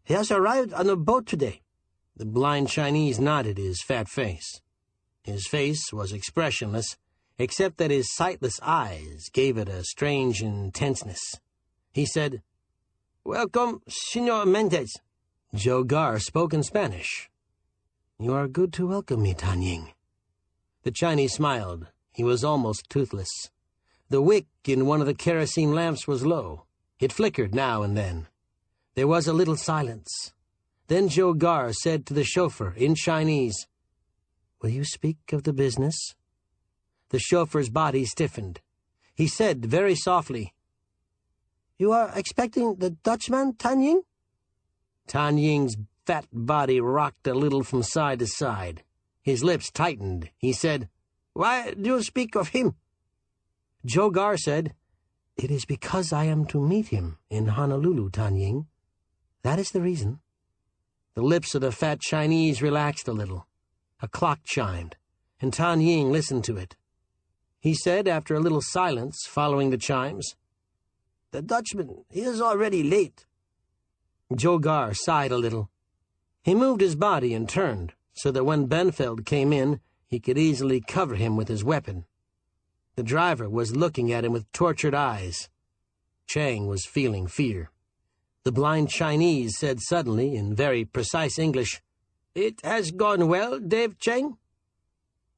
He has arrived on a boat today." The blind Chinese nodded his fat face. His face was expressionless, except that his sightless eyes gave it a strange intenseness. He said, "Welcome, Senor Mendez." Joe Gar spoke in Spanish. "You are good to welcome me, Tan Ying." The Chinese smiled. He was almost toothless. The wick in one of the kerosene lamps was low. It flickered now and then. There was a little silence. Then Joe Gar said to the chauffeur in Chinese, "Will you speak of the business?" The chauffeur's body stiffened. He said very softly, "You are expecting the Dutchman, Tan Ying?" Tan Ying's fat body rocked a little from side to side. His lips tightened. He said, "Why do you speak of him?" Joe Gar said, "It is because I am to meet him in Honolulu, Tan Ying. That is the reason." The lips of the fat Chinese relaxed a little. A clock chimed, and Tan Ying listened to it. He said, after a little silence following the chimes, "The Dutchman, he is already late." Joe Gar sighed a little. He moved his body and turned, so that when Benfeld came in, he could easily cover him with his weapon. The driver was looking at him with tortured eyes. Chang was feeling fear. The blind Chinese said suddenly, in very precise English, "It has gone well, Dave Chang?"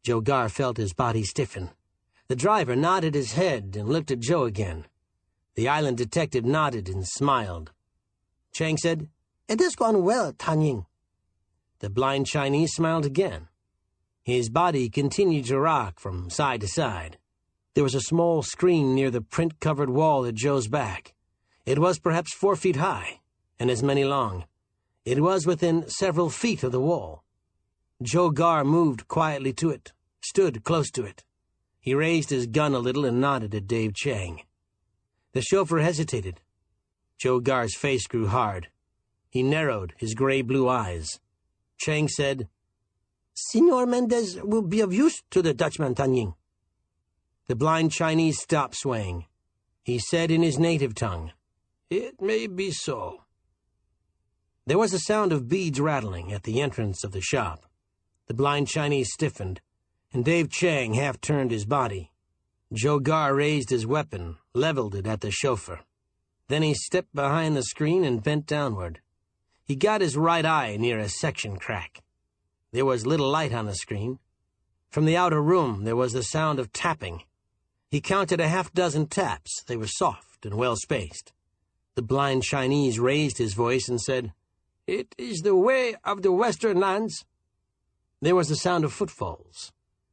Joe Gar felt his body stiffen. The driver nodded his head and looked at Joe again. The island detective nodded and smiled. Chang said, "It has gone well, Tan Ying." The blind Chinese smiled again. His body continued to rock from side to side. There was a small screen near the print-covered wall at Joe's back. It was perhaps 4 feet high, and as many long. It was within several feet of the wall. Joe Gar moved quietly to it, stood close to it. He raised his gun a little and nodded at Dave Chang. The chauffeur hesitated. Joe Gar's face grew hard. He narrowed his gray-blue eyes. Chang said, "Senor Mendez will be of use to the Dutchman, Tan Ying." The blind Chinese stopped swaying. He said in his native tongue, "It may be so." There was a sound of beads rattling at the entrance of the shop. The blind Chinese stiffened, and Dave Chang half-turned his body. Joe Gar raised his weapon, leveled it at the chauffeur. Then he stepped behind the screen and bent downward. He got his right eye near a section crack. There was little light on the screen. From the outer room there was the sound of tapping. He counted a half-dozen taps. They were soft and well-spaced. The blind Chinese raised his voice and said, "It is the way of the Western lands." There was the sound of footfalls.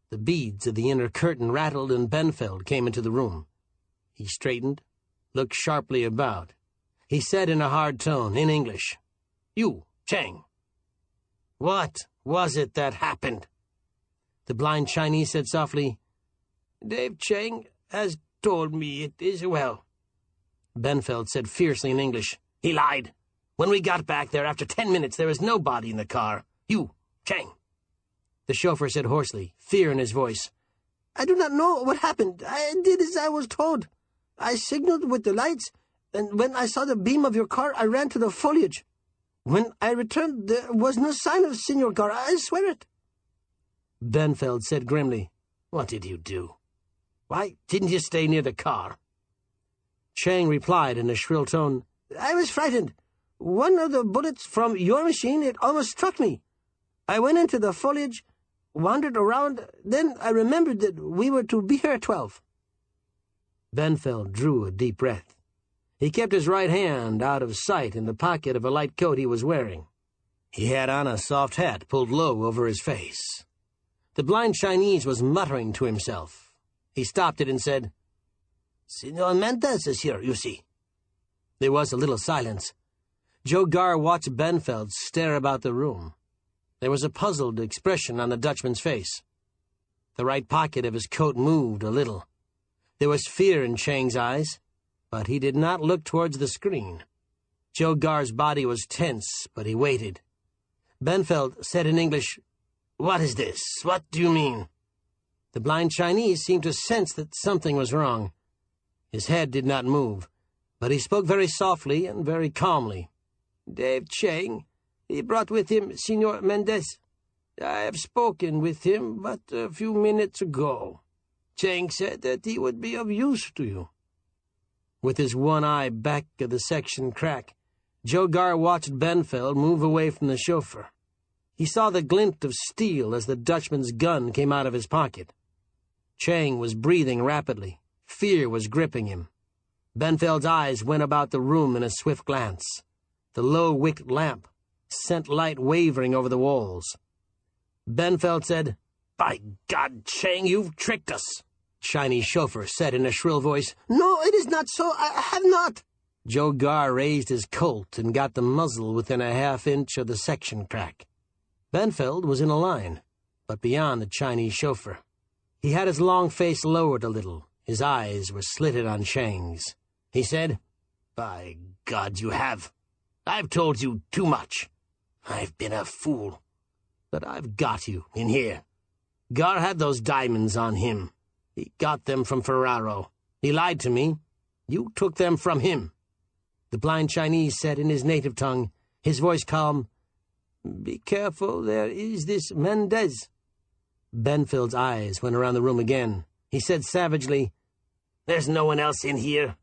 The beads of the inner curtain rattled, and Benfeld came into the room. He straightened, looked sharply about. He said in a hard tone, in English, "You, Chang. What was it that happened?" The blind Chinese said softly, "Dave Chang has told me it is well." Benfeld said fiercely in English, "He lied. When we got back there after 10 minutes, there was nobody in the car. You, Chang." The chauffeur said hoarsely, fear in his voice, "I do not know what happened. I did as I was told. I signaled with the lights, and when I saw the beam of your car, I ran to the foliage. When I returned, there was no sign of Senor Gar. I swear it." Benfeld said grimly, "What did you do? Why didn't you stay near the car?" Chang replied in a shrill tone, "I was frightened. One of the bullets from your machine, it almost struck me. I went into the foliage, wandered around, then I remembered that we were to be here at 12. Benfeld drew a deep breath. He kept his right hand out of sight in the pocket of a light coat he was wearing. He had on a soft hat pulled low over his face. The blind Chinese was muttering to himself. He stopped it and said, "Senor Mendez is here, you see." There was a little silence. Joe Gar watched Benfeld stare about the room. There was a puzzled expression on the Dutchman's face. The right pocket of his coat moved a little. There was fear in Chang's eyes, but he did not look towards the screen. Joe Gar's body was tense, but he waited. Benfeld said in English, "What is this? What do you mean?" The blind Chinese seemed to sense that something was wrong. His head did not move, but he spoke very softly and very calmly. "Dave Chang, he brought with him Senor Mendez. I have spoken with him but a few minutes ago. Chang said that he would be of use to you." With his one eye back of the section crack, Joe Gar watched Benfeld move away from the chauffeur. He saw the glint of steel as the Dutchman's gun came out of his pocket. Chang was breathing rapidly, fear was gripping him. Benfeld's eyes went about the room in a swift glance. The low-wicked lamp sent light wavering over the walls. Benfeld said, "By God, Chang, you've tricked us." Chinese chauffeur said in a shrill voice, "No, it is not so. I have not." Joe Gar raised his Colt and got the muzzle within a half-inch of the section crack. Benfeld was in a line, but beyond the Chinese chauffeur. He had his long face lowered a little. His eyes were slitted on Chang's. He said, "By God, you have. I've told you too much. I've been a fool. But I've got you in here. Gar had those diamonds on him. He got them from Ferraro. He lied to me. You took them from him." The blind Chinese said in his native tongue, his voice calm, "Be careful, there is this Mendez." Benfeld's eyes went around the room again. He said savagely, "There's no one else in here.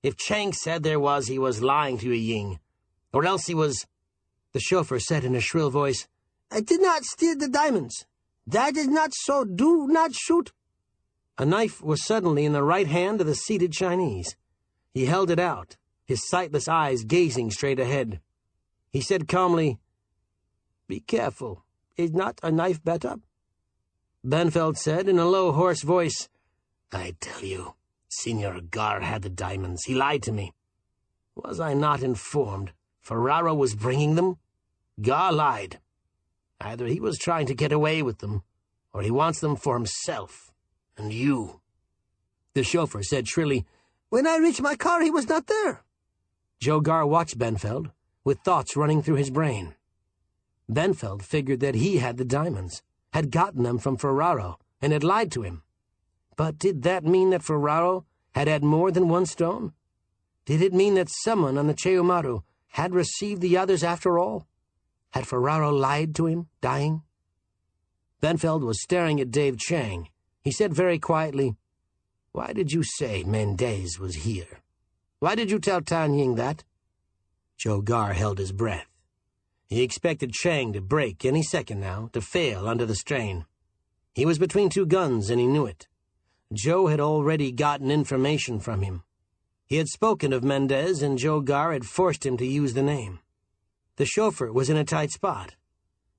If Chang said there was, he was lying to you, Ying. Or else he was—" The chauffeur said in a shrill voice, "I did not steal the diamonds. That is not so. Do not shoot." A knife was suddenly in the right hand of the seated Chinese. He held it out, his sightless eyes gazing straight ahead. He said calmly, "Be careful. Is not a knife better?" Benfeld said in a low, hoarse voice, "I tell you, Senor Gar had the diamonds. He lied to me. Was I not informed Ferraro was bringing them? Gar lied. Either he was trying to get away with them, or he wants them for himself and you." The chauffeur said shrilly, "When I reached my car, he was not there." Joe Gar watched Benfeld, with thoughts running through his brain. Benfeld figured that he had the diamonds, had gotten them from Ferraro, and had lied to him. But did that mean that Ferraro had more than one stone? Did it mean that someone on the Cheumaru had received the others after all? Had Ferraro lied to him, dying? Benfeld was staring at Dave Chang. He said very quietly, "Why did you say Mendez was here? Why did you tell Tan Ying that?" Joe Gar held his breath. He expected Chang to break any second now, to fail under the strain. He was between two guns, and he knew it. Joe had already gotten information from him. He had spoken of Mendez, and Joe Gar had forced him to use the name. The chauffeur was in a tight spot,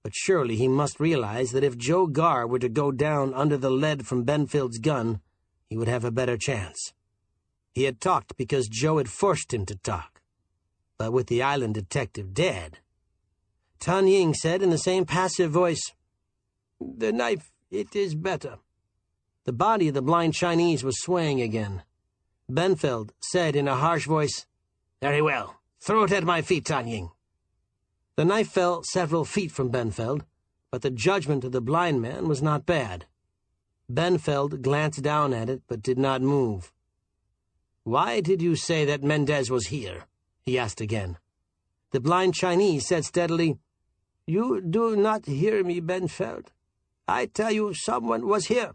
but surely he must realize that if Joe Gar were to go down under the lead from Benfeld's gun, he would have a better chance. He had talked because Joe had forced him to talk. But with the island detective dead, Tan Ying said in the same passive voice, "The knife, it is better." The body of the blind Chinese was swaying again. Benfeld said in a harsh voice, "Very well. Throw it at my feet, Tan Ying." The knife fell several feet from Benfeld, but the judgment of the blind man was not bad. Benfeld glanced down at it, but did not move. "Why did you say that Mendez was here?" he asked again. The blind Chinese said steadily, "You do not hear me, Benfeld. I tell you someone was here.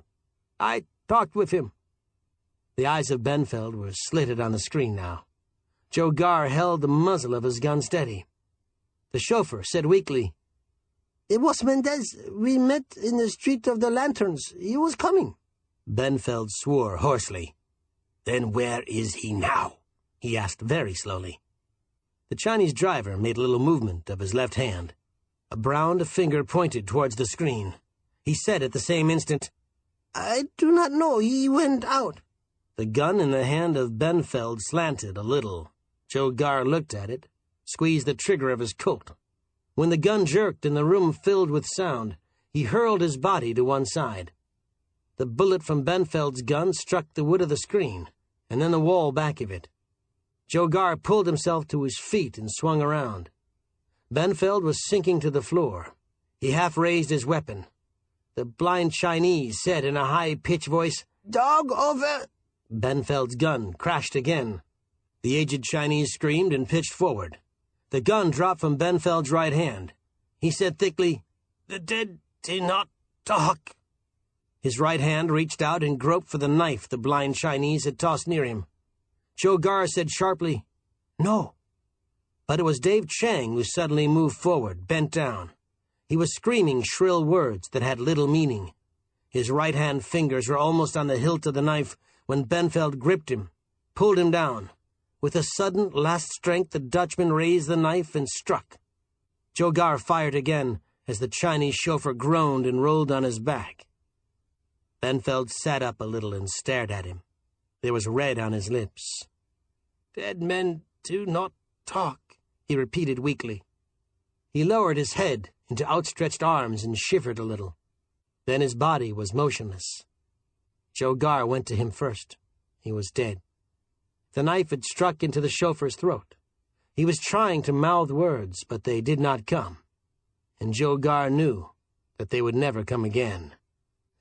I talked with him." The eyes of Benfeld were slitted on the screen now. Joe Gar held the muzzle of his gun steady. The chauffeur said weakly, "It was Mendez. We met in the Street of the Lanterns. He was coming." Benfeld swore hoarsely. "Then where is he now?" he asked very slowly. The Chinese driver made a little movement of his left hand. A browned finger pointed towards the screen. He said at the same instant, "I do not know. He went out." The gun in the hand of Benfeld slanted a little. Joe Gar looked at it, squeezed the trigger of his Colt. When the gun jerked and the room filled with sound, he hurled his body to one side. The bullet from Benfeld's gun struck the wood of the screen, and then the wall back of it. Joe Gar pulled himself to his feet and swung around. Benfeld was sinking to the floor. He half raised his weapon. The blind Chinese said in a high-pitched voice, "Dog over!" Benfeld's gun crashed again. The aged Chinese screamed and pitched forward. The gun dropped from Benfeld's right hand. He said thickly, "The dead do not talk." His right hand reached out and groped for the knife the blind Chinese had tossed near him. Joe Gar said sharply, "No." But it was Dave Chang who suddenly moved forward, bent down. He was screaming shrill words that had little meaning. His right-hand fingers were almost on the hilt of the knife when Benfeld gripped him, pulled him down. With a sudden, last strength, the Dutchman raised the knife and struck. Joe Gar fired again as the Chinese chauffeur groaned and rolled on his back. Benfeld sat up a little and stared at him. There was red on his lips. "Dead men do not talk," he repeated weakly. He lowered his head into outstretched arms and shivered a little. Then his body was motionless. Joe Gar went to him first. He was dead. The knife had struck into the chauffeur's throat. He was trying to mouth words, but they did not come. And Joe Gar knew that they would never come again.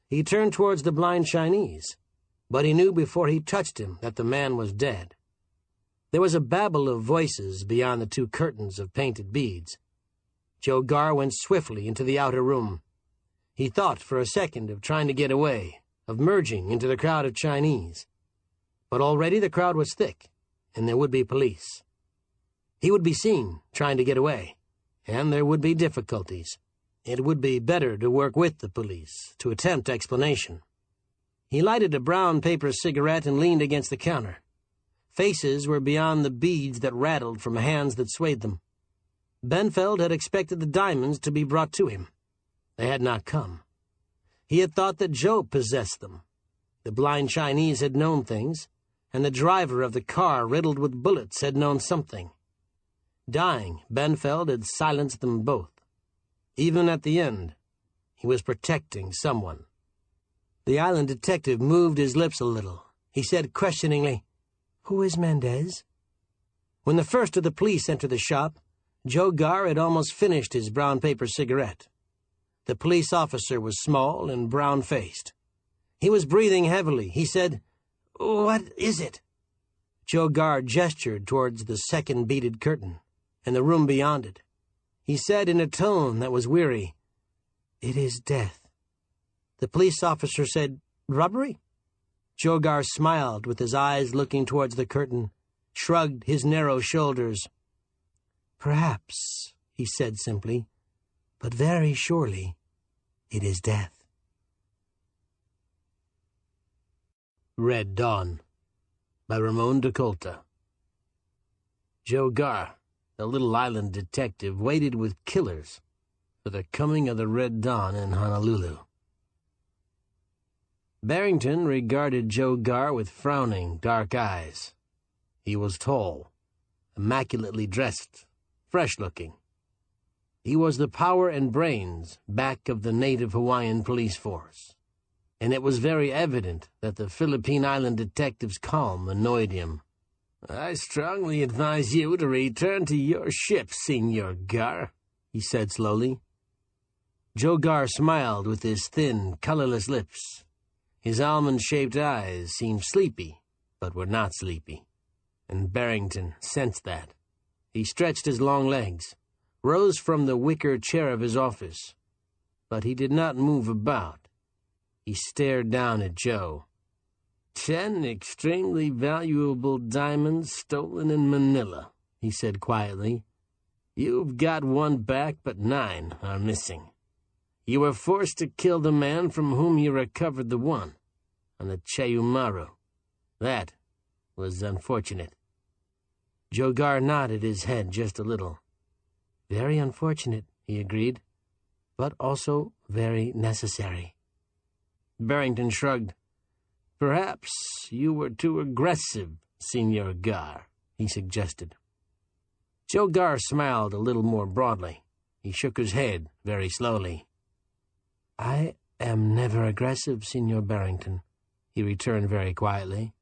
He turned towards the blind Chinese, but he knew before he touched him that the man was dead. There was a babble of voices beyond the two curtains of painted beads. Joe Gar went swiftly into the outer room. He thought for a second of trying to get away, of merging into the crowd of Chinese. But already the crowd was thick, and there would be police. He would be seen trying to get away, and there would be difficulties. It would be better to work with the police, to attempt explanation. He lighted a brown paper cigarette and leaned against the counter. Faces were beyond the beads that rattled from hands that swayed them. Benfeld had expected the diamonds to be brought to him. They had not come. He had thought that Joe possessed them. The blind Chinese had known things, and the driver of the car riddled with bullets had known something. Dying, Benfeld had silenced them both. Even at the end, he was protecting someone. The island detective moved his lips a little. He said questioningly, "Who is Mendez?" When the first of the police entered the shop, Joe Gar had almost finished his brown paper cigarette. The police officer was small and brown-faced. He was breathing heavily. He said, "What is it?" Joe Gar gestured towards the second beaded curtain and the room beyond it. He said in a tone that was weary, "It is death." The police officer said, "Robbery?" Joe Gar smiled with his eyes looking towards the curtain, shrugged his narrow shoulders. "Perhaps," he said simply, "but very surely it is death." Red Dawn by Ramon Decolta. Joe Gar, the little island detective, waited with killers for the coming of the Red Dawn in Honolulu. Barrington regarded Joe Gar with frowning, dark eyes. He was tall, immaculately dressed, fresh-looking. He was the power and brains back of the native Hawaiian police force, and it was very evident that the Philippine Island detective's calm annoyed him. "I strongly advise you to return to your ship, Senor Gar," he said slowly. Joe Gar smiled with his thin, colorless lips. His almond-shaped eyes seemed sleepy, but were not sleepy, and Barrington sensed that. He stretched his long legs, rose from the wicker chair of his office, but he did not move about. He stared down at Joe. 10 extremely valuable diamonds stolen in Manila," he said quietly. "You've got one back, but 9 are missing. You were forced to kill the man from whom you recovered the one, on the Chayumaru. That was unfortunate." Joe Gar nodded his head just a little. "Very unfortunate," he agreed, "but also very necessary." Barrington shrugged. "Perhaps you were too aggressive, Senor Gar," he suggested. Joe Gar smiled a little more broadly. He shook his head very slowly. "I am never aggressive, Senor Barrington," he returned very quietly.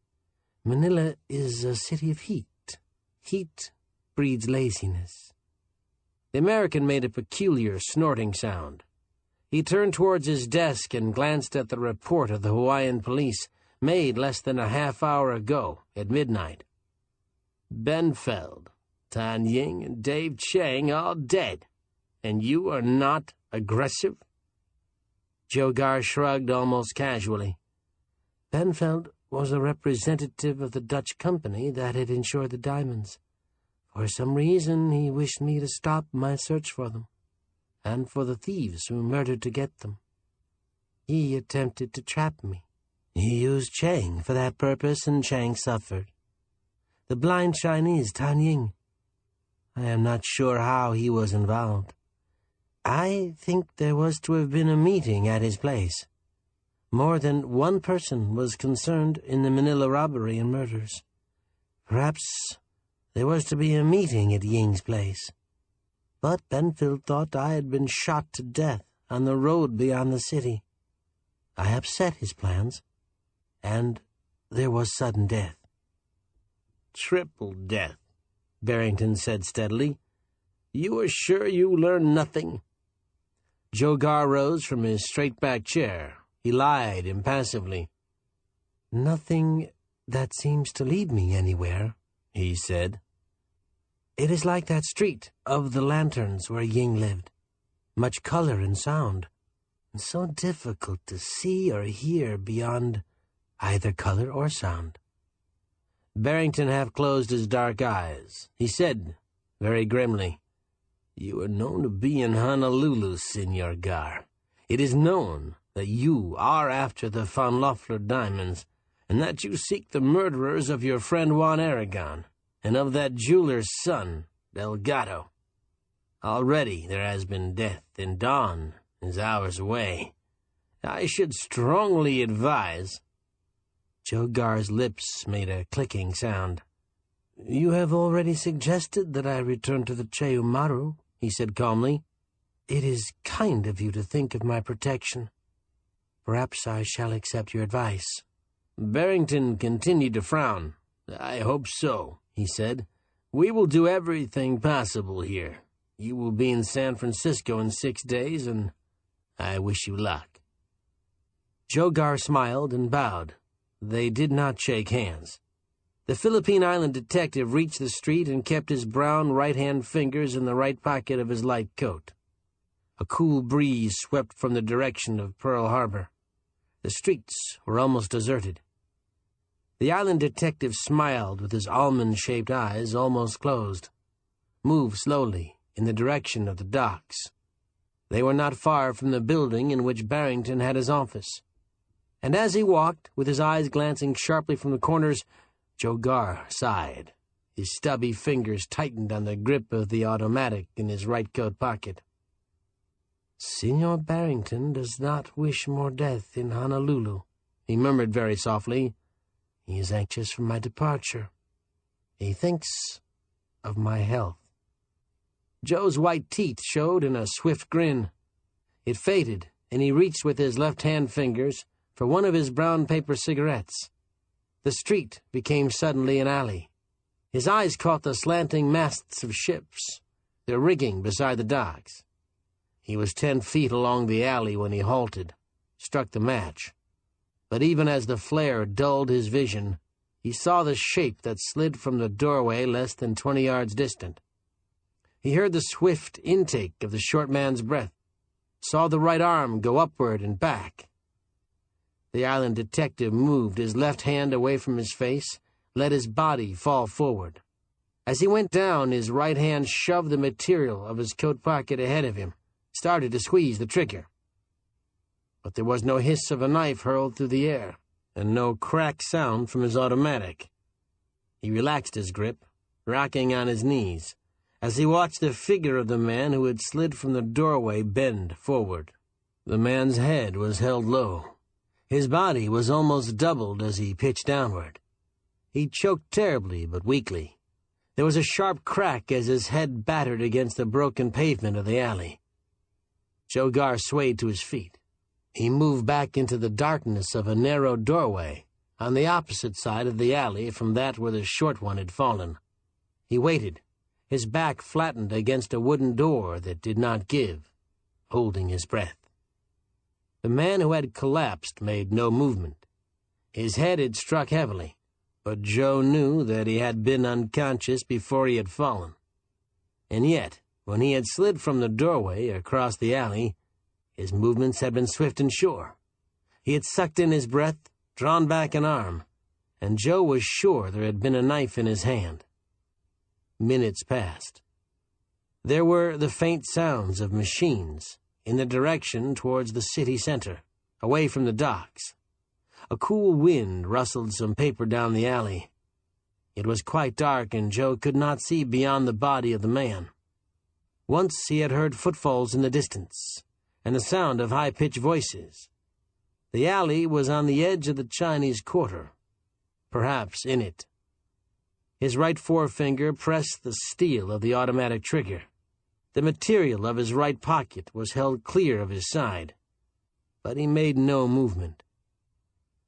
"Manila is a city of heat. Heat breeds laziness." The American made a peculiar snorting sound. He turned towards his desk and glanced at the report of the Hawaiian police made less than a half hour ago at midnight. "Benfeld, Tan Ying, and Dave Chang all dead, and you are not aggressive?" Joe Gar shrugged almost casually. "Benfeld was a representative of the Dutch company that had insured the diamonds. For some reason, he wished me to stop my search for them, and for the thieves who murdered to get them. He attempted to trap me, He used Chang for that purpose, and Chang suffered. The blind Chinese, Tan Ying. I am not sure how he was involved. I think there was to have been a meeting at his place. More than one person was concerned in the Manila robbery and murders. Perhaps there was to be a meeting at Ying's place. But Benfield thought I had been shot to death on the road beyond the city. I upset his plans, and there was sudden death. Triple death, Barrington said steadily. You are sure you learned nothing? Joe Garr rose from his straight-back chair. He lied impassively. Nothing that seems to lead me anywhere, he said. It is like that street of the lanterns where Ying lived. Much color and sound, and so difficult to see or hear beyond either color or sound. Barrington half closed his dark eyes. He said, very grimly, You are known to be in Honolulu, Senor Garr. It is known that you are after the Von Loeffler diamonds, and that you seek the murderers of your friend Juan Aragon, and of that jeweler's son, Delgado. Already there has been death, and dawn is hours away. I should strongly advise—" Joe Garr's lips made a clicking sound. "You have already suggested that I return to the Che Umaru," he said calmly. "It is kind of you to think of my protection. Perhaps I shall accept your advice." Barrington continued to frown. "I hope so," he said. "We will do everything possible here. You will be in San Francisco in 6 days, and I wish you luck." Joe Garr smiled and bowed. They did not shake hands. The Philippine Island detective reached the street and kept his brown right-hand fingers in the right pocket of his light coat. A cool breeze swept from the direction of Pearl Harbor. The streets were almost deserted. The island detective smiled with his almond-shaped eyes almost closed, moved slowly in the direction of the docks. They were not far from the building in which Barrington had his office. And as he walked, with his eyes glancing sharply from the corners, Joe Garr sighed. His stubby fingers tightened on the grip of the automatic in his right coat pocket. "Senor Barrington does not wish more death in Honolulu," he murmured very softly. "He is anxious for my departure. He thinks of my health." Joe's white teeth showed in a swift grin. It faded, and he reached with his left-hand fingers for one of his brown paper cigarettes. The street became suddenly an alley. His eyes caught the slanting masts of ships, their rigging beside the docks. He was 10 feet along the alley when he halted, struck the match. But even as the flare dulled his vision, he saw the shape that slid from the doorway less than 20 yards distant. He heard the swift intake of the short man's breath, saw the right arm go upward and back. The island detective moved his left hand away from his face, let his body fall forward. As he went down, his right hand shoved the material of his coat pocket ahead of him, started to squeeze the trigger. But there was no hiss of a knife hurled through the air, and no crack sound from his automatic. He relaxed his grip, rocking on his knees, as he watched the figure of the man who had slid from the doorway bend forward. The man's head was held low. His body was almost doubled as he pitched downward. He choked terribly but weakly. There was a sharp crack as his head battered against the broken pavement of the alley. Joe Garr swayed to his feet. He moved back into the darkness of a narrow doorway on the opposite side of the alley from that where the short one had fallen. He waited, his back flattened against a wooden door that did not give, holding his breath. The man who had collapsed made no movement. His head had struck heavily, but Joe knew that he had been unconscious before he had fallen. And yet, when he had slid from the doorway across the alley, his movements had been swift and sure. He had sucked in his breath, drawn back an arm, and Joe was sure there had been a knife in his hand. Minutes passed. There were the faint sounds of machines in the direction towards the city center, away from the docks. A cool wind rustled some paper down the alley. It was quite dark, and Joe could not see beyond the body of the man. Once he had heard footfalls in the distance, and the sound of high-pitched voices. The alley was on the edge of the Chinese Quarter, perhaps in it. His right forefinger pressed the steel of the automatic trigger. The material of his right pocket was held clear of his side, but he made no movement.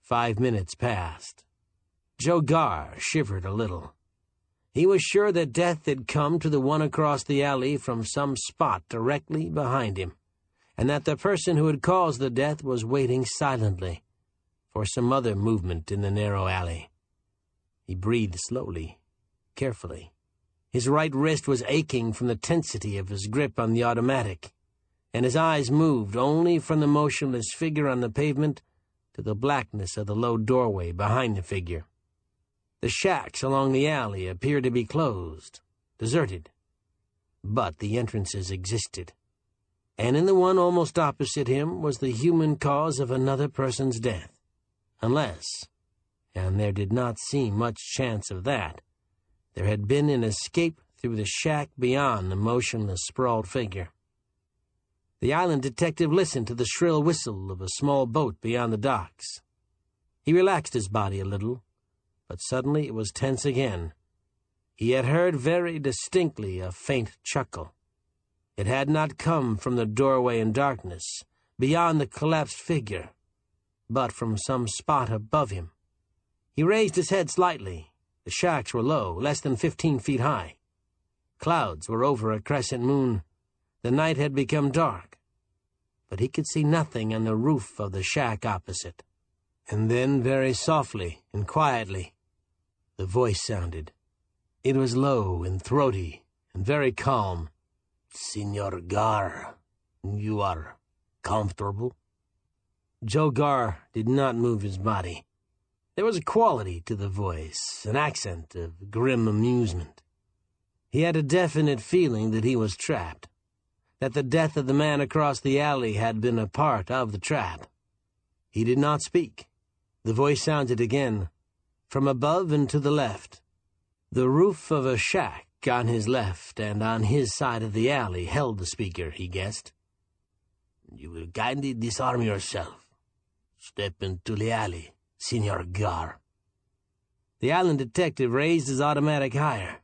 5 minutes passed. Joe Garr shivered a little. He was sure that death had come to the one across the alley from some spot directly behind him, and that the person who had caused the death was waiting silently for some other movement in the narrow alley. He breathed slowly, carefully. His right wrist was aching from the tensity of his grip on the automatic, and his eyes moved only from the motionless figure on the pavement to the blackness of the low doorway behind the figure. The shacks along the alley appeared to be closed, deserted, but the entrances existed, and in the one almost opposite him was the human cause of another person's death, unless, and there did not seem much chance of that, there had been an escape through the shack beyond the motionless, sprawled figure. The island detective listened to the shrill whistle of a small boat beyond the docks. He relaxed his body a little, but suddenly it was tense again. He had heard very distinctly a faint chuckle. It had not come from the doorway in darkness, beyond the collapsed figure, but from some spot above him. He raised his head slightly. The shacks were low, less than 15 feet high. Clouds were over a crescent moon. The night had become dark, but he could see nothing on the roof of the shack opposite. And then, very softly and quietly, the voice sounded. It was low and throaty and very calm. "Senor Garr, you are comfortable?" Joe Garr did not move his body. There was a quality to the voice, an accent of grim amusement. He had a definite feeling that he was trapped, that the death of the man across the alley had been a part of the trap. He did not speak. The voice sounded again, from above and to the left. The roof of a shack on his left and on his side of the alley held the speaker, he guessed. "You will kindly disarm yourself. Step into the alley, Senor Garr." The island detective raised his automatic higher,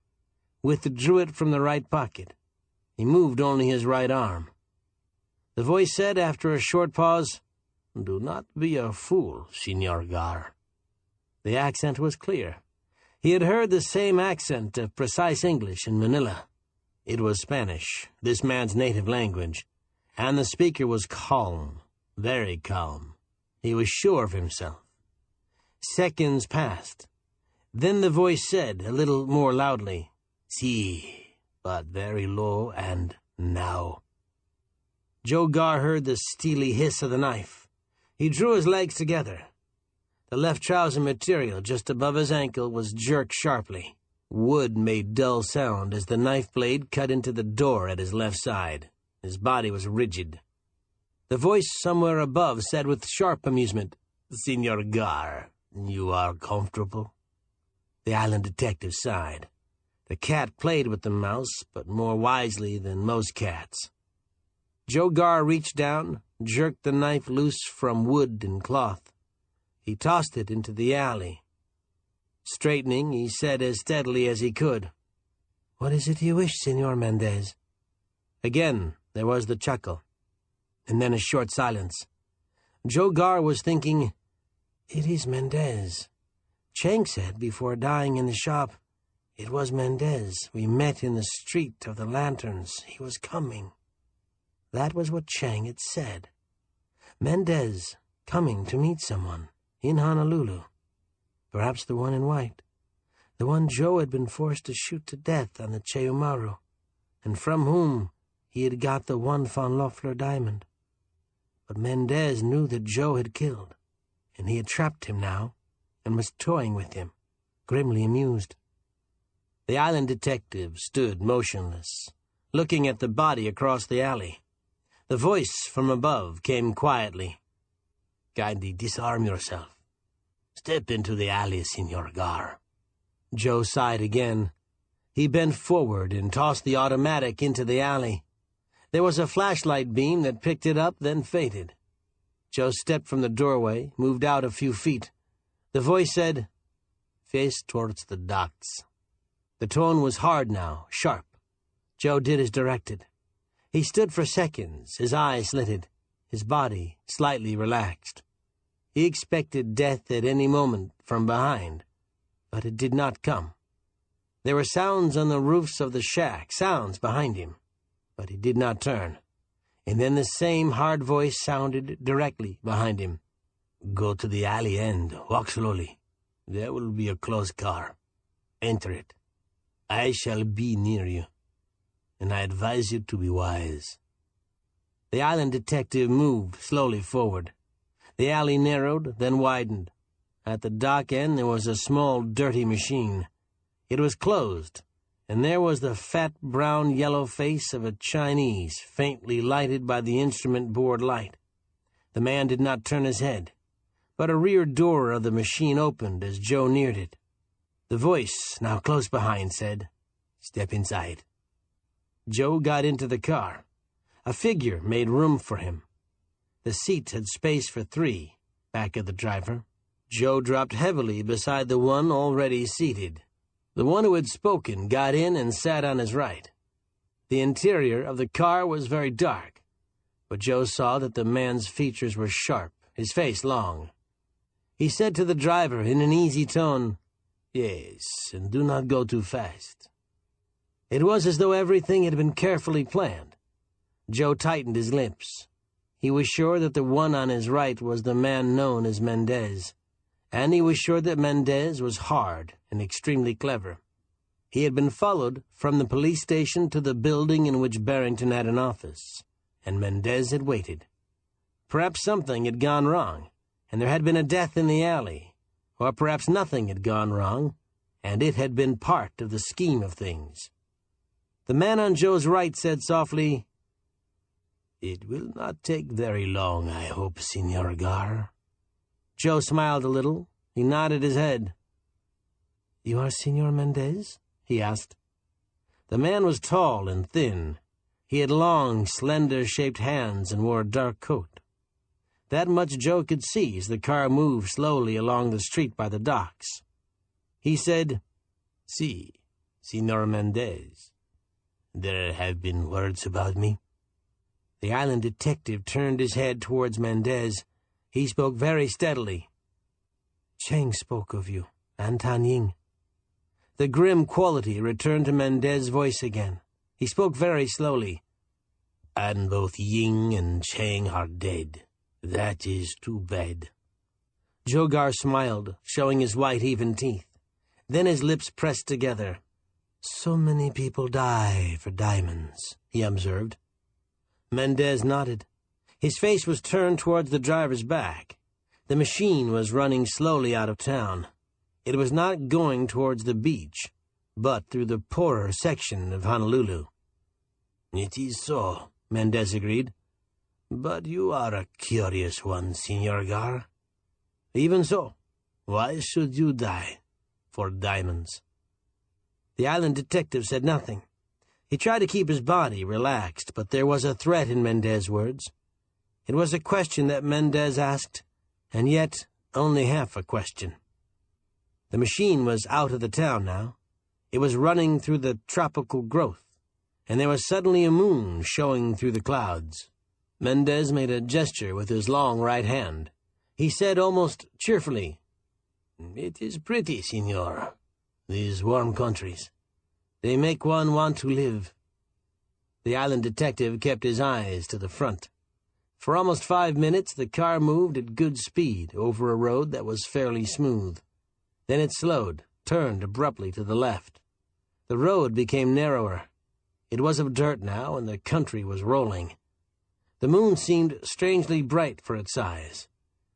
withdrew it from the right pocket. He moved only his right arm. The voice said after a short pause, "Do not be a fool, Senor Garr." The accent was clear. He had heard the same accent of precise English in Manila. It was Spanish, this man's native language, and the speaker was calm, very calm. He was sure of himself. Seconds passed. Then the voice said, a little more loudly, "Si," but very low, and "now." Joe Garr heard the steely hiss of the knife. He drew his legs together. The left trouser material just above his ankle was jerked sharply. Wood made dull sound as the knife blade cut into the door at his left side. His body was rigid. The voice somewhere above said with sharp amusement, "Senor Garr, you are comfortable?" The island detective sighed. The cat played with the mouse, but more wisely than most cats. Joe Garr reached down, jerked the knife loose from wood and cloth. He tossed it into the alley. Straightening, he said as steadily as he could, "What is it you wish, Senor Mendez?" Again there was the chuckle, and then a short silence. Joe Garr was thinking, "It is Mendez. Chang said before dying in the shop, 'It was Mendez. We met in the street of the lanterns. He was coming.' That was what Chang had said. Mendez coming to meet someone in Honolulu. Perhaps the one in white. The one Joe had been forced to shoot to death on the Cheumaru, and from whom he had got the one Von Loeffler diamond. But Mendez knew that Joe had killed, and he had trapped him now, and was toying with him, grimly amused." The island detective stood motionless, looking at the body across the alley. The voice from above came quietly, "Kindly disarm yourself, Step into the alley, Senor Gar. Joe sighed again. He bent forward and tossed the automatic into the alley. There was a flashlight beam that picked it up, then faded. Joe stepped from the doorway, moved out a few feet. The voice said, "Face towards the docks." The tone was hard now, sharp. Joe did as directed. He stood for seconds, his eyes slitted, his body slightly relaxed. He expected death at any moment from behind, but it did not come. There were sounds on the roofs of the shack, sounds behind him, but he did not turn. And then the same hard voice sounded directly behind him. "Go to the alley end, walk slowly. There will be a closed car. Enter it. I shall be near you, and I advise you to be wise." The island detective moved slowly forward. The alley narrowed, then widened. At the dock end there was a small, dirty machine. It was closed, and there was the fat brown-yellow face of a Chinese, faintly lighted by the instrument board light. The man did not turn his head, but a rear door of the machine opened as Joe neared it. The voice, now close behind, said, "Step inside." Joe got into the car. A figure made room for him. The seat had space for 3, back of the driver. Joe dropped heavily beside the one already seated. The one who had spoken got in and sat on his right. The interior of the car was very dark, but Joe saw that the man's features were sharp, his face long. He said to the driver in an easy tone, "Yes, and do not go too fast." It was as though everything had been carefully planned. Joe tightened his lips. He was sure that the one on his right was the man known as Mendez, and he was sure that Mendez was hard and extremely clever. He had been followed from the police station to the building in which Barrington had an office, and Mendez had waited. Perhaps something had gone wrong, and there had been a death in the alley, or perhaps nothing had gone wrong, and it had been part of the scheme of things. The man on Joe's right said softly, "It will not take very long, I hope, Senor Gar." Joe smiled a little. He nodded his head. "You are Senor Mendez?" he asked. The man was tall and thin. He had long, slender-shaped hands and wore a dark coat. That much Joe could see as the car moved slowly along the street by the docks. He said, "Si, Senor Mendez. There have been words about me." The island detective turned his head towards Mendez. He spoke very steadily. "Cheng spoke of you, and Tan Ying." The grim quality returned to Mendez's voice again. He spoke very slowly. "And both Ying and Cheng are dead. That is too bad." Joe Gar smiled, showing his white, even teeth. Then his lips pressed together. "So many people die for diamonds," he observed. Mendez nodded. His face was turned towards the driver's back. The machine was running slowly out of town. It was not going towards the beach, but through the poorer section of Honolulu. "It is so," Mendez agreed. "But you are a curious one, Senor Gar. Even so, why should you die for diamonds?" The island detective said nothing. He tried to keep his body relaxed, but there was a threat in Mendez's words. It was a question that Mendez asked, and yet only half a question. The machine was out of the town now. It was running through the tropical growth, and there was suddenly a moon showing through the clouds. Mendez made a gesture with his long right hand. He said almost cheerfully, "It is pretty, Senor, these warm countries. They make one want to live." The island detective kept his eyes to the front. For almost 5 minutes the car moved at good speed over a road that was fairly smooth. Then it slowed, turned abruptly to the left. The road became narrower. It was of dirt now, and the country was rolling. The moon seemed strangely bright for its size,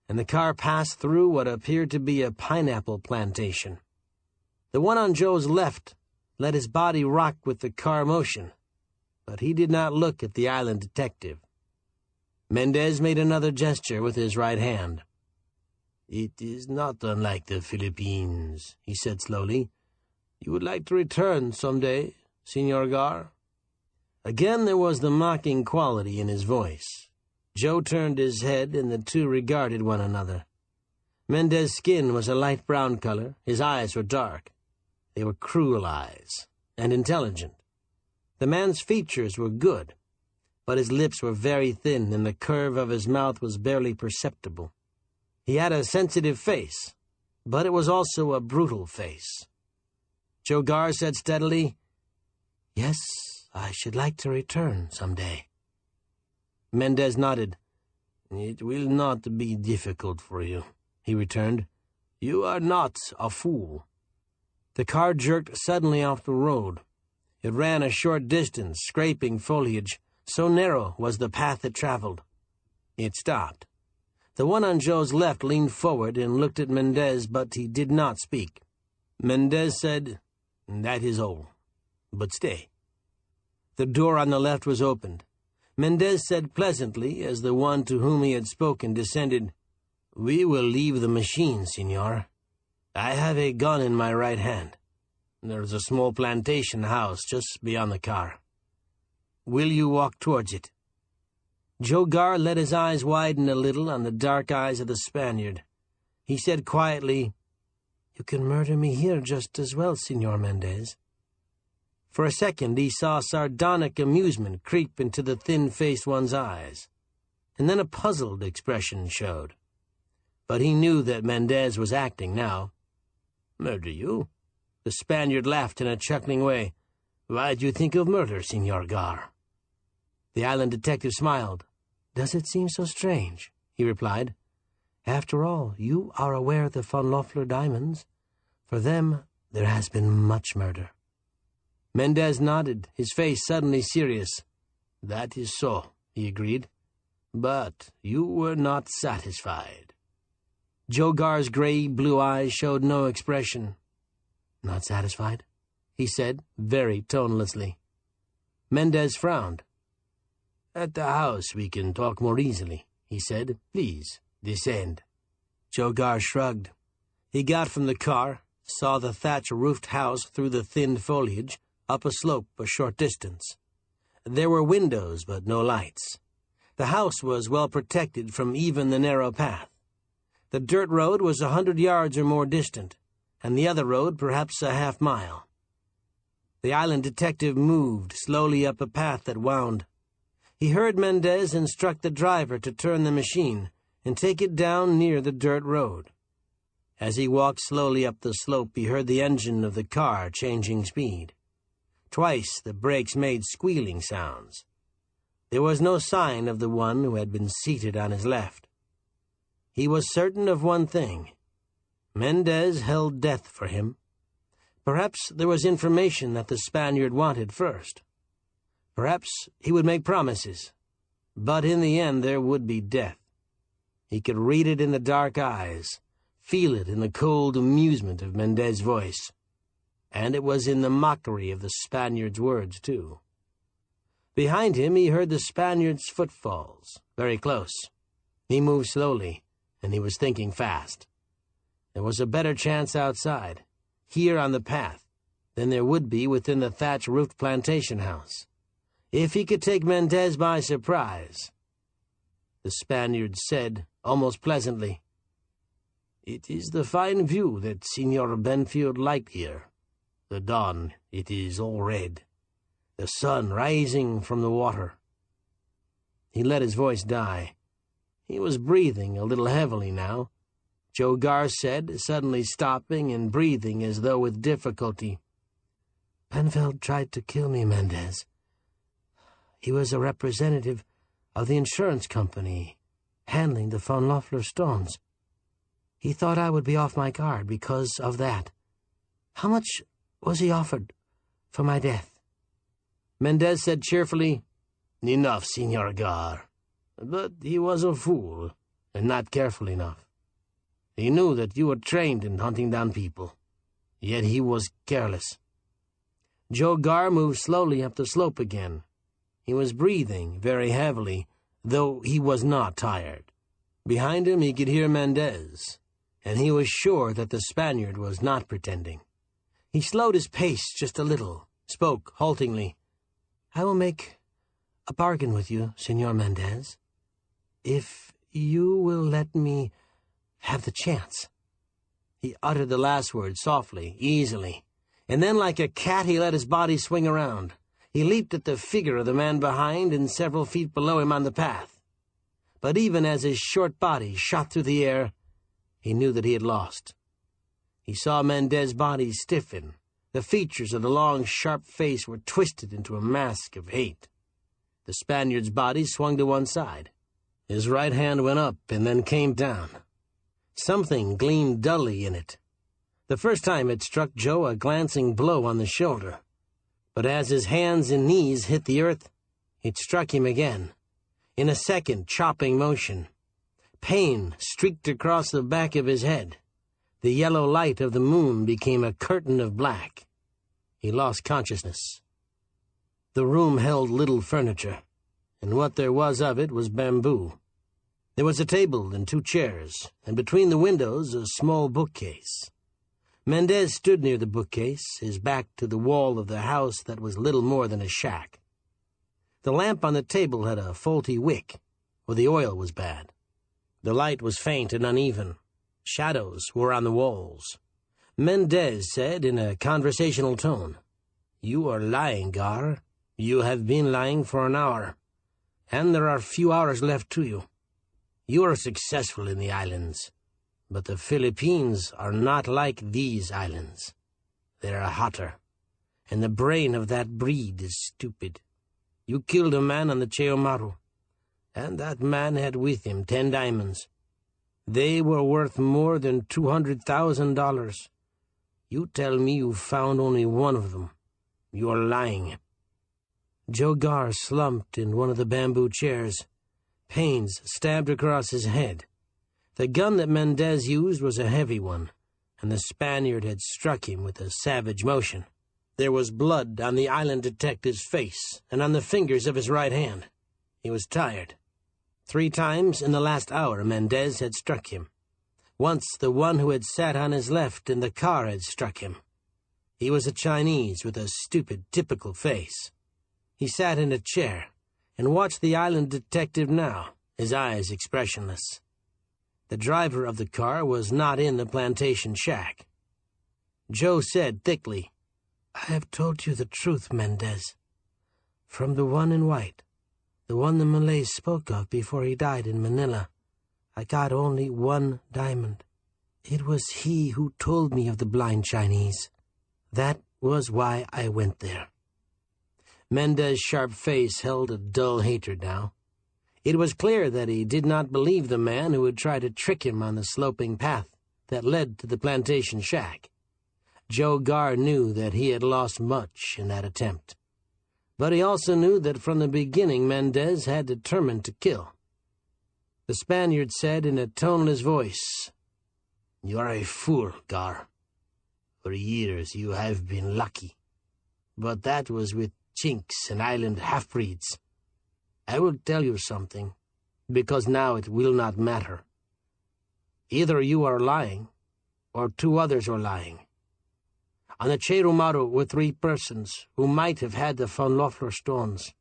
and the car passed through what appeared to be a pineapple plantation. The one on Joe's left let his body rock with the car motion, but he did not look at the island detective. Mendez made another gesture with his right hand. "It is not unlike the Philippines," he said slowly. "You would like to return some day, Senor Gar?" Again there was the mocking quality in his voice. Joe turned his head, and the two regarded one another. Mendez's skin was a light brown color. His eyes were dark. They were cruel eyes, and intelligent. The man's features were good, but his lips were very thin, and the curve of his mouth was barely perceptible. He had a sensitive face, but it was also a brutal face. Joe Gar said steadily, "Yes, I should like to return someday." Mendez nodded. "It will not be difficult for you," he returned. "You are not a fool." The car jerked suddenly off the road. It ran a short distance, scraping foliage. So narrow was the path it traveled. It stopped. The one on Joe's left leaned forward and looked at Mendez, but he did not speak. Mendez said, "That is all. But stay." The door on the left was opened. Mendez said pleasantly, as the one to whom he had spoken descended, "We will leave the machine, senor. I have a gun in my right hand. There is a small plantation house just beyond the car. Will you walk towards it?" Joe Gar let his eyes widen a little on the dark eyes of the Spaniard. He said quietly, "You can murder me here just as well, Senor Mendez." For a second he saw sardonic amusement creep into the thin-faced one's eyes, and then a puzzled expression showed. But he knew that Mendez was acting now. "Murder you?" The Spaniard laughed in a chuckling way. "Why do you think of murder, Senor Gar?" The island detective smiled. "Does it seem so strange?" he replied. "After all, you are aware of the Von Loeffler diamonds. For them, there has been much murder." Mendez nodded, his face suddenly serious. "That is so," he agreed. "But you were not satisfied." Joe Gar's gray-blue eyes showed no expression. "Not satisfied?" he said, very tonelessly. Mendez frowned. "At the house we can talk more easily," he said. "Please, descend." Joe Gar shrugged. He got from the car, saw the thatch-roofed house through the thin foliage, up a slope a short distance. There were windows, but no lights. The house was well protected from even the narrow path. The dirt road was 100 yards or more distant, and the other road perhaps a half-mile. The island detective moved slowly up a path that wound. He heard Mendez instruct the driver to turn the machine and take it down near the dirt road. As he walked slowly up the slope, he heard the engine of the car changing speed. Twice the brakes made squealing sounds. There was no sign of the one who had been seated on his left. He was certain of one thing. Mendez held death for him. Perhaps there was information that the Spaniard wanted first. Perhaps he would make promises. But in the end there would be death. He could read it in the dark eyes, feel it in the cold amusement of Mendez's voice. And it was in the mockery of the Spaniard's words, too. Behind him he heard the Spaniard's footfalls, very close. He moved slowly, and he was thinking fast. There was a better chance outside, here on the path, than there would be within the thatch-roofed plantation house. If he could take Mendez by surprise. The Spaniard said, almost pleasantly, "It is the fine view that Senor Benfield liked here. The dawn, it is all red. The sun rising from the water." He let his voice die. He was breathing a little heavily now. Joe Gar said, suddenly stopping and breathing as though with difficulty, "Benfield tried to kill me, Mendez. He was a representative of the insurance company handling the Von Loeffler stones. He thought I would be off my guard because of that. How much was he offered for my death?" Mendez said cheerfully, "Enough, Senor Gar. But he was a fool, and not careful enough. He knew that you were trained in hunting down people, yet he was careless." Joe Gar moved slowly up the slope again. He was breathing very heavily, though he was not tired. Behind him he could hear Mendez. and he was sure that the Spaniard was not pretending. He slowed his pace just a little, spoke haltingly. "I will make a bargain with you, Senor Mendez, if you will let me have the chance." He uttered the last word softly, easily, and then like a cat he let his body swing around. He leaped at the figure of the man behind and several feet below him on the path. But even as his short body shot through the air, he knew that he had lost. He saw Mendez's body stiffen. The features of the long, sharp face were twisted into a mask of hate. The Spaniard's body swung to one side. His right hand went up and then came down. Something gleamed dully in it. The first time it struck Joe a glancing blow on the shoulder. But as his hands and knees hit the earth, it struck him again, in a second chopping motion. Pain streaked across the back of his head. The yellow light of the moon became a curtain of black. He lost consciousness. The room held little furniture, and what there was of it was bamboo. There was a table and 2 chairs, and between the windows a small bookcase. Mendez stood near the bookcase, his back to the wall of the house that was little more than a shack. The lamp on the table had a faulty wick, or the oil was bad. The light was faint and uneven. Shadows were on the walls. Mendez said in a conversational tone, "You are lying, Gar. You have been lying for an hour, and there are few hours left to you. You are successful in the islands. But the Philippines are not like these islands. They are hotter, and the brain of that breed is stupid. You killed a man on the Cheo Maru, and that man had with him 10 diamonds. They were worth more than $200,000. You tell me you found only one of them. You are lying." Joe Gar slumped in one of the bamboo chairs. Pains stabbed across his head. The gun that Mendez used was a heavy one, and the Spaniard had struck him with a savage motion. There was blood on the island detective's face and on the fingers of his right hand. He was tired. 3 times in the last hour Mendez had struck him. Once the one who had sat on his left in the car had struck him. He was a Chinese with a stupid, typical face. He sat in a chair and watched the island detective now, his eyes expressionless. The driver of the car was not in the plantation shack. Joe said thickly, "I have told you the truth, Mendez. From the one in white, the one the Malays spoke of before he died in Manila, I got only 1 diamond. It was he who told me of the blind Chinese. That was why I went there." Mendez's sharp face held a dull hatred now. It was clear that he did not believe the man who would try to trick him on the sloping path that led to the plantation shack. Joe Gar knew that he had lost much in that attempt. But he also knew that from the beginning Mendez had determined to kill. The Spaniard said in a toneless voice, "You are a fool, Gar. For years you have been lucky. But that was with Chinks and island half-breeds. I will tell you something, because now it will not matter. Either you are lying, or 2 others are lying. On the Cheo Maru were 3 persons who might have had the Von Loeffler stones.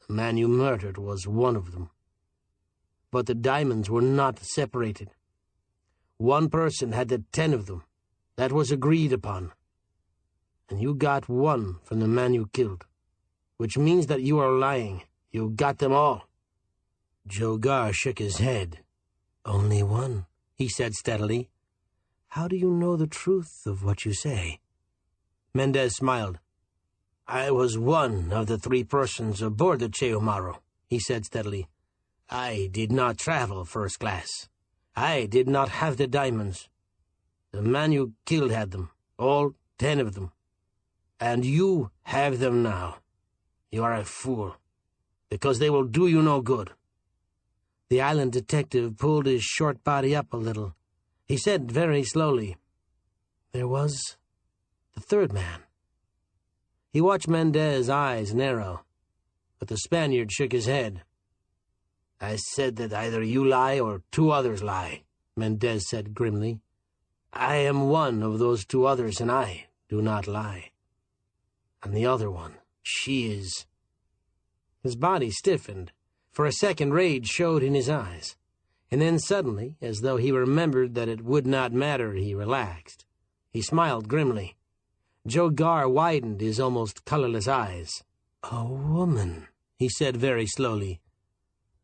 The man you murdered was one of them. But the diamonds were not separated. One person had the 10 of them. That was agreed upon. And you got 1 from the man you killed, which means that you are lying. You got them all." Joe Gar shook his head. "Only 1, he said steadily. "How do you know the truth of what you say?" Mendez smiled. "I was one of the 3 persons aboard the Cheo Maru," he said steadily. "I did not travel first class. I did not have the diamonds. The man you killed had them, all 10 of them. And you have them now. You are a fool, because they will do you no good." The island detective pulled his short body up a little. He said very slowly, "There was the 3rd man." He watched Mendez's eyes narrow, but the Spaniard shook his head. "I said that either you lie or 2 others lie. Mendez said grimly. "I am one of those two others, and I do not lie. And the other one, she is—" His body stiffened. For a second rage showed in his eyes. And then suddenly, as though he remembered that it would not matter, he relaxed. He smiled grimly. Joe Garr widened his almost colorless eyes. "A woman," he said very slowly.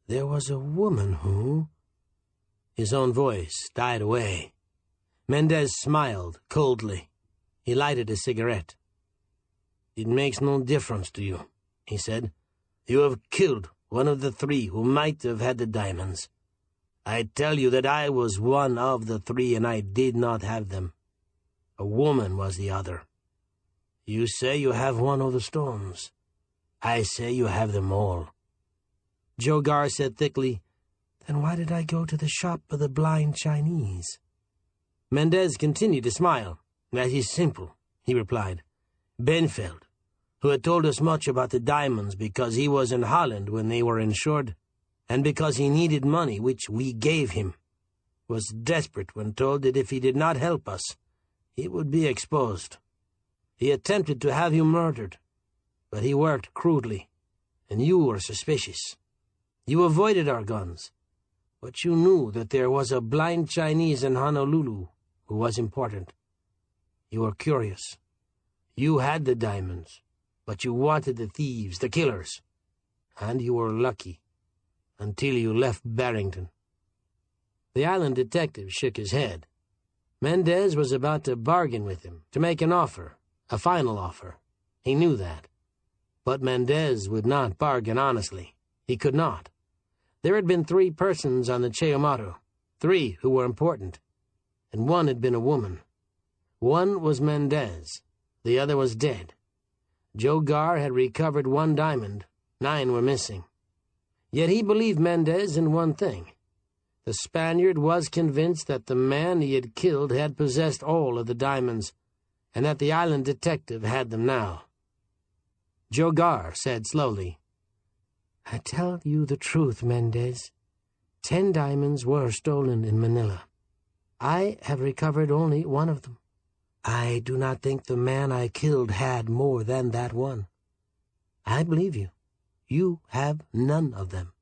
"There was a woman who—" His own voice died away. Mendez smiled coldly. He lighted a cigarette. "It makes no difference to you," he said. "You have killed one of the three who might have had the diamonds. I tell you that I was one of the three, and I did not have them. A woman was the other. You say you have one of the stones. I say you have them all." Joe Garr said thickly, "Then why did I go to the shop of the blind Chinese?" Mendez continued to smile. "That is simple," he replied. "Benfeld, who had told us much about the diamonds because he was in Holland when they were insured, and because he needed money, which we gave him, was desperate when told that if he did not help us, he would be exposed. He attempted to have you murdered, but he worked crudely, and you were suspicious. You avoided our guns, but you knew that there was a blind Chinese in Honolulu who was important. You were curious. You had the diamonds, but you wanted the thieves, the killers, and you were lucky until you left Barrington." The island detective shook his head. Mendez was about to bargain with him, to make an offer, a final offer. He knew that. But Mendez would not bargain honestly. He could not. There had been 3 persons on the Chayumaru, 3 who were important, and one had been a woman. One was Mendez. The other was dead. Joe Garr had recovered 1 diamond. 9 were missing. Yet he believed Mendez in one thing. The Spaniard was convinced that the man he had killed had possessed all of the diamonds, and that the island detective had them now. Joe Garr said slowly, "I tell you the truth, Mendez. 10 diamonds were stolen in Manila. I have recovered only 1 of them. I do not think the man I killed had more than that one. I believe you. You have none of them.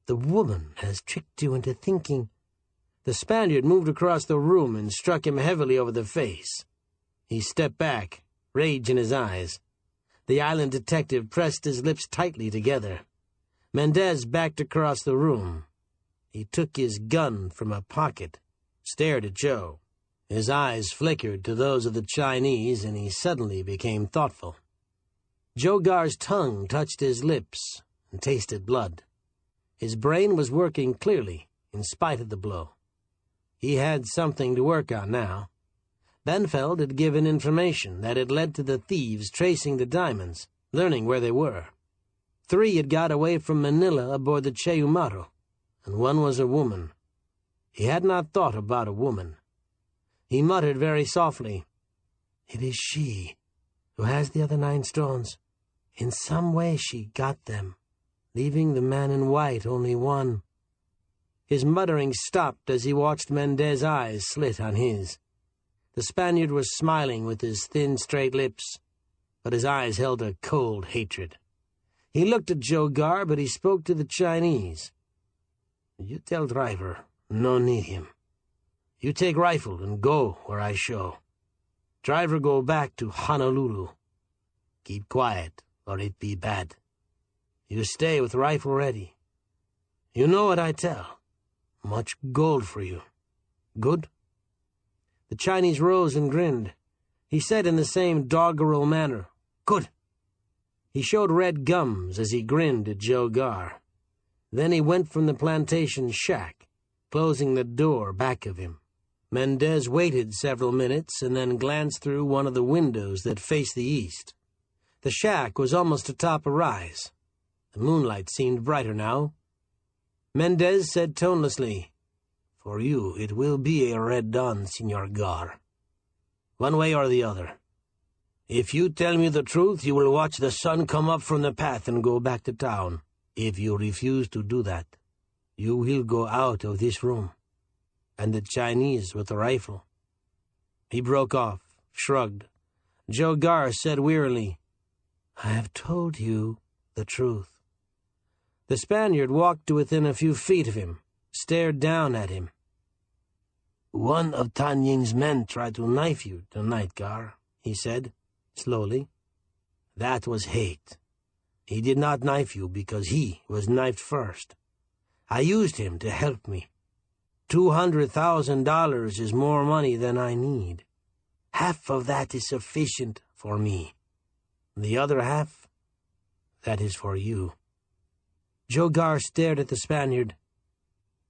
The woman has tricked you into thinking—" The Spaniard moved across the room and struck him heavily over the face. He stepped back, rage in his eyes. The island detective pressed his lips tightly together. Mendez backed across the room. He took his gun from a pocket, stared at Joe. His eyes flickered to those of the Chinese, and he suddenly became thoughtful. Joe Garr's tongue touched his lips and tasted blood. His brain was working clearly, in spite of the blow. He had something to work on now. Benfeld had given information that had led to the thieves tracing the diamonds, learning where they were. 3 had got away from Manila aboard the Chayumaru, and 1 was a woman. He had not thought about a woman. He muttered very softly, "It is she who has the other 9 stones. In some way she got them, leaving the man in white only 1. His muttering stopped as he watched Mendez's eyes slit on his. The Spaniard was smiling with his thin, straight lips, but his eyes held a cold hatred. He looked at Joe Garr, but he spoke to the Chinese. "You tell driver, no need him. You take rifle and go where I show. Driver go back to Honolulu. Keep quiet, or it be bad. You stay with rifle ready. You know what I tell. Much gold for you. Good?" The Chinese rose and grinned. He said in the same doggerel manner, "Good." He showed red gums as he grinned at Joe Garr. Then he went from the plantation shack, closing the door back of him. Mendez waited several minutes and then glanced through one of the windows that faced the east. The shack was almost atop a rise. The moonlight seemed brighter now. Mendez said tonelessly, "For you it will be a red dawn, Senor Garr. One way or the other. If you tell me the truth, you will watch the sun come up from the path and go back to town. If you refuse to do that, you will go out of this room. and the Chinese with the rifle." He broke off, shrugged. Joe Garr said wearily, "I have told you the truth." The Spaniard walked to within a few feet of him, stared down at him. "One of Tan Ying's men tried to knife you tonight, Garr," he said, slowly. "That was hate. He did not knife you because he was knifed first. I used him to help me. $200,000 is more money than I need. Half of that is sufficient for me. The other half, that is for you." Joe Garr stared at the Spaniard.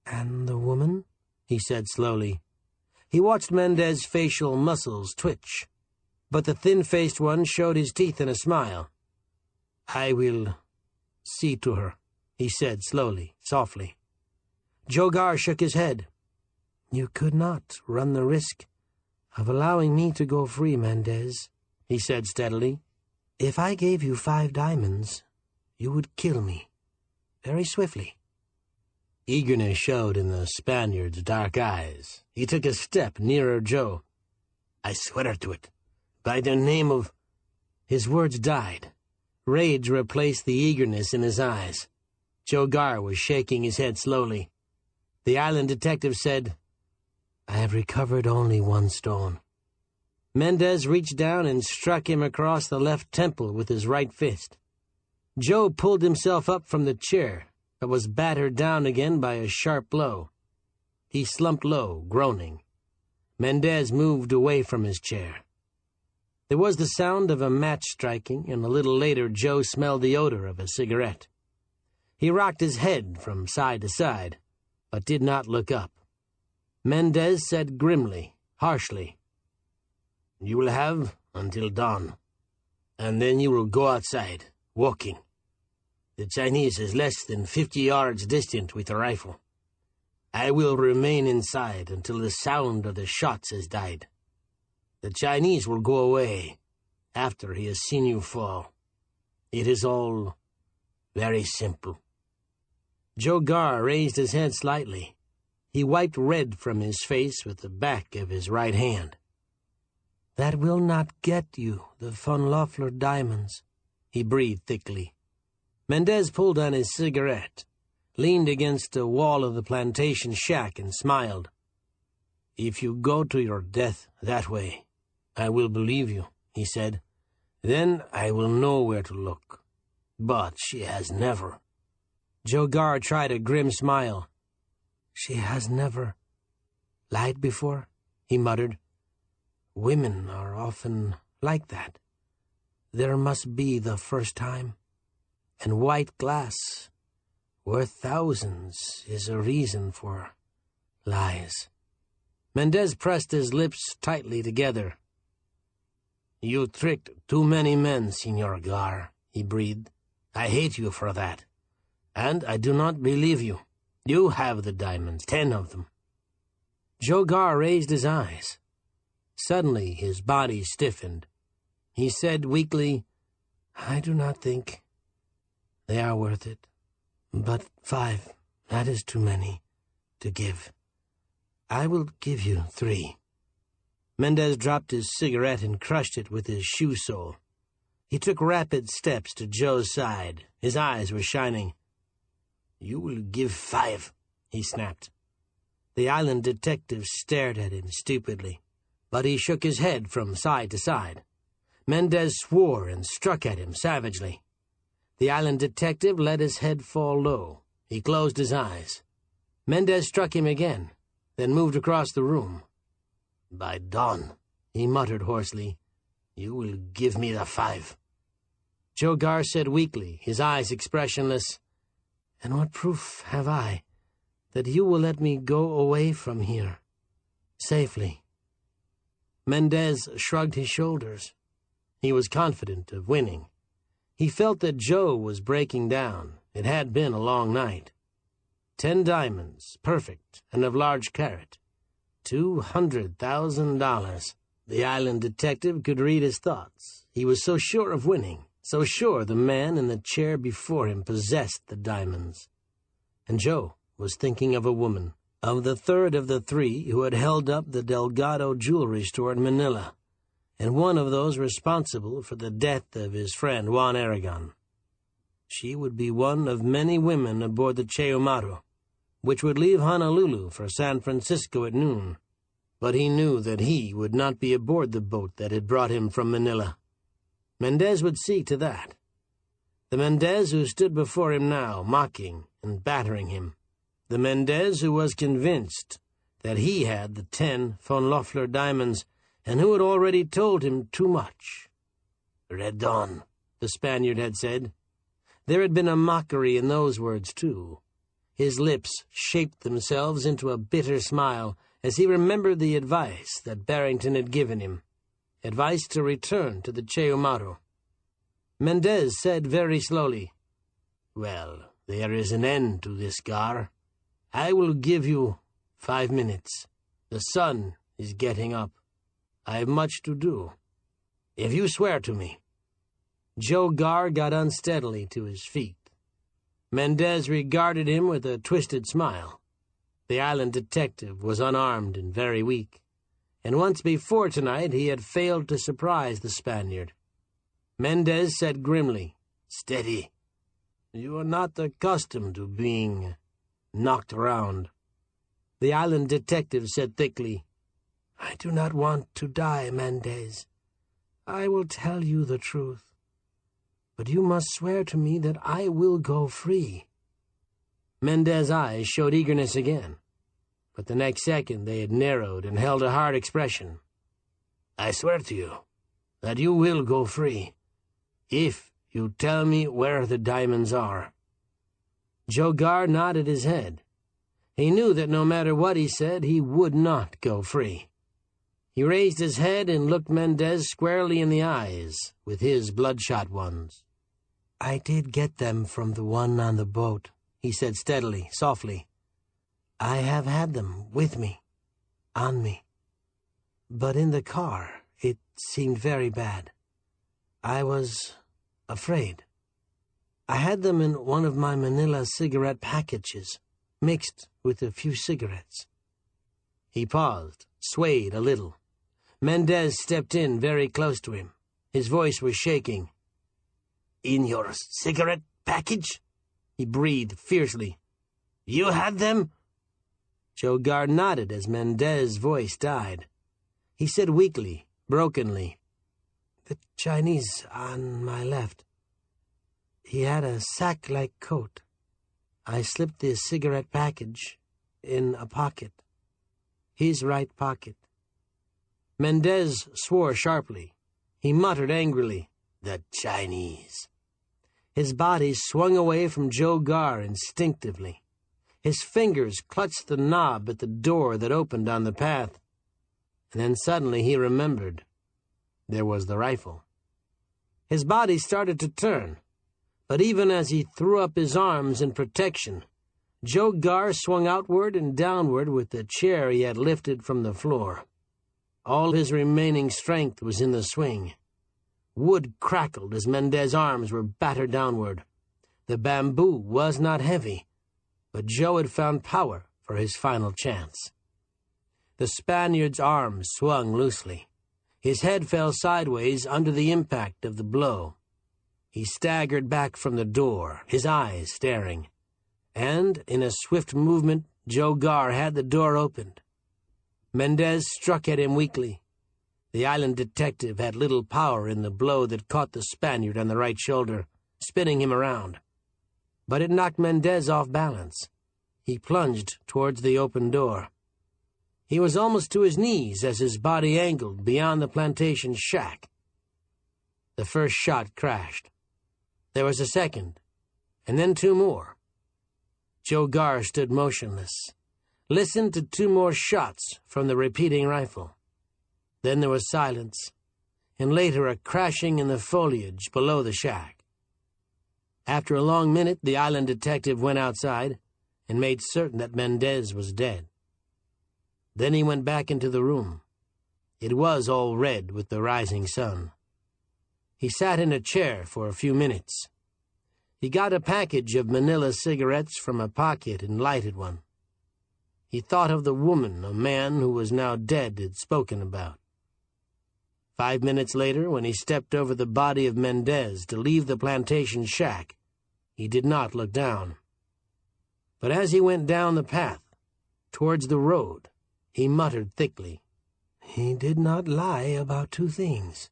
"And the woman?" he said slowly. He watched Mendez's facial muscles twitch, but the thin-faced one showed his teeth in a smile. "I will see to her," he said slowly, softly. Joe Garr shook his head. "You could not run the risk of allowing me to go free, Mendez," he said steadily. "If I gave you 5 diamonds, you would kill me, very swiftly." Eagerness showed in the Spaniard's dark eyes. He took a step nearer Joe. "I swear to it, by the name of—" His words died. Rage replaced the eagerness in his eyes. Joe Garr was shaking his head slowly. The island detective said, "I have recovered only 1 stone." Mendez reached down and struck him across the left temple with his right fist. Joe pulled himself up from the chair, but was battered down again by a sharp blow. He slumped low, groaning. Mendez moved away from his chair. There was the sound of a match striking, and a little later Joe smelled the odor of a cigarette. He rocked his head from side to side, but did not look up. Mendez said grimly, harshly, "You will have until dawn, and then you will go outside, walking. The Chinese is less than 50 yards distant with a rifle. I will remain inside until the sound of the shots has died. The Chinese will go away after he has seen you fall. It is all very simple." Joe Garr raised his head slightly. He wiped red from his face with the back of his right hand. "That will not get you the Von Loeffler diamonds," he breathed thickly. Mendez pulled on his cigarette, leaned against the wall of the plantation shack, and smiled. "If you go to your death that way, I will believe you," he said. "Then I will know where to look. But she has never—" Joe Garr tried a grim smile. "She has never lied before," he muttered. "Women are often like that. There must be the first time. And white glass, worth thousands, is a reason for lies." Mendez pressed his lips tightly together. "You tricked too many men, Señor Garr," he breathed. "I hate you for that. And I do not believe you. You have the diamonds, 10 of them." Joe Garr raised his eyes. Suddenly his body stiffened. He said weakly, "I do not think they are worth it. But 5, that is too many to give. I will give you 3. Mendez dropped his cigarette and crushed it with his shoe sole. He took rapid steps to Joe's side. His eyes were shining. "You will give 5, he snapped. The island detective stared at him stupidly, but he shook his head from side to side. Mendez swore and struck at him savagely. The island detective let his head fall low. He closed his eyes. Mendez struck him again, then moved across the room. "By dawn," he muttered hoarsely, "you will give me the 5. Joe Garr said weakly, his eyes expressionless, "And what proof have I that you will let me go away from here safely?" Mendez shrugged his shoulders. He was confident of winning. He felt that Joe was breaking down. It had been a long night. 10 diamonds, perfect, and of large carat. $200,000. The island detective could read his thoughts. He was so sure of winning, so sure the man in the chair before him possessed the diamonds. And Joe was thinking of a woman, of the third of the three who had held up the Delgado jewelry store in Manila, and one of those responsible for the death of his friend Juan Aragon. She would be one of many women aboard the Cheumaru, which would leave Honolulu for San Francisco at noon. But he knew that he would not be aboard the boat that had brought him from Manila. Mendez would see to that. The Mendez who stood before him now, mocking and battering him. The Mendez who was convinced that he had the 10 von Loeffler diamonds and who had already told him too much. "Red Dawn," the Spaniard had said. There had been a mockery in those words, too. His lips shaped themselves into a bitter smile as he remembered the advice that Barrington had given him, advice to return to the Cheumaru. Mendez said very slowly, "Well, there is an end to this, Gar. I will give you 5 minutes. The sun is getting up. I have much to do. If you swear to me." Joe Gar got unsteadily to his feet. Mendez regarded him with a twisted smile. The island detective was unarmed and very weak, and once before tonight he had failed to surprise the Spaniard. Mendez said grimly, "Steady. You are not accustomed to being knocked around." The island detective said thickly, "I do not want to die, Mendez. I will tell you the truth. But you must swear to me that I will go free." Mendez's eyes showed eagerness again, but the next second they had narrowed and held a hard expression. "I swear to you that you will go free, if you tell me where the diamonds are." Joe Gar nodded his head. He knew that no matter what he said, he would not go free. He raised his head and looked Mendez squarely in the eyes with his bloodshot ones. "I did get them from the one on the boat," he said steadily, softly. "I have had them with me, on me. But in the car, it seemed very bad. I was afraid. I had them in one of my Manila cigarette packages, mixed with a few cigarettes." He paused, swayed a little. Mendez stepped in very close to him. His voice was shaking. "In your cigarette package?" he breathed fiercely. "You had them?" Joe Gar nodded as Mendez's voice died. He said weakly, brokenly, "The Chinese on my left. He had a sack-like coat. I slipped the cigarette package in a pocket. His right pocket." Mendez swore sharply. He muttered angrily, "The Chinese." His body swung away from Joe Gar instinctively. His fingers clutched the knob at the door that opened on the path. And then suddenly he remembered. There was the rifle. His body started to turn, but even as he threw up his arms in protection, Joe Gar swung outward and downward with the chair he had lifted from the floor. All his remaining strength was in the swing. Wood crackled as Mendez's arms were battered downward. The bamboo was not heavy, but Joe had found power for his final chance. The Spaniard's arms swung loosely. His head fell sideways under the impact of the blow. He staggered back from the door, his eyes staring. And, in a swift movement, Joe Gar had the door opened. Mendez struck at him weakly. The island detective had little power in the blow that caught the Spaniard on the right shoulder, spinning him around. But it knocked Mendez off balance. He plunged towards the open door. He was almost to his knees as his body angled beyond the plantation shack. The first shot crashed. There was a second, and then 2 more. Joe Gar stood motionless, listened to 2 more shots from the repeating rifle. Then there was silence, and later a crashing in the foliage below the shack. After a long minute, the island detective went outside and made certain that Mendez was dead. Then he went back into the room. It was all red with the rising sun. He sat in a chair for a few minutes. He got a package of Manila cigarettes from a pocket and lighted one. he thought of the woman a man who was now dead had spoken about. 5 minutes later, when he stepped over the body of Mendez to leave the plantation shack, he did not look down. But as he went down the path, towards the road, he muttered thickly, "He did not lie about two things.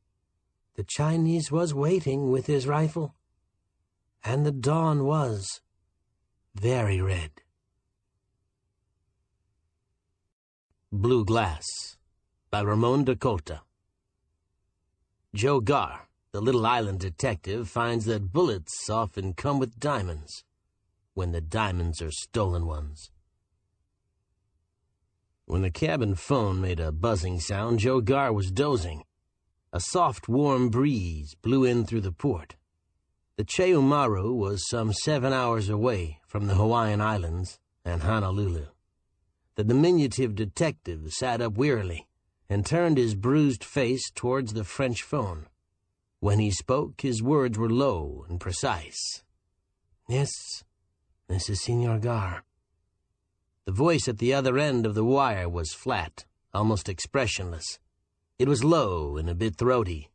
The Chinese was waiting with his rifle, and the dawn was very red." Blue Glass by Ramon Dakota. Joe Gar, the little island detective, finds that bullets often come with diamonds when the diamonds are stolen ones. When the cabin phone made a buzzing sound, Joe Gar was dozing. A soft, warm breeze blew in through the port. The Che Umaru was some 7 hours away from the Hawaiian Islands and Honolulu. The diminutive detective sat up wearily and turned his bruised face towards the French phone. When he spoke, his words were low and precise. "Yes, this is Senor Gar." The voice at the other end of the wire was flat, almost expressionless. It was low and a bit throaty.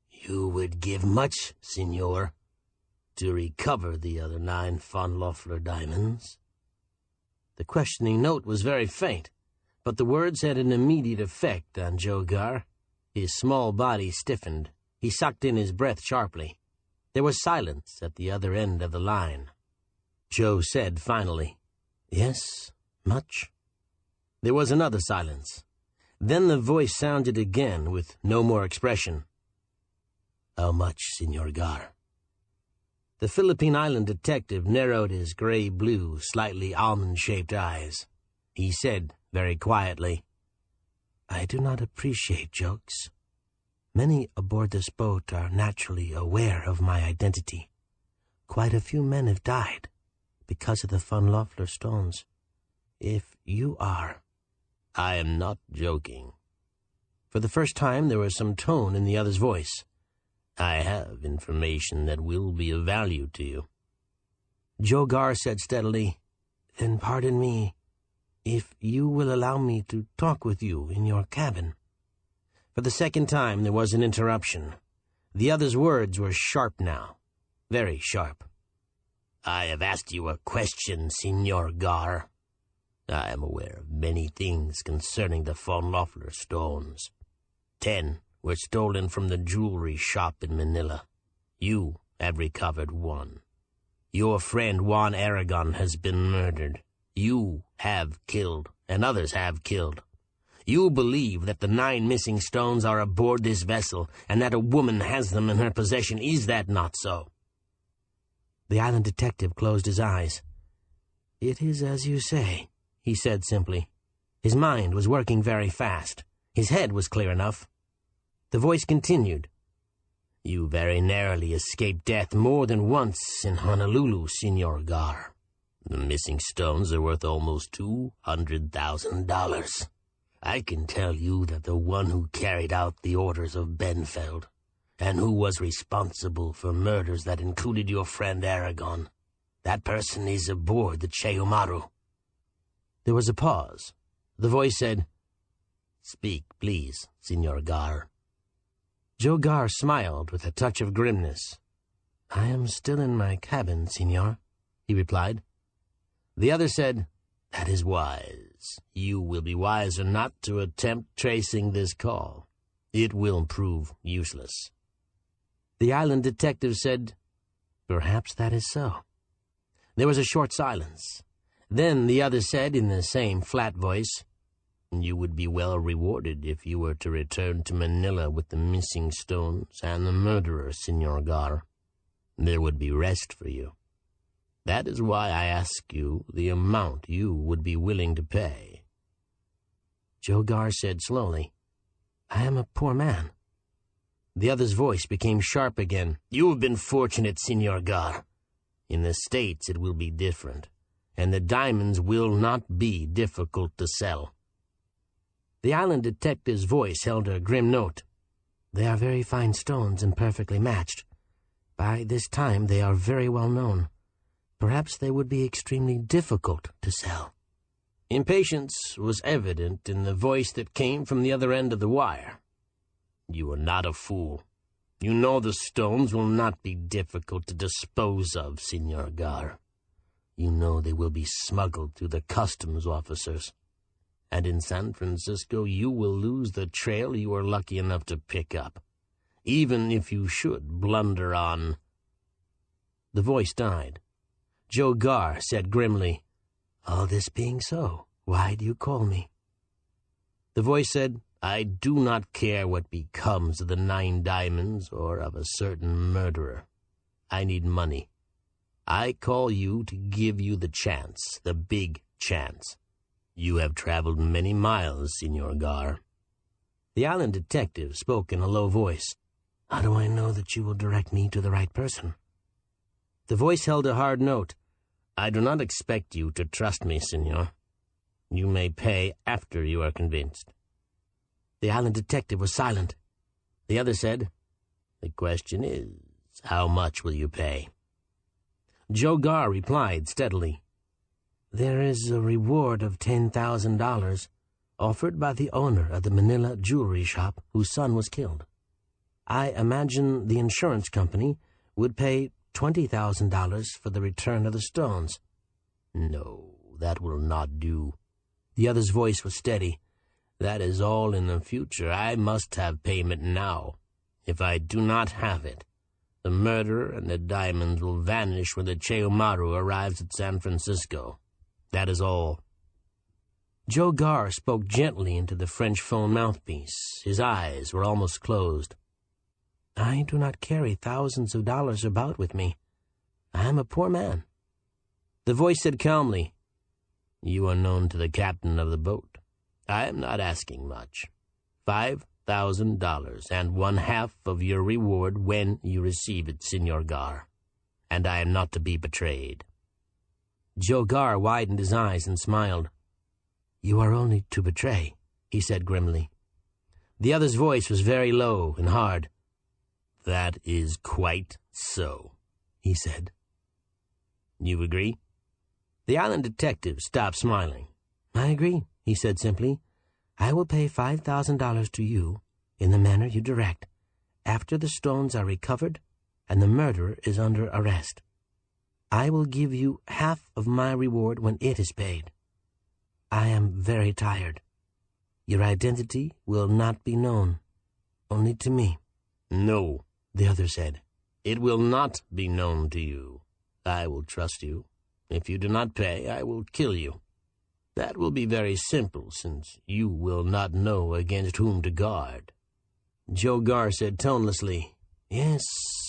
"You would give much, Senor, to recover the other 9 Von Loeffler diamonds?" The questioning note was very faint, but the words had an immediate effect on Joe Gar. His small body stiffened. He sucked in his breath sharply. There was silence at the other end of the line. Joe said finally, "Yes, much." There was another silence. Then the voice sounded again with no more expression. "How much, Senor Gar?" The Philippine Island detective narrowed his gray-blue, slightly almond-shaped eyes. He said very quietly, "I do not appreciate jokes. Many aboard this boat are naturally aware of my identity. Quite a few men have died because of the Von Loeffler stones. If you are—" "I am not joking." For the first time there was some tone in the other's voice. "I have information that will be of value to you." Joe Gar said steadily, "Then pardon me, if you will allow me to talk with you in your cabin." For the second time there was an interruption. The other's words were sharp now, very sharp. "I have asked you a question, Senor Gar. I am aware of many things concerning the Von Loeffler stones. 10 were stolen from the jewelry shop in Manila. You have recovered 1. Your friend Juan Aragon has been murdered. You have killed, and others have killed. You believe that the 9 missing stones are aboard this vessel, and that a woman has them in her possession. Is that not so?" The island detective closed his eyes. "It is as you say," he said simply. His mind was working very fast. His head was clear enough. The voice continued. "You very narrowly escaped death more than once in Honolulu, Senor Gar. The missing stones are worth almost $200,000. I can tell you that the one who carried out the orders of Benfeld, and who was responsible for murders that included your friend Aragon, that person is aboard the Che Umaru." There was a pause. The voice said, "Speak, please, Senor Gar." Joe Gar smiled with a touch of grimness. "I am still in my cabin, Senor," he replied. The other said, "That is wise. You will be wiser not to attempt tracing this call. It will prove useless." The island detective said, "Perhaps that is so." There was a short silence. Then the other said in the same flat voice, "You would be well rewarded if you were to return to Manila with the missing stones and the murderer, Senor Gar. There would be rest for you. That is why I ask you the amount you would be willing to pay." Joe Gar said slowly, "I am a poor man." The other's voice became sharp again. "You have been fortunate, Senor Gar. In the States it will be different, and the diamonds will not be difficult to sell." The island detective's voice held a grim note. "They are very fine stones and perfectly matched. By this time they are very well known. Perhaps they would be extremely difficult to sell." Impatience was evident in the voice that came from the other end of the wire. "You are not a fool. You know the stones will not be difficult to dispose of, Senor Gar. You know they will be smuggled through the customs officers. And in San Francisco you will lose the trail you were lucky enough to pick up, even if you should blunder on—" The voice died. Joe Gar said grimly, "All this being so, why do you call me?" The voice said, "I do not care what becomes of the 9 diamonds or of a certain murderer. I need money. I call you to give you the chance, the big chance. You have traveled many miles, Senor Gar." The island detective spoke in a low voice. "How do I know that you will direct me to the right person?" The voice held a hard note. "I do not expect you to trust me, senor. You may pay after you are convinced." The island detective was silent. The other said, "The question is, how much will you pay?" Joe Gar replied steadily, "There is a reward of $10,000 offered by the owner of the Manila jewelry shop whose son was killed. I imagine the insurance company would pay $20,000 for the return of the stones." "No, that will not do." The other's voice was steady. "That is all in the future. I must have payment now. If I do not have it, the murderer and the diamonds will vanish when the Cheumaru arrives at San Francisco. That is all." Joe Gar spoke gently into the French phone mouthpiece. His eyes were almost closed. "I do not carry thousands of dollars about with me. I am a poor man." The voice said calmly, "You are known to the captain of the boat. I am not asking much. $5,000 and 1/2 of your reward when you receive it, Senor Gar. And I am not to be betrayed." Joe Gar widened his eyes and smiled. "You are only to betray," he said grimly. The other's voice was very low and hard. "That is quite so," he said. "You agree?" The island detective stopped smiling. "I agree," he said simply. "I will pay $5,000 to you in the manner you direct, after the stones are recovered and the murderer is under arrest. I will give you half of my reward when it is paid. I am very tired. Your identity will not be known, only to me." "No," the other said. "It will not be known to you. I will trust you. If you do not pay, I will kill you. That will be very simple, since you will not know against whom to guard." Joe Gar said tonelessly, "Yes,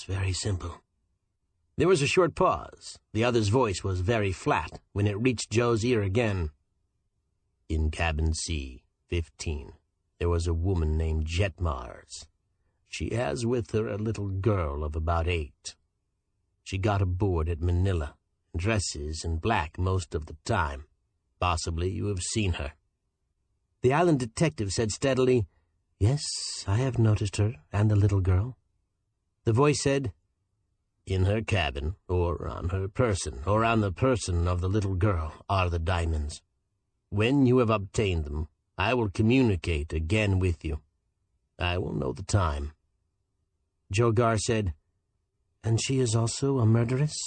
very simple." There was a short pause. The other's voice was very flat when it reached Joe's ear again. "In cabin C-15, there was a woman named Jet Mars. She has with her a little girl of about 8. She got aboard at Manila, dresses in black most of the time. Possibly you have seen her." The island detective said steadily, "Yes, I have noticed her and the little girl." The voice said, "In her cabin, or on her person, or on the person of the little girl, are the diamonds. When you have obtained them, I will communicate again with you. I will know the time." Joe Gar said, "And she is also a murderess?"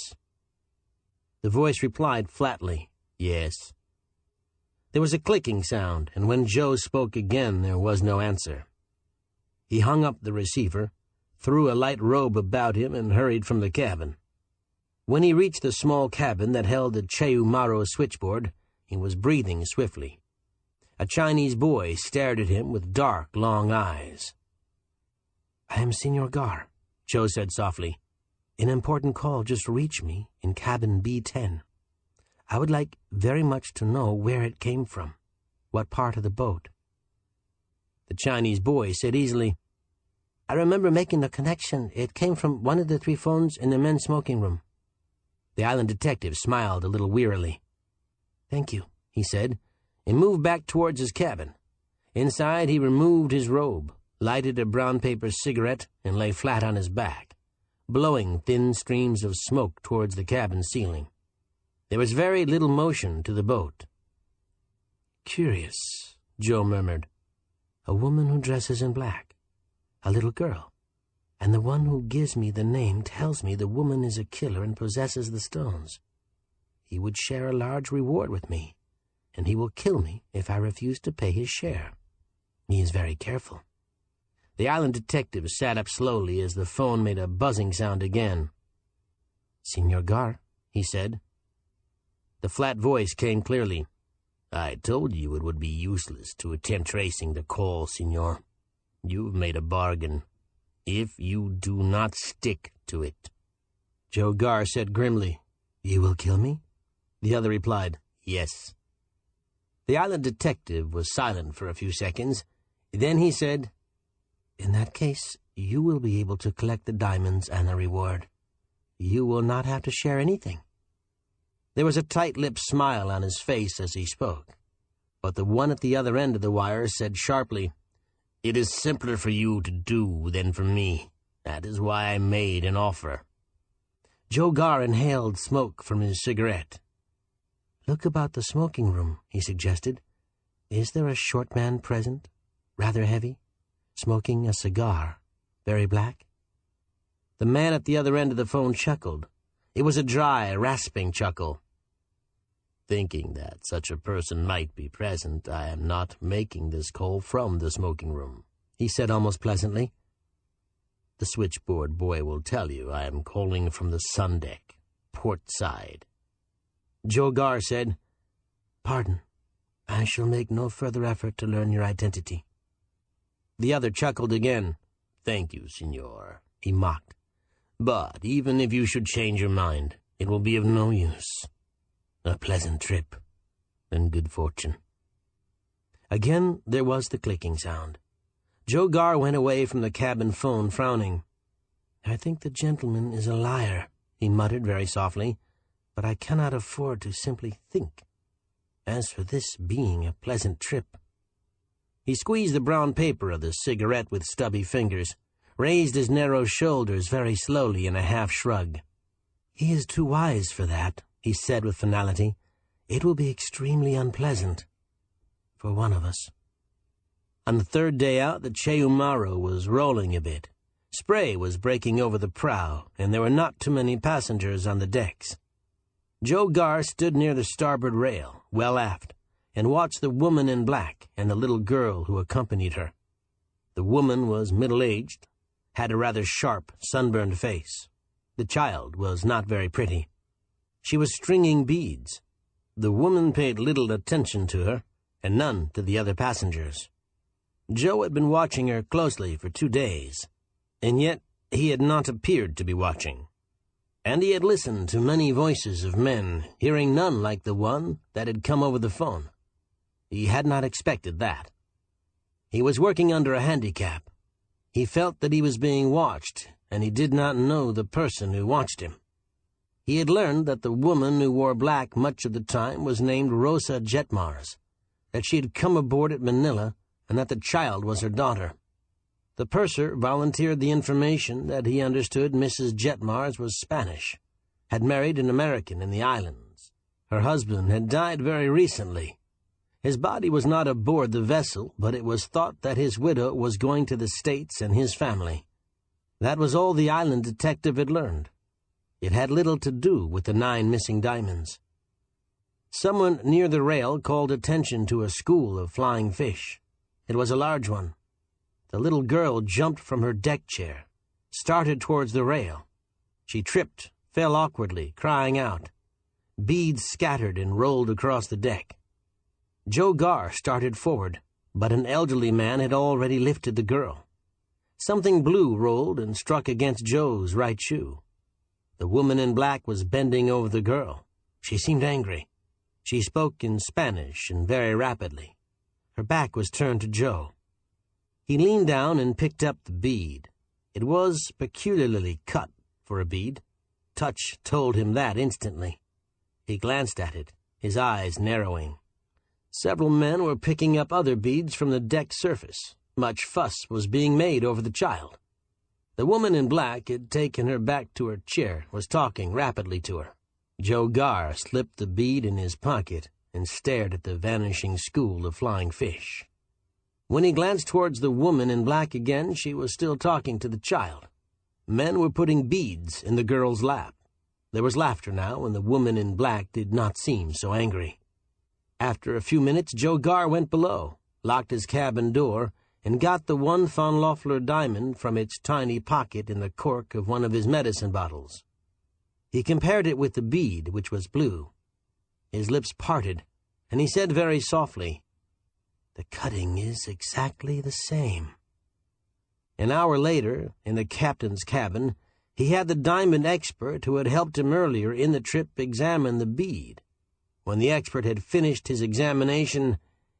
The voice replied flatly, "Yes." There was a clicking sound, and when Joe spoke again, there was no answer. He hung up the receiver, threw a light robe about him, and hurried from the cabin. When he reached the small cabin that held the Cheumaru switchboard, he was breathing swiftly. A Chinese boy stared at him with dark, long eyes. "I am Senor Gar," Joe said softly. "An important call just reached me in cabin B10. I would like very much to know where it came from, what part of the boat." The Chinese boy said easily, "I remember making the connection. It came from one of the 3 phones in the men's smoking room." The island detective smiled a little wearily. "Thank you," he said, and moved back towards his cabin. Inside, he removed his robe, lighted a brown paper cigarette, and lay flat on his back, blowing thin streams of smoke towards the cabin ceiling. There was very little motion to the boat. Curious, Joe murmured. A woman who dresses in black. A little girl. And the one who gives me the name tells me the woman is a killer and possesses the stones. He would share a large reward with me, and he will kill me if I refuse to pay his share. He is very careful. The island detective sat up slowly as the phone made a buzzing sound again. "Senor Gar," he said. The flat voice came clearly. "I told you it would be useless to attempt tracing the call, senor. You've made a bargain. If you do not stick to it." Joe Gar said grimly, "You will kill me?" The other replied, "Yes." The island detective was silent for a few seconds. Then he said, "In that case, you will be able to collect the diamonds and the reward. You will not have to share anything." There was a tight-lipped smile on his face as he spoke, but the one at the other end of the wire said sharply, "It is simpler for you to do than for me. That is why I made an offer." Joe Gar inhaled smoke from his cigarette. "Look about the smoking room," he suggested. "Is there a short man present, rather heavy, smoking a cigar, very black?" The man at the other end of the phone chuckled. It was a dry, rasping chuckle. "Thinking that such a person might be present, I am not making this call from the smoking room," he said almost pleasantly. "The switchboard boy will tell you I am calling from the sun deck, port side." Joe Gar said, "Pardon, I shall make no further effort to learn your identity." The other chuckled again. "Thank you, senor," he mocked. "But even if you should change your mind, it will be of no use. A pleasant trip, and good fortune." Again there was the clicking sound. Joe Gar went away from the cabin phone frowning. "I think the gentleman is a liar," he muttered very softly, "but I cannot afford to simply think. As for this being a pleasant trip—" He squeezed the brown paper of the cigarette with stubby fingers, raised his narrow shoulders very slowly in a half-shrug. "He is too wise for that," he said with finality. "It will be extremely unpleasant for one of us." On the third day out, the Cheumaru was rolling a bit. Spray was breaking over the prow, and there were not too many passengers on the decks. Joe Gar stood near the starboard rail, well aft, and watched the woman in black and the little girl who accompanied her. The woman was middle-aged, had a rather sharp, sunburned face. The child was not very pretty. She was stringing beads. The woman paid little attention to her, and none to the other passengers. Joe had been watching her closely for 2 days, and yet he had not appeared to be watching. And he had listened to many voices of men, hearing none like the one that had come over the phone. He had not expected that. He was working under a handicap. He felt that he was being watched, and he did not know the person who watched him. He had learned that the woman who wore black much of the time was named Rosa Jetmars, that she had come aboard at Manila, and that the child was her daughter. The purser volunteered the information that he understood Mrs. Jetmars was Spanish, had married an American in the islands. Her husband had died very recently. His body was not aboard the vessel, but it was thought that his widow was going to the States and his family. That was all the island detective had learned. It had little to do with the 9 missing diamonds. Someone near the rail called attention to a school of flying fish. It was a large one. The little girl jumped from her deck chair, started towards the rail. She tripped, fell awkwardly, crying out. Beads scattered and rolled across the deck. Joe Gar started forward, but an elderly man had already lifted the girl. Something blue rolled and struck against Joe's right shoe. The woman in black was bending over the girl. She seemed angry. She spoke in Spanish and very rapidly. Her back was turned to Joe. He leaned down and picked up the bead. It was peculiarly cut for a bead. Touch told him that instantly. He glanced at it, his eyes narrowing. Several men were picking up other beads from the deck surface. Much fuss was being made over the child. The woman in black had taken her back to her chair, was talking rapidly to her. Joe Gar slipped the bead in his pocket and stared at the vanishing school of flying fish. When he glanced towards the woman in black again, she was still talking to the child. Men were putting beads in the girl's lap. There was laughter now, and the woman in black did not seem so angry. After a few minutes, Joe Garr went below, locked his cabin door, and got the one Von Loeffler diamond from its tiny pocket in the cork of one of his medicine bottles. He compared it with the bead, which was blue. His lips parted, and he said very softly, "The cutting is exactly the same." An hour later, in the captain's cabin, he had the diamond expert who had helped him earlier in the trip examine the bead. When the expert had finished his examination,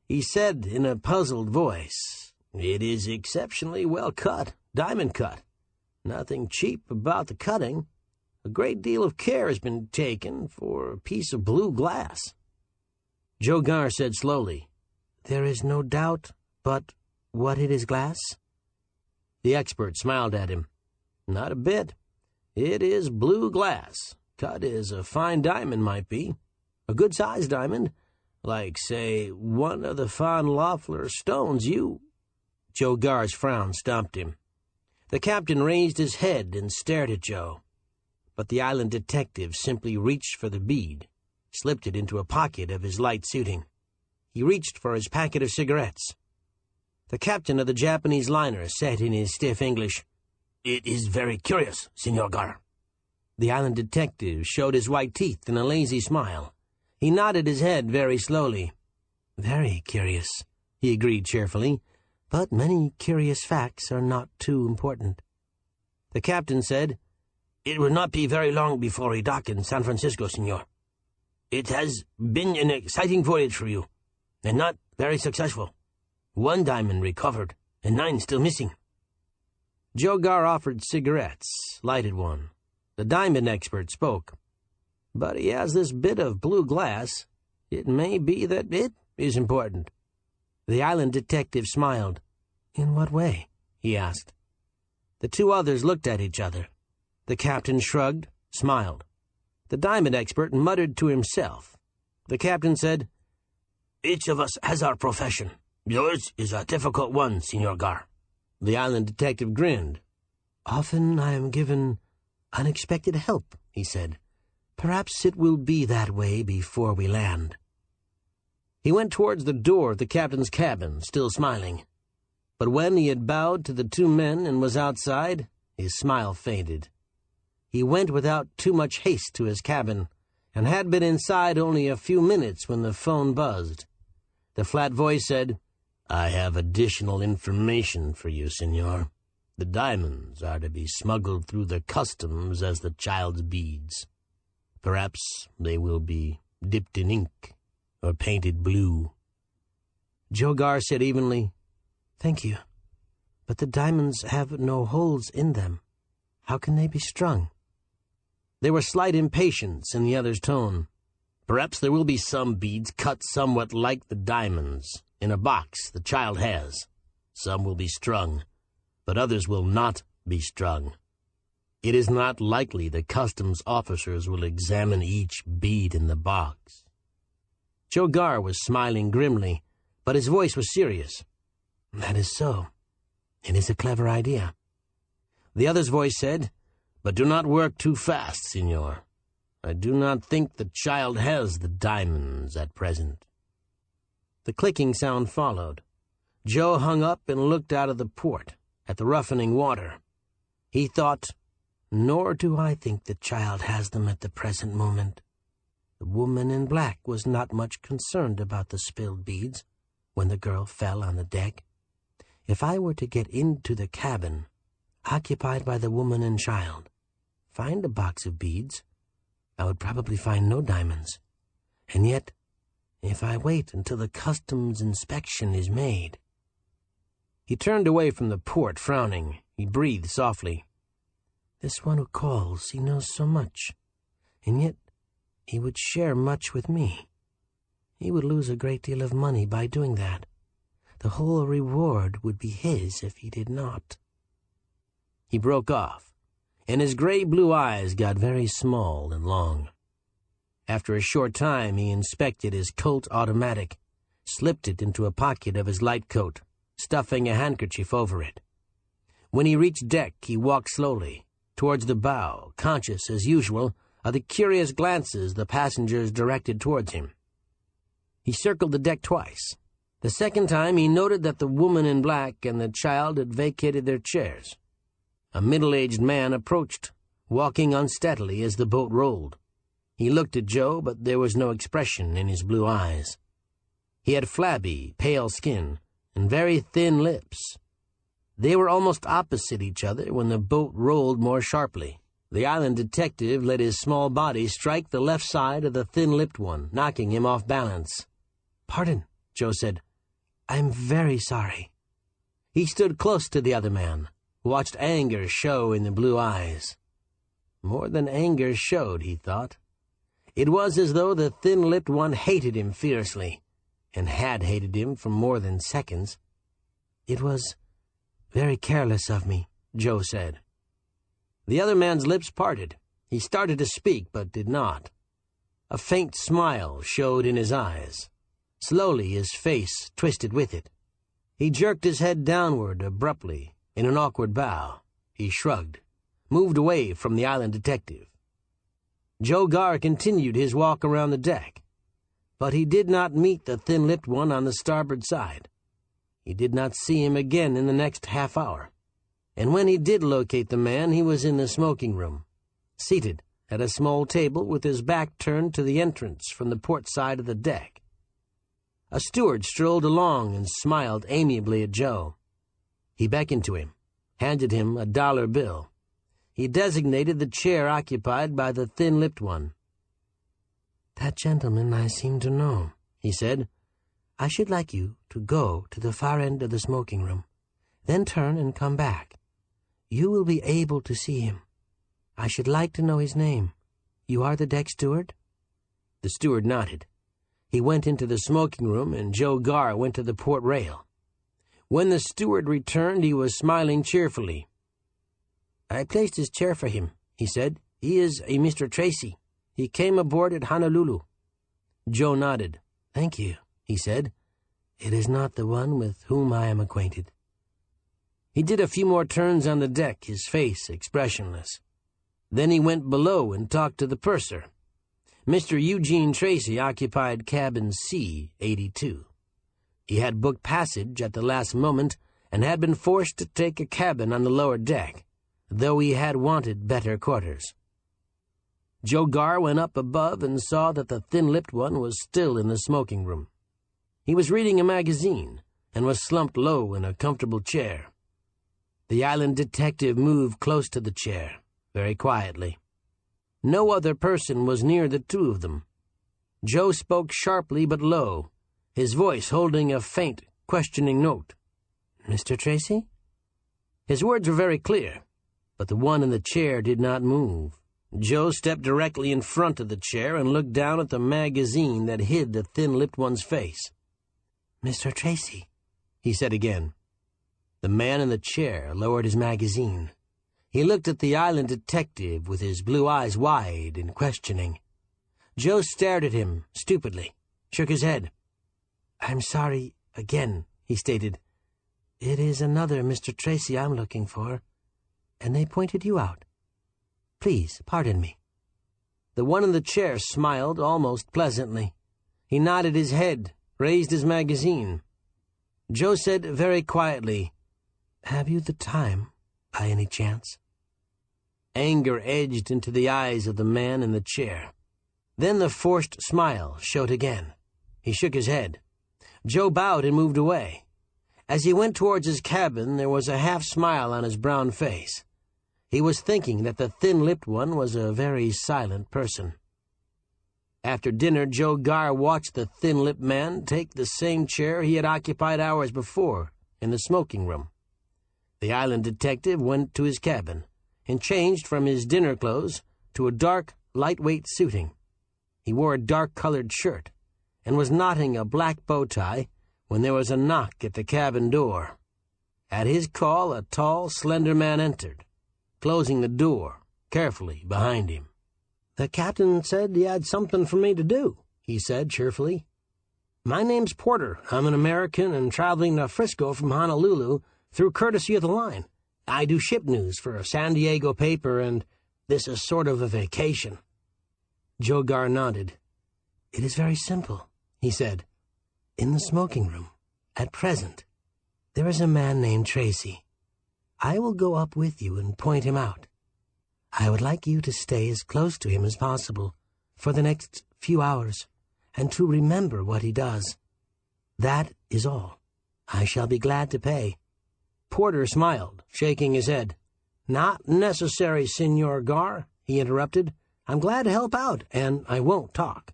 he said in a puzzled voice, "It is exceptionally well cut, diamond cut. Nothing cheap about the cutting. A great deal of care has been taken for a piece of blue glass." Joe Garr said slowly, "There is no doubt but what it is glass?" The expert smiled at him. "Not a bit. It is blue glass, cut as a fine diamond might be. A good-sized diamond, like, say, one of the Von Loeffler stones you—" Joe Garr's frown stopped him. The captain raised his head and stared at Joe. But the island detective simply reached for the bead, slipped it into a pocket of his light suiting. He reached for his packet of cigarettes. The captain of the Japanese liner said in his stiff English, "It is very curious, Senor Garr." The island detective showed his white teeth in a lazy smile. He nodded his head very slowly. "Very curious," he agreed cheerfully, "but many curious facts are not too important." The captain said, "It will not be very long before we dock in San Francisco, senor. It has been an exciting voyage for you, and not very successful. 1 diamond recovered, and 9 still missing." Joe Garr offered cigarettes, lighted one. The diamond expert spoke. "But he has this bit of blue glass. It may be that it is important." The island detective smiled. "In what way?" he asked. The two others looked at each other. The captain shrugged, smiled. The diamond expert muttered to himself. The captain said, "Each of us has our profession. Yours is a difficult one, Senor Garr." The island detective grinned. "Often I am given unexpected help," he said. "Perhaps it will be that way before we land." He went towards the door of the captain's cabin, still smiling. But when he had bowed to the 2 men and was outside, his smile faded. He went without too much haste to his cabin, and had been inside only a few minutes when the phone buzzed. The flat voice said, "I have additional information for you, senor. The diamonds are to be smuggled through the customs as the child's beads. Perhaps they will be dipped in ink or painted blue." Joe Garr said evenly, "Thank you, but the diamonds have no holes in them. How can they be strung?" There was slight impatience in the other's tone. "Perhaps there will be some beads cut somewhat like the diamonds, in a box the child has. Some will be strung, but others will not be strung. It is not likely the customs officers will examine each bead in the box." Joe Garr was smiling grimly, but his voice was serious. "That is so. It is a clever idea." The other's voice said, "But do not work too fast, senor. I do not think the child has the diamonds at present." The clicking sound followed. Joe hung up and looked out of the port, at the roughening water. He thought, "Nor do I think the child has them at the present moment. The woman in black was not much concerned about the spilled beads when the girl fell on the deck. If I were to get into the cabin, occupied by the woman and child, find a box of beads, I would probably find no diamonds. And yet, if I wait until the customs inspection is made—" He turned away from the port, frowning. He breathed softly. "This one who calls, he knows so much, and yet he would share much with me. He would lose a great deal of money by doing that. The whole reward would be his if he did not." He broke off, and his gray-blue eyes got very small and long. After a short time, he inspected his Colt automatic, slipped it into a pocket of his light coat, stuffing a handkerchief over it. When he reached deck, he walked slowly, towards the bow, conscious, as usual, of the curious glances the passengers directed towards him. He circled the deck twice. The second time he noted that the woman in black and the child had vacated their chairs. A middle-aged man approached, walking unsteadily as the boat rolled. He looked at Joe, but there was no expression in his blue eyes. He had flabby, pale skin and very thin lips. They were almost opposite each other when the boat rolled more sharply. The island detective let his small body strike the left side of the thin-lipped one, knocking him off balance. "Pardon," Joe said. "I'm very sorry." He stood close to the other man, watched anger show in the blue eyes. More than anger showed, he thought. It was as though the thin-lipped one hated him fiercely, and had hated him for more than seconds. "It was very careless of me," Joe said. The other man's lips parted. He started to speak, but did not. A faint smile showed in his eyes. Slowly his face twisted with it. He jerked his head downward abruptly, in an awkward bow. He shrugged, moved away from the island detective. Joe Garr continued his walk around the deck, but he did not meet the thin-lipped one on the starboard side. He did not see him again in the next half hour, and when he did locate the man, he was in the smoking room, seated at a small table with his back turned to the entrance from the port side of the deck. A steward strolled along and smiled amiably at Joe. He beckoned to him, handed him a $1 bill. He designated the chair occupied by the thin-lipped one. "That gentleman I seem to know," he said. "I should like you to go to the far end of the smoking room, then turn and come back. You will be able to see him. I should like to know his name. You are the deck steward?" The steward nodded. He went into the smoking room, and Joe Garr went to the port rail. When the steward returned, he was smiling cheerfully. "I placed his chair for him," he said. "He is a Mr. Tracy. He came aboard at Honolulu." Joe nodded. "Thank you," he said. "It is not the one with whom I am acquainted." He did a few more turns on the deck, his face expressionless. Then he went below and talked to the purser. Mr. Eugene Tracy occupied cabin C-82. He had booked passage at the last moment and had been forced to take a cabin on the lower deck, though he had wanted better quarters. Joe Garr went up above and saw that the thin-lipped one was still in the smoking room. He was reading a magazine and was slumped low in a comfortable chair. The island detective moved close to the chair, very quietly. No other person was near the two of them. Joe spoke sharply but low, his voice holding a faint, questioning note. "Mr. Tracy?" His words were very clear, but the one in the chair did not move. Joe stepped directly in front of the chair and looked down at the magazine that hid the thin-lipped one's face. "Mr. Tracy," he said again. The man in the chair lowered his magazine. He looked at the island detective with his blue eyes wide and questioning. Joe stared at him stupidly, shook his head. "I'm sorry again," he stated. "It is another Mr. Tracy I'm looking for, and they pointed you out. Please, pardon me." The one in the chair smiled almost pleasantly. He nodded his head, raised his magazine. Joe said very quietly, "Have you the time, by any chance?" Anger edged into the eyes of the man in the chair. Then the forced smile showed again. He shook his head. Joe bowed and moved away. As he went towards his cabin, there was a half-smile on his brown face. He was thinking that the thin-lipped one was a very silent person. After dinner, Joe Garr watched the thin-lipped man take the same chair he had occupied hours before in the smoking room. The island detective went to his cabin and changed from his dinner clothes to a dark, lightweight suiting. He wore a dark-colored shirt and was knotting a black bow tie when there was a knock at the cabin door. At his call, a tall, slender man entered, closing the door carefully behind him. "The captain said he had something for me to do," he said cheerfully. "My name's Porter. I'm an American and traveling to Frisco from Honolulu through courtesy of the line. I do ship news for a San Diego paper, and this is sort of a vacation." Joe Garr nodded. "It is very simple," he said. "In the smoking room, at present, there is a man named Tracy. I will go up with you and point him out. I would like you to stay as close to him as possible for the next few hours, and to remember what he does. That is all. I shall be glad to pay." Porter smiled, shaking his head. "Not necessary, Senor Garr," he interrupted. "I'm glad to help out, and I won't talk."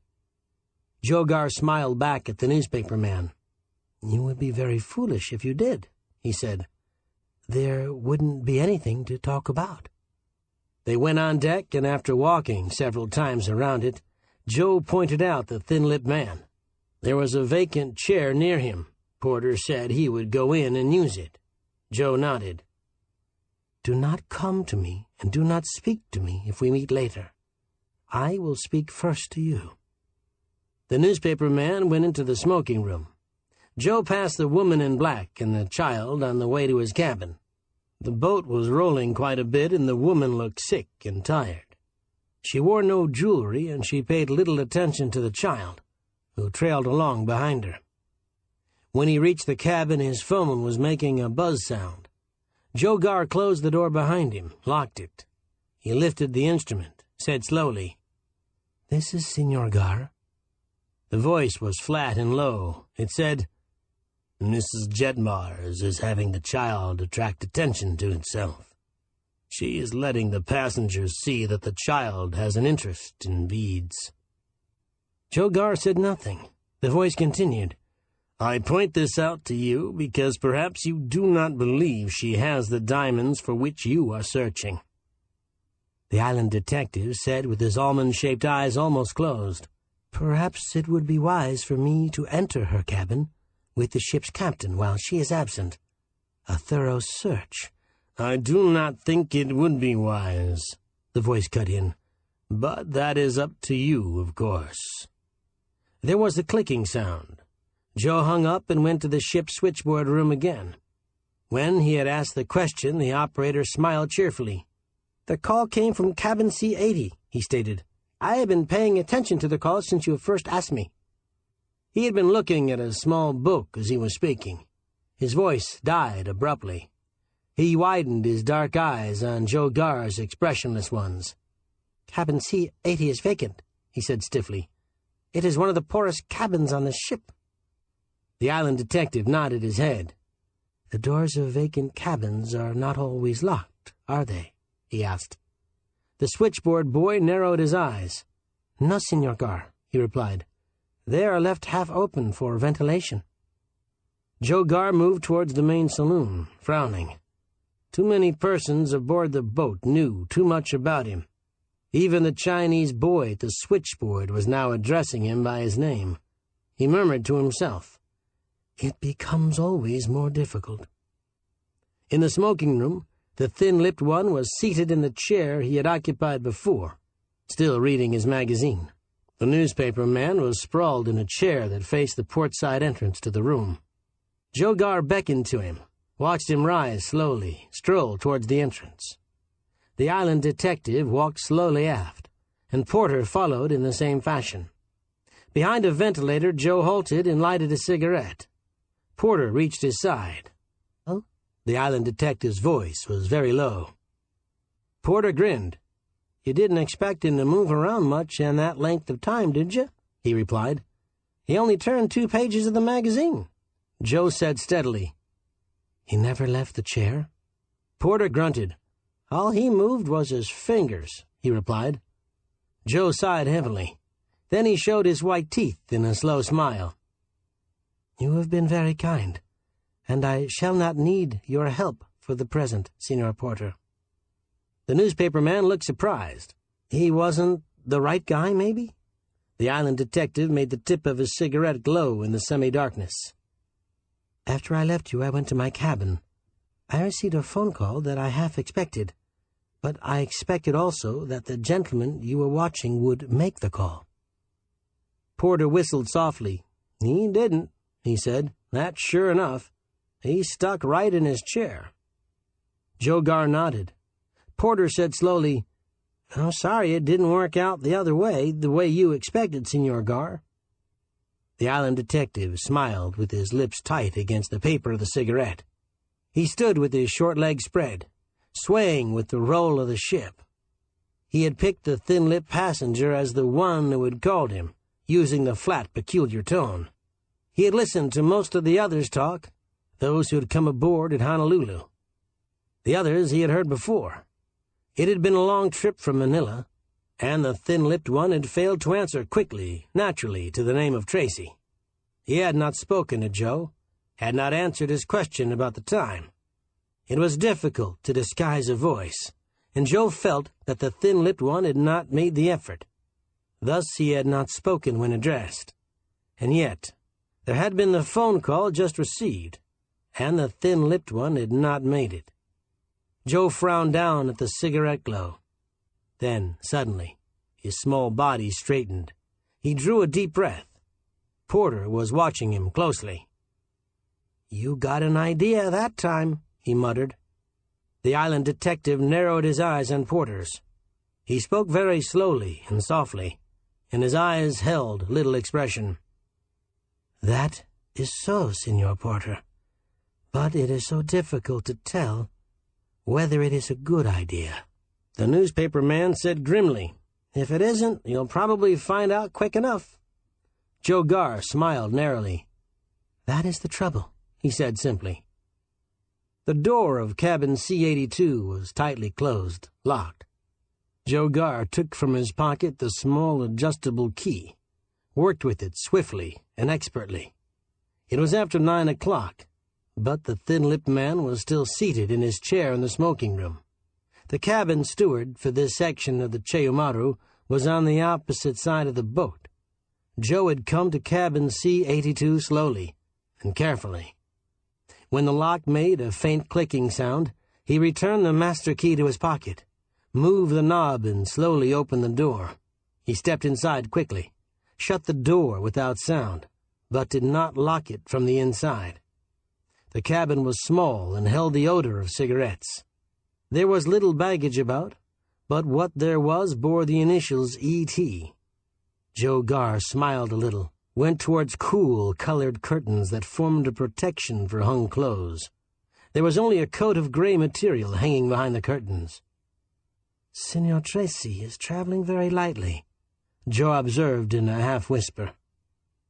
Joe Garr smiled back at the newspaper man. "You would be very foolish if you did," he said. "There wouldn't be anything to talk about." They went on deck, and after walking several times around it, Joe pointed out the thin-lipped man. There was a vacant chair near him. Porter said he would go in and use it. Joe nodded. "Do not come to me, and do not speak to me if we meet later. I will speak first to you." The newspaper man went into the smoking room. Joe passed the woman in black and the child on the way to his cabin. The boat was rolling quite a bit, and the woman looked sick and tired. She wore no jewelry, and she paid little attention to the child, who trailed along behind her. When he reached the cabin, his phone was making a buzz sound. Joe Garr closed the door behind him, locked it. He lifted the instrument, said slowly, "This is Senor Garr." The voice was flat and low. It said, "Mrs. Jetmars is having the child attract attention to itself. She is letting the passengers see that the child has an interest in beads." Joe Garr said nothing. The voice continued, "I point this out to you because perhaps you do not believe she has the diamonds for which you are searching." The island detective said with his almond-shaped eyes almost closed, "Perhaps it would be wise for me to enter her cabin with the ship's captain while she is absent. A thorough search." "I do not think it would be wise," the voice cut in. "But that is up to you, of course." There was a clicking sound. Joe hung up and went to the ship's switchboard room again. When he had asked the question, the operator smiled cheerfully. "The call came from cabin C80, he stated. "I have been paying attention to the call since you first asked me." He had been looking at a small book as he was speaking. His voice died abruptly. He widened his dark eyes on Joe Garr's expressionless ones. "Cabin C80 is vacant," he said stiffly. "It is one of the poorest cabins on the ship." The island detective nodded his head. "The doors of vacant cabins are not always locked, are they?" he asked. The switchboard boy narrowed his eyes. "No, Senor Garr," he replied. "They are left half open for ventilation." Joe Garr moved towards the main saloon, frowning. Too many persons aboard the boat knew too much about him. Even the Chinese boy at the switchboard was now addressing him by his name. He murmured to himself, "It becomes always more difficult." In the smoking room, the thin-lipped one was seated in the chair he had occupied before, still reading his magazine. The newspaper man was sprawled in a chair that faced the port-side entrance to the room. Joe Garr beckoned to him, watched him rise slowly, stroll towards the entrance. The island detective walked slowly aft, and Porter followed in the same fashion. Behind a ventilator, Joe halted and lighted a cigarette. Porter reached his side. "Oh?" The island detective's voice was very low. Porter grinned. "You didn't expect him to move around much in that length of time, did you?" he replied. "He only turned 2 pages of the magazine." Joe said steadily, "He never left the chair?" Porter grunted. "All he moved was his fingers," he replied. Joe sighed heavily. Then he showed his white teeth in a slow smile. "You have been very kind, and I shall not need your help for the present, Senor Porter." The newspaper man looked surprised. He wasn't the right guy, maybe? The island detective made the tip of his cigarette glow in the semi-darkness. "After I left you, I went to my cabin. I received a phone call that I half expected. But I expected also that the gentleman you were watching would make the call." Porter whistled softly. "He didn't," he said. "That's sure enough. He stuck right in his chair." Joe Garr nodded. Porter said slowly, "I'm sorry it didn't work out the way you expected, Senor Garr." The island detective smiled with his lips tight against the paper of the cigarette. He stood with his short legs spread, swaying with the roll of the ship. He had picked the thin-lipped passenger as the one who had called him, using the flat, peculiar tone. He had listened to most of the others talk, those who had come aboard at Honolulu. The others he had heard before. It had been a long trip from Manila, and the thin-lipped one had failed to answer quickly, naturally, to the name of Tracy. He had not spoken to Joe, had not answered his question about the time. It was difficult to disguise a voice, and Joe felt that the thin-lipped one had not made the effort. Thus he had not spoken when addressed. And yet, there had been the phone call just received, and the thin-lipped one had not made it. Joe frowned down at the cigarette glow. Then, suddenly, his small body straightened. He drew a deep breath. Porter was watching him closely. "You got an idea that time," he muttered. The island detective narrowed his eyes on Porter's. He spoke very slowly and softly, and his eyes held little expression. "That is so, Senor Porter. But it is so difficult to tell whether it is a good idea." The newspaper man said grimly, "If it isn't, you'll probably find out quick enough." Joe Garr smiled narrowly. "That is the trouble," he said simply. The door of cabin C-82 was tightly closed, locked. Joe Garr took from his pocket the small adjustable key, worked with it swiftly and expertly. It was after 9 o'clock, but the thin-lipped man was still seated in his chair in the smoking room. The cabin steward for this section of the Cheumaru was on the opposite side of the boat. Joe had come to cabin C-82 slowly and carefully. When the lock made a faint clicking sound, he returned the master key to his pocket, moved the knob, and slowly opened the door. He stepped inside quickly, shut the door without sound, but did not lock it from the inside. The cabin was small and held the odor of cigarettes. There was little baggage about, but what there was bore the initials E.T. Joe Garr smiled a little, went towards cool, colored curtains that formed a protection for hung clothes. There was only a coat of gray material hanging behind the curtains. "Senor Tracy is traveling very lightly," Joe observed in a half-whisper.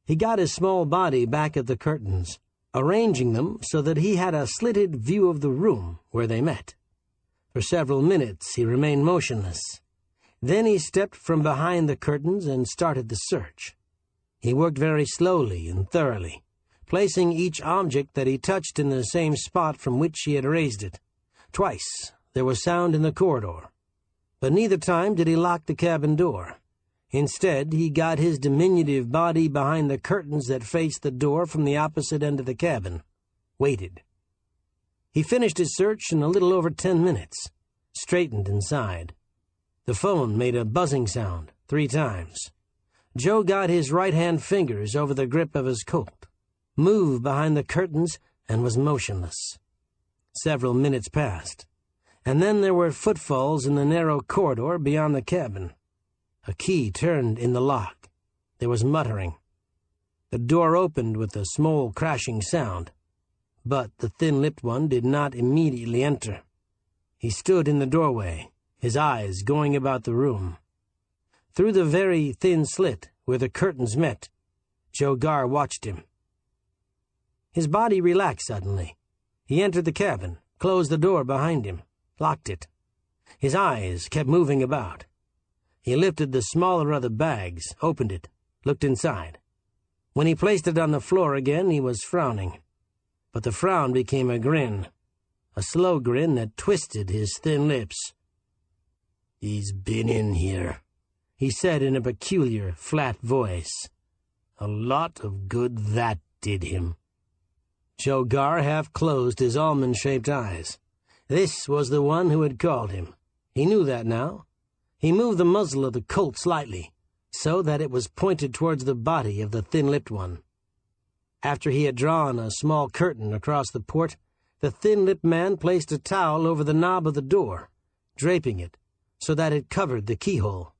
He got his small body back at the curtains, arranging them so that he had a slitted view of the room where they met. For several minutes he remained motionless. Then he stepped from behind the curtains and started the search. He worked very slowly and thoroughly, placing each object that he touched in the same spot from which he had raised it. Twice there was sound in the corridor, but neither time did he lock the cabin door. Instead, he got his diminutive body behind the curtains that faced the door from the opposite end of the cabin, waited. He finished his search in a little over 10 minutes, straightened and sighed. The phone made a buzzing sound 3 times. Joe got his right-hand fingers over the grip of his coat, moved behind the curtains, and was motionless. Several minutes passed, and then there were footfalls in the narrow corridor beyond the cabin. A key turned in the lock. There was muttering. The door opened with a small crashing sound, but the thin-lipped one did not immediately enter. He stood in the doorway, his eyes going about the room. Through the very thin slit where the curtains met, Joe Garr watched him. His body relaxed suddenly. He entered the cabin, closed the door behind him, locked it. His eyes kept moving about. He lifted the smaller of the bags, opened it, looked inside. When he placed it on the floor again, he was frowning. But the frown became a grin, a slow grin that twisted his thin lips. "He's been in here," he said in a peculiar, flat voice. "A lot of good that did him." Joe Garr half closed his almond-shaped eyes. This was the one who had called him. He knew that now. He moved the muzzle of the Colt slightly, so that it was pointed towards the body of the thin-lipped one. After he had drawn a small curtain across the port, the thin-lipped man placed a towel over the knob of the door, draping it so that it covered the keyhole.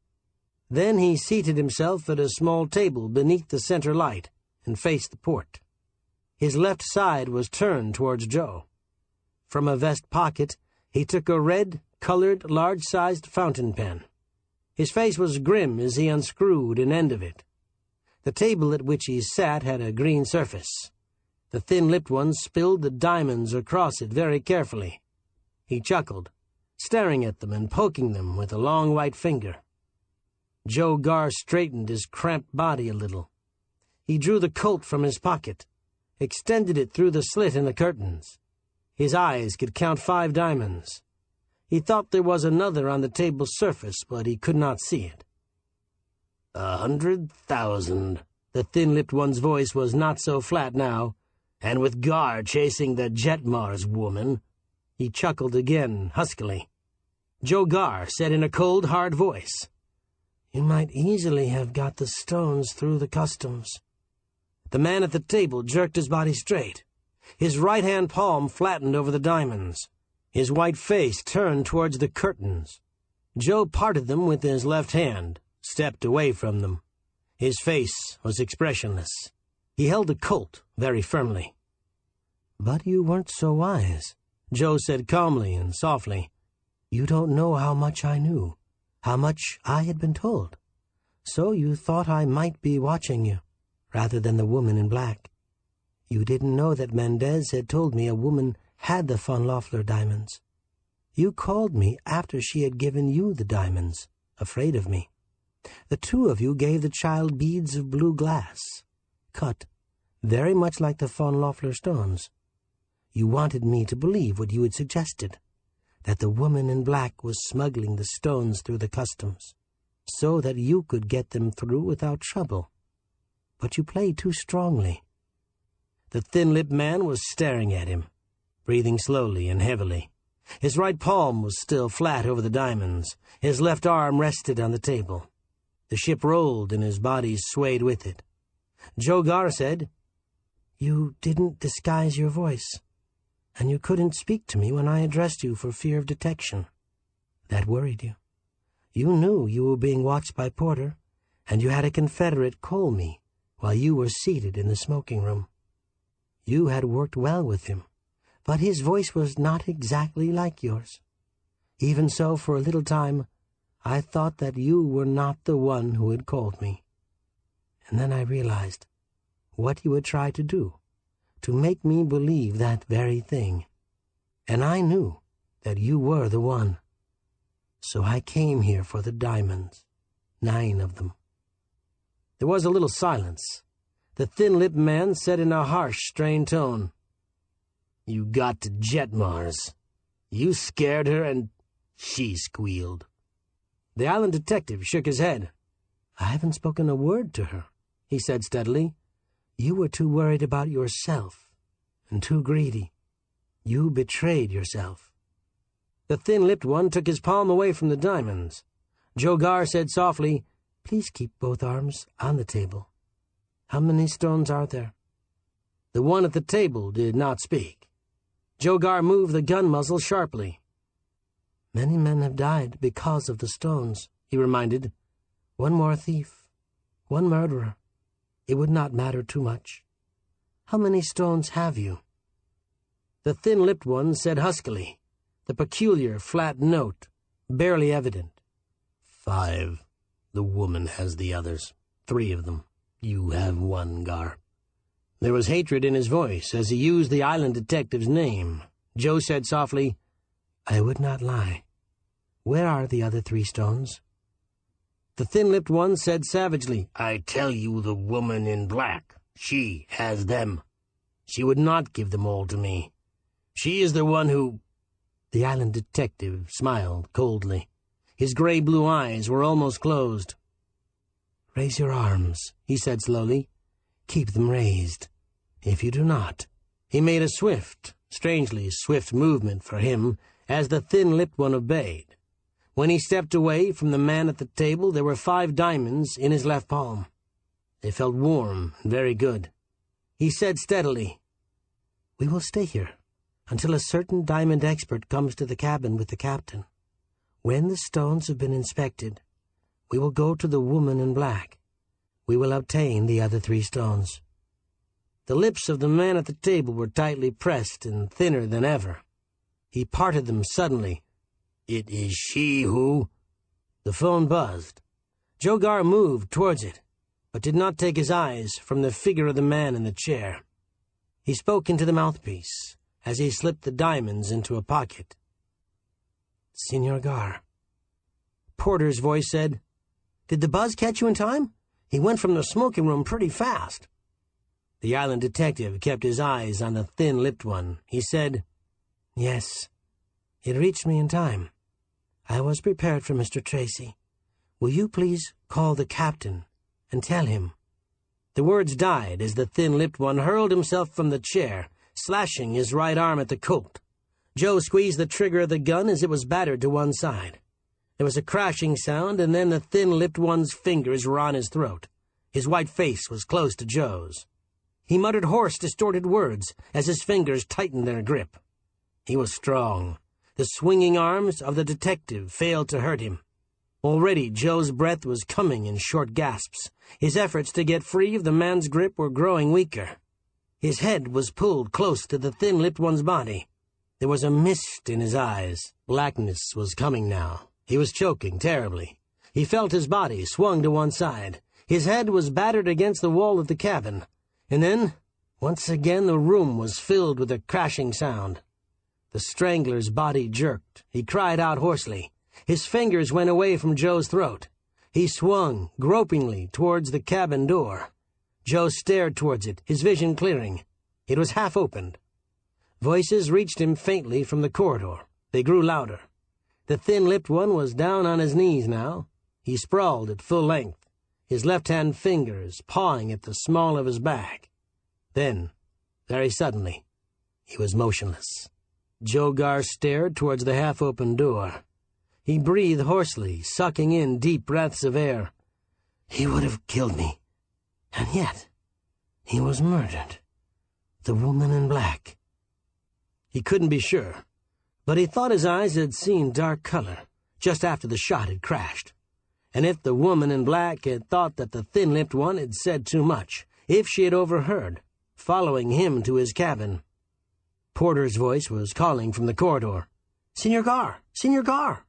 Then he seated himself at a small table beneath the center light and faced the port. His left side was turned towards Joe. From a vest pocket, he took a red-colored, large-sized fountain pen. His face was grim as he unscrewed an end of it. The table at which he sat had a green surface. The thin-lipped one spilled the diamonds across it very carefully. He chuckled, staring at them and poking them with a long white finger. Joe Garr straightened his cramped body a little. He drew the Colt from his pocket, extended it through the slit in the curtains. His eyes could count 5 diamonds. He thought there was another on the table's surface, but he could not see it. 100,000. The thin-lipped one's voice was not so flat now, and with Garr chasing the Jetmars woman, he chuckled again, huskily. Joe Garr said in a cold, hard voice, "You might easily have got the stones through the customs." The man at the table jerked his body straight. His right-hand palm flattened over the diamonds. His white face turned towards the curtains. Joe parted them with his left hand, stepped away from them. His face was expressionless. He held the Colt very firmly. "But you weren't so wise," Joe said calmly and softly. "You don't know how much I knew, how much I had been told. So you thought I might be watching you, rather than the woman in black. You didn't know that Mendez had told me a woman had the von Loeffler diamonds. You called me after she had given you the diamonds, afraid of me. The two of you gave the child beads of blue glass, cut, very much like the von Loeffler stones. You wanted me to believe what you had suggested, that the woman in black was smuggling the stones through the customs, so that you could get them through without trouble. But you played too strongly." The thin-lipped man was staring at him, breathing slowly and heavily. His right palm was still flat over the diamonds. His left arm rested on the table. The ship rolled and his body swayed with it. Joe Garr said, "You didn't disguise your voice, and you couldn't speak to me when I addressed you for fear of detection. That worried you. You knew you were being watched by Porter, and you had a Confederate call me while you were seated in the smoking room. You had worked well with him, but his voice was not exactly like yours. Even so, for a little time, I thought that you were not the one who had called me. And then I realized what you had tried to do, to make me believe that very thing. And I knew that you were the one. So I came here for the diamonds, 9 of them." There was a little silence. The thin-lipped man said in a harsh, strained tone, "You got to Jetmars. You scared her and she squealed." The island detective shook his head. "I haven't spoken a word to her," he said steadily. "You were too worried about yourself and too greedy. You betrayed yourself." The thin-lipped one took his palm away from the diamonds. Joe Garr said softly, "Please keep both arms on the table. How many stones are there?" The one at the table did not speak. Joe Garr moved the gun muzzle sharply. "Many men have died because of the stones," he reminded. "One more thief, one murderer. It would not matter too much. How many stones have you?" The thin-lipped one said huskily, the peculiar flat note barely evident. 5. The woman has the others. 3 of them. You have 1, Garr." There was hatred in his voice as he used the island detective's name. Joe said softly, "I would not lie. Where are the other 3 stones?" The thin-lipped one said savagely, "I tell you, the woman in black. She has them. She would not give them all to me. She is the one who—" The island detective smiled coldly. His gray-blue eyes were almost closed. "Raise your arms," he said slowly. "Keep them raised. If you do not—" He made a swift, strangely swift movement for him as the thin-lipped one obeyed. When he stepped away from the man at the table, there were 5 diamonds in his left palm. They felt warm and very good. He said steadily, "We will stay here until a certain diamond expert comes to the cabin with the captain. When the stones have been inspected, we will go to the woman in black. We will obtain the other 3 stones." The lips of the man at the table were tightly pressed and thinner than ever. He parted them suddenly. "It is she who—" The phone buzzed. Joe Garr moved towards it, but did not take his eyes from the figure of the man in the chair. He spoke into the mouthpiece as he slipped the diamonds into a pocket. "Senor Garr." Porter's voice said, "Did the buzz catch you in time? He went from the smoking room pretty fast." The island detective kept his eyes on the thin-lipped one. He said, "Yes, it reached me in time. I was prepared for Mr. Tracy. Will you please call the captain and tell him?" The words died as the thin-lipped one hurled himself from the chair, slashing his right arm at the Colt. Joe squeezed the trigger of the gun as it was battered to one side. There was a crashing sound, and then the thin-lipped one's fingers were on his throat. His white face was close to Joe's. He muttered hoarse, distorted words as his fingers tightened their grip. He was strong. The swinging arms of the detective failed to hurt him. Already Joe's breath was coming in short gasps. His efforts to get free of the man's grip were growing weaker. His head was pulled close to the thin-lipped one's body. There was a mist in his eyes. Blackness was coming now. He was choking terribly. He felt his body swung to one side. His head was battered against the wall of the cabin. And then, once again, the room was filled with a crashing sound. The strangler's body jerked. He cried out hoarsely. His fingers went away from Joe's throat. He swung, gropingly, towards the cabin door. Joe stared towards it, his vision clearing. It was half opened. Voices reached him faintly from the corridor. They grew louder. The thin-lipped one was down on his knees now. He sprawled at full length, his left-hand fingers pawing at the small of his back. Then, very suddenly, he was motionless. Joe Garr stared towards the half-open door. He breathed hoarsely, sucking in deep breaths of air. He would have killed me. And yet, he was murdered. The woman in black. He couldn't be sure, but he thought his eyes had seen dark color just after the shot had crashed. And if the woman in black had thought that the thin-lipped one had said too much, if she had overheard, following him to his cabin. Porter's voice was calling from the corridor. "Senor Garr! Senor Garr!"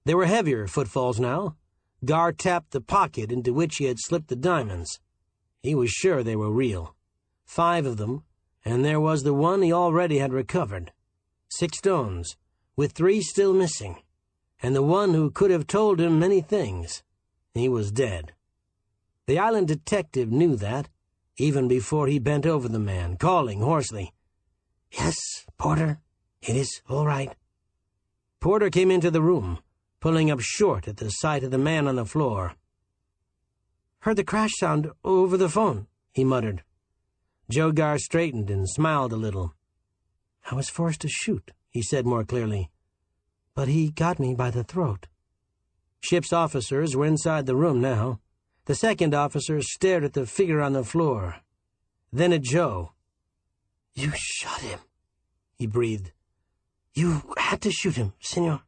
There were heavier footfalls now. Garr tapped the pocket into which he had slipped the diamonds. He was sure they were real. 5 of them, and there was the one he already had recovered. 6 stones, with 3 still missing, and the one who could have told him many things. He was dead. The island detective knew that, even before he bent over the man, calling hoarsely, "Yes, Porter, it is all right." Porter came into the room, pulling up short at the sight of the man on the floor. "Heard the crash sound over the phone," he muttered. Joe Garr straightened and smiled a little. "I was forced to shoot," he said more clearly. "But he got me by the throat." Ship's officers were inside the room now. The second officer stared at the figure on the floor, then at Joe. "You shot him," he breathed. "You had to shoot him, senor."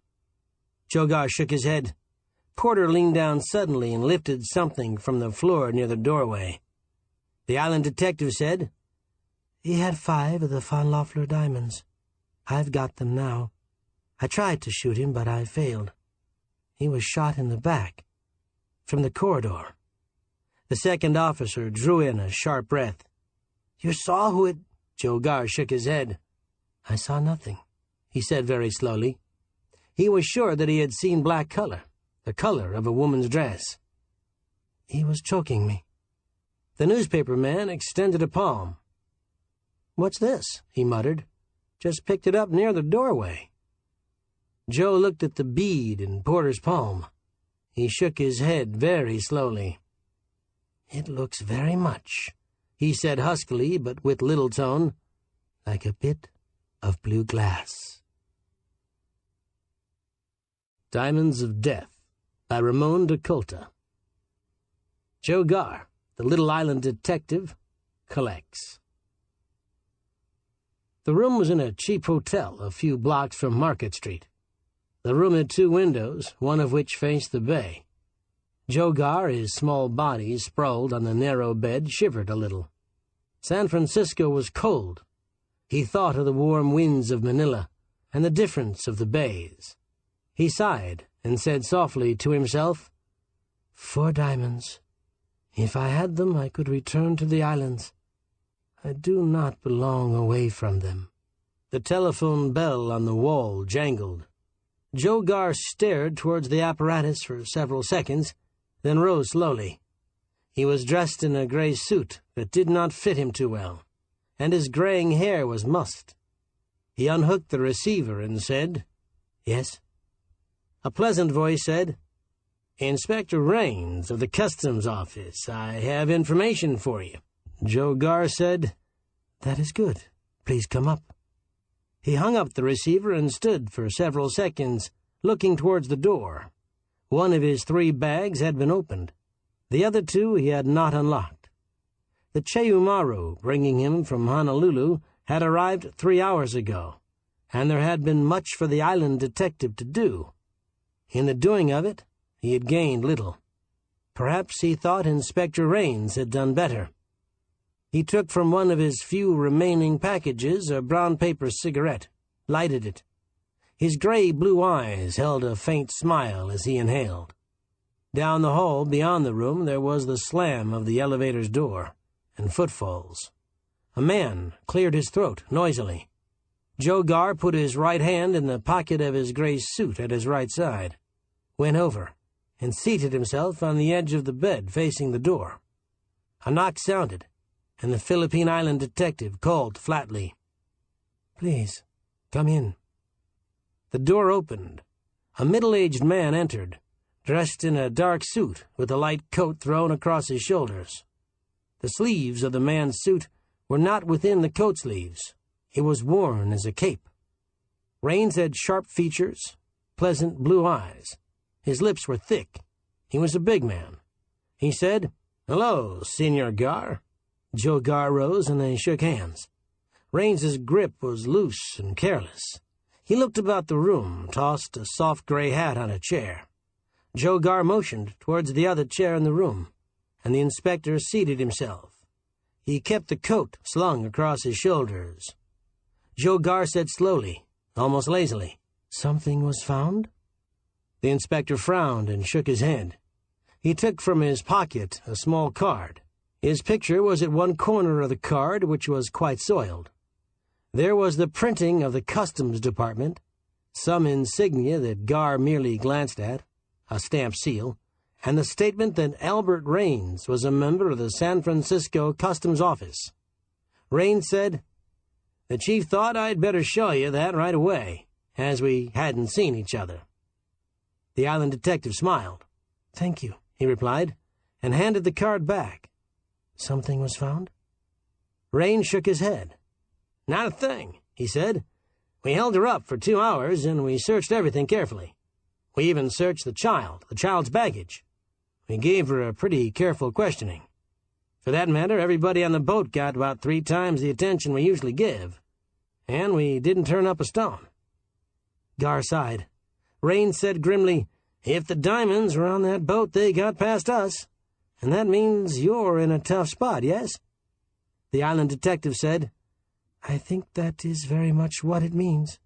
Joe Garr shook his head. Porter leaned down suddenly and lifted something from the floor near the doorway. The island detective said, "He had 5 of the Von Loeffler diamonds. I've got them now. I tried to shoot him, but I failed. He was shot in the back, from the corridor." The second officer drew in a sharp breath. "You saw who it—" Joe Garr shook his head. "I saw nothing," he said very slowly. He was sure that he had seen black color, the color of a woman's dress. "He was choking me." The newspaper man extended a palm. "What's this?" he muttered. "Just picked it up near the doorway." Joe looked at the bead in Porter's palm. He shook his head very slowly. "It looks very much," he said huskily but with little tone, "like a bit of blue glass." Diamonds of Death by Ramon Decolta. Joe Gar, the Little Island detective, collects. The room was in a cheap hotel a few blocks from Market Street. The room had 2 windows, one of which faced the bay. Joe Gar, his small body sprawled on the narrow bed, shivered a little. San Francisco was cold. He thought of the warm winds of Manila and the difference of the bays. He sighed and said softly to himself, 4 diamonds. If I had them, I could return to the islands. I do not belong away from them. The telephone bell on the wall jangled. Joe Gar stared towards the apparatus for several seconds, then rose slowly. He was dressed in a gray suit that did not fit him too well, and his graying hair was mussed. He unhooked the receiver and said, "Yes?" A pleasant voice said, "Inspector Raines of the Customs Office, I have information for you." Joe Gar said, "That is good. Please come up." He hung up the receiver and stood for several seconds, looking towards the door. One of his 3 bags had been opened. The other 2 he had not unlocked. The Cheumaru, bringing him from Honolulu, had arrived 3 hours ago, and there had been much for the island detective to do. In the doing of it, he had gained little. Perhaps he thought Inspector Raines had done better. He took from one of his few remaining packages a brown paper cigarette, lighted it. His gray-blue eyes held a faint smile as he inhaled. Down the hall beyond the room there was the slam of the elevator's door, and footfalls. A man cleared his throat noisily. Joe Gar put his right hand in the pocket of his gray suit at his right side, went over, and seated himself on the edge of the bed facing the door. A knock sounded, and the Philippine Island detective called flatly, "Please, come in." The door opened. A middle-aged man entered, dressed in a dark suit with a light coat thrown across his shoulders. The sleeves of the man's suit were not within the coat sleeves. It was worn as a cape. Raines had sharp features, pleasant blue eyes. His lips were thick. He was a big man. He said, "Hello, Senor Gar." Joe Gar rose and they shook hands. Raines's grip was loose and careless. He looked about the room, tossed a soft gray hat on a chair. Joe Gar motioned towards the other chair in the room, and the inspector seated himself. He kept the coat slung across his shoulders. Joe Gar said slowly, almost lazily, "Something was found?" The inspector frowned and shook his head. He took from his pocket a small card. His picture was at one corner of the card, which was quite soiled. There was the printing of the Customs Department, some insignia that Gar merely glanced at, a stamp seal, and the statement that Albert Raines was a member of the San Francisco Customs Office. Raines said, "The chief thought I'd better show you that right away, as we hadn't seen each other." The island detective smiled. "Thank you," he replied, and handed the card back. "Something was found?" Raines shook his head. "Not a thing," he said. "We held her up for 2 hours, and we searched everything carefully. We even searched the child's baggage. We gave her a pretty careful questioning. For that matter, everybody on the boat got about 3 times the attention we usually give. And we didn't turn up a stone." Gar sighed. Raines said grimly, "If the diamonds were on that boat, they got past us. And that means you're in a tough spot, yes?" The island detective said, "I think that is very much what it means."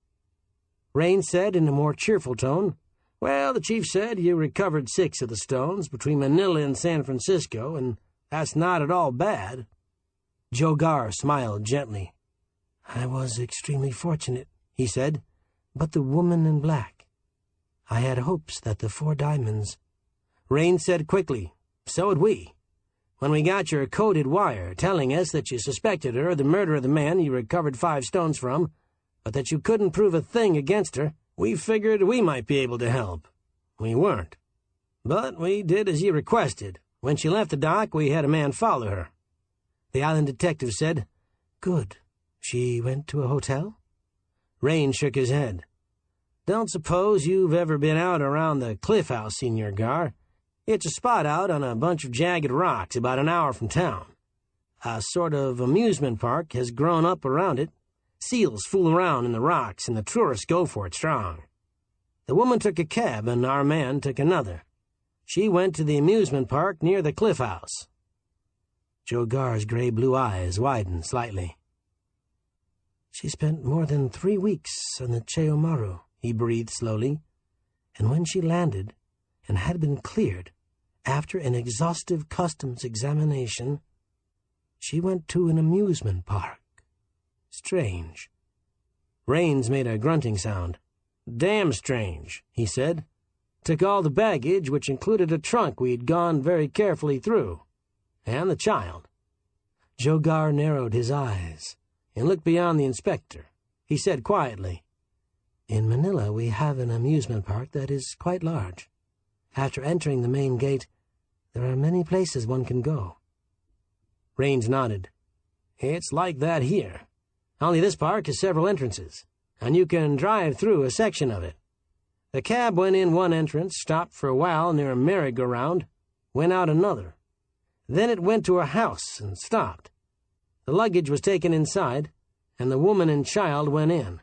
Raines said in a more cheerful tone, "Well, the chief said you recovered 6 of the stones between Manila and San Francisco, and that's not at all bad." Joe Gar smiled gently. "I was extremely fortunate," he said, "but the woman in black. I had hopes that the 4 diamonds—" Raines said quickly, "So had we. When we got your coded wire telling us that you suspected her of the murder of the man you recovered 5 stones from, but that you couldn't prove a thing against her, we figured we might be able to help. We weren't. But we did as you requested. When she left the dock, we had a man follow her." The island detective said, "Good. She went to a hotel?" Raines shook his head. Don't suppose you've ever been out around the Cliff House, Senor Gar. It's a spot out on a bunch of jagged rocks about an hour from town. A sort of amusement park has grown up around it. Seals fool around in the rocks, and the tourists go for it strong. The woman took a cab, and our man took another. She went to the amusement park near the Cliff House. Joe Gar's gray-blue eyes widened slightly. She spent more than 3 weeks on the Cheomaru, he breathed slowly, and when she landed and had been cleared, after an exhaustive customs examination, she went to an amusement park. Strange. Raines made a grunting sound. Damn strange, he said. Took all the baggage, which included a trunk we'd gone very carefully through, and the child. Joe Gar narrowed his eyes and looked beyond the inspector. He said quietly, "In Manila, we have an amusement park that is quite large. After entering the main gate, there are many places one can go." Raines nodded. "It's like that here. Only this park has several entrances, and you can drive through a section of it. The cab went in one entrance, stopped for a while near a merry-go-round, went out another. Then it went to a house and stopped. The luggage was taken inside, and the woman and child went in.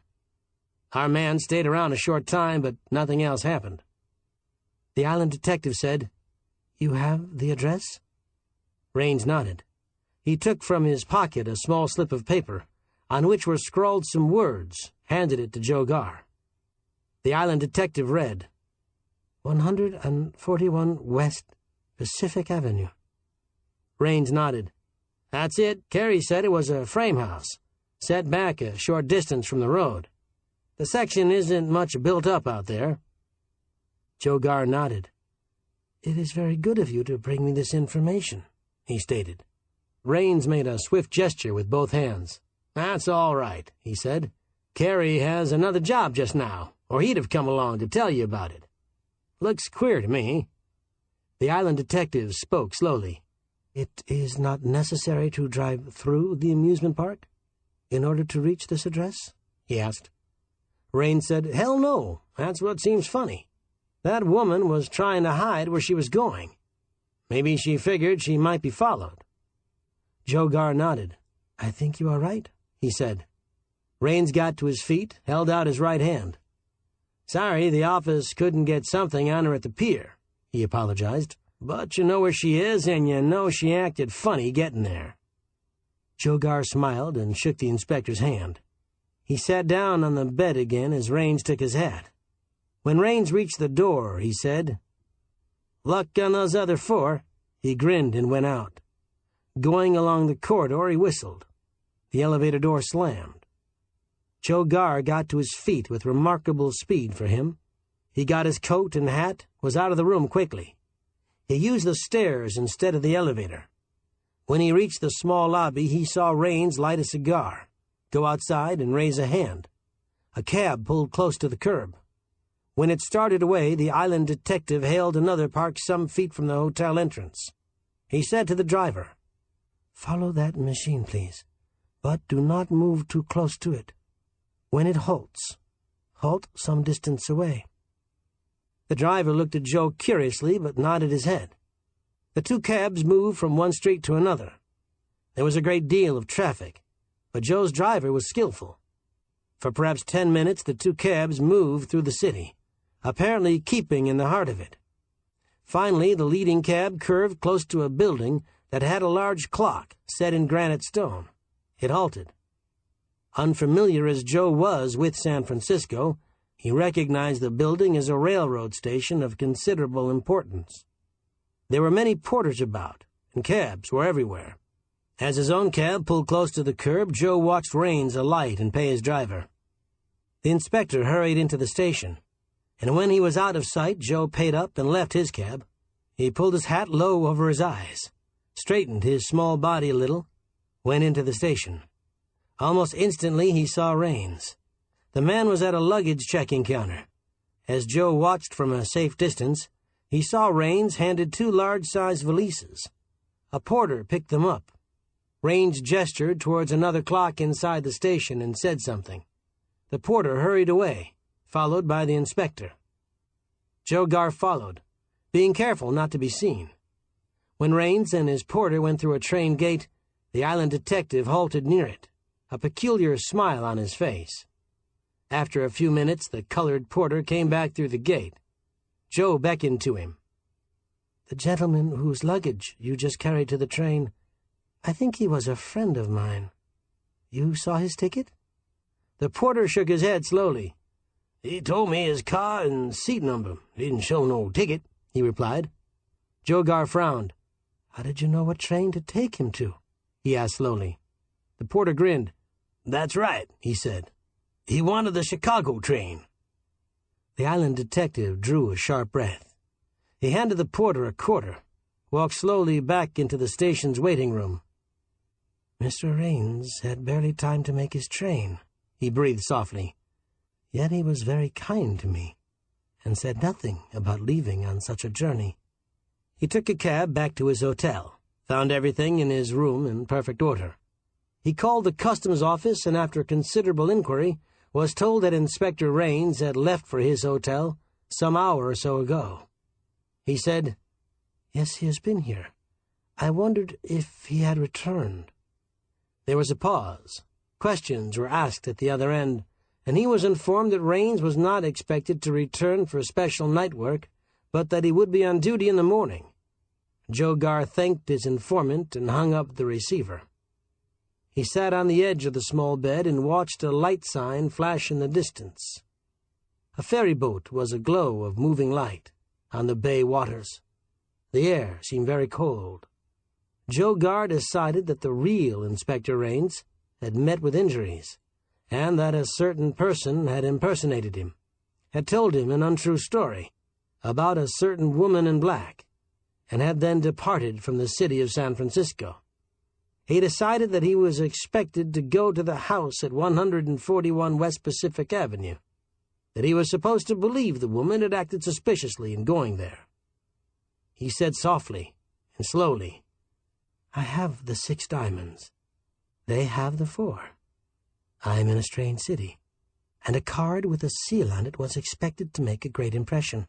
Our man stayed around a short time, but nothing else happened." The island detective said, "You have the address?" Raines nodded. He took from his pocket a small slip of paper, on which were scrawled some words, handed it to Joe Gar. The island detective read, 141 West Pacific Avenue. Raines nodded. "That's it. Carey said it was a frame house, set back a short distance from the road. The section isn't much built up out there." Joe Gar nodded. "It is very good of you to bring me this information," he stated. Raines made a swift gesture with both hands. "That's all right," he said. "Carey has another job just now, or he'd have come along to tell you about it. Looks queer to me." The island detective spoke slowly. "It is not necessary to drive through the amusement park in order to reach this address?" he asked. Raines said, "Hell no. That's what seems funny. That woman was trying to hide where she was going. Maybe she figured she might be followed." Joe Gar nodded. "I think you are right," he said. Raines got to his feet, held out his right hand. "Sorry the office couldn't get something on her at the pier," he apologized. "But you know where she is, and you know she acted funny getting there." Joe Gar smiled and shook the inspector's hand. He sat down on the bed again as Raines took his hat. When Raines reached the door, he said, "Luck on those other 4. He grinned and went out. Going along the corridor, he whistled. The elevator door slammed. Joe Gar got to his feet with remarkable speed for him. He got his coat and hat, was out of the room quickly. He used the stairs instead of the elevator. When he reached the small lobby, he saw Raines light a cigar, go outside and raise a hand. A cab pulled close to the curb. When it started away, the island detective hailed another parked some feet from the hotel entrance. He said to the driver, "Follow that machine, please, but do not move too close to it. When it halts, halt some distance away." The driver looked at Joe curiously, but nodded his head. The 2 cabs moved from one street to another. There was a great deal of traffic, but Joe's driver was skillful. For perhaps 10 minutes, the 2 cabs moved through the city, apparently keeping in the heart of it. Finally, the leading cab curved close to a building that had a large clock set in granite stone. It halted. Unfamiliar as Joe was with San Francisco, he recognized the building as a railroad station of considerable importance. There were many porters about, and cabs were everywhere. As his own cab pulled close to the curb, Joe watched Raines alight and pay his driver. The inspector hurried into the station, and when he was out of sight, Joe paid up and left his cab. He pulled his hat low over his eyes, straightened his small body a little, went into the station. Almost instantly he saw Raines. The man was at a luggage checking counter. As Joe watched from a safe distance, he saw Raines handed 2 large-sized valises. A porter picked them up. Raines gestured towards another clock inside the station and said something. The porter hurried away, followed by the inspector. Joe Garr followed, being careful not to be seen. When Raines and his porter went through a train gate, the island detective halted near it, a peculiar smile on his face. After a few minutes, the colored porter came back through the gate. Joe beckoned to him. "The gentleman whose luggage you just carried to the train, I think he was a friend of mine. You saw his ticket?" The porter shook his head slowly. "He told me his car and seat number. He didn't show no ticket," he replied. Joe Garr frowned. "How did you know what train to take him to?" he asked slowly. The porter grinned. "That's right," he said. "He wanted the Chicago train." The island detective drew a sharp breath. He handed the porter a quarter, walked slowly back into the station's waiting room. "Mr. Raines had barely time to make his train," he breathed softly. "Yet he was very kind to me, and said nothing about leaving on such a journey." He took a cab back to his hotel, found everything in his room in perfect order. He called the customs office and after considerable inquiry was told that Inspector Raines had left for his hotel some hour or so ago. He said, "Yes, he has been here. I wondered if he had returned." There was a pause. Questions were asked at the other end, and he was informed that Raines was not expected to return for special night work, but that he would be on duty in the morning. Joe Garr thanked his informant and hung up the receiver. He sat on the edge of the small bed and watched a light sign flash in the distance. A ferry boat was aglow of moving light on the bay waters. The air seemed very cold. Joe Garr decided that the real Inspector Raines had met with injuries, and that a certain person had impersonated him, had told him an untrue story about a certain woman in black, and had then departed from the city of San Francisco. He decided that he was expected to go to the house at 141 West Pacific Avenue, that he was supposed to believe the woman had acted suspiciously in going there. He said softly and slowly, "I have the 6 diamonds. They have the 4. I am in a strange city, and a card with a seal on it was expected to make a great impression.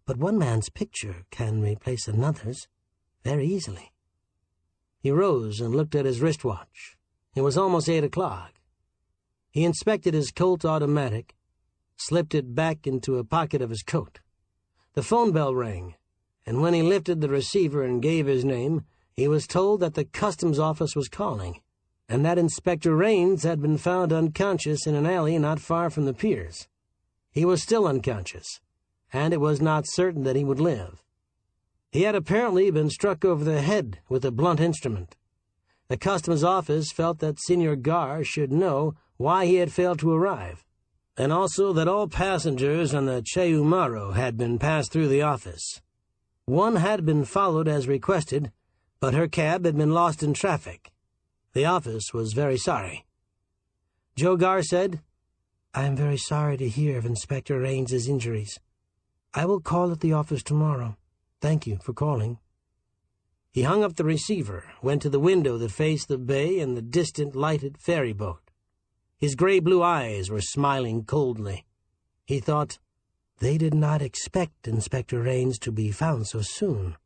But one man's picture can replace another's very easily." He rose and looked at his wristwatch. It was almost 8 o'clock. He inspected his Colt automatic, slipped it back into a pocket of his coat. The phone bell rang, and when he lifted the receiver and gave his name, he was told that the customs office was calling, and that Inspector Raines had been found unconscious in an alley not far from the piers. He was still unconscious, and it was not certain that he would live. He had apparently been struck over the head with a blunt instrument. The customs office felt that Senor Garr should know why he had failed to arrive, and also that all passengers on the Cheumaro had been passed through the office. One had been followed as requested, but her cab had been lost in traffic. The office was very sorry. Joe Garr said, "I am very sorry to hear of Inspector Raines's injuries. I will call at the office tomorrow. Thank you for calling." He hung up the receiver, went to the window that faced the bay and the distant lighted ferry boat. His gray-blue eyes were smiling coldly. He thought, they did not expect Inspector Raines to be found so soon.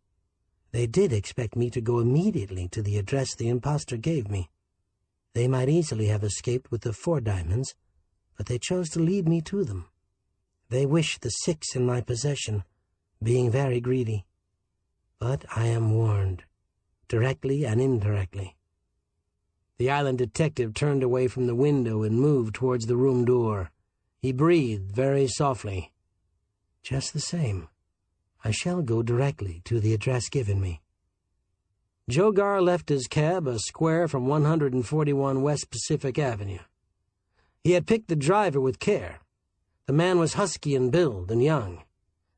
They did expect me to go immediately to the address the impostor gave me. They might easily have escaped with the 4 diamonds, but they chose to lead me to them. They wish the 6 in my possession, being very greedy. But I am warned, directly and indirectly." The island detective turned away from the window and moved towards the room door. He breathed very softly. "Just the same, I shall go directly to the address given me." Joe Garr left his cab a square from 141 West Pacific Avenue. He had picked the driver with care. The man was husky in build and young.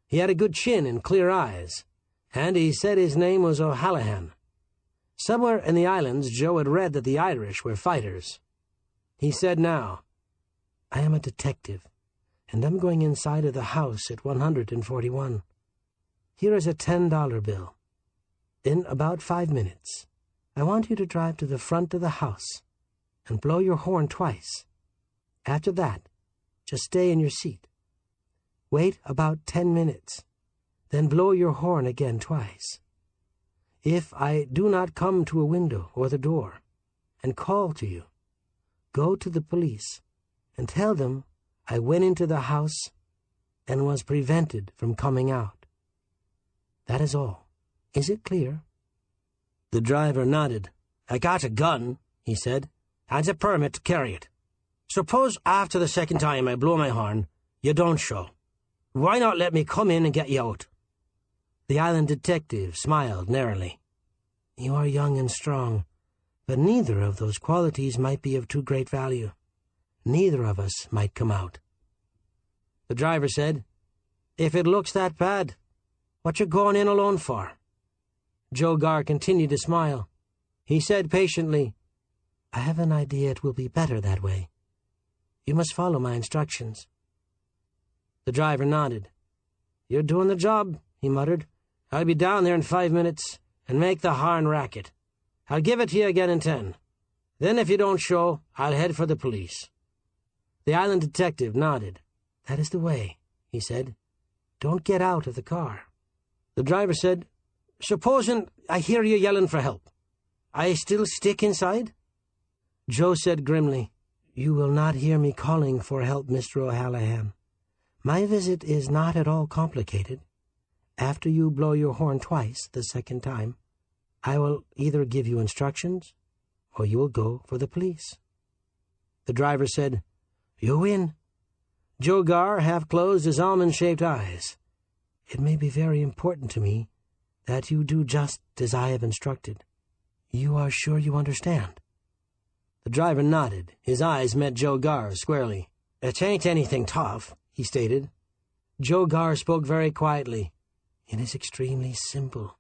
He had a good chin and clear eyes, and he said his name was O'Hallahan. Somewhere in the islands Joe had read that the Irish were fighters. He said now, "I am a detective, and I'm going inside of the house at 141. Here is a $10 bill. In about 5 minutes, I want you to drive to the front of the house and blow your horn twice. After that, just stay in your seat Wait about 10 minutes, then blow your horn again twice. If I do not come to a window or the door and call to you, go to the police and tell them I went into the house and was prevented from coming out. That is all. Is it clear?" The driver nodded. "I got a gun," he said, "and a permit to carry it. Suppose after the second time I blow my horn, you don't show. Why not let me come in and get you out?" The island detective smiled narrowly. "You are young and strong, but neither of those qualities might be of too great value. Neither of us might come out." The driver said, "If it looks that bad, what you going in alone for?" Joe Garr continued to smile. He said patiently, "I have an idea it will be better that way. You must follow my instructions." The driver nodded. "You're doing the job," he muttered. "I'll be down there in 5 minutes and make the horn racket. I'll give it to you again in 10. Then if you don't show, I'll head for the police." The island detective nodded. "That is the way," he said. "Don't get out of the car." The driver said, "Supposing I hear you yelling for help, I still stick inside?" Joe said grimly, "You will not hear me calling for help, Mr. O'Hallahan. My visit is not at all complicated. After you blow your horn twice the second time, I will either give you instructions or you will go for the police." The driver said, "You win." Joe Garr half closed his almond-shaped eyes. "It may be very important to me that you do just as I have instructed. You are sure you understand?" The driver nodded. His eyes met Joe Garr's squarely. "It ain't anything tough," he stated. Joe Garr spoke very quietly. "It is extremely simple."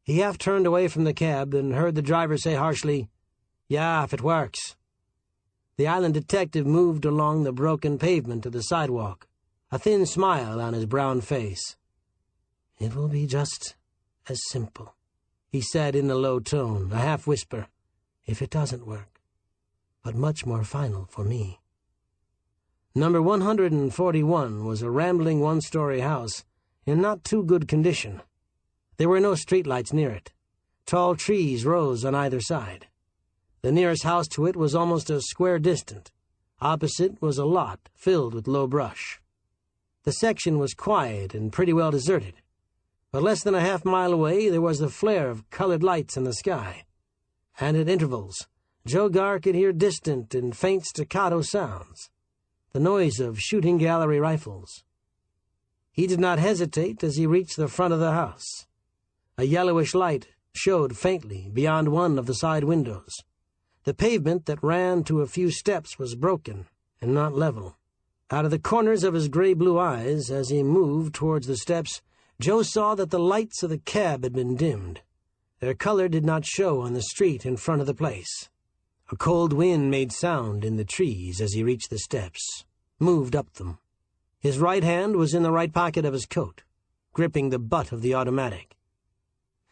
He half turned away from the cab and heard the driver say harshly, "Yeah, if it works." The island detective moved along the broken pavement to the sidewalk, a thin smile on his brown face. "It will be just as simple," he said in a low tone, a half-whisper, "if it doesn't work, but much more final for me." Number 141 was a rambling one-story house in not too good condition. There were no streetlights near it. Tall trees rose on either side. The nearest house to it was almost a square distant. Opposite was a lot filled with low brush. The section was quiet and pretty well deserted, but less than a half-mile away there was the flare of colored lights in the sky, and at intervals Joe Garr could hear distant and faint staccato sounds, the noise of shooting gallery rifles. He did not hesitate as he reached the front of the house. A yellowish light showed faintly beyond one of the side windows. The pavement that ran to a few steps was broken and not level. Out of the corners of his gray-blue eyes, as he moved towards the steps, Joe saw that the lights of the cab had been dimmed. Their color did not show on the street in front of the place. A cold wind made sound in the trees as he reached the steps, moved up them. His right hand was in the right pocket of his coat, gripping the butt of the automatic.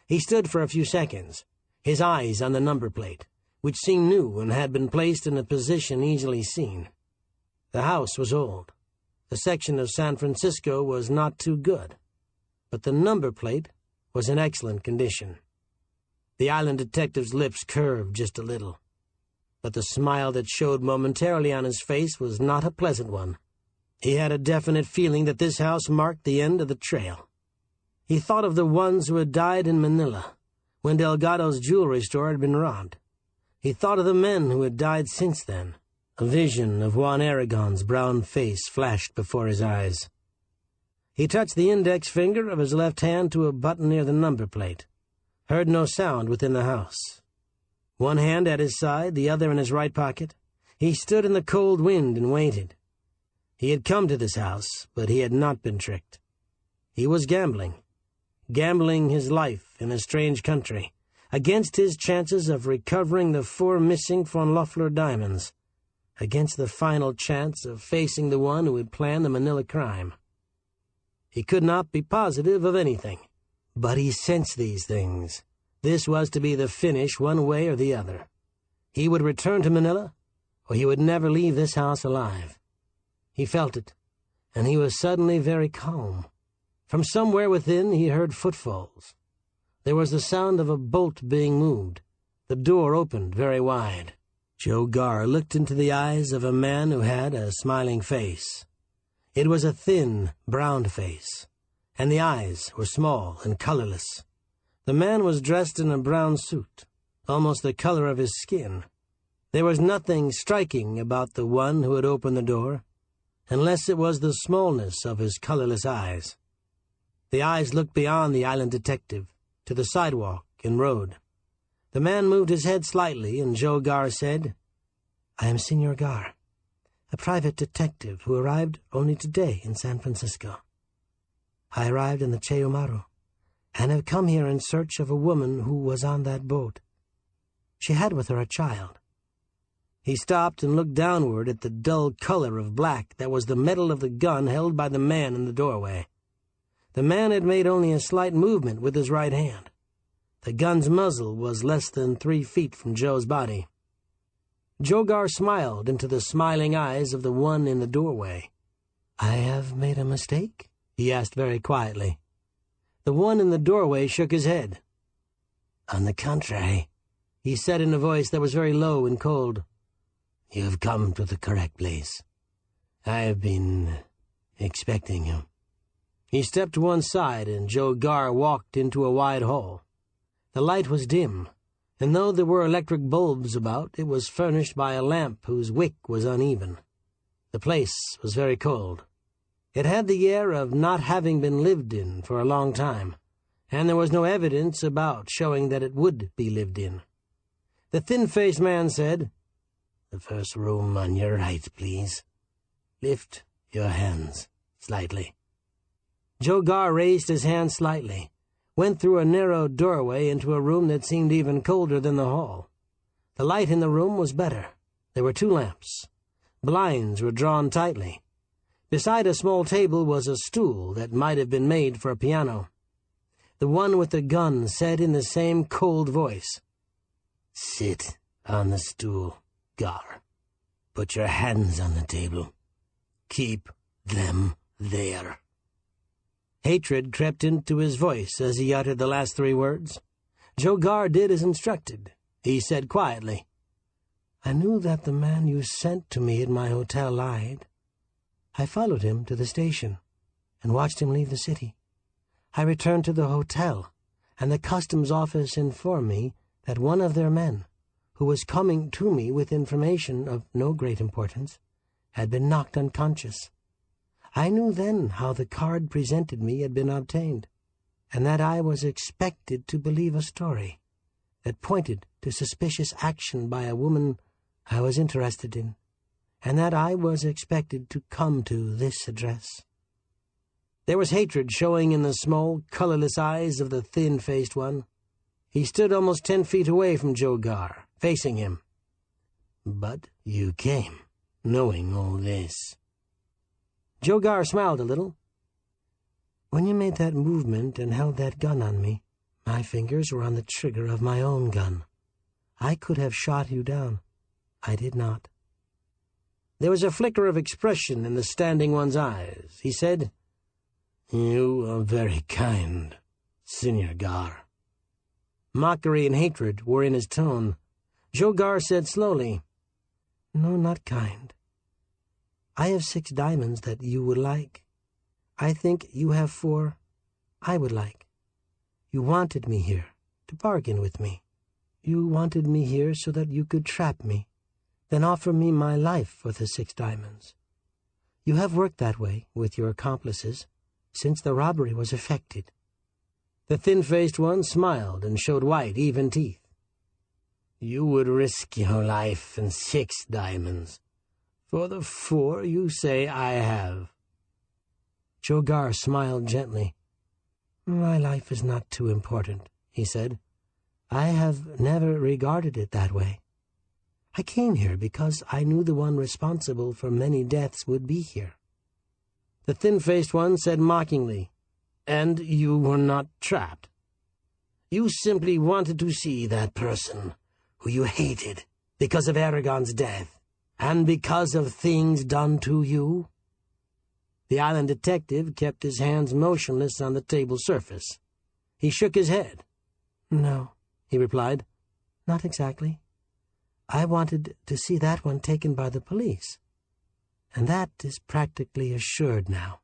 He stood for a few seconds, his eyes on the number plate, which seemed new and had been placed in a position easily seen. The house was old. The section of San Francisco was not too good, but the number plate was in excellent condition. The island detective's lips curved just a little, but the smile that showed momentarily on his face was not a pleasant one. He had a definite feeling that this house marked the end of the trail. He thought of the ones who had died in Manila, when Delgado's jewelry store had been robbed. He thought of the men who had died since then. A vision of Juan Aragon's brown face flashed before his eyes. He touched the index finger of his left hand to a button near the number plate, heard no sound within the house. One hand at his side, the other in his right pocket, he stood in the cold wind and waited. He had come to this house, but he had not been tricked. He was gambling his life in a strange country, against his chances of recovering the 4 missing von Loeffler diamonds, against the final chance of facing the one who had planned the Manila crime. He could not be positive of anything, but he sensed these things. This was to be the finish one way or the other. He would return to Manila, or he would never leave this house alive. He felt it, and he was suddenly very calm. From somewhere within he heard footfalls. There was the sound of a bolt being moved. The door opened very wide. Joe Garr looked into the eyes of a man who had a smiling face. It was a thin, brown face, and the eyes were small and colorless. The man was dressed in a brown suit, almost the color of his skin. There was nothing striking about the one who had opened the door, unless it was the smallness of his colorless eyes. The eyes looked beyond the island detective, to the sidewalk and road. The man moved his head slightly, and Joe Garr said, "I am Senor Garr, a private detective who arrived only today in San Francisco. I arrived in the Che Umaru, and have come here in search of a woman who was on that boat. She had with her a child." He stopped and looked downward at the dull color of black that was the metal of the gun held by the man in the doorway. The man had made only a slight movement with his right hand. The gun's muzzle was less than 3 feet from Joe's body. Joe Garr smiled into the smiling eyes of the one in the doorway. "I have made a mistake?" he asked very quietly. The one in the doorway shook his head. "On the contrary," he said in a voice that was very low and cold, "you have come to the correct place. I have been expecting you." He stepped to one side, and Joe Garr walked into a wide hall. The light was dim, and though there were electric bulbs about, it was furnished by a lamp whose wick was uneven. The place was very cold. It had the air of not having been lived in for a long time, and there was no evidence about showing that it would be lived in. The thin-faced man said, "The first room on your right, please. Lift your hands slightly." Joe Garr raised his hands slightly, went through a narrow doorway into a room that seemed even colder than the hall. The light in the room was better. There were 2 lamps. Blinds were drawn tightly. Beside a small table was a stool that might have been made for a piano. The one with the gun said in the same cold voice, "Sit on the stool, Garr. Put your hands on the table. Keep them there." Hatred crept into his voice as he uttered the last 3 words. Joe Garr did as instructed. He said quietly, "I knew that the man you sent to me at my hotel lied. I followed him to the station and watched him leave the city. I returned to the hotel, and the customs office informed me that one of their men, who was coming to me with information of no great importance, had been knocked unconscious. I knew then how the card presented me had been obtained, and that I was expected to believe a story that pointed to suspicious action by a woman I was interested in, and that I was expected to come to this address." There was hatred showing in the small, colorless eyes of the thin-faced one. He stood almost 10 feet away from Joe Garr, facing him. "But you came, knowing all this." Joe Garr smiled a little. "When you made that movement and held that gun on me, my fingers were on the trigger of my own gun. I could have shot you down. I did not." There was a flicker of expression in the standing one's eyes. He said, "You are very kind, Senor Garr." Mockery and hatred were in his tone. Joe Garr said slowly, "No, not kind. I have 6 diamonds that you would like. I think you have 4 I would like. You wanted me here to bargain with me. You wanted me here so that you could trap me, then offer me my life for the 6 diamonds. You have worked that way with your accomplices since the robbery was effected." The thin-faced one smiled and showed white, even teeth. "You would risk your life and 6 diamonds for the 4 you say I have." Joe Garr smiled gently. "My life is not too important," he said. "I have never regarded it that way. I came here because I knew the one responsible for many deaths would be here." The thin-faced one said mockingly, "And you were not trapped? You simply wanted to see that person who you hated because of Aragon's death, and because of things done to you?" The island detective kept his hands motionless on the table surface. He shook his head. "No," he replied. "Not exactly. I wanted to see that one taken by the police, and that is practically assured now."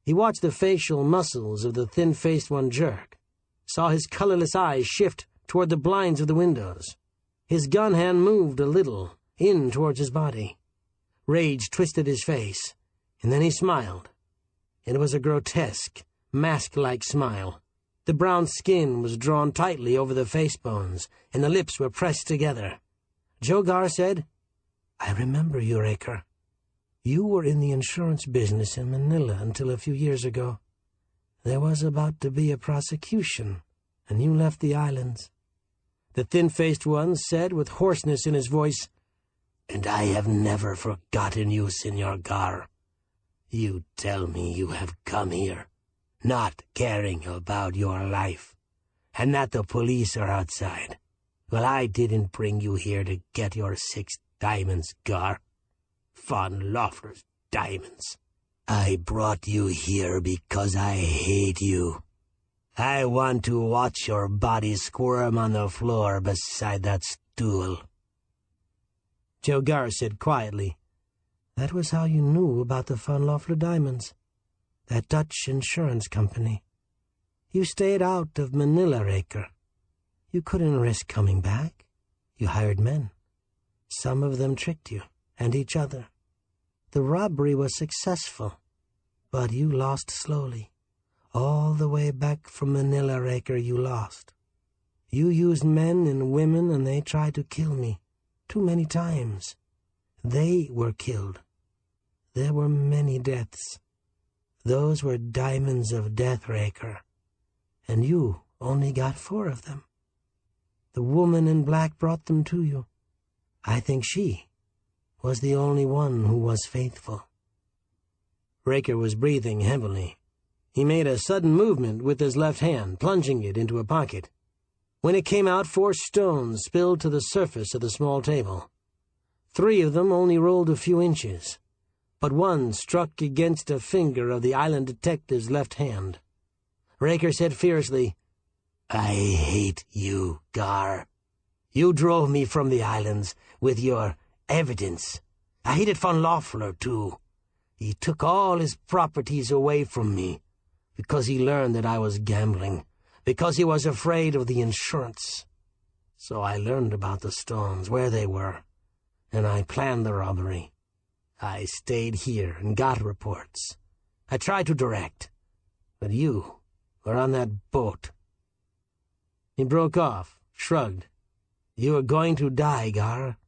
He watched the facial muscles of the thin-faced one jerk, saw his colorless eyes shift toward the blinds of the windows. His gun hand moved a little, in towards his body. Rage twisted his face, and then he smiled. It was a grotesque, mask-like smile. The brown skin was drawn tightly over the face bones, and the lips were pressed together. Joe Garr said, "I remember you, Raker. You were in the insurance business in Manila until a few years ago. There was about to be a prosecution, and you left the islands." The thin-faced one said with hoarseness in his voice, "And I have never forgotten you, Senor Garr. You tell me you have come here, not caring about your life, and that the police are outside. Well, I didn't bring you here to get your 6 diamonds, Garr. Von Loeffler's diamonds. I brought you here because I hate you. I want to watch your body squirm on the floor beside that stool." Joe Garr said quietly, "That was how you knew about the Von Loeffler diamonds. That Dutch insurance company. You stayed out of Manila, Raker. You couldn't risk coming back. You hired men. Some of them tricked you, and each other. The robbery was successful, but you lost slowly. All the way back from Manila, Raker, you lost. You used men and women, and they tried to kill me. Too many times. They were killed. There were many deaths. Those were diamonds of death, Raker. And you only got 4 of them. The woman in black brought them to you. I think she was the only one who was faithful." Raker was breathing heavily. He made a sudden movement with his left hand, plunging it into a pocket. When it came out, 4 stones spilled to the surface of the small table. 3 of them only rolled a few inches, but one struck against a finger of the island detective's left hand. Raker said fiercely, "I hate you, Garr. You drove me from the islands with your evidence. I hated Von Loeffler, too. He took all his properties away from me because he learned that I was gambling, because he was afraid of the insurance. So I learned about the stones, where they were, and I planned the robbery. I stayed here and got reports. I tried to direct, but you were on that boat." He broke off, shrugged. "You are going to die, Garr,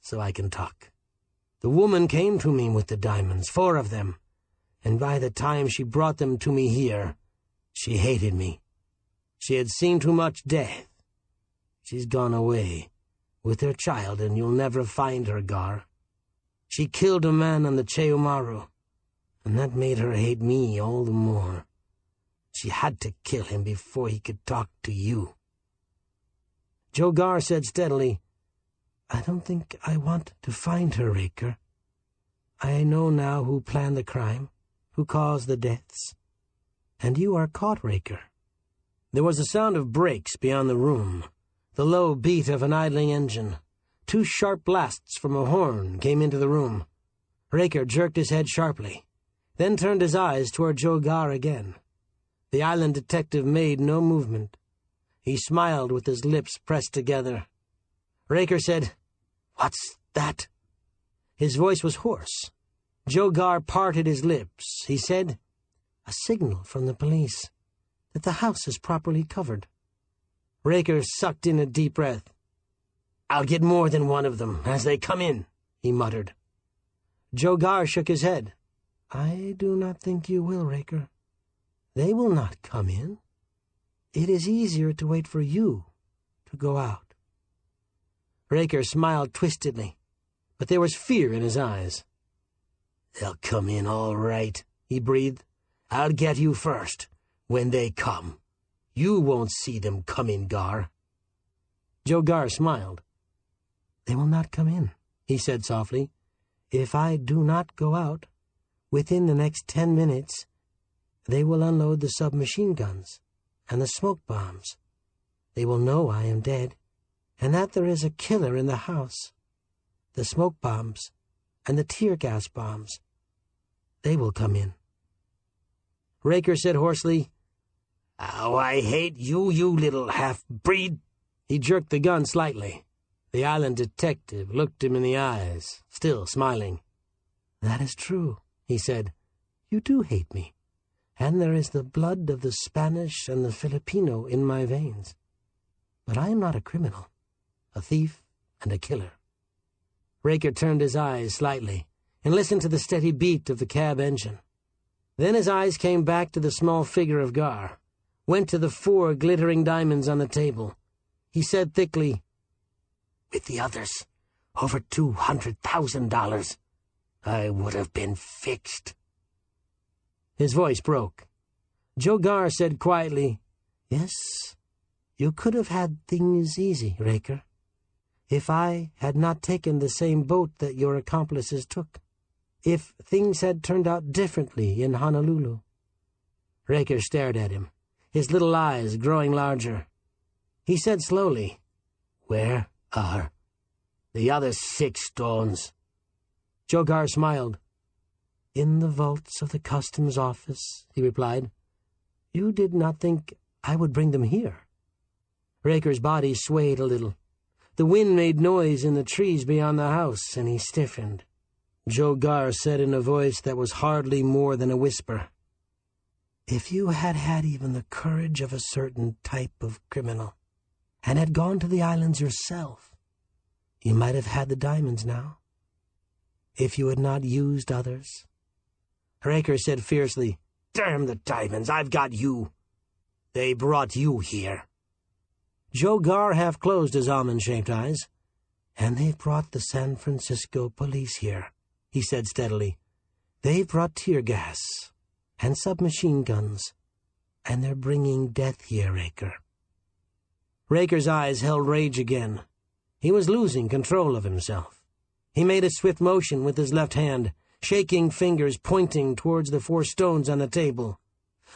so I can talk. The woman came to me with the diamonds, 4 of them, and by the time she brought them to me here, she hated me. She had seen too much death. She's gone away with her child, and you'll never find her, Garr. She killed a man on the Che Umaru, and that made her hate me all the more. She had to kill him before he could talk to you." Joe Garr said steadily, "I don't think I want to find her, Raker. I know now who planned the crime, who caused the deaths. And you are caught, Raker." There was a sound of brakes beyond the room, the low beat of an idling engine. 2 sharp blasts from a horn came into the room. Raker jerked his head sharply, then turned his eyes toward Joe Garr again. The island detective made no movement. He smiled with his lips pressed together. Raker said, "What's that?" His voice was hoarse. Joe Garr parted his lips. He said, "A signal from the police that the house is properly covered." Raker sucked in a deep breath. "I'll get more than one of them as they come in," he muttered. Joe Garr shook his head. "I do not think you will, Raker. They will not come in. It is easier to wait for you to go out." Raker smiled twistedly, but there was fear in his eyes. "They'll come in all right," he breathed. "I'll get you first, when they come. You won't see them come in, Garr." Joe Garr smiled. "They will not come in," he said softly. "If I do not go out, Within the next 10 minutes, they will unload the submachine guns and the smoke bombs. They will know I am dead, and that there is a killer in the house. The smoke bombs and the tear gas bombs, they will come in." Raker said hoarsely, "Oh, I hate you, you little half-breed." He jerked the gun slightly. The island detective looked him in the eyes, still smiling. "That is true," he said. "You do hate me, and there is the blood of the Spanish and the Filipino in my veins. But I am not a criminal, a thief and a killer." Raker turned his eyes slightly and listened to the steady beat of the cab engine. Then his eyes came back to the small figure of Gar, went to the 4 glittering diamonds on the table. He said thickly, "With the others, over $200,000, I would have been fixed." His voice broke. Joe Gar said quietly, "Yes, you could have had things easy, Raker, if I had not taken the same boat that your accomplices took. If things had turned out differently in Honolulu." Raker stared at him, his little eyes growing larger. He said slowly, "Where are the other 6 stones?" Joe Gar smiled. "In the vaults of the customs office," he replied. "You did not think I would bring them here." Raker's body swayed a little. The wind made noise in the trees beyond the house, and he stiffened. Joe Gar said in a voice that was hardly more than a whisper, "If you had had even the courage of a certain type of criminal, and had gone to the islands yourself, you might have had the diamonds now. If you had not used others." Raker said fiercely, "Damn the diamonds, I've got you. They brought you here." Joe Gar half closed his almond-shaped eyes. "And they've brought the San Francisco police here," he said steadily. "They've brought tear gas and submachine guns, and they're bringing death here, Raker." Raker's eyes held rage again. He was losing control of himself. He made a swift motion with his left hand, shaking fingers pointing towards the 4 stones on the table.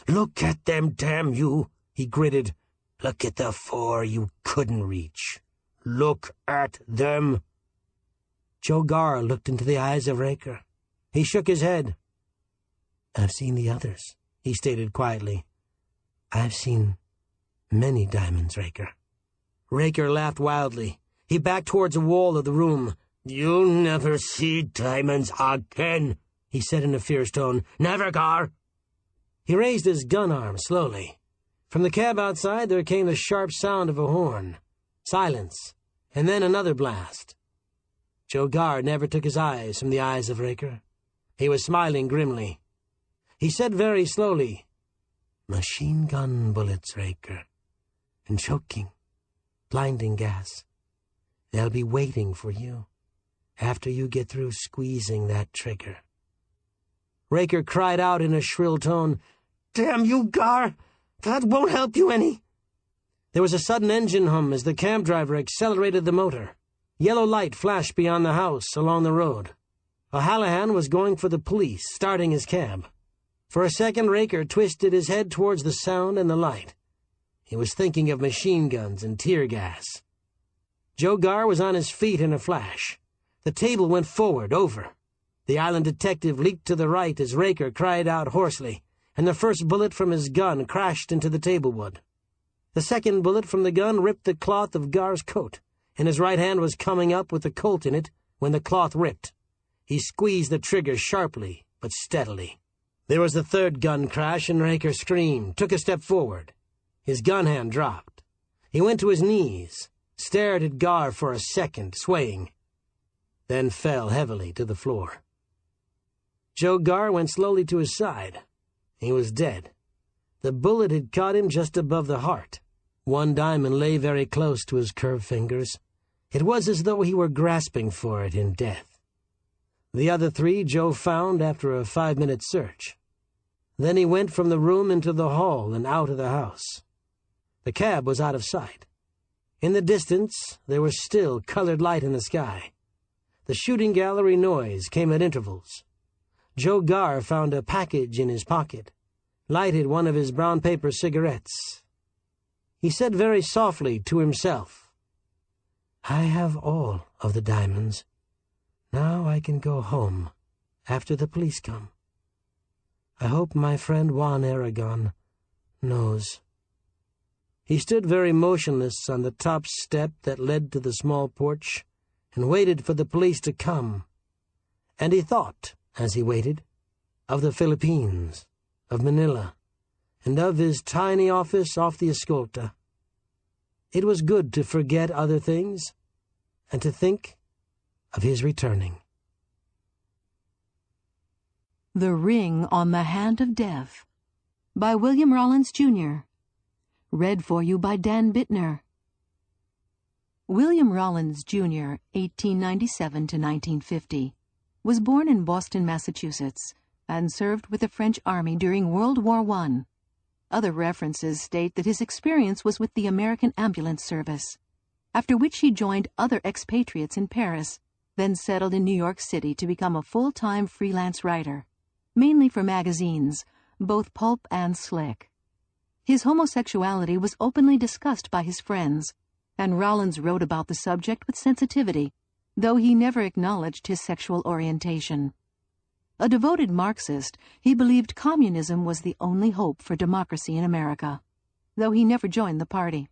"Look at them, damn you," he gritted. "Look at the 4 you couldn't reach. Look at them." Joe Gar looked into the eyes of Raker. He shook his head. "I've seen the others," he stated quietly. "I've seen many diamonds, Raker." Raker laughed wildly. He backed towards a wall of the room. "You'll never see diamonds again," he said in a fierce tone. "Never, Gar." He raised his gun arm slowly. From the cab outside there came the sharp sound of a horn. Silence, and then another blast. Joe Gar never took his eyes from the eyes of Raker. He was smiling grimly. He said very slowly, "Machine gun bullets, Raker, and choking, blinding gas. They'll be waiting for you after you get through squeezing that trigger." Raker cried out in a shrill tone, "Damn you, Gar! That won't help you any." There was a sudden engine hum as the cab driver accelerated the motor. Yellow light flashed beyond the house along the road. O'Hallahan was going for the police, starting his cab. For a second, Raker twisted his head towards the sound and the light. He was thinking of machine guns and tear gas. Joe Gar was on his feet in a flash. The table went forward, over. The island detective leaped to the right as Raker cried out hoarsely, and the first bullet from his gun crashed into the table wood. The second bullet from the gun ripped the cloth of Gar's coat, and his right hand was coming up with the Colt in it when the cloth ripped. He squeezed the trigger sharply but steadily. There was the third gun crash, and Raker screamed, took a step forward. His gun hand dropped. He went to his knees, stared at Gar for a second, swaying, then fell heavily to the floor. Joe Gar went slowly to his side. He was dead. The bullet had caught him just above the heart. One diamond lay very close to his curved fingers. It was as though he were grasping for it in death. The other 3 Joe found after a 5-minute search. Then he went from the room into the hall and out of the house. The cab was out of sight. In the distance, there was still colored light in the sky. The shooting gallery noise came at intervals. Joe Garr found a package in his pocket, lighted one of his brown paper cigarettes. He said very softly to himself, "I have all of the diamonds. Now I can go home after the police come. I hope my friend Juan Aragon knows." He stood very motionless on the top step that led to the small porch and waited for the police to come. And he thought, as he waited, of the Philippines, of Manila, and of his tiny office off the Escolta. It was good to forget other things and to think of his returning. The Ring on the Hand of Death by William Rollins, Jr. Read for you by Dan Bittner. William Rollins, Jr., 1897 to 1950, was born in Boston, Massachusetts, and served with the French Army during World War I. Other references state that his experience was with the American Ambulance Service, after which he joined other expatriates in Paris, then settled in New York City to become a full-time freelance writer, mainly for magazines, both pulp and slick. His homosexuality was openly discussed by his friends, and Rollins wrote about the subject with sensitivity, though he never acknowledged his sexual orientation. A devoted Marxist, he believed communism was the only hope for democracy in America, though he never joined the party.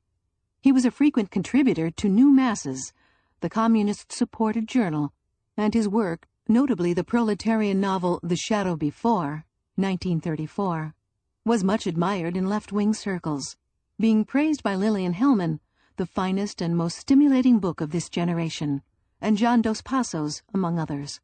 He was a frequent contributor to New Masses, the communist-supported journal, and his work, notably the proletarian novel The Shadow Before, 1934, was much admired in left-wing circles, being praised by Lillian Hellman, the finest and most stimulating book of this generation, and John Dos Passos, among others.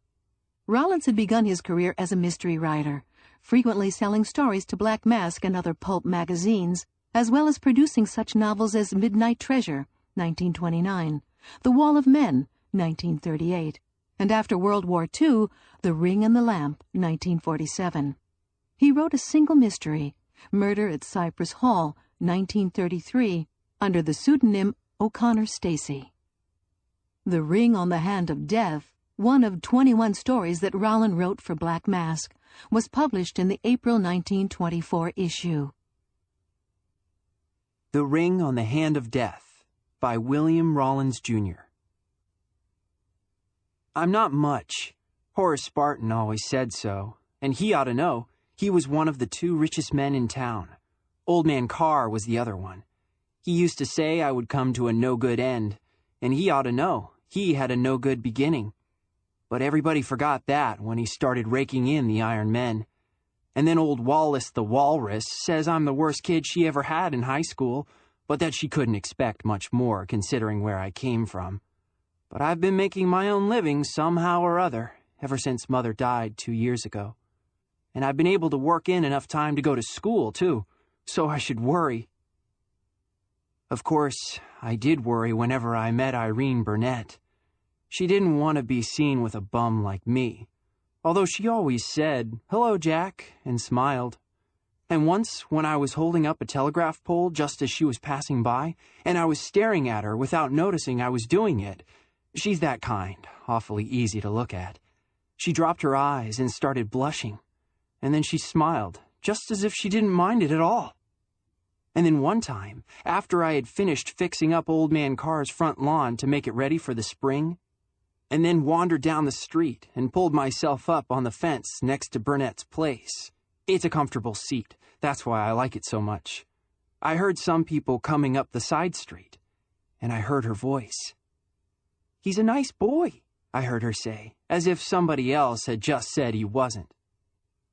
Rollins had begun his career as a mystery writer, frequently selling stories to Black Mask and other pulp magazines, as well as producing such novels as Midnight Treasure, 1929, The Wall of Men, 1938, and after World War II, The Ring and the Lamp, 1947. He wrote a single mystery, Murder at Cypress Hall, 1933, under the pseudonym O'Connor Stacy. The Ring on the Hand of Death, one of 21 stories that Rollins wrote for Black Mask, was published in the April 1924 issue. The Ring on the Hand of Death by William Rollins, Jr. I'm not much. Horace Spartan always said so, and he ought to know. He was one of the 2 richest men in town. Old Man Carr was the other one. He used to say I would come to a no-good end, and he ought to know. He had a no-good beginning. But everybody forgot that when he started raking in the Iron Men. And then old Wallace the Walrus says I'm the worst kid she ever had in high school, but that she couldn't expect much more considering where I came from. But I've been making my own living somehow or other ever since Mother died 2 years ago. And I've been able to work in enough time to go to school, too, so I should worry. Of course, I did worry whenever I met Irene Burnett. She didn't want to be seen with a bum like me, although she always said, "Hello, Jack," and smiled. And once, when I was holding up a telegraph pole just as she was passing by, and I was staring at her without noticing I was doing it, she's that kind, awfully easy to look at. She dropped her eyes and started blushing. And then she smiled, just as if she didn't mind it at all. And then one time, after I had finished fixing up Old Man Carr's front lawn to make it ready for the spring, and then wandered down the street and pulled myself up on the fence next to Burnett's place. It's a comfortable seat, that's why I like it so much. I heard some people coming up the side street, and I heard her voice. "He's a nice boy," I heard her say, as if somebody else had just said he wasn't.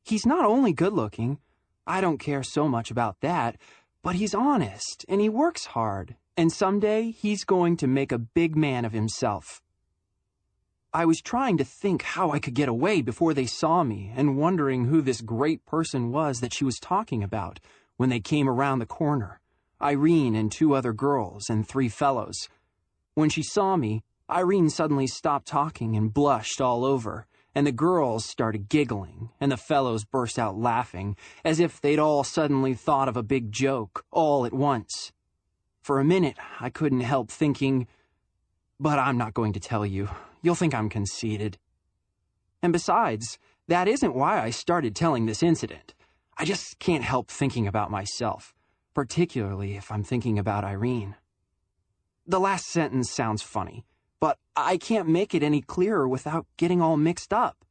"He's not only good-looking, I don't care so much about that, but he's honest, and he works hard, and someday he's going to make a big man of himself." I was trying to think how I could get away before they saw me, and wondering who this great person was that she was talking about, when they came around the corner, Irene and 2 other girls and 3 fellows. When she saw me, Irene suddenly stopped talking and blushed all over, and the girls started giggling, and the fellows burst out laughing, as if they'd all suddenly thought of a big joke, all at once. For a minute, I couldn't help thinking, but I'm not going to tell you. You'll think I'm conceited. And besides, That isn't why I started telling this incident. I just can't help thinking about myself, particularly if I'm thinking about Irene. The last sentence sounds funny, but I can't make it any clearer without getting all mixed up.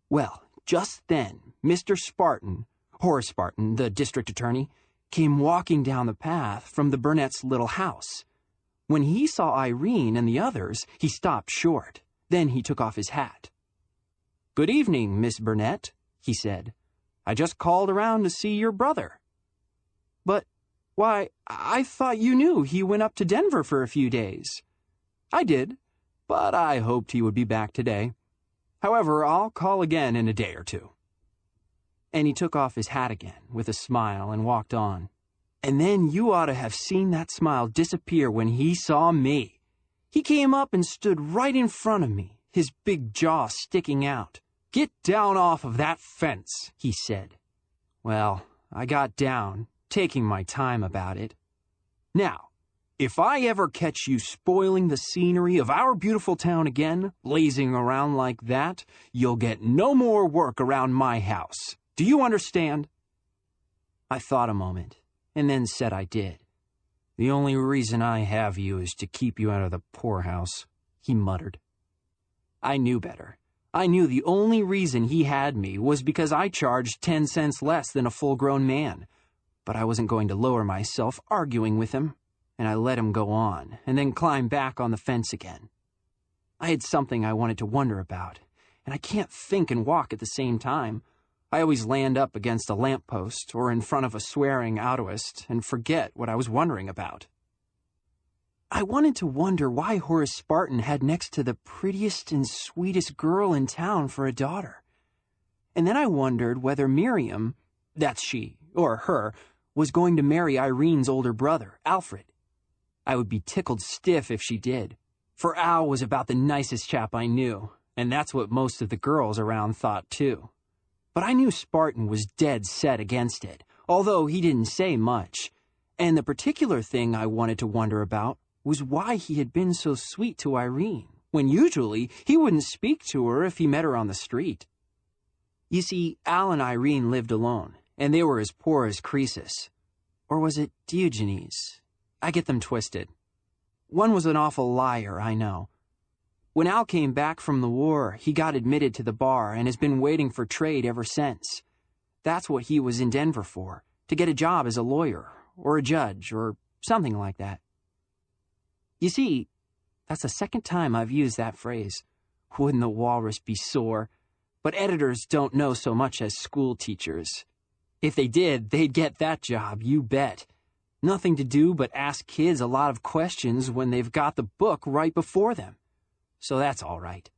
Well, just then, Mr. Spartan, Horace Spartan, the district attorney, came walking down the path from the Burnett's little house. When he saw Irene and the others, he stopped short. Then he took off his hat. "Good evening, Miss Burnett," he said. "I just called around to see your brother." "But, why, I thought you knew he went up to Denver for a few days." "I did, but I hoped he would be back today. However, I'll call again in a day or two." And he took off his hat again with a smile and walked on. And then you ought to have seen that smile disappear when he saw me. He came up and stood right in front of me, his big jaw sticking out. "Get down off of that fence," he said. Well, I got down, taking my time about it. "Now, if I ever catch you spoiling the scenery of our beautiful town again, lazing around like that, you'll get no more work around my house. Do you understand?" I thought a moment, and then said I did. "The only reason I have you is to keep you out of the poorhouse," he muttered. I knew better. I knew the only reason he had me was because I charged 10 cents less than a full-grown man. But I wasn't going to lower myself arguing with him, and I let him go on, and then climb back on the fence again. I had something I wanted to wonder about, and I can't think and walk at the same time. I always land up against a lamppost or in front of a swearing autoist and forget what I was wondering about. I wanted to wonder why Horace Spartan had next to the prettiest and sweetest girl in town for a daughter. And then I wondered whether Miriam, that's she, or her, was going to marry Irene's older brother, Alfred. I would be tickled stiff if she did, for Al was about the nicest chap I knew, and that's what most of the girls around thought too. But I knew Spartan was dead set against it, although he didn't say much. And the particular thing I wanted to wonder about was why he had been so sweet to Irene, when usually he wouldn't speak to her if he met her on the street. You see, Al and Irene lived alone, and they were as poor as Croesus. Or was it Diogenes? I get them twisted. One was an awful liar, I know. When Al came back from the war, he got admitted to the bar and has been waiting for trade ever since. That's what he was in Denver for, to get a job as a lawyer, or a judge, or something like that. You see, that's the second time I've used that phrase. Wouldn't the walrus be sore? But editors don't know so much as school teachers. If they did, they'd get that job, you bet. Nothing to do but ask kids a lot of questions when they've got the book right before them. So that's all right.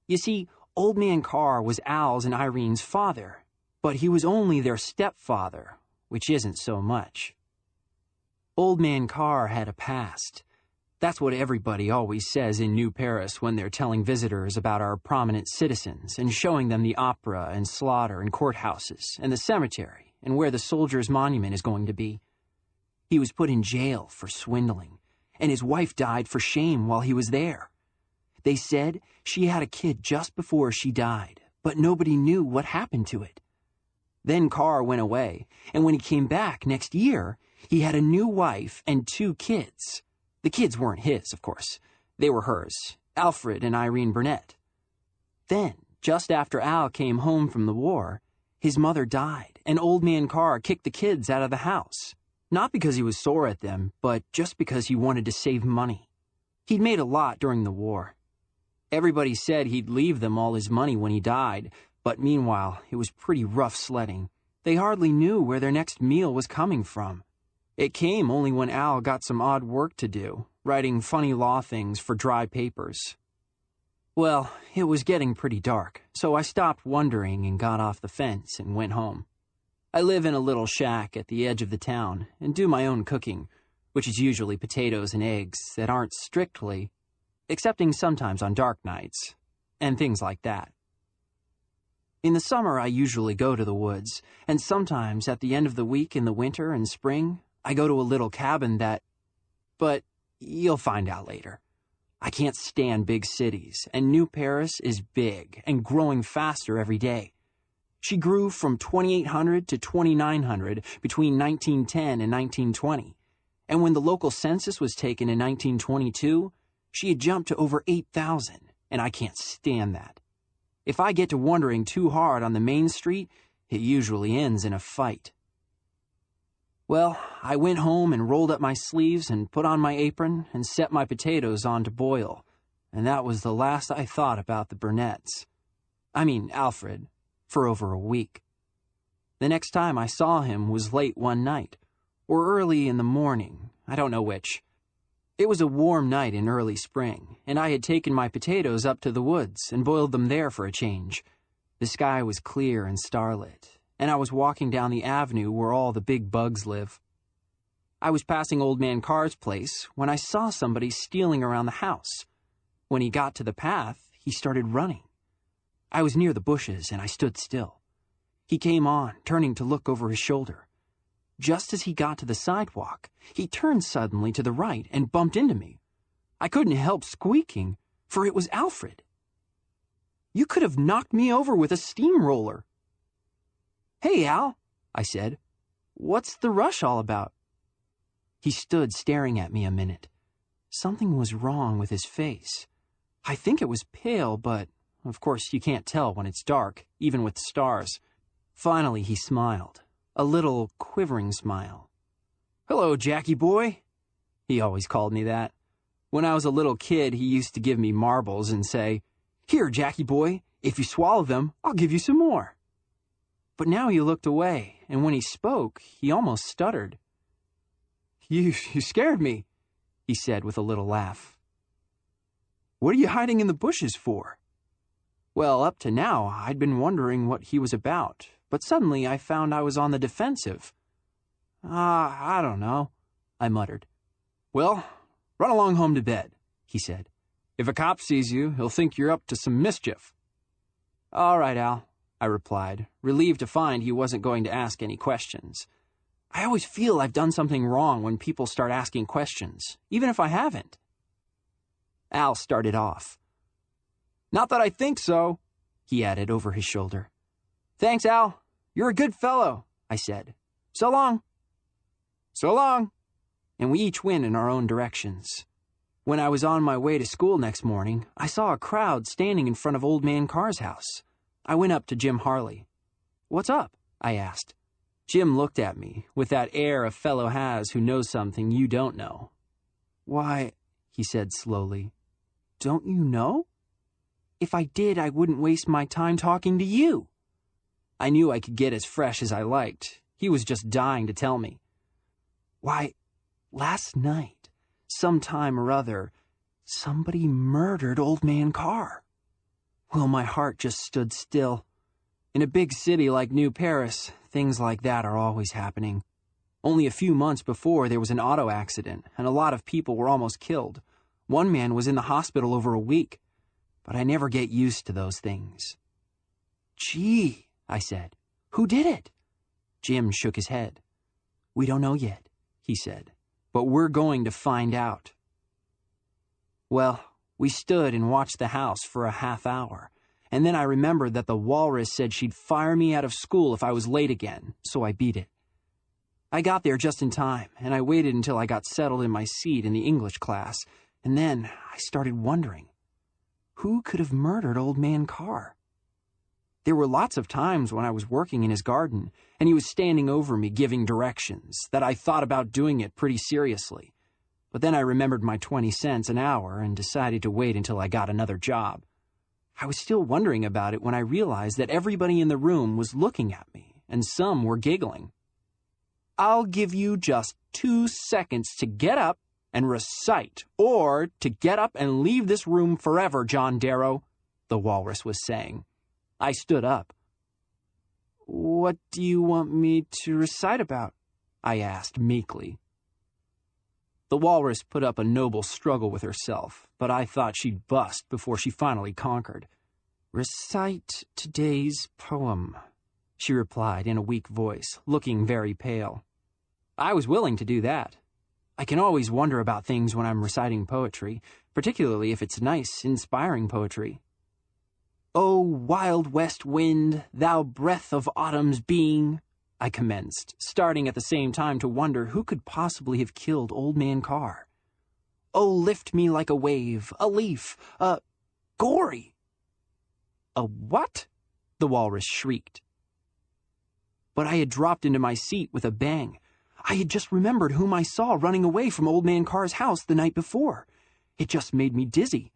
You see, Old Man Carr was Al's and Irene's father, but he was only their stepfather, which isn't so much. Old Man Carr had a past. That's what everybody always says in New Paris when they're telling visitors about our prominent citizens and showing them the opera and slaughter and courthouses and the cemetery and where the soldiers' monument is going to be. He was put in jail for swindling, and his wife died for shame while he was there. They said she had a kid just before she died, but nobody knew what happened to it. Then Carr went away, and when he came back next year, he had a new wife and 2 kids. The kids weren't his, of course. They were hers, Alfred and Irene Burnett. Then, just after Al came home from the war, his mother died, and Old Man Carr kicked the kids out of the house. Not because he was sore at them, but just because he wanted to save money. He'd made a lot during the war. Everybody said he'd leave them all his money when he died, but meanwhile, it was pretty rough sledding. They hardly knew where their next meal was coming from. It came only when Al got some odd work to do, writing funny law things for dry papers. Well, it was getting pretty dark, so I stopped wondering and got off the fence and went home. I live in a little shack at the edge of the town and do my own cooking, which is usually potatoes and eggs that aren't strictly, excepting sometimes on dark nights, and things like that. In the summer, I usually go to the woods, and sometimes at the end of the week in the winter and spring, I go to a little cabin that... But you'll find out later. I can't stand big cities, and New Paris is big and growing faster every day. She grew from 2,800 to 2,900 between 1910 and 1920, and when the local census was taken in 1922, she had jumped to over 8,000, and I can't stand that. If I get to wandering too hard on the main street, it usually ends in a fight. Well, I went home and rolled up my sleeves and put on my apron and set my potatoes on to boil, and that was the last I thought about the Burnetts. Alfred, for over a week. The next time I saw him was late one night, or early in the morning, I don't know which. It was a warm night in early spring, and I had taken my potatoes up to the woods and boiled them there for a change. The sky was clear and starlit, and I was walking down the avenue where all the big bugs live. I was passing Old Man Carr's place when I saw somebody stealing around the house. When he got to the path, he started running. I was near the bushes, and I stood still. He came on, turning to look over his shoulder. Just as he got to the sidewalk, he turned suddenly to the right and bumped into me. I couldn't help squeaking, for it was Alfred. "You could have knocked me over with a steamroller." "Hey, Al," I said. "What's the rush all about?" He stood staring at me a minute. Something was wrong with his face. I think it was pale, but of course you can't tell when it's dark, even with the stars. Finally he smiled, a little quivering smile. "Hello, Jackie boy." He always called me that. When I was a little kid, he used to give me marbles and say, "Here, Jackie boy, if you swallow them, I'll give you some more." But now he looked away, and when he spoke, he almost stuttered. You scared me," he said with a little laugh. "What are you hiding in the bushes for?" Well, up to now, I'd been wondering what he was about, but suddenly I found I was on the defensive. I don't know," I muttered. "Well, run along home to bed," he said. "If a cop sees you, he'll think you're up to some mischief." "All right, Al," I replied, relieved to find he wasn't going to ask any questions. I always feel I've done something wrong when people start asking questions, even if I haven't. Al started off. "Not that I think so," he added over his shoulder. "Thanks, Al. You're a good fellow," I said. "So long." "So long." And we each went in our own directions. When I was on my way to school next morning, I saw a crowd standing in front of Old Man Carr's house. I went up to Jim Harley. "What's up?" I asked. Jim looked at me with that air a fellow has who knows something you don't know. "Why," he said slowly, "don't you know? If I did, I wouldn't waste my time talking to you." I knew I could get as fresh as I liked. He was just dying to tell me. "Why, last night, sometime or other, somebody murdered Old Man Carr." Well, my heart just stood still. In a big city like New Paris, things like that are always happening. Only a few months before, there was an auto accident, and a lot of people were almost killed. One man was in the hospital over a week. But I never get used to those things. "Gee," I said, "who did it?" Jim shook his head. "We don't know yet," he said, "but we're going to find out." Well, we stood and watched the house for a half hour, and then I remembered that the walrus said she'd fire me out of school if I was late again, so I beat it. I got there just in time, and I waited until I got settled in my seat in the English class, and then I started wondering, who could have murdered Old Man Carr? There were lots of times when I was working in his garden, and he was standing over me giving directions, that I thought about doing it pretty seriously. But then I remembered my 20 cents an hour and decided to wait until I got another job. I was still wondering about it when I realized that everybody in the room was looking at me, and some were giggling. "I'll give you just 2 seconds to get up and recite, or to get up and leave this room forever, John Darrow," the walrus was saying. I stood up. "What do you want me to recite about?" I asked meekly. The walrus put up a noble struggle with herself, but I thought she'd bust before she finally conquered. "Recite today's poem," she replied in a weak voice, looking very pale. I was willing to do that. I can always wonder about things when I'm reciting poetry, particularly if it's nice, inspiring poetry. "O wild west wind, thou breath of autumn's being," I commenced, starting at the same time to wonder who could possibly have killed Old Man Carr. "Oh, lift me like a wave, a leaf, a gory." "A what?" the walrus shrieked. But I had dropped into my seat with a bang. I had just remembered whom I saw running away from Old Man Carr's house the night before. It just made me dizzy.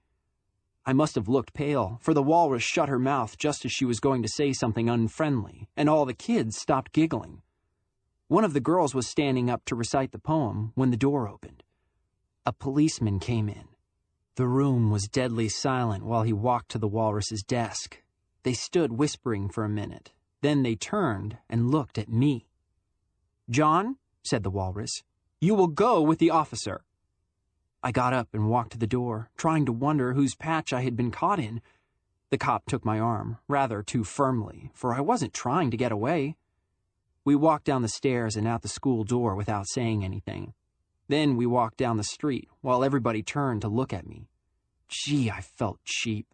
I must have looked pale, for the walrus shut her mouth just as she was going to say something unfriendly, and all the kids stopped giggling. One of the girls was standing up to recite the poem when the door opened. A policeman came in. The room was deadly silent while he walked to the walrus's desk. They stood whispering for a minute. Then they turned and looked at me. "John," said the walrus, "you will go with the officer." I got up and walked to the door, trying to wonder whose patch I had been caught in. The cop took my arm, rather too firmly, for I wasn't trying to get away. We walked down the stairs and out the school door without saying anything. Then we walked down the street, while everybody turned to look at me. Gee, I felt cheap.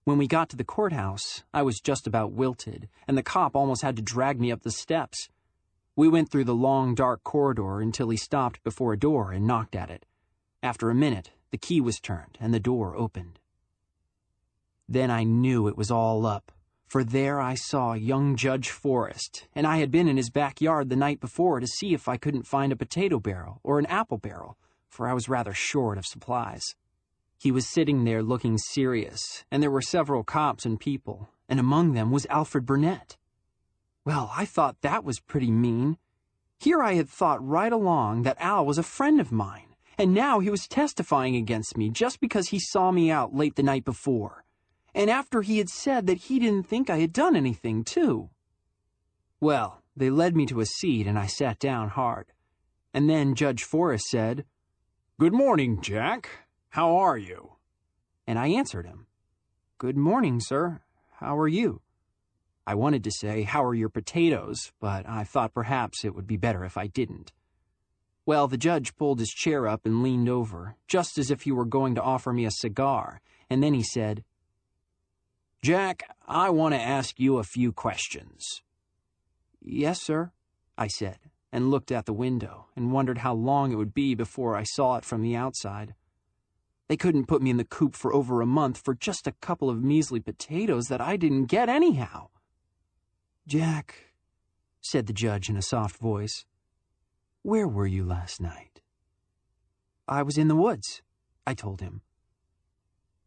When we got to the courthouse, I was just about wilted, and the cop almost had to drag me up the steps. We went through the long, dark corridor until he stopped before a door and knocked at it. After a minute, the key was turned and the door opened. Then I knew it was all up, for there I saw young Judge Forrest, and I had been in his backyard the night before to see if I couldn't find a potato barrel or an apple barrel, for I was rather short of supplies. He was sitting there looking serious, and there were several cops and people, and among them was Alfred Burnett. Well, I thought that was pretty mean. Here I had thought right along that Al was a friend of mine, and now he was testifying against me just because he saw me out late the night before, and after he had said that he didn't think I had done anything, too. Well, they led me to a seat and I sat down hard, and then Judge Forrest said, "Good morning, Jack. How are you?" And I answered him, "Good morning, sir. How are you?" I wanted to say, "How are your potatoes?" but I thought perhaps it would be better if I didn't. Well, the judge pulled his chair up and leaned over, just as if he were going to offer me a cigar, and then he said, "Jack, I want to ask you a few questions." "Yes, sir," I said, and looked out the window and wondered how long it would be before I saw it from the outside. They couldn't put me in the coop for over a month for just a couple of measly potatoes that I didn't get anyhow. "Jack," said the judge in a soft voice, "where were you last night?" "I was in the woods," I told him.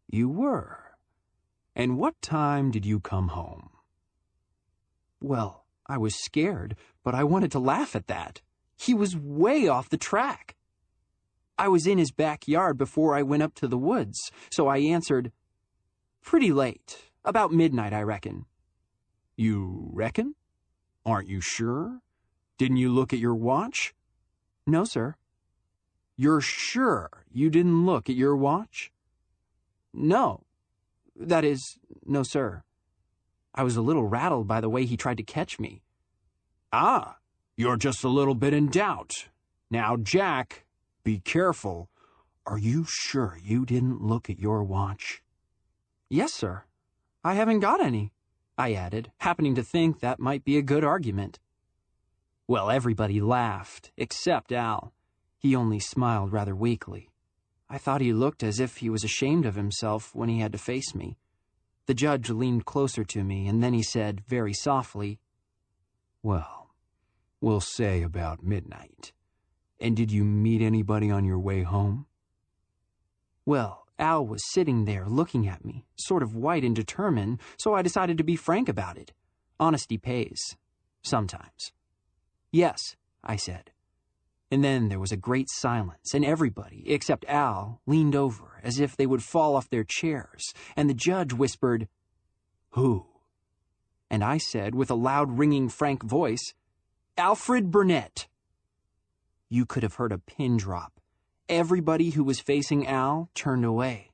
"You were? And what time did you come home?" Well, I was scared, but I wanted to laugh at that. He was way off the track. I was in his backyard before I went up to the woods, so I answered, "Pretty late, about midnight, I reckon." "You reckon? Aren't you sure? Didn't you look at your watch?" "No, sir." "You're sure you didn't look at your watch?" "No. That is, no, sir." I was a little rattled by the way he tried to catch me. "Ah, you're just a little bit in doubt. Now, Jack, be careful. Are you sure you didn't look at your watch?" "Yes, sir. I haven't got any," I added, happening to think that might be a good argument. Well, everybody laughed, except Al. He only smiled rather weakly. I thought he looked as if he was ashamed of himself when he had to face me. The judge leaned closer to me, and then he said, very softly, "Well, we'll say about midnight. And did you meet anybody on your way home?" Well, Al was sitting there looking at me, sort of white and determined, so I decided to be frank about it. Honesty pays. Sometimes. "Yes," I said. And then there was a great silence, and everybody, except Al, leaned over as if they would fall off their chairs, and the judge whispered, "Who?" And I said, with a loud, ringing, frank voice, "Alfred Burnett." You could have heard a pin drop. Everybody who was facing Al turned away.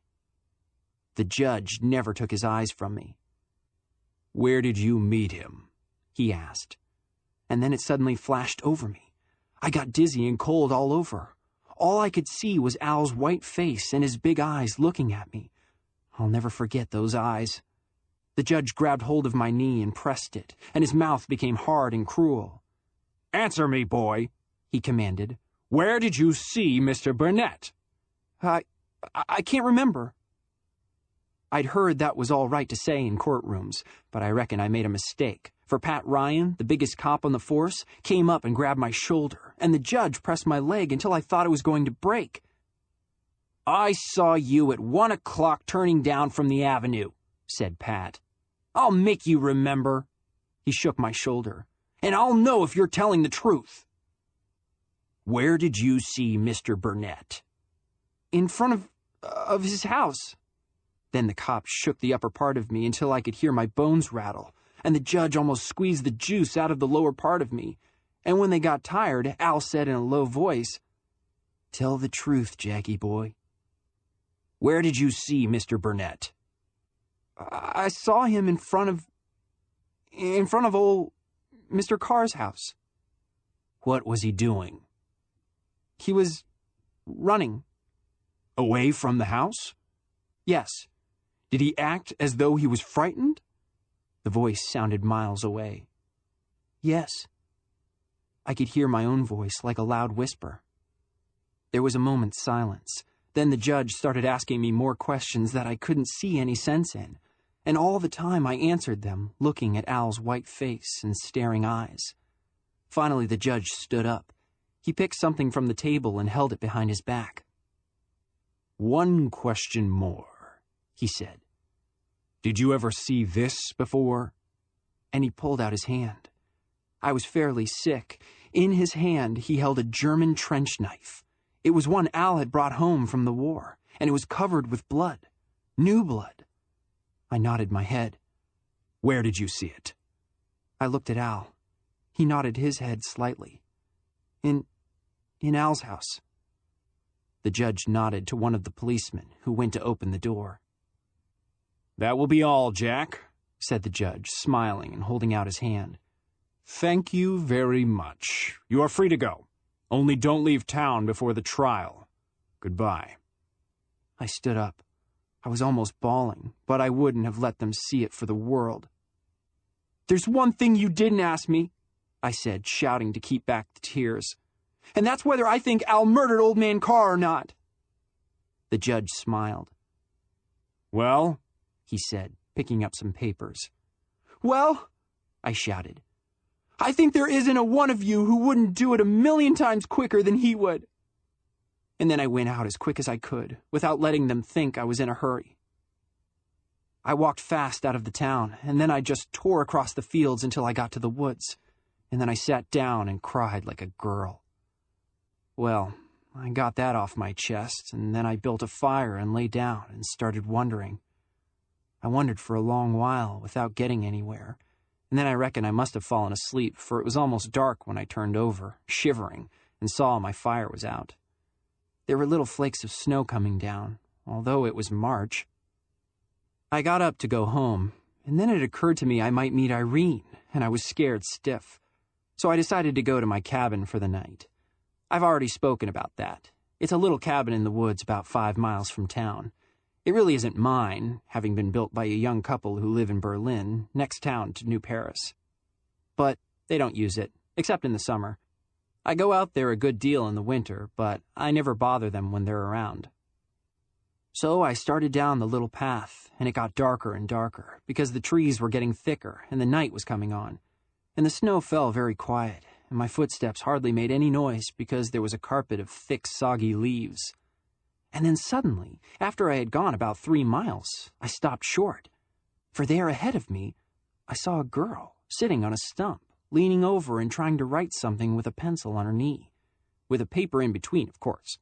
The judge never took his eyes from me. "Where did you meet him?" he asked. And then it suddenly flashed over me. I got dizzy and cold all over. All I could see was Al's white face and his big eyes looking at me. I'll never forget those eyes. The judge grabbed hold of my knee and pressed it, and his mouth became hard and cruel. "Answer me, boy," he commanded. "Where did you see Mr. Burnett?" I can't remember. I'd heard that was all right to say in courtrooms, but I reckon I made a mistake, for Pat Ryan, the biggest cop on the force, came up and grabbed my shoulder, and the judge pressed my leg until I thought it was going to break. "I saw you at 1 o'clock turning down from the avenue," said Pat. "I'll make you remember." He shook my shoulder. "And I'll know if you're telling the truth." "Where did you see Mr. Burnett?" In front of his house. Then the cop shook the upper part of me until I could hear my bones rattle, and the judge almost squeezed the juice out of the lower part of me. And when they got tired, Al said in a low voice, "Tell the truth, Jackie boy." "Where did you see Mr. Burnett?" I saw him in front of old Mr. Carr's house." "What was he doing?" "He was running." "Away from the house?" "Yes." "Did he act as though he was frightened?" The voice sounded miles away. "Yes." I could hear my own voice like a loud whisper. There was a moment's silence. Then the judge started asking me more questions that I couldn't see any sense in, and all the time I answered them, looking at Al's white face and staring eyes. Finally, the judge stood up. He picked something from the table and held it behind his back. "One question more," he said. "Did you ever see this before?" And he pulled out his hand. I was fairly sick. In his hand, he held a German trench knife. It was one Al had brought home from the war, and it was covered with blood. New blood. I nodded my head. "Where did you see it?" I looked at Al. He nodded his head slightly. In Al's house." The judge nodded to one of the policemen who went to open the door. "That will be all, Jack," said the judge, smiling and holding out his hand. "Thank you very much. You are free to go. Only don't leave town before the trial. Goodbye." I stood up. I was almost bawling, but I wouldn't have let them see it for the world. "There's one thing you didn't ask me," I said, shouting to keep back the tears. "And that's whether I think Al murdered Old Man Carr or not." The judge smiled. "Well?" he said, picking up some papers. "Well," I shouted, "I think there isn't a one of you who wouldn't do it 1,000,000 times quicker than he would." And then I went out as quick as I could, without letting them think I was in a hurry. I walked fast out of the town, and then I just tore across the fields until I got to the woods, and then I sat down and cried like a girl. Well, I got that off my chest, and then I built a fire and lay down and started wondering. I wondered for a long while without getting anywhere, and then I reckon I must have fallen asleep, for it was almost dark when I turned over, shivering, and saw my fire was out. There were little flakes of snow coming down, although it was March. I got up to go home, and then it occurred to me I might meet Irene, and I was scared stiff. So I decided to go to my cabin for the night. I've already spoken about that. It's a little cabin in the woods about 5 miles from town. It really isn't mine, having been built by a young couple who live in Berlin, next town to New Paris. But they don't use it, except in the summer. I go out there a good deal in the winter, but I never bother them when they're around. So I started down the little path, and it got darker and darker, because the trees were getting thicker and the night was coming on. And the snow fell very quiet, and my footsteps hardly made any noise because there was a carpet of thick, soggy leaves. And then suddenly, after I had gone about 3 miles, I stopped short. For there ahead of me, I saw a girl sitting on a stump, leaning over and trying to write something with a pencil on her knee, with a paper in between, of course.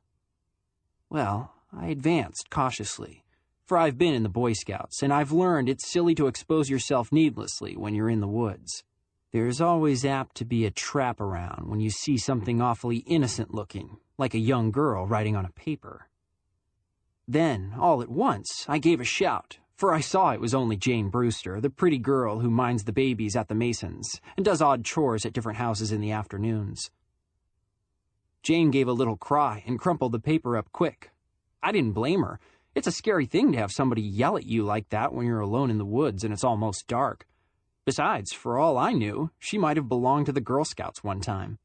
Well, I advanced cautiously, for I've been in the Boy Scouts, and I've learned it's silly to expose yourself needlessly when you're in the woods. There's always apt to be a trap around when you see something awfully innocent-looking, like a young girl writing on a paper. Then, all at once, I gave a shout, for I saw it was only Jane Brewster, the pretty girl who minds the babies at the Masons and does odd chores at different houses in the afternoons. Jane gave a little cry and crumpled the paper up quick. I didn't blame her. It's a scary thing to have somebody yell at you like that when you're alone in the woods and it's almost dark. Besides, for all I knew, she might have belonged to the Girl Scouts one time.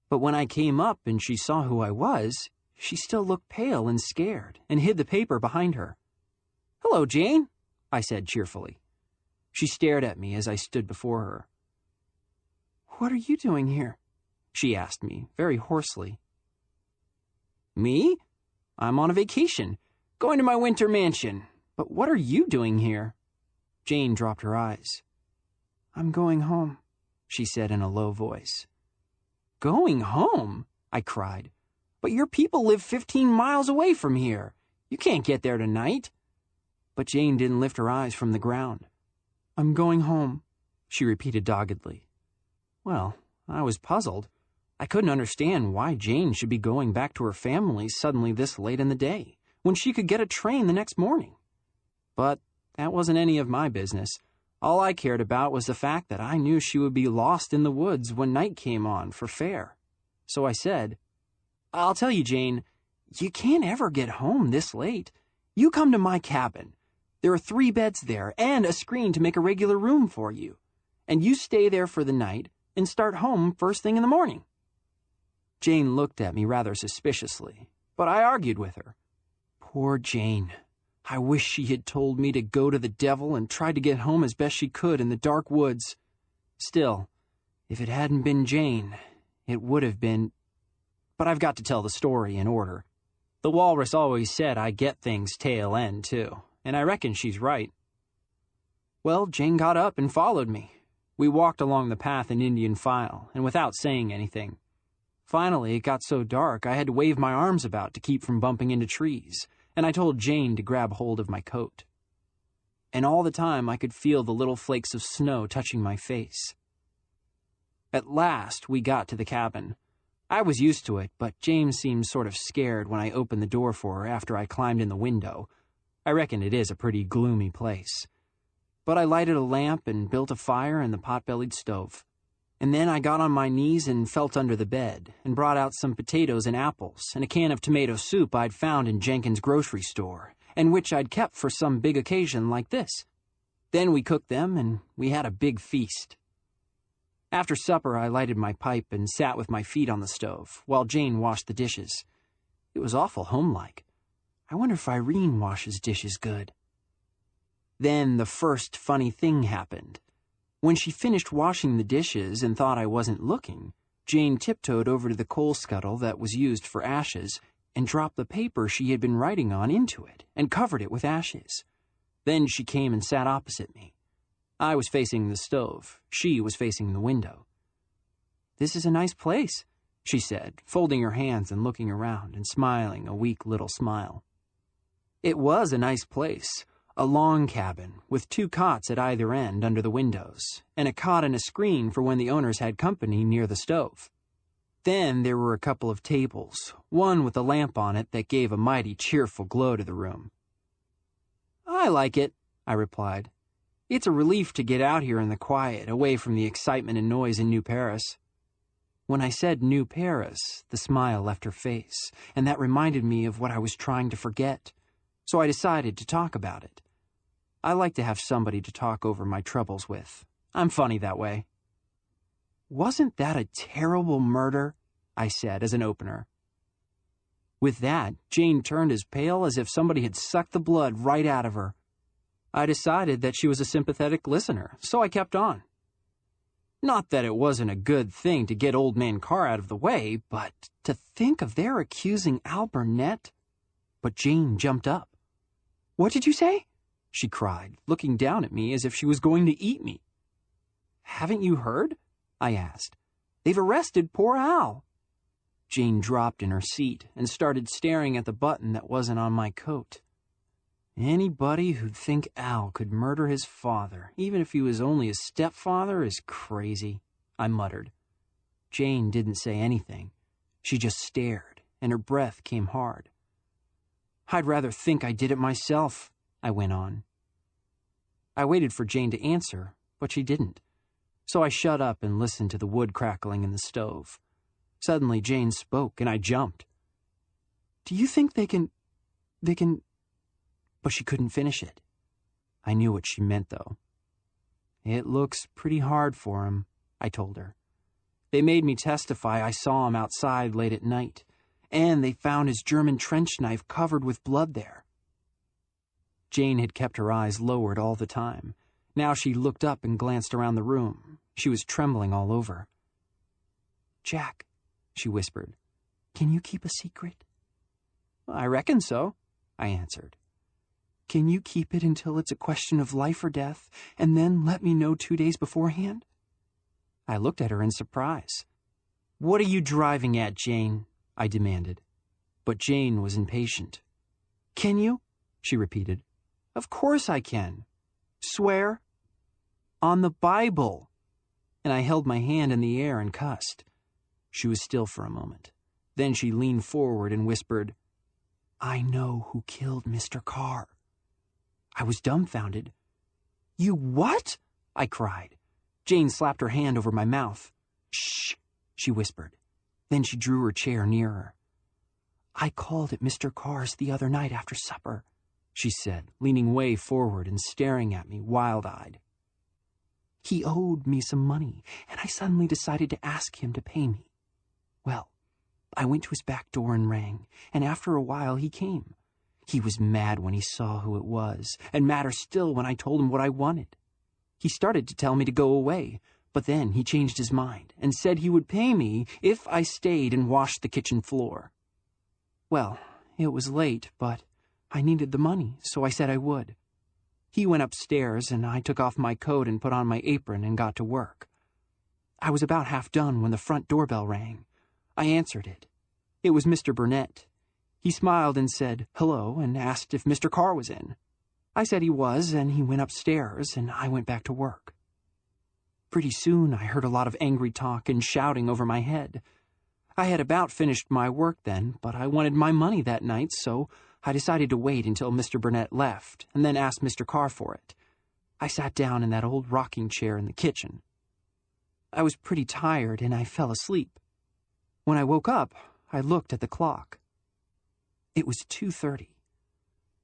But when I came up and she saw who I was, she still looked pale and scared and hid the paper behind her. "Hello, Jane," I said cheerfully. She stared at me as I stood before her. "What are you doing here?" she asked me, very hoarsely. "Me? I'm on a vacation, going to my winter mansion. But what are you doing here?" Jane dropped her eyes. "I'm going home," she said in a low voice. "Going home?" I cried. "But your people live 15 miles away from here. You can't get there tonight." But Jane didn't lift her eyes from the ground. "I'm going home," she repeated doggedly. Well, I was puzzled. I couldn't understand why Jane should be going back to her family suddenly this late in the day, when she could get a train the next morning. But that wasn't any of my business. All I cared about was the fact that I knew she would be lost in the woods when night came on for fair. So I said, "I'll tell you, Jane, you can't ever get home this late. You come to my cabin. There are 3 beds there and a screen to make a regular room for you. And you stay there for the night and start home first thing in the morning." Jane looked at me rather suspiciously, but I argued with her. Poor Jane. I wish she had told me to go to the devil and tried to get home as best she could in the dark woods. Still, if it hadn't been Jane, it would have been... But I've got to tell the story in order. The walrus always said I get things tail end, too, and I reckon she's right. Well, Jane got up and followed me. We walked along the path in Indian file, and without saying anything. Finally, it got so dark I had to wave my arms about to keep from bumping into trees, and I told Jane to grab hold of my coat. And all the time I could feel the little flakes of snow touching my face. At last, we got to the cabin. I was used to it, but Jane seemed sort of scared when I opened the door for her after I climbed in the window. I reckon it is a pretty gloomy place. But I lighted a lamp and built a fire in the pot-bellied stove. And then I got on my knees and felt under the bed and brought out some potatoes and apples and a can of tomato soup I'd found in Jenkins' grocery store and which I'd kept for some big occasion like this. Then we cooked them and we had a big feast. After supper, I lighted my pipe and sat with my feet on the stove while Jane washed the dishes. It was awful homelike. I wonder if Irene washes dishes good. Then the first funny thing happened. When she finished washing the dishes and thought I wasn't looking, Jane tiptoed over to the coal scuttle that was used for ashes and dropped the paper she had been writing on into it and covered it with ashes. Then she came and sat opposite me. I was facing the stove. She was facing the window. "This is a nice place," she said, folding her hands and looking around and smiling a weak little smile. It was a nice place. A long cabin, with 2 cots at either end under the windows, and a cot and a screen for when the owners had company near the stove. Then there were a couple of tables, one with a lamp on it that gave a mighty cheerful glow to the room. "I like it," I replied. "It's a relief to get out here in the quiet, away from the excitement and noise in New Paris." When I said New Paris, the smile left her face, and that reminded me of what I was trying to forget, so I decided to talk about it. I like to have somebody to talk over my troubles with. I'm funny that way. "Wasn't that a terrible murder?" I said as an opener. With that, Jane turned as pale as if somebody had sucked the blood right out of her. I decided that she was a sympathetic listener, so I kept on. Not that it wasn't a good thing to get Old Man Carr out of the way, but to think of their accusing Al Burnett. But Jane jumped up. "What did you say?" she cried, looking down at me as if she was going to eat me. "Haven't you heard?" I asked. "They've arrested poor Al." Jane dropped in her seat and started staring at the button that wasn't on my coat. Anybody who'd think Al could murder his father, even if he was only his stepfather, is crazy, I muttered. Jane didn't say anything. She just stared, and her breath came hard. "I'd rather think I did it myself," I went on. I waited for Jane to answer, but she didn't. So I shut up and listened to the wood crackling in the stove. Suddenly, Jane spoke, and I jumped. "Do you think they can... But she couldn't finish it. I knew what she meant, though. "It looks pretty hard for him," I told her. "They made me testify I saw him outside late at night, and they found his German trench knife covered with blood there." Jane had kept her eyes lowered all the time. Now she looked up and glanced around the room. She was trembling all over. "Jack," she whispered, "can you keep a secret?" "I reckon so," I answered. "Can you keep it until it's a question of life or death, and then let me know 2 days beforehand?" I looked at her in surprise. "What are you driving at, Jane?" I demanded. But Jane was impatient. "Can you?" she repeated. "Of course I can. Swear?" "On the Bible." And I held my hand in the air and cussed. She was still for a moment. Then she leaned forward and whispered, "I know who killed Mr. Carr." I was dumbfounded. "You what?" I cried. Jane slapped her hand over my mouth. "Shh," she whispered. Then she drew her chair nearer. "I called at Mr. Carr's the other night after supper," she said, leaning way forward and staring at me wild-eyed. "He owed me some money, and I suddenly decided to ask him to pay me. Well, I went to his back door and rang, and after a while he came. He was mad when he saw who it was, and madder still when I told him what I wanted. He started to tell me to go away, but then he changed his mind and said he would pay me if I stayed and washed the kitchen floor. Well, it was late, but I needed the money, so I said I would. He went upstairs, and I took off my coat and put on my apron and got to work. I was about half done when the front doorbell rang. I answered it. It was Mr. Burnett. He smiled and said hello and asked if Mr. Carr was in. I said he was, and he went upstairs, and I went back to work. Pretty soon I heard a lot of angry talk and shouting over my head. I had about finished my work then, but I wanted my money that night, so I decided to wait until Mr. Burnett left, and then ask Mr. Carr for it. I sat down in that old rocking chair in the kitchen. I was pretty tired, and I fell asleep. When I woke up, I looked at the clock. It was 2:30.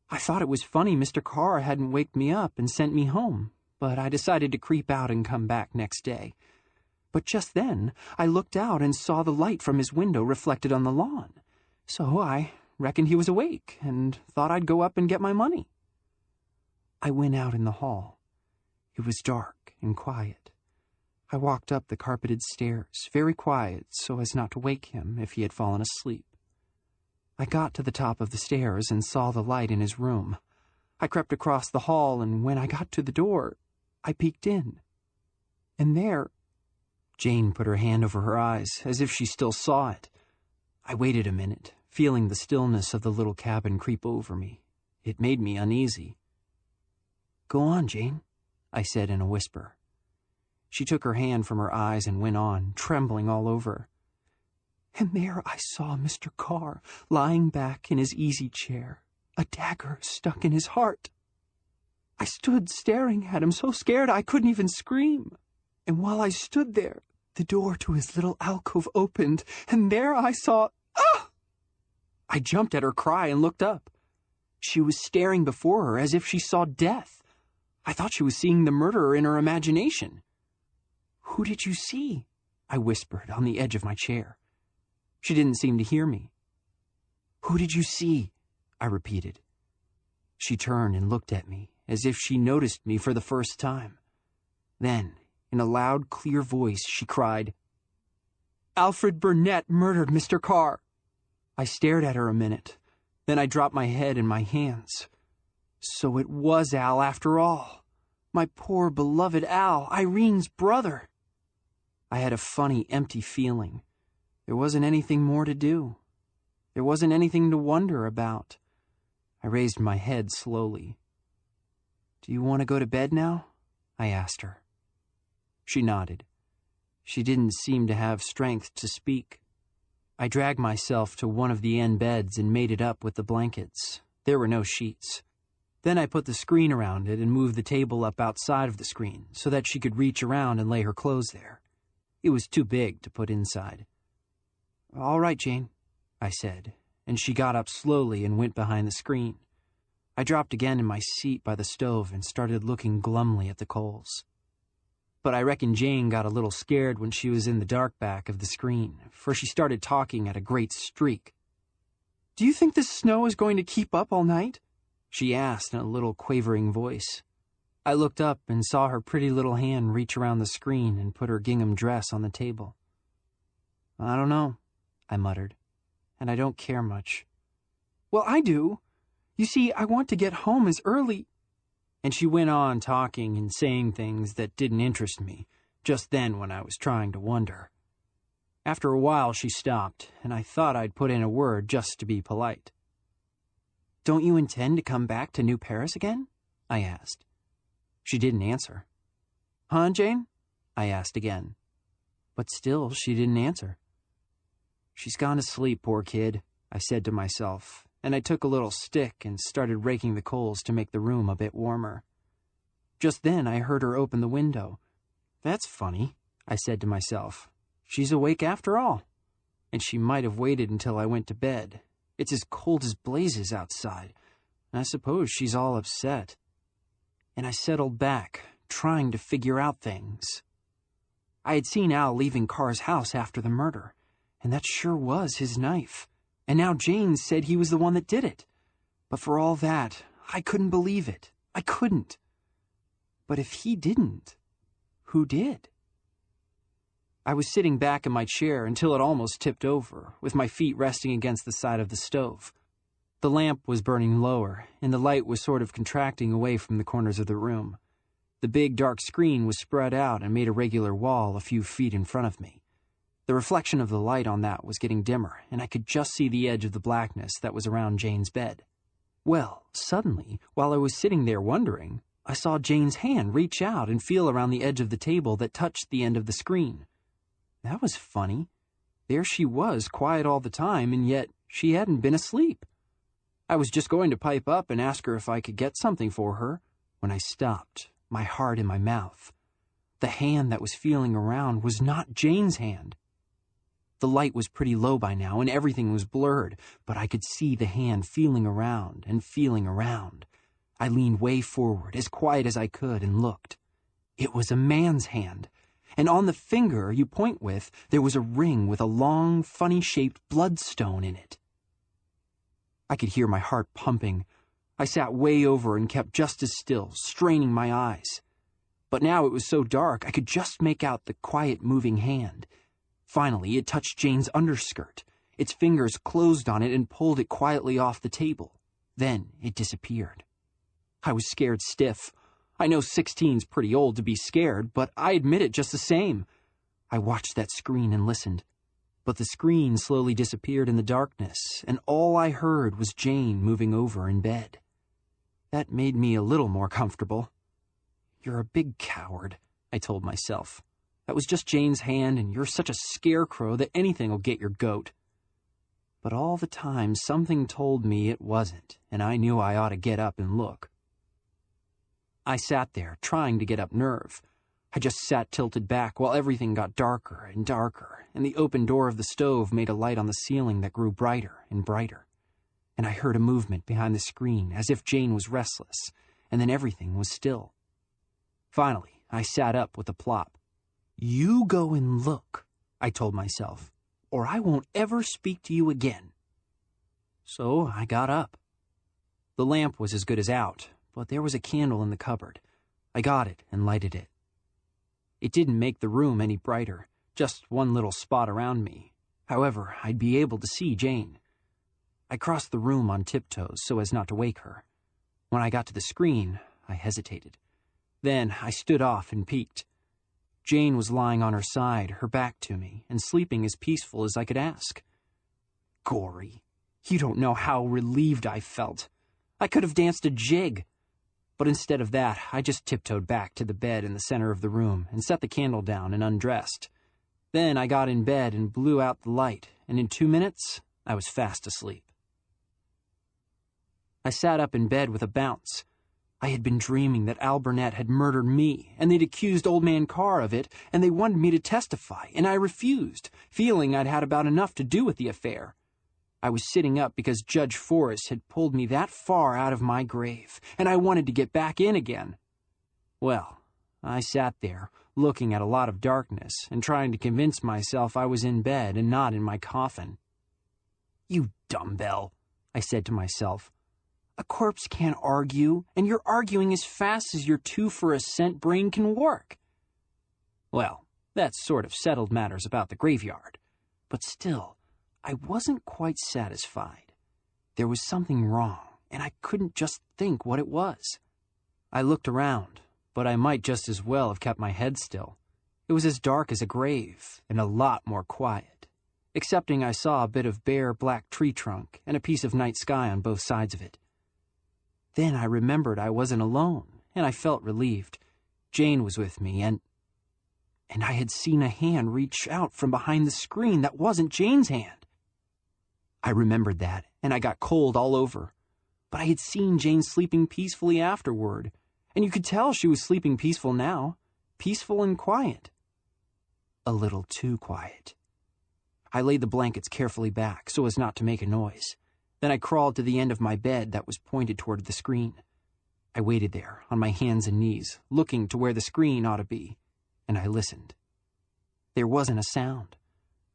I thought it was funny Mr. Carr hadn't waked me up and sent me home, but I decided to creep out and come back next day. But just then, I looked out and saw the light from his window reflected on the lawn. So I reckoned he was awake and thought I'd go up and get my money. I went out in the hall. It was dark and quiet. I walked up the carpeted stairs, very quiet so as not to wake him if he had fallen asleep. I got to the top of the stairs and saw the light in his room. I crept across the hall, and when I got to the door, I peeked in. And there... Jane put her hand over her eyes, as if she still saw it. I waited a minute, feeling the stillness of the little cabin creep over me. It made me uneasy. "Go on, Jane," I said in a whisper. She took her hand from her eyes and went on, trembling all over. "And there I saw Mr. Carr lying back in his easy chair, a dagger stuck in his heart. I stood staring at him, so scared I couldn't even scream. And while I stood there, the door to his little alcove opened, and there I saw... Ah!" I jumped at her cry and looked up. She was staring before her as if she saw death. I thought she was seeing the murderer in her imagination. "Who did you see?" I whispered on the edge of my chair. She didn't seem to hear me. "Who did you see?" I repeated. She turned and looked at me, as if she noticed me for the first time. Then, in a loud, clear voice, she cried, "Alfred Burnett murdered Mr. Carr." I stared at her a minute. Then I dropped my head in my hands. So it was Al after all. My poor beloved Al, Irene's brother. I had a funny, empty feeling. There wasn't anything more to do. There wasn't anything to wonder about. I raised my head slowly. "Do you want to go to bed now?" I asked her. She nodded. She didn't seem to have strength to speak. I dragged myself to one of the end beds and made it up with the blankets. There were no sheets. Then I put the screen around it and moved the table up outside of the screen so that she could reach around and lay her clothes there. It was too big to put inside. "All right, Jane," I said, and she got up slowly and went behind the screen. I dropped again in my seat by the stove and started looking glumly at the coals. But I reckon Jane got a little scared when she was in the dark back of the screen, for she started talking at a great streak. "Do you think this snow is going to keep up all night?" she asked in a little quavering voice. I looked up and saw her pretty little hand reach around the screen and put her gingham dress on the table. "I don't know," I muttered, "and I don't care much." "Well, I do. You see, I want to get home as early—" And she went on talking and saying things that didn't interest me, just then when I was trying to wonder. After a while, she stopped, and I thought I'd put in a word just to be polite. "Don't you intend to come back to New Paris again?" I asked. She didn't answer. "Huh, Jane?" I asked again. But still, she didn't answer. "She's gone to sleep, poor kid," I said to myself, and I took a little stick and started raking the coals to make the room a bit warmer. Just then I heard her open the window. "That's funny," I said to myself. "She's awake after all. And she might have waited until I went to bed. It's as cold as blazes outside, and I suppose she's all upset." And I settled back, trying to figure out things. I had seen Al leaving Carr's house after the murder, and that sure was his knife. And now Jane said he was the one that did it. But for all that, I couldn't believe it. I couldn't. But if he didn't, who did? I was sitting back in my chair until it almost tipped over, with my feet resting against the side of the stove. The lamp was burning lower, and the light was sort of contracting away from the corners of the room. The big dark screen was spread out and made a regular wall a few feet in front of me. The reflection of the light on that was getting dimmer, and I could just see the edge of the blackness that was around Jane's bed. Well, suddenly, while I was sitting there wondering, I saw Jane's hand reach out and feel around the edge of the table that touched the end of the screen. That was funny. There she was, quiet all the time, and yet she hadn't been asleep. I was just going to pipe up and ask her if I could get something for her, when I stopped, my heart in my mouth. The hand that was feeling around was not Jane's hand. The light was pretty low by now, and everything was blurred, but I could see the hand feeling around and feeling around. I leaned way forward, as quiet as I could, and looked. It was a man's hand, and on the finger you point with, there was a ring with a long, funny-shaped bloodstone in it. I could hear my heart pumping. I sat way over and kept just as still, straining my eyes. But now it was so dark I could just make out the quiet moving hand. Finally, it touched Jane's underskirt. Its fingers closed on it and pulled it quietly off the table. Then it disappeared. I was scared stiff. I know 16's pretty old to be scared, but I admit it just the same. I watched that screen and listened. But the screen slowly disappeared in the darkness, and all I heard was Jane moving over in bed. That made me a little more comfortable. "You're a big coward," I told myself. "That was just Jane's hand, and you're such a scarecrow that anything'll get your goat." But all the time, something told me it wasn't, and I knew I ought to get up and look. I sat there, trying to get up nerve. I just sat tilted back while everything got darker and darker, and the open door of the stove made a light on the ceiling that grew brighter and brighter. And I heard a movement behind the screen, as if Jane was restless, and then everything was still. Finally, I sat up with a plop. "You go and look," I told myself, "or I won't ever speak to you again." So I got up. The lamp was as good as out, but there was a candle in the cupboard. I got it and lighted it. It didn't make the room any brighter, just one little spot around me. However, I'd be able to see Jane. I crossed the room on tiptoes so as not to wake her. When I got to the screen, I hesitated. Then I stood off and peeked. Jane was lying on her side, her back to me, and sleeping as peaceful as I could ask. Gory, you don't know how relieved I felt. I could have danced a jig. But instead of that, I just tiptoed back to the bed in the center of the room and set the candle down and undressed. Then I got in bed and blew out the light, and in 2 minutes, I was fast asleep. I sat up in bed with a bounce. I had been dreaming that Al Burnett had murdered me, and they'd accused Old Man Carr of it, and they wanted me to testify, and I refused, feeling I'd had about enough to do with the affair. I was sitting up because Judge Forrest had pulled me that far out of my grave, and I wanted to get back in again. Well, I sat there, looking at a lot of darkness, and trying to convince myself I was in bed and not in my coffin. "You dumbbell," I said to myself. "A corpse can't argue, and you're arguing as fast as your 2-for-a-cent brain can work." Well, that sort of settled matters about the graveyard. But still, I wasn't quite satisfied. There was something wrong, and I couldn't just think what it was. I looked around, but I might just as well have kept my head still. It was as dark as a grave, and a lot more quiet, excepting I saw a bit of bare black tree trunk and a piece of night sky on both sides of it. Then I remembered I wasn't alone, and I felt relieved. Jane was with me, and I had seen a hand reach out from behind the screen that wasn't Jane's hand. I remembered that, and I got cold all over. But I had seen Jane sleeping peacefully afterward, and you could tell she was sleeping peaceful now, peaceful and quiet. A little too quiet. I laid the blankets carefully back so as not to make a noise. Then I crawled to the end of my bed that was pointed toward the screen. I waited there, on my hands and knees, looking to where the screen ought to be, and I listened. There wasn't a sound.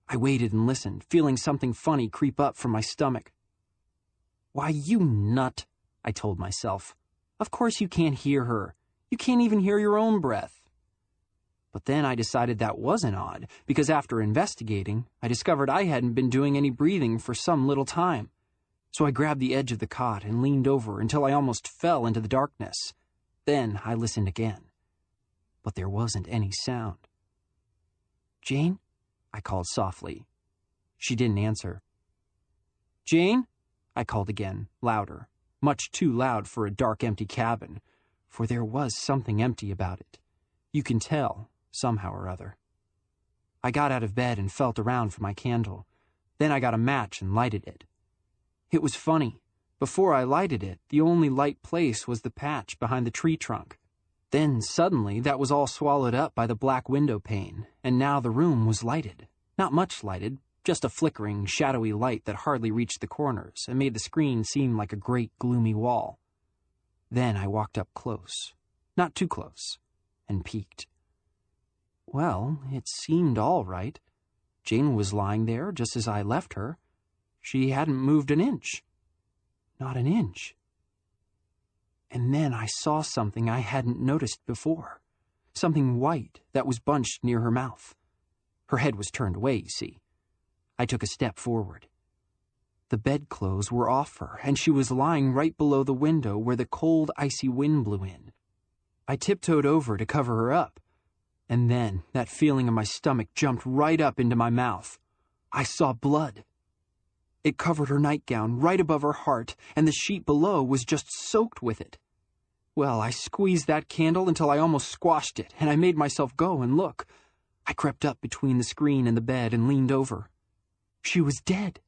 I waited and listened, feeling something funny creep up from my stomach. "Why, you nut," I told myself. "Of course you can't hear her. You can't even hear your own breath." But then I decided that wasn't odd, because after investigating, I discovered I hadn't been doing any breathing for some little time. So I grabbed the edge of the cot and leaned over until I almost fell into the darkness. Then I listened again. But there wasn't any sound. "Jane?" I called softly. She didn't answer. "Jane?" I called again, louder, much too loud for a dark, empty cabin, for there was something empty about it. You can tell, somehow or other. I got out of bed and felt around for my candle. Then I got a match and lighted it. It was funny. Before I lighted it, the only light place was the patch behind the tree trunk. Then, suddenly, that was all swallowed up by the black window pane, and now the room was lighted. Not much lighted, just a flickering, shadowy light that hardly reached the corners and made the screen seem like a great, gloomy wall. Then I walked up close, not too close, and peeked. Well, it seemed all right. Jane was lying there just as I left her. She hadn't moved an inch. Not an inch. And then I saw something I hadn't noticed before. Something white that was bunched near her mouth. Her head was turned away, you see. I took a step forward. The bedclothes were off her, and she was lying right below the window where the cold, icy wind blew in. I tiptoed over to cover her up, and then that feeling in my stomach jumped right up into my mouth. I saw blood. It covered her nightgown right above her heart, and the sheet below was just soaked with it. Well, I squeezed that candle until I almost squashed it, and I made myself go and look. I crept up between the screen and the bed and leaned over. She was dead.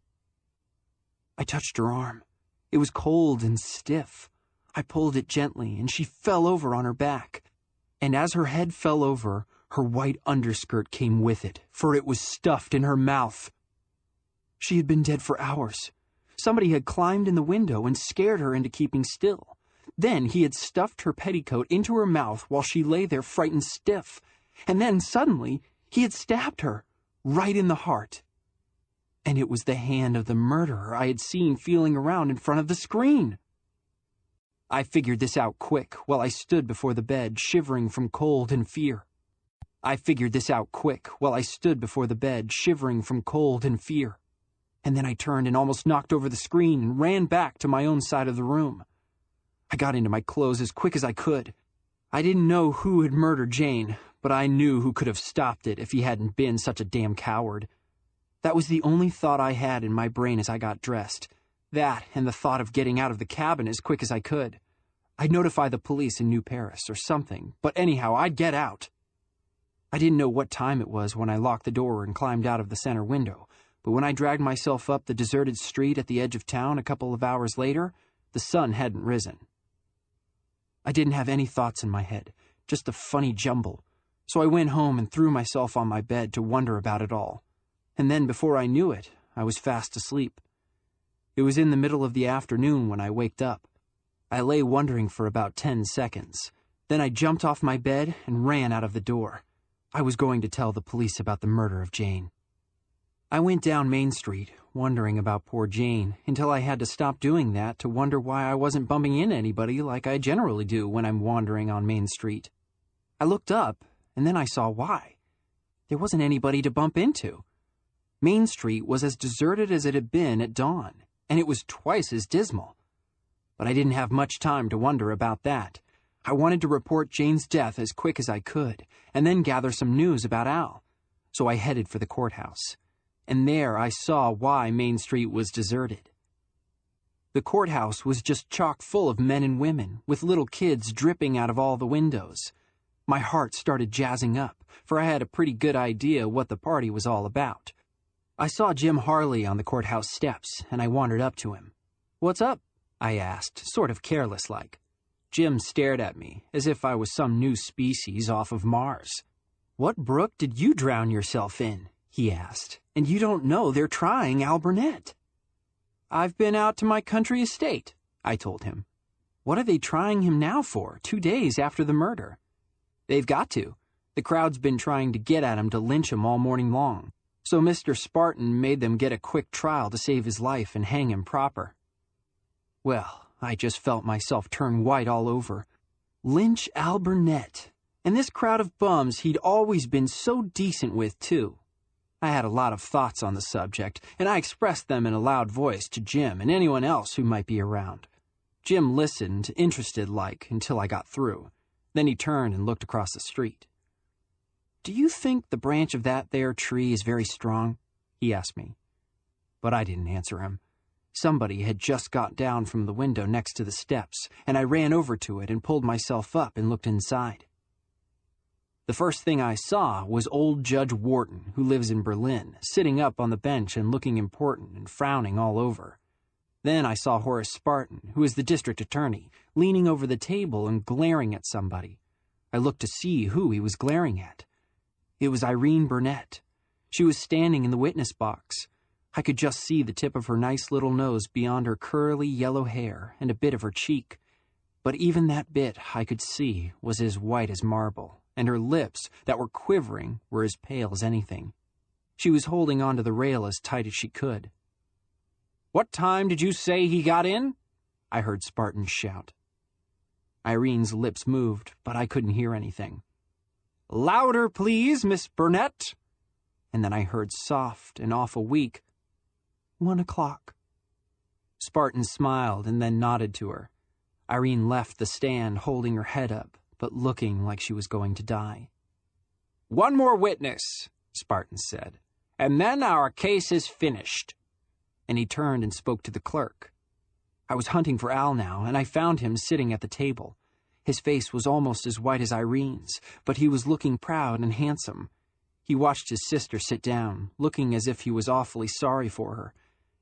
I touched her arm. It was cold and stiff. I pulled it gently, and she fell over on her back. And as her head fell over, her white underskirt came with it, for it was stuffed in her mouth. She had been dead for hours. Somebody had climbed in the window and scared her into keeping still. Then he had stuffed her petticoat into her mouth while she lay there frightened stiff. And then, suddenly, he had stabbed her, right in the heart. And it was the hand of the murderer I had seen feeling around in front of the screen. I figured this out quick while I stood before the bed, shivering from cold and fear. And then I turned and almost knocked over the screen and ran back to my own side of the room. I got into my clothes as quick as I could. I didn't know who had murdered Jane, but I knew who could have stopped it if he hadn't been such a damn coward. That was the only thought I had in my brain as I got dressed. That and the thought of getting out of the cabin as quick as I could. I'd notify the police in New Paris or something, but anyhow, I'd get out. I didn't know what time it was when I locked the door and climbed out of the center window. But when I dragged myself up the deserted street at the edge of town a couple of hours later, the sun hadn't risen. I didn't have any thoughts in my head, just a funny jumble. So I went home and threw myself on my bed to wonder about it all. And then, before I knew it, I was fast asleep. It was in the middle of the afternoon when I waked up. I lay wondering for about 10 seconds. Then I jumped off my bed and ran out of the door. I was going to tell the police about the murder of Jane. I went down Main Street, wondering about poor Jane, until I had to stop doing that to wonder why I wasn't bumping into anybody like I generally do when I'm wandering on Main Street. I looked up, and then I saw why. There wasn't anybody to bump into. Main Street was as deserted as it had been at dawn, and it was twice as dismal. But I didn't have much time to wonder about that. I wanted to report Jane's death as quick as I could, and then gather some news about Al. So I headed for the courthouse. And there I saw why Main Street was deserted. The courthouse was just chock full of men and women, with little kids dripping out of all the windows. My heart started jazzing up, for I had a pretty good idea what the party was all about. I saw Jim Harley on the courthouse steps, and I wandered up to him. "What's up?" I asked, sort of careless-like. Jim stared at me, as if I was some new species off of Mars. "What brook did you drown yourself in?" he asked. "And you don't know they're trying Al Burnett." "I've been out to my country estate," I told him. "What are they trying him now for, 2 days after the murder?" "They've got to. The crowd's been trying to get at him to lynch him all morning long. So Mr. Spartan made them get a quick trial to save his life and hang him proper." Well, I just felt myself turn white all over. Lynch Al Burnett. And this crowd of bums he'd always been so decent with, too. I had a lot of thoughts on the subject, and I expressed them in a loud voice to Jim and anyone else who might be around. Jim listened, interested-like, until I got through. Then he turned and looked across the street. "Do you think the branch of that there tree is very strong?" he asked me. But I didn't answer him. Somebody had just got down from the window next to the steps, and I ran over to it and pulled myself up and looked inside. The first thing I saw was old Judge Wharton, who lives in Berlin, sitting up on the bench and looking important and frowning all over. Then I saw Horace Spartan, who is the district attorney, leaning over the table and glaring at somebody. I looked to see who he was glaring at. It was Irene Burnett. She was standing in the witness box. I could just see the tip of her nice little nose beyond her curly yellow hair and a bit of her cheek. But even that bit I could see was as white as marble, and her lips, that were quivering, were as pale as anything. She was holding onto the rail as tight as she could. "What time did you say he got in?" I heard Spartan shout. Irene's lips moved, but I couldn't hear anything. "Louder, please, Miss Burnett." And then I heard soft and awful weak, 1 o'clock. Spartan smiled and then nodded to her. Irene left the stand holding her head up, but looking like she was going to die. "One more witness," Spartan said, "and then our case is finished." And he turned and spoke to the clerk. I was hunting for Al now, and I found him sitting at the table. His face was almost as white as Irene's, but he was looking proud and handsome. He watched his sister sit down, looking as if he was awfully sorry for her,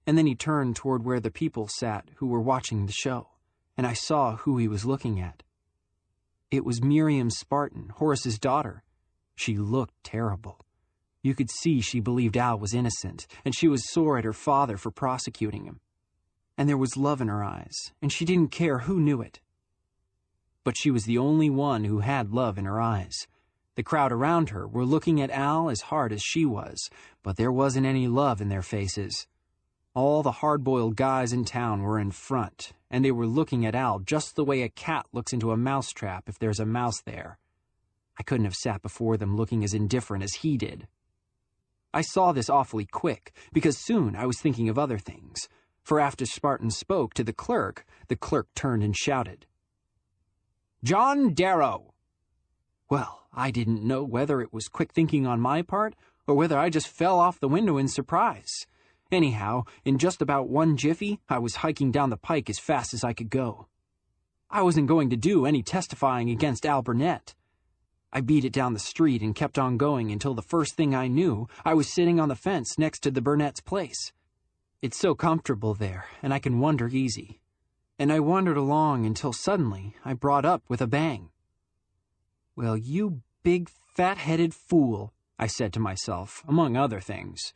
and then he turned toward where the people sat who were watching the show, and I saw who he was looking at. It was Miriam Spartan, Horace's daughter. She looked terrible. You could see she believed Al was innocent, and she was sore at her father for prosecuting him. And there was love in her eyes, and she didn't care who knew it. But she was the only one who had love in her eyes. The crowd around her were looking at Al as hard as she was, but there wasn't any love in their faces. All the hard-boiled guys in town were in front, and they were looking at Al just the way a cat looks into a mousetrap if there's a mouse there. I couldn't have sat before them looking as indifferent as he did. I saw this awfully quick, because soon I was thinking of other things, for after Spartan spoke to the clerk turned and shouted, "John Darrow!" Well, I didn't know whether it was quick thinking on my part, or whether I just fell off the window in surprise. Anyhow, in just about one jiffy, I was hiking down the pike as fast as I could go. I wasn't going to do any testifying against Al Burnett. I beat it down the street and kept on going until the first thing I knew, I was sitting on the fence next to the Burnett's place. It's so comfortable there, and I can wonder easy. And I wandered along until suddenly I brought up with a bang. "Well, you big fat-headed fool," I said to myself, among other things,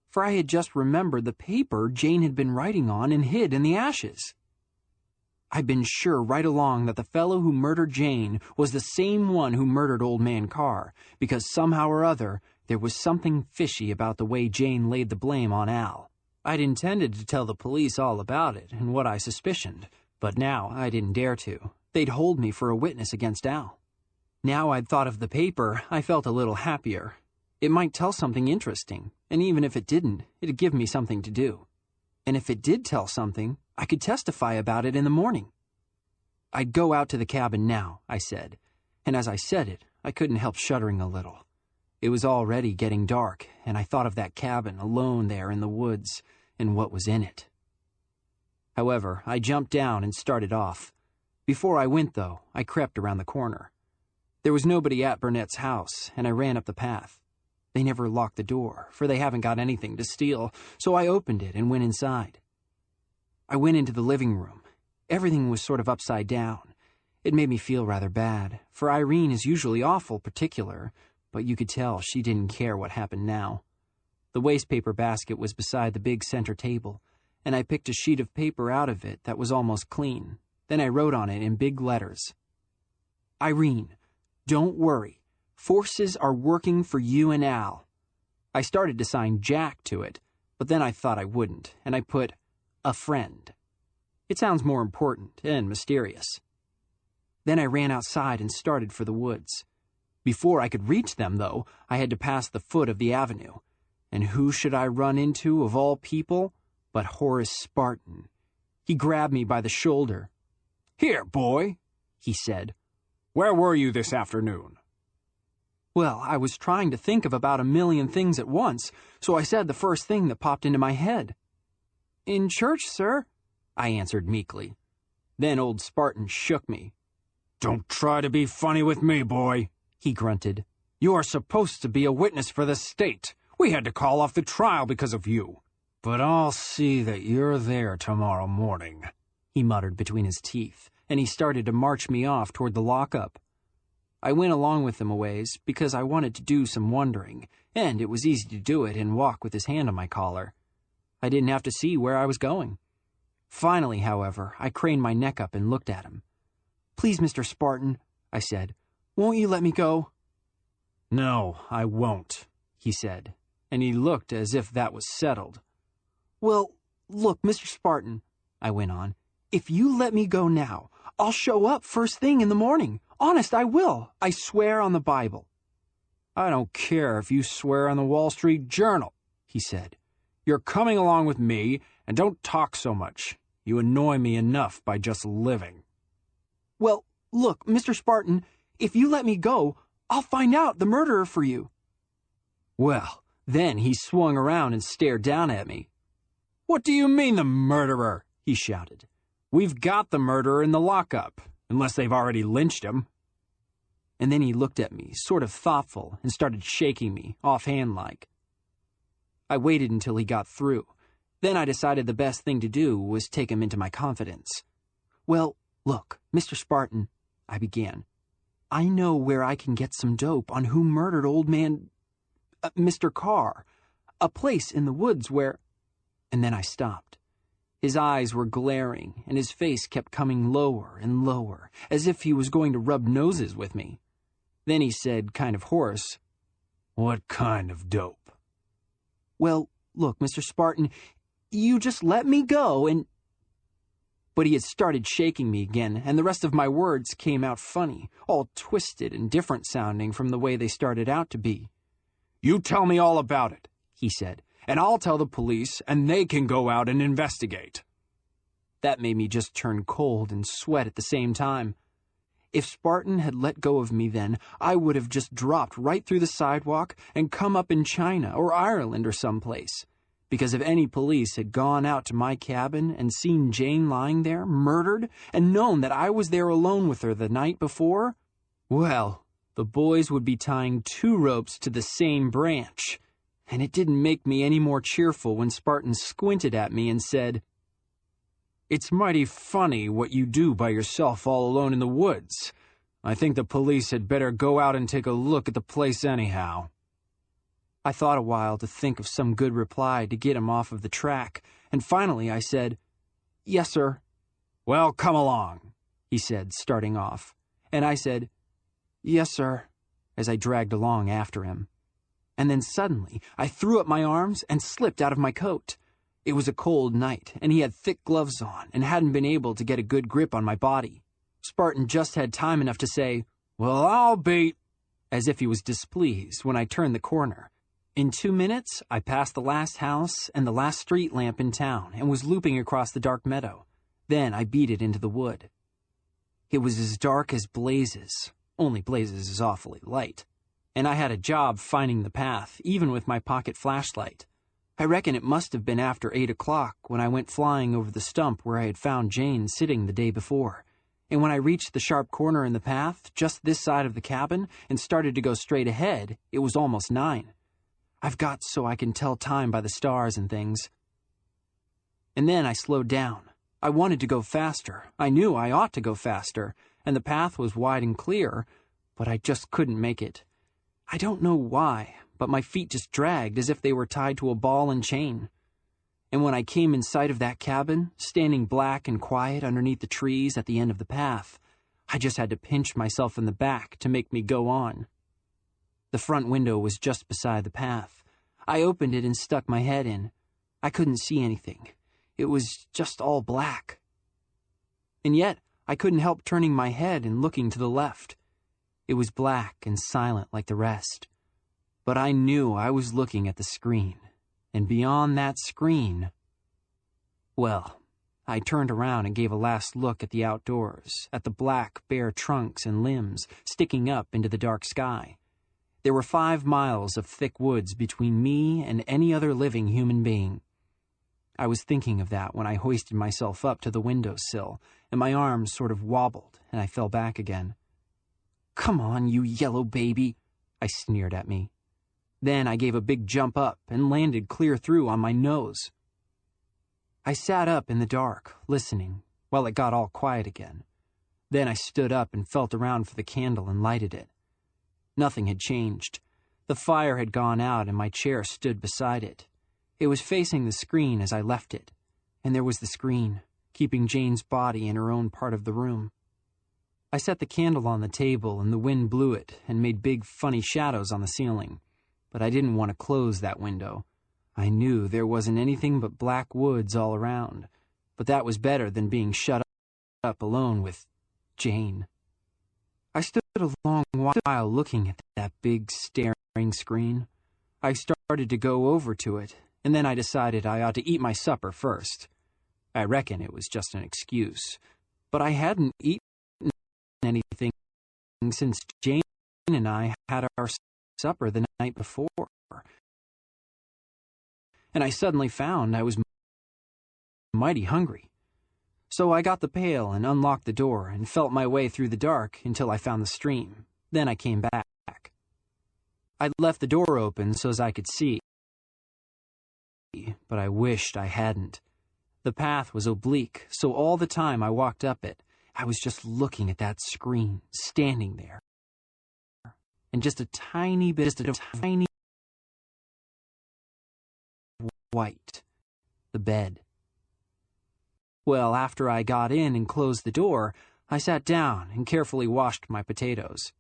for I had just remembered the paper Jane had been writing on and hid in the ashes. I'd been sure right along that the fellow who murdered Jane was the same one who murdered Old Man Carr, because somehow or other there was something fishy about the way Jane laid the blame on Al. I'd intended to tell the police all about it and what I suspicioned, but now I didn't dare to. They'd hold me for a witness against Al. Now I'd thought of the paper, I felt a little happier. It might tell something interesting, and even if it didn't, it'd give me something to do. And if it did tell something, I could testify about it in the morning. "I'd go out to the cabin now," I said, and as I said it, I couldn't help shuddering a little. It was already getting dark, and I thought of that cabin alone there in the woods and what was in it. However, I jumped down and started off. Before I went, though, I crept around the corner. There was nobody at Burnett's house, and I ran up the path. They never locked the door, for they haven't got anything to steal, so I opened it and went inside. I went into the living room. Everything was sort of upside down. It made me feel rather bad, for Irene is usually awful particular, but you could tell she didn't care what happened now. The wastepaper basket was beside the big center table, and I picked a sheet of paper out of it that was almost clean. Then I wrote on it in big letters, "Irene, don't worry. Forces are working for you and Al." I started to sign Jack to it, but then I thought I wouldn't, and I put, "A friend." It sounds more important and mysterious. Then I ran outside and started for the woods. Before I could reach them, though, I had to pass the foot of the avenue. And who should I run into, of all people, but Horace Spartan. He grabbed me by the shoulder. "Here, boy," he said. "Where were you this afternoon?" Well, I was trying to think of about a million things at once, so I said the first thing that popped into my head. "In church, sir," I answered meekly. Then old Spartan shook me. "Don't try to be funny with me, boy," he grunted. "You are supposed to be a witness for the state. We had to call off the trial because of you. But I'll see that you're there tomorrow morning," he muttered between his teeth, and he started to march me off toward the lockup. I went along with him a ways because I wanted to do some wondering, and it was easy to do it and walk with his hand on my collar. I didn't have to see where I was going. Finally, however, I craned my neck up and looked at him. "Please, Mr. Spartan," I said, "won't you let me go?" "No, I won't," he said, and he looked as if that was settled. "Well, look, Mr. Spartan," I went on, "if you let me go now, I'll show up first thing in the morning. Honest, I will. I swear on the Bible." "I don't care if you swear on the Wall Street Journal," he said. "You're coming along with me, and don't talk so much. You annoy me enough by just living." "Well, look, Mr. Spartan, if you let me go, I'll find out the murderer for you." Well, then he swung around and stared down at me. "What do you mean, the murderer?" he shouted. "We've got the murderer in the lockup, unless they've already lynched him." And then he looked at me, sort of thoughtful, and started shaking me, offhand-like. I waited until he got through. Then I decided the best thing to do was take him into my confidence. "Well, look, Mr. Spartan," I began. "I know where I can get some dope on who murdered old man... Mr. Carr. A place in the woods where..." And then I stopped. His eyes were glaring, and his face kept coming lower and lower, as if he was going to rub noses with me. Then he said, kind of hoarse, "What kind of dope?" "Well, look, Mr. Spartan, you just let me go and..." But he had started shaking me again, and the rest of my words came out funny, all twisted and different sounding from the way they started out to be. "You tell me all about it," he said, "and I'll tell the police, and they can go out and investigate." That made me just turn cold and sweat at the same time. If Spartan had let go of me then, I would have just dropped right through the sidewalk and come up in China or Ireland or someplace. Because if any police had gone out to my cabin and seen Jane lying there, murdered, and known that I was there alone with her the night before, well, the boys would be tying 2 ropes to the same branch. And it didn't make me any more cheerful when Spartan squinted at me and said, It's mighty funny what you do by yourself all alone in the woods. I think the police had better go out and take a look at the place anyhow." I thought a while to think of some good reply to get him off of the track, and finally I said, "Yes, sir." "Well, come along," he said, starting off. And I said, "Yes, sir," as I dragged along after him. And then suddenly I threw up my arms and slipped out of my coat. It was a cold night, and he had thick gloves on and hadn't been able to get a good grip on my body. Spartan just had time enough to say, "Well, I'll be," as if he was displeased when I turned the corner. In 2 minutes, I passed the last house and the last street lamp in town and was looping across the dark meadow. Then I beat it into the wood. It was as dark as blazes, only blazes is awfully light, and I had a job finding the path, even with my pocket flashlight. I reckon it must have been after 8 o'clock when I went flying over the stump where I had found Jane sitting the day before, and when I reached the sharp corner in the path, just this side of the cabin, and started to go straight ahead, it was almost 9. I've got so I can tell time by the stars and things. And then I slowed down. I wanted to go faster. I knew I ought to go faster, and the path was wide and clear, but I just couldn't make it. I don't know why, but my feet just dragged as if they were tied to a ball and chain. And when I came in sight of that cabin, standing black and quiet underneath the trees at the end of the path, I just had to pinch myself in the back to make me go on. The front window was just beside the path. I opened it and stuck my head in. I couldn't see anything. It was just all black. And yet, I couldn't help turning my head and looking to the left. It was black and silent like the rest. But I knew I was looking at the screen. And beyond that screen, well, I turned around and gave a last look at the outdoors, at the black, bare trunks and limbs sticking up into the dark sky. There were 5 miles of thick woods between me and any other living human being. I was thinking of that when I hoisted myself up to the windowsill, and my arms sort of wobbled, and I fell back again. "Come on, you yellow baby," I sneered at me. Then I gave a big jump up and landed clear through on my nose. I sat up in the dark, listening, while it got all quiet again. Then I stood up and felt around for the candle and lighted it. Nothing had changed. The fire had gone out and my chair stood beside it. It was facing the screen as I left it, and there was the screen, keeping Jane's body in her own part of the room. I set the candle on the table and the wind blew it and made big funny shadows on the ceiling, but I didn't want to close that window. I knew there wasn't anything but black woods all around, but that was better than being shut up alone with Jane. I stood a long while looking at that big staring screen. I started to go over to it, and then I decided I ought to eat my supper first. I reckon it was just an excuse, but I hadn't eaten anything since Jane and I had our supper the night before. And I suddenly found I was mighty hungry. So I got the pail and unlocked the door and felt my way through the dark until I found the stream. Then I came back. I'd left the door open so as I could see, but I wished I hadn't. The path was oblique, so all the time I walked up it, I was just looking at that screen, standing there. And just a tiny bit of white. The bed. Well, after I got in and closed the door, I sat down and carefully washed my potatoes.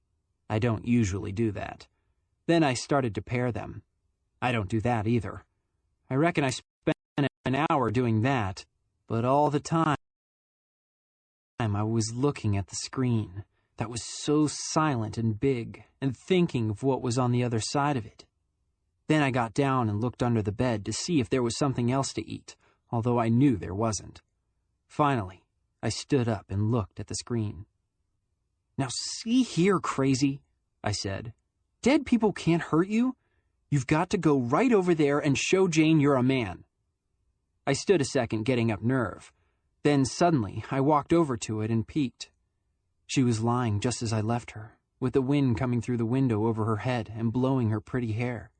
I don't usually do that. Then I started to pare them. I don't do that either. I reckon I spent an hour doing that, but all the time I was looking at the screen that was so silent and big and thinking of what was on the other side of it. Then I got down and looked under the bed to see if there was something else to eat, although I knew there wasn't. Finally, I stood up and looked at the screen. "Now see here, crazy," I said. "Dead people can't hurt you. You've got to go right over there and show Jane you're a man." I stood a second, getting up nerve. Then suddenly, I walked over to it and peeked. She was lying just as I left her, with the wind coming through the window over her head and blowing her pretty hair.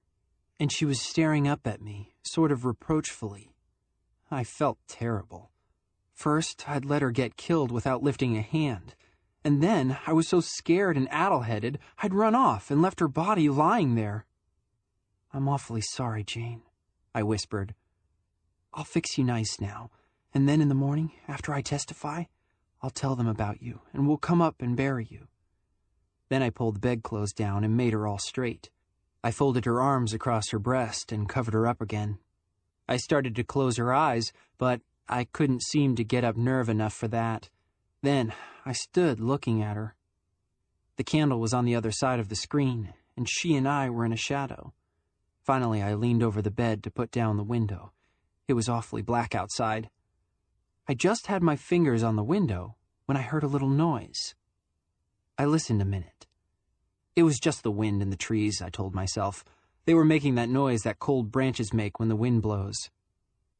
And she was staring up at me, sort of reproachfully. I felt terrible. First, I'd let her get killed without lifting a hand. And then, I was so scared and addle-headed, I'd run off and left her body lying there. "I'm awfully sorry, Jane," I whispered. "I'll fix you nice now, and then in the morning, after I testify, I'll tell them about you, and we'll come up and bury you." Then I pulled the bedclothes down and made her all straight. I folded her arms across her breast and covered her up again. I started to close her eyes, but I couldn't seem to get up nerve enough for that. Then I stood looking at her. The candle was on the other side of the screen, and she and I were in a shadow. Finally, I leaned over the bed to put down the window. It was awfully black outside. I just had my fingers on the window when I heard a little noise. I listened a minute. It was just the wind in the trees, I told myself. They were making that noise that cold branches make when the wind blows.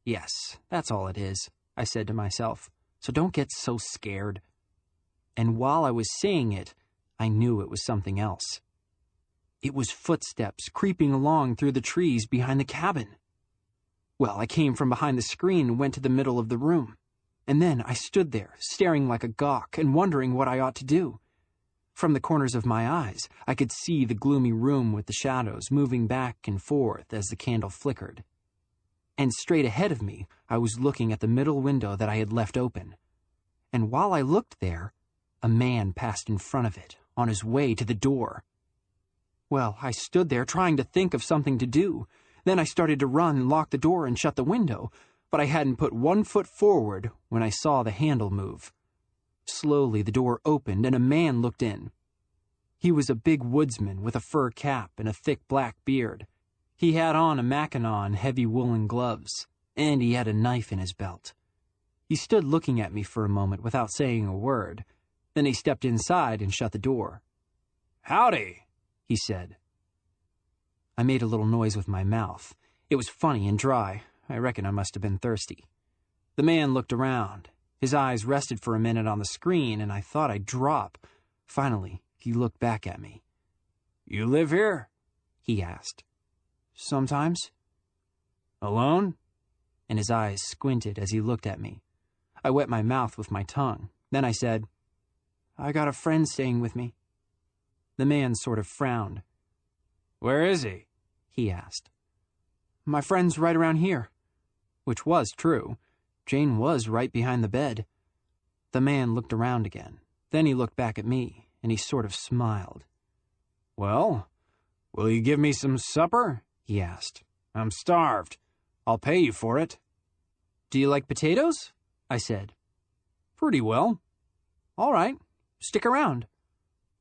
"Yes, that's all it is," I said to myself, "so don't get so scared." And while I was saying it, I knew it was something else. It was footsteps creeping along through the trees behind the cabin. Well, I came from behind the screen and went to the middle of the room. And then I stood there, staring like a gawk and wondering what I ought to do. From the corners of my eyes, I could see the gloomy room with the shadows moving back and forth as the candle flickered. And straight ahead of me, I was looking at the middle window that I had left open. And while I looked there, a man passed in front of it, on his way to the door. Well, I stood there trying to think of something to do. Then I started to run and lock the door and shut the window, but I hadn't put one foot forward when I saw the handle move. Slowly, the door opened and a man looked in. He was a big woodsman with a fur cap and a thick black beard. He had on a Mackinaw and heavy woolen gloves, and he had a knife in his belt. He stood looking at me for a moment without saying a word. Then he stepped inside and shut the door. "Howdy," he said. I made a little noise with my mouth. It was funny and dry. I reckon I must have been thirsty. The man looked around. His eyes rested for a minute on the screen, and I thought I'd drop. Finally, he looked back at me. "You live here?" he asked. "Sometimes." "Alone?" And his eyes squinted as he looked at me. I wet my mouth with my tongue. Then I said, "I got a friend staying with me." The man sort of frowned. "Where is he?" he asked. "My friend's right around here." Which was true. Jane was right behind the bed. The man looked around again. Then he looked back at me, and he sort of smiled. "Well, will you give me some supper?" he asked. "I'm starved. I'll pay you for it." "Do you like potatoes?" I said. "Pretty well." "All right, stick around."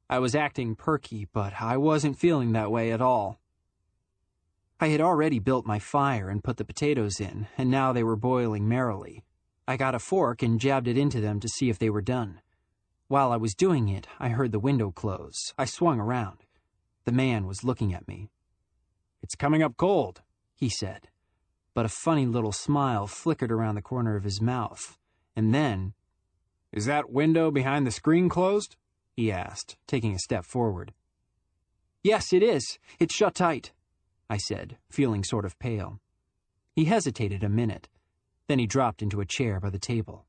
I was acting perky, but I wasn't feeling that way at all. I had already built my fire and put the potatoes in, and now they were boiling merrily. I got a fork and jabbed it into them to see if they were done. While I was doing it, I heard the window close. I swung around. The man was looking at me. "It's coming up cold," he said. But a funny little smile flickered around the corner of his mouth. And then, "Is that window behind the screen closed?" he asked, taking a step forward. "Yes, it is. It's shut tight," I said, feeling sort of pale. He hesitated a minute. Then he dropped into a chair by the table.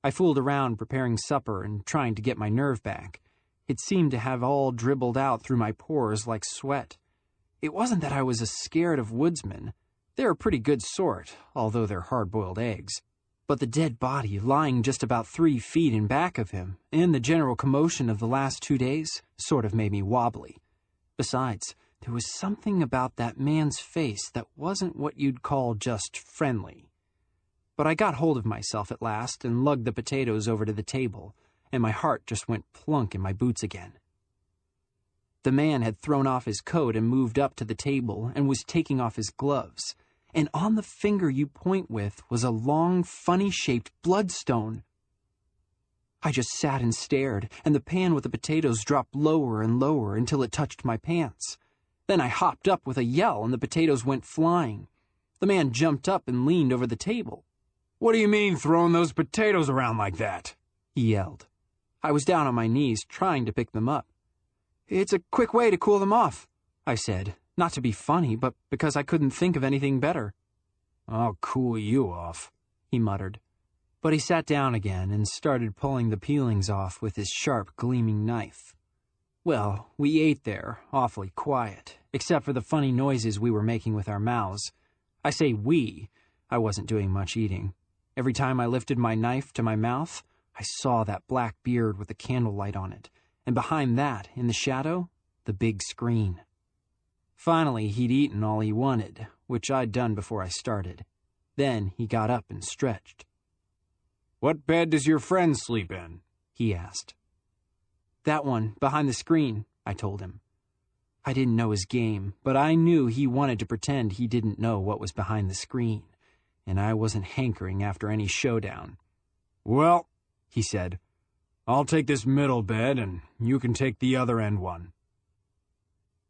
I fooled around preparing supper and trying to get my nerve back. It seemed to have all dribbled out through my pores like sweat. It wasn't that I was scared of woodsmen. They're a pretty good sort, although they're hard-boiled eggs. But the dead body lying just about 3 feet in back of him, and the general commotion of the last 2 days, sort of made me wobbly. Besides, there was something about that man's face that wasn't what you'd call just friendly. But I got hold of myself at last and lugged the potatoes over to the table, and my heart just went plunk in my boots again. The man had thrown off his coat and moved up to the table and was taking off his gloves. And on the finger you point with was a long, funny-shaped bloodstone. I just sat and stared, and the pan with the potatoes dropped lower and lower until it touched my pants. Then I hopped up with a yell, and the potatoes went flying. The man jumped up and leaned over the table. "What do you mean throwing those potatoes around like that?" he yelled. I was down on my knees trying to pick them up. "It's a quick way to cool them off," I said. Not to be funny, but because I couldn't think of anything better. "I'll cool you off," he muttered. But he sat down again and started pulling the peelings off with his sharp, gleaming knife. Well, we ate there, awfully quiet, except for the funny noises we were making with our mouths. I say we. I wasn't doing much eating. Every time I lifted my knife to my mouth, I saw that black beard with the candlelight on it, and behind that, in the shadow, the big screen. Finally, he'd eaten all he wanted, which I'd done before I started. Then he got up and stretched. "What bed does your friend sleep in?" he asked. "That one, behind the screen," I told him. I didn't know his game, but I knew he wanted to pretend he didn't know what was behind the screen, and I wasn't hankering after any showdown. "Well," he said, "I'll take this middle bed, and you can take the other end one."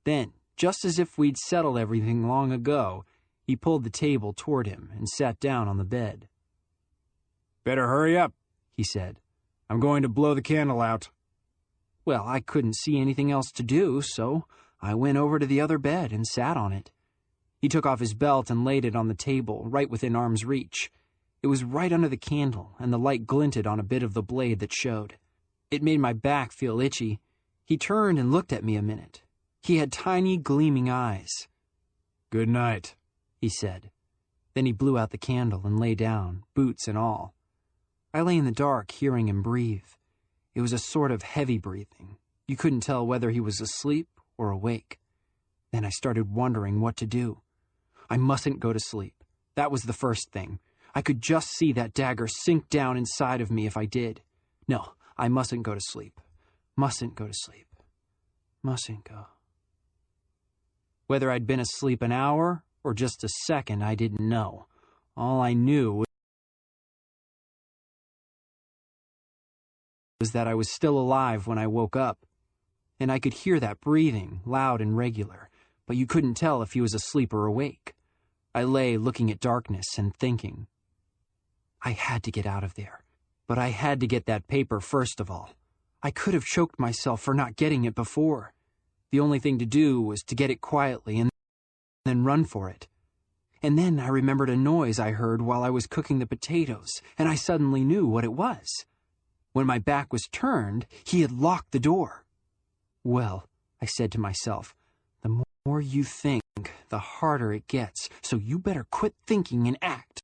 Then, just as if we'd settled everything long ago, he pulled the table toward him and sat down on the bed. "Better hurry up," he said. "I'm going to blow the candle out." Well, I couldn't see anything else to do, so I went over to the other bed and sat on it. He took off his belt and laid it on the table, right within arm's reach. It was right under the candle, and the light glinted on a bit of the blade that showed. It made my back feel itchy. He turned and looked at me a minute. He had tiny, gleaming eyes. "Good night," he said. Then he blew out the candle and lay down, boots and all. I lay in the dark, hearing him breathe. It was a sort of heavy breathing. You couldn't tell whether he was asleep or awake. Then I started wondering what to do. I mustn't go to sleep. That was the first thing. I could just see that dagger sink down inside of me if I did. No, I mustn't go to sleep. Mustn't go to sleep. Mustn't go. Whether I'd been asleep an hour or just a second, I didn't know. All I knew was that I was still alive when I woke up. And I could hear that breathing, loud and regular, but you couldn't tell if he was asleep or awake. I lay looking at darkness and thinking. I had to get out of there, but I had to get that paper first of all. I could have choked myself for not getting it before. The only thing to do was to get it quietly and then run for it. And then I remembered a noise I heard while I was cooking the potatoes, and I suddenly knew what it was. When my back was turned, he had locked the door. Well, I said to myself, the more you think, the harder it gets, so you better quit thinking and act.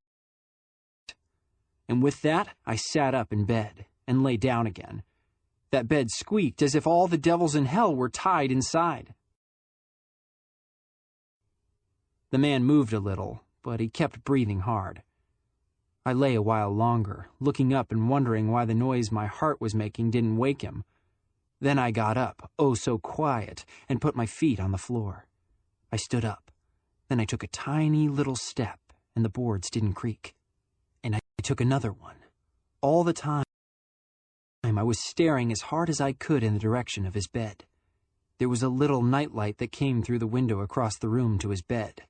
And with that, I sat up in bed and lay down again. That bed squeaked as if all the devils in hell were tied inside. The man moved a little, but he kept breathing hard. I lay a while longer, looking up and wondering why the noise my heart was making didn't wake him. Then I got up, oh so quiet, and put my feet on the floor. I stood up. Then I took a tiny little step, and the boards didn't creak. And I took another one. All the time, I was staring as hard as I could in the direction of his bed. There was a little nightlight that came through the window across the room to his bed.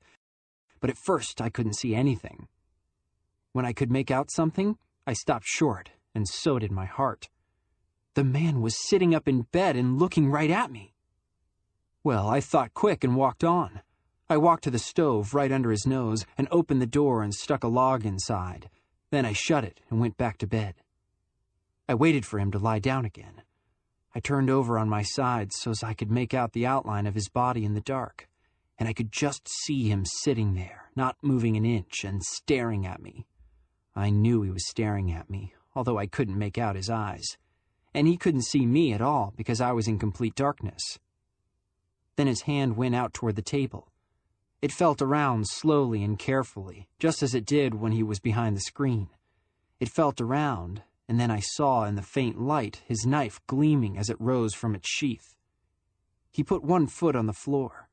But at first I couldn't see anything. When I could make out something, I stopped short, and so did my heart. The man was sitting up in bed and looking right at me. Well, I thought quick and walked on. I walked to the stove right under his nose and opened the door and stuck a log inside. Then I shut it and went back to bed. I waited for him to lie down again. I turned over on my side so as I could make out the outline of his body in the dark, and I could just see him sitting there, not moving an inch, and staring at me. I knew he was staring at me, although I couldn't make out his eyes. And he couldn't see me at all because I was in complete darkness. Then his hand went out toward the table. It felt around slowly and carefully, just as it did when he was behind the screen. It felt around, and then I saw in the faint light his knife gleaming as it rose from its sheath. He put one foot on the floor.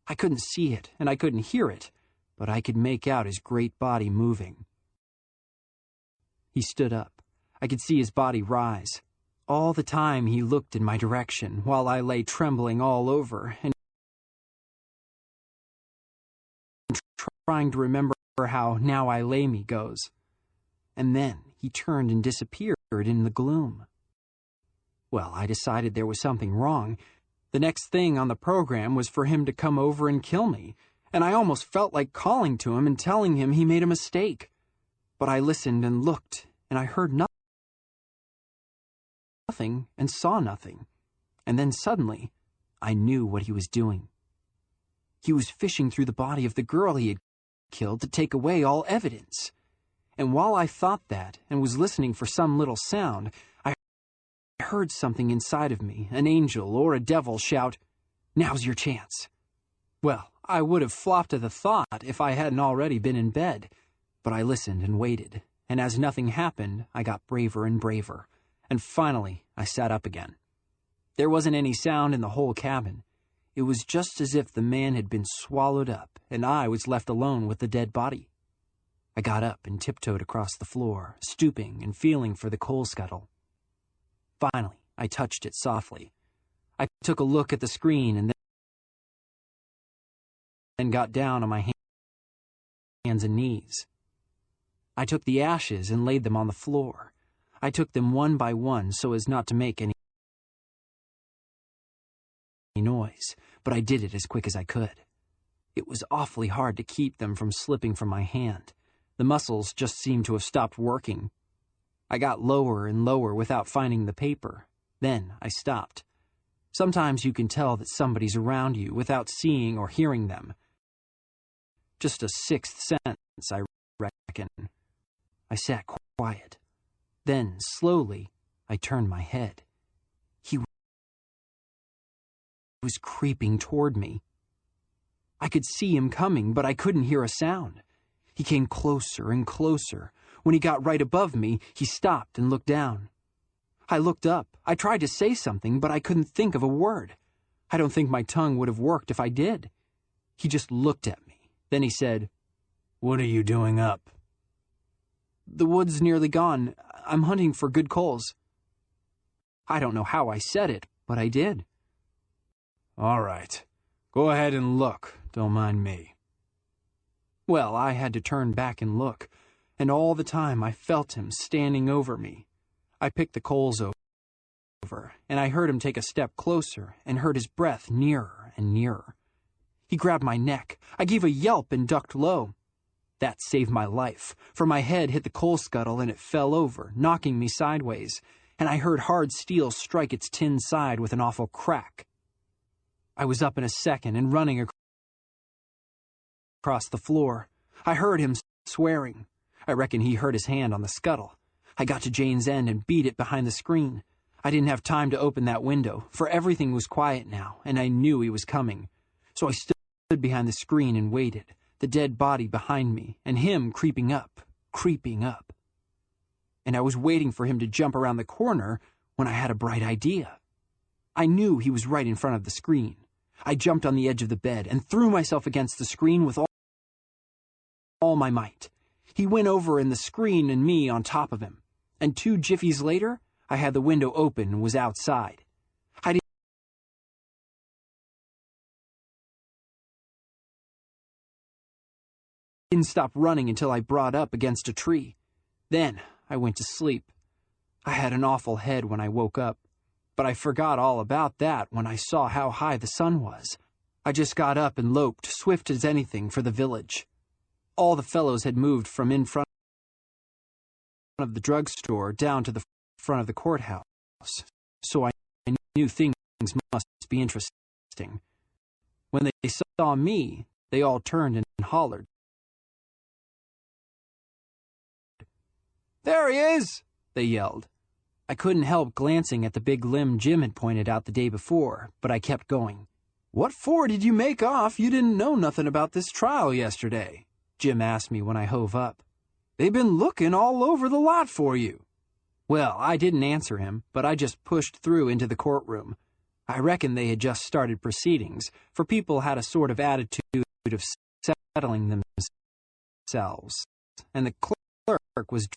I couldn't see it, and I couldn't hear it, but I could make out his great body moving. He stood up. I could see his body rise. All the time he looked in my direction, while I lay trembling all over and trying to remember how "now I lay me" goes. And then he turned and disappeared in the gloom. Well, I decided there was something wrong. The next thing on the program was for him to come over and kill me, and I almost felt like calling to him and telling him he made a mistake. But I listened and looked, and I heard nothing and saw nothing. And then suddenly, I knew what he was doing. He was fishing through the body of the girl he had killed to take away all evidence. And while I thought that and was listening for some little sound, I heard something inside of me, an angel or a devil, shout, "Now's your chance." Well, I would have flopped at the thought if I hadn't already been in bed, but I listened and waited, and as nothing happened, I got braver and braver, and finally I sat up again. There wasn't any sound in the whole cabin. It was just as if the man had been swallowed up, and I was left alone with the dead body. I got up and tiptoed across the floor, stooping and feeling for the coal scuttle. Finally, I touched it softly. I took a look at the screen and then got down on my hands and knees. I took the ashes and laid them on the floor. I took them one by one so as not to make any noise, but I did it as quick as I could. It was awfully hard to keep them from slipping from my hand. The muscles just seemed to have stopped working. I got lower and lower without finding the paper. Then I stopped. Sometimes you can tell that somebody's around you without seeing or hearing them. Just a sixth sense, I reckon. I sat quiet. Then, slowly, I turned my head. He was creeping toward me. I could see him coming, but I couldn't hear a sound. He came closer and closer. When he got right above me, he stopped and looked down. I looked up. I tried to say something, but I couldn't think of a word. I don't think my tongue would have worked if I did. He just looked at me. Then he said, "What are you doing up?" "The wood's nearly gone. I'm hunting for good coals." I don't know how I said it, but I did. "All right. Go ahead and look. Don't mind me." Well, I had to turn back and look, and all the time I felt him standing over me. I picked the coals over, and I heard him take a step closer and heard his breath nearer and nearer. He grabbed my neck. I gave a yelp and ducked low. That saved my life, for my head hit the coal scuttle and it fell over, knocking me sideways, and I heard hard steel strike its tin side with an awful crack. I was up in a second and running across the floor. I heard him swearing. I reckon he hurt his hand on the scuttle. I got to Jane's End and beat it behind the screen. I didn't have time to open that window, for everything was quiet now, and I knew he was coming. So I stood behind the screen and waited, the dead body behind me, and him creeping up. And I was waiting for him to jump around the corner when I had a bright idea. I knew he was right in front of the screen. I jumped on the edge of the bed and threw myself against the screen with all my might. He went over and the screen and me on top of him, and 2 jiffies later, I had the window open and was outside. I didn't stop running until I brought up against a tree. Then I went to sleep. I had an awful head when I woke up, but I forgot all about that when I saw how high the sun was. I just got up and loped, swift as anything, for the village. All the fellows had moved from in front of the drugstore down to the front of the courthouse, so I knew things must be interesting. When they saw me, they all turned and hollered. "There he is!" they yelled. I couldn't help glancing at the big limb Jim had pointed out the day before, but I kept going. "What for did you make off you didn't know nothing about this trial yesterday?" Jim asked me when I hove up. "They've been looking all over the lot for you." Well, I didn't answer him, but I just pushed through into the courtroom. I reckon they had just started proceedings, for people had a sort of attitude of settling themselves, and the clerk was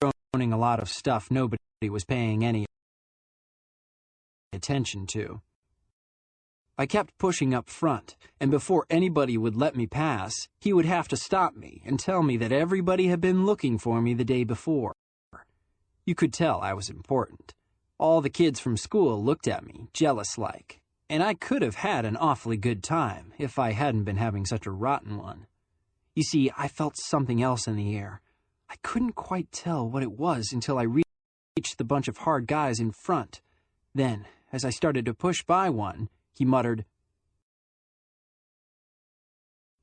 droning a lot of stuff nobody was paying any attention to. I kept pushing up front, and before anybody would let me pass, he would have to stop me and tell me that everybody had been looking for me the day before. You could tell I was important. All the kids from school looked at me, jealous-like, and I could have had an awfully good time if I hadn't been having such a rotten one. You see, I felt something else in the air. I couldn't quite tell what it was until I reached the bunch of hard guys in front. Then, as I started to push by one, he muttered,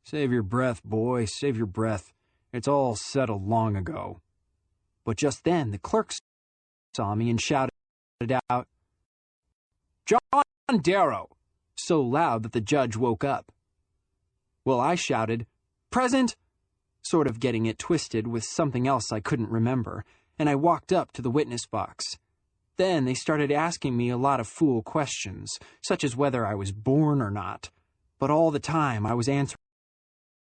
"Save your breath, boy, save your breath. It's all settled long ago." But just then the clerk saw me and shouted out, "John Darrow!" so loud that the judge woke up. Well, I shouted, "Present!" sort of getting it twisted with something else I couldn't remember, and I walked up to the witness box. Then they started asking me a lot of fool questions, such as whether I was born or not. But all the time I was answering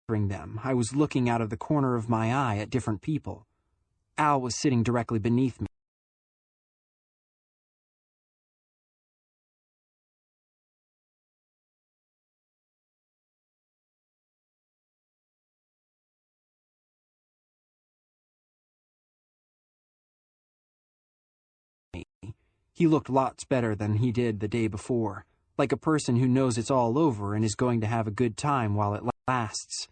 them, I was looking out of the corner of my eye at different people. Al was sitting directly beneath me. He looked lots better than he did the day before, like a person who knows it's all over and is going to have a good time while it lasts.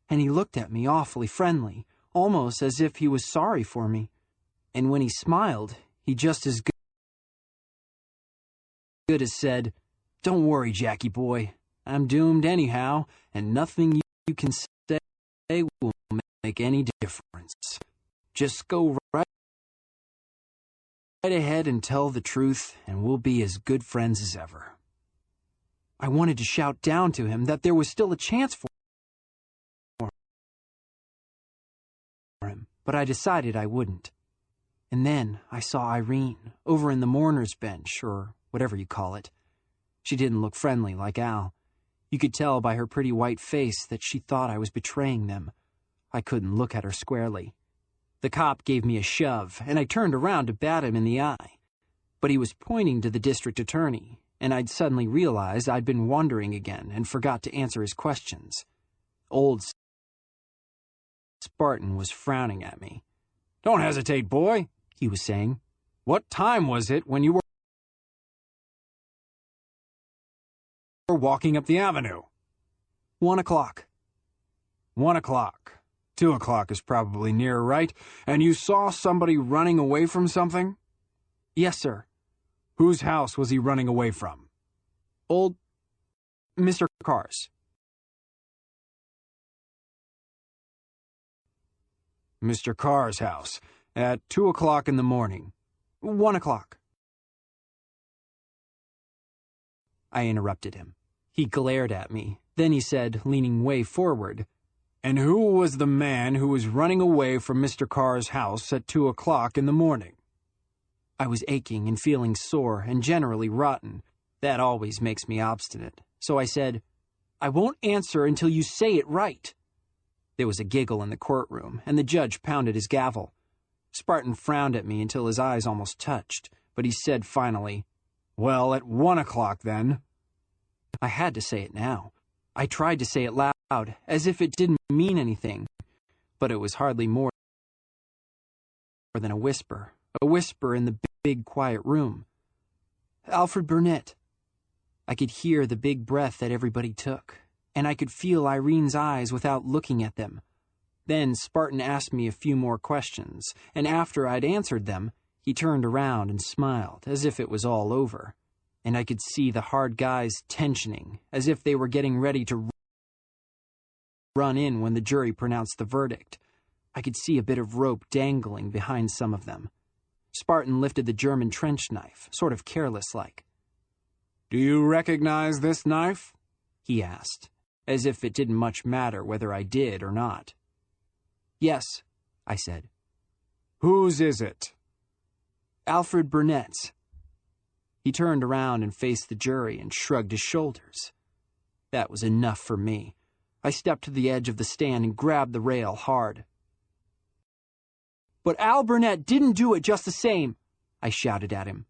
And he looked at me awfully friendly, almost as if he was sorry for me. And when he smiled, he just as good as said, "Don't worry, Jackie boy. I'm doomed anyhow, and nothing you can say will make any difference. Just go right ahead and tell the truth, and we'll be as good friends as ever." I wanted to shout down to him that there was still a chance for him, but I decided I wouldn't. And then I saw Irene, over in the mourner's bench, or whatever you call it. She didn't look friendly like Al. You could tell by her pretty white face that she thought I was betraying them. I couldn't look at her squarely. The cop gave me a shove, and I turned around to bat him in the eye. But he was pointing to the district attorney, and I'd suddenly realized I'd been wandering again and forgot to answer his questions. Old Spartan was frowning at me. "Don't hesitate, boy," he was saying. "What time was it when you were walking up the avenue?" 1 o'clock. 1 o'clock. 2 o'clock is probably near, right? And you saw somebody running away from something? Yes, sir. Whose house was he running away from? Old Mr. Carr's. Mr. Carr's house, at 2 o'clock in the morning. 1 o'clock. I interrupted him. He glared at me. Then he said, leaning way forward, "And who was the man who was running away from Mr. Carr's house at 2 o'clock in the morning?" I was aching and feeling sore and generally rotten. That always makes me obstinate. So I said, "I won't answer until you say it right." There was a giggle in the courtroom, and the judge pounded his gavel. Spartan frowned at me until his eyes almost touched, but he said finally, "Well, at 1 o'clock then." I had to say it now. I tried to say it loud, as if it didn't mean anything, but it was hardly more than a whisper in the big, quiet room. "Alfred Burnett." I could hear the big breath that everybody took, and I could feel Irene's eyes without looking at them. Then Spartan asked me a few more questions, and after I'd answered them, he turned around and smiled, as if it was all over, and I could see the hard guys tensioning, as if they were getting ready to run in when the jury pronounced the verdict. I could see a bit of rope dangling behind some of them. Spartan lifted the German trench knife, sort of careless-like. "Do you recognize this knife?" he asked, as if it didn't much matter whether I did or not. "Yes," I said. "Whose is it?" "Alfred Burnett's." He turned around and faced the jury and shrugged his shoulders. That was enough for me. I stepped to the edge of the stand and grabbed the rail hard. "But Al Burnett didn't do it just the same," I shouted at him.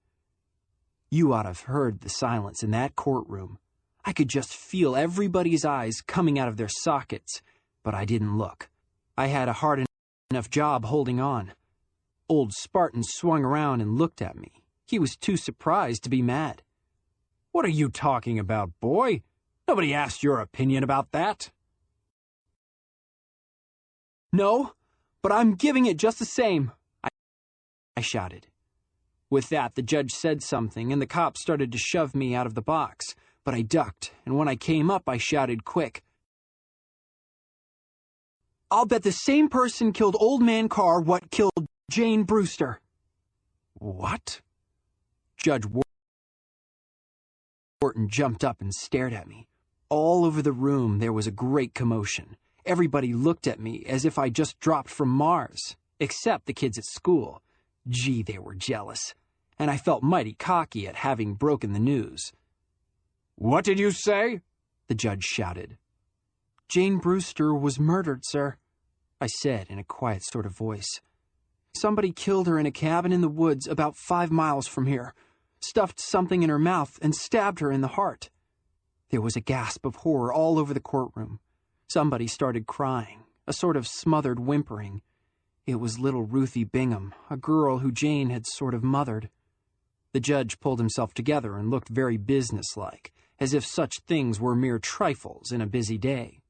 You ought to have heard the silence in that courtroom. I could just feel everybody's eyes coming out of their sockets, but I didn't look. I had a hard enough job holding on. Old Spartan swung around and looked at me. He was too surprised to be mad. "What are you talking about, boy? Nobody asked your opinion about that." "No, but I'm giving it just the same, I shouted. With that, the judge said something, and the cops started to shove me out of the box, but I ducked, and when I came up, I shouted quick, "I'll bet the same person killed Old Man Carr what killed Jane Brewster." What? Judge Wharton jumped up and stared at me. All over the room there was a great commotion. Everybody looked at me as if I just dropped from Mars, except the kids at school. Gee, they were jealous, and I felt mighty cocky at having broken the news. What did you say? The judge shouted. "Jane Brewster was murdered, sir," I said in a quiet sort of voice. "Somebody killed her in a cabin in the woods about 5 miles from here, stuffed something in her mouth and stabbed her in the heart." There was a gasp of horror all over the courtroom. Somebody started crying, a sort of smothered whimpering. It was little Ruthie Bingham, a girl who Jane had sort of mothered. The judge pulled himself together and looked very businesslike, as if such things were mere trifles in a busy day.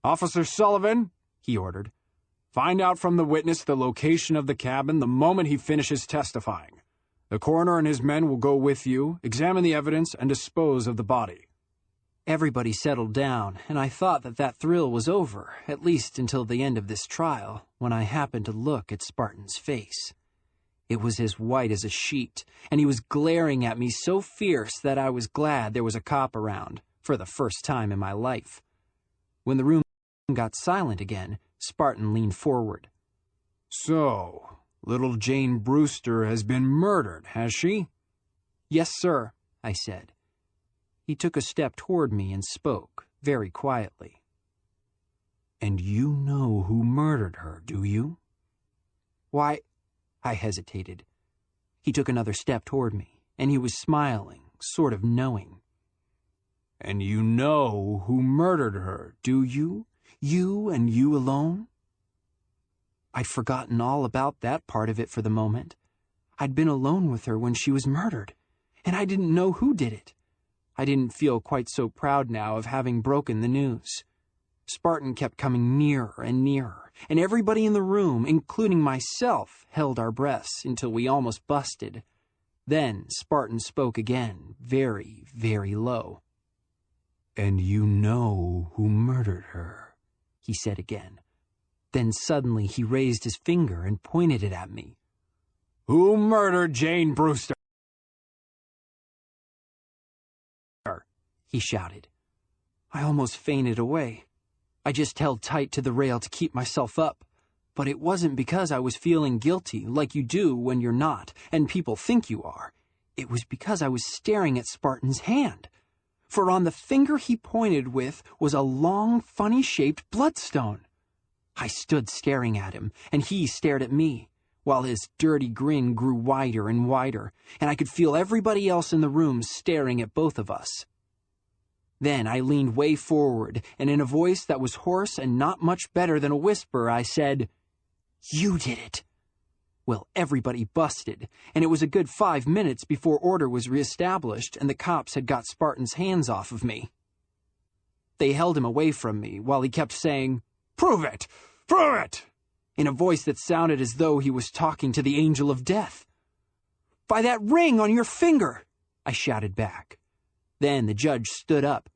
"Officer Sullivan," he ordered, "find out from the witness the location of the cabin the moment he finishes testifying. The coroner and his men will go with you, examine the evidence, and dispose of the body." Everybody settled down, and I thought that thrill was over, at least until the end of this trial, when I happened to look at Spartan's face. It was as white as a sheet, and he was glaring at me so fierce that I was glad there was a cop around, for the first time in my life. When the room got silent again, Spartan leaned forward. "So, little Jane Brewster has been murdered, has she?" "Yes, sir," I said. He took a step toward me and spoke, very quietly. "And you know who murdered her, do you?" "Why," I hesitated. He took another step toward me, and he was smiling, sort of knowing. "And you know who murdered her, do you? You and you alone?" I'd forgotten all about that part of it for the moment. I'd been alone with her when she was murdered, and I didn't know who did it. I didn't feel quite so proud now of having broken the news. Spartan kept coming nearer and nearer, and everybody in the room, including myself, held our breaths until we almost busted. Then Spartan spoke again, very, very low. "And you know who murdered her," he said again. Then suddenly he raised his finger and pointed it at me. "Who murdered Jane Brewster?" he shouted. I almost fainted away. I just held tight to the rail to keep myself up. But it wasn't because I was feeling guilty, like you do when you're not, and people think you are. It was because I was staring at Spartan's hand. For on the finger he pointed with was a long, funny-shaped bloodstone. I stood staring at him, and he stared at me, while his dirty grin grew wider and wider, and I could feel everybody else in the room staring at both of us. Then I leaned way forward, and in a voice that was hoarse and not much better than a whisper, I said, "You did it." Well, everybody busted, and it was a good 5 minutes before order was reestablished and the cops had got Spartan's hands off of me. They held him away from me while he kept saying, "Prove it! Prove it!" in a voice that sounded as though he was talking to the angel of death. "By that ring on your finger!" I shouted back. Then the judge stood up.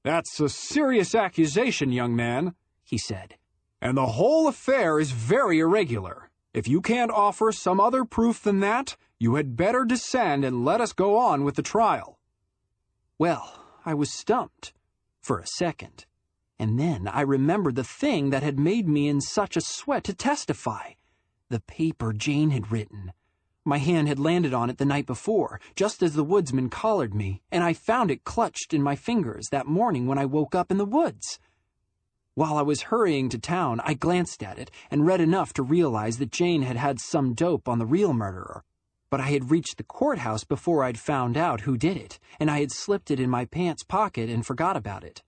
"That's a serious accusation, young man," he said. "And the whole affair is very irregular. If you can't offer some other proof than that, you had better descend and let us go on with the trial." Well, I was stumped for a second. And then I remembered the thing that had made me in such a sweat to testify. The paper Jane had written. My hand had landed on it the night before, just as the woodsman collared me, and I found it clutched in my fingers that morning when I woke up in the woods. While I was hurrying to town, I glanced at it and read enough to realize that Jane had had some dope on the real murderer. But I had reached the courthouse before I'd found out who did it, and I had slipped it in my pants pocket and forgot about it.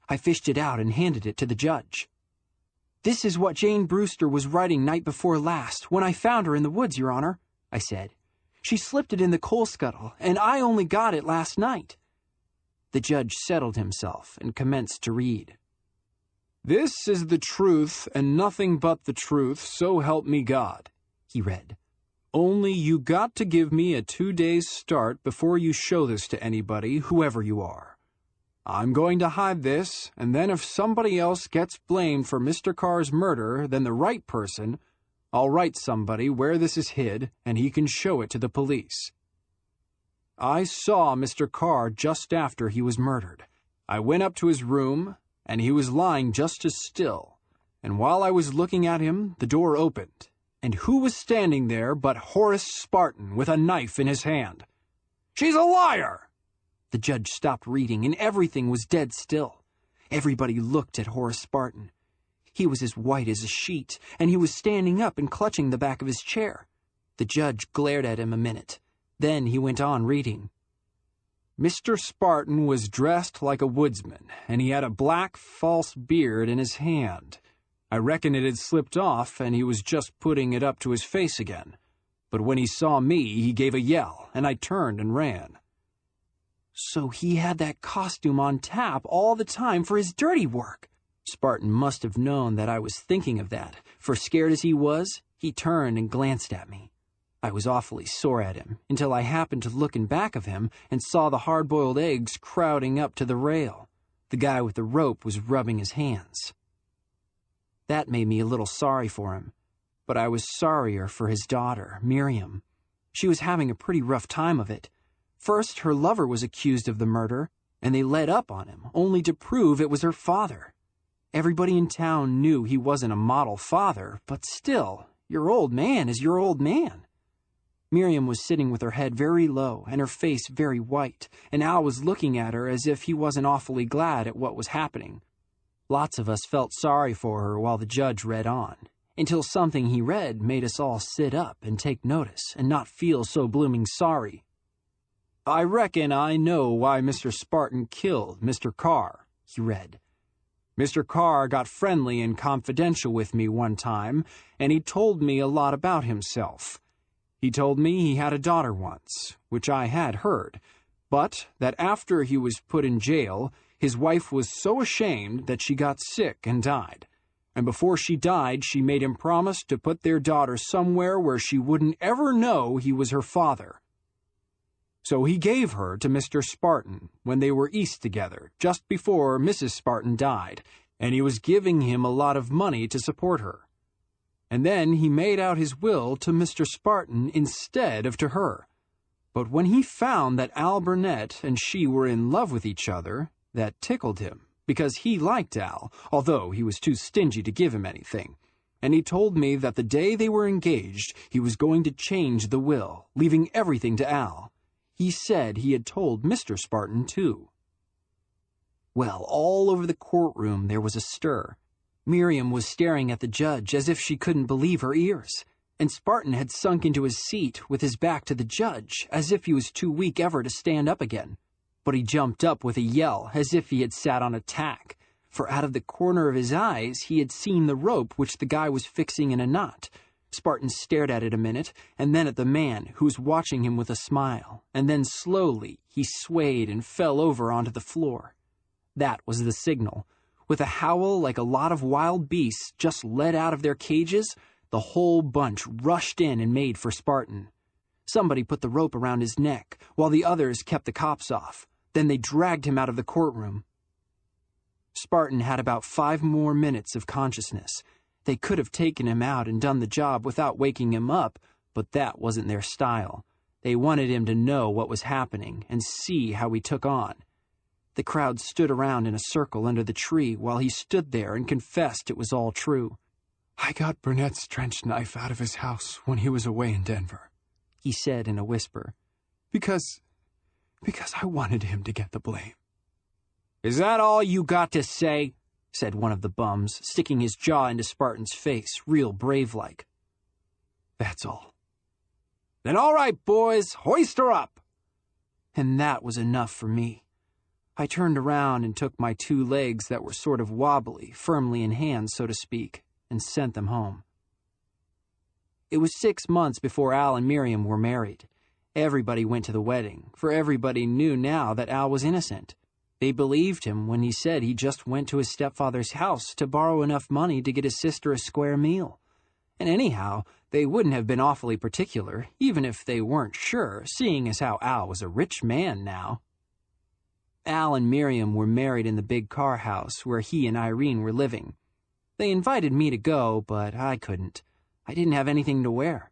I fished it out and handed it to the judge. "This is what Jane Brewster was writing night before last, when I found her in the woods, Your Honor," I said. "She slipped it in the coal scuttle, and I only got it last night." The judge settled himself and commenced to read. "This is the truth and nothing but the truth, so help me God," he read. "Only you got to give me a 2 days start before you show this to anybody, whoever you are. I'm going to hide this, and then if somebody else gets blamed for Mr. Carr's murder than the right person, I'll write somebody where this is hid, and he can show it to the police." I saw Mr. Carr just after he was murdered. I went up to his room, and he was lying just as still. And while I was looking at him, the door opened. And who was standing there but Horace Spartan with a knife in his hand? "She's a liar!" The judge stopped reading, and everything was dead still. Everybody looked at Horace Spartan. He was as white as a sheet, and he was standing up and clutching the back of his chair. The judge glared at him a minute. Then he went on reading. "Mr. Spartan was dressed like a woodsman, and he had a black false beard in his hand. I reckon it had slipped off, and he was just putting it up to his face again. But when he saw me, he gave a yell, and I turned and ran." So he had that costume on tap all the time for his dirty work. Spartan must have known that I was thinking of that, for scared as he was, he turned and glanced at me. I was awfully sore at him, until I happened to look in back of him and saw the hard-boiled eggs crowding up to the rail. The guy with the rope was rubbing his hands. That made me a little sorry for him, but I was sorrier for his daughter, Miriam. She was having a pretty rough time of it. First, her lover was accused of the murder, and they let up on him, only to prove it was her father. Everybody in town knew he wasn't a model father, but still, your old man is your old man. Miriam was sitting with her head very low and her face very white, and Al was looking at her as if he wasn't awfully glad at what was happening. Lots of us felt sorry for her while the judge read on, until something he read made us all sit up and take notice and not feel so blooming sorry. "I reckon I know why Mr. Spartan killed Mr. Carr," he read. "Mr. Carr got friendly and confidential with me one time, and he told me a lot about himself. He told me he had a daughter once, which I had heard, but that after he was put in jail, his wife was so ashamed that she got sick and died. And before she died, she made him promise to put their daughter somewhere where she wouldn't ever know he was her father. So he gave her to Mr. Spartan when they were East together, just before Mrs. Spartan died, and he was giving him a lot of money to support her. And then he made out his will to Mr. Spartan instead of to her. But when he found that Al Burnett and she were in love with each other, that tickled him, because he liked Al, although he was too stingy to give him anything. And he told me that the day they were engaged, he was going to change the will, leaving everything to Al. He said he had told Mr. Spartan, too. Well, all over the courtroom there was a stir. Miriam was staring at the judge as if she couldn't believe her ears, and Spartan had sunk into his seat with his back to the judge, as if he was too weak ever to stand up again. But he jumped up with a yell, as if he had sat on a tack, for out of the corner of his eyes he had seen the rope which the guy was fixing in a knot. Spartan stared at it a minute, and then at the man, who was watching him with a smile, and then slowly he swayed and fell over onto the floor. That was the signal. With a howl like a lot of wild beasts just let out of their cages, the whole bunch rushed in and made for Spartan. Somebody put the rope around his neck, while the others kept the cops off. Then they dragged him out of the courtroom. Spartan had about 5 more minutes of consciousness. They could have taken him out and done the job without waking him up, but that wasn't their style. They wanted him to know what was happening and see how he took on. The crowd stood around in a circle under the tree while he stood there and confessed it was all true. "I got Burnett's trench knife out of his house when he was away in Denver," he said in a whisper. Because I wanted him to get the blame." "Is that all you got to say?" said one of the bums, sticking his jaw into Spartan's face, real brave-like. "That's all." "Then all right, boys, hoist her up." And that was enough for me. I turned around and took my 2 legs that were sort of wobbly, firmly in hand, so to speak, and sent them home. It was 6 months before Al and Miriam were married. Everybody went to the wedding, for everybody knew now that Al was innocent. They believed him when he said he just went to his stepfather's house to borrow enough money to get his sister a square meal. And anyhow, they wouldn't have been awfully particular, even if they weren't sure, seeing as how Al was a rich man now. Al and Miriam were married in the big car house where he and Irene were living. They invited me to go, but I couldn't. I didn't have anything to wear.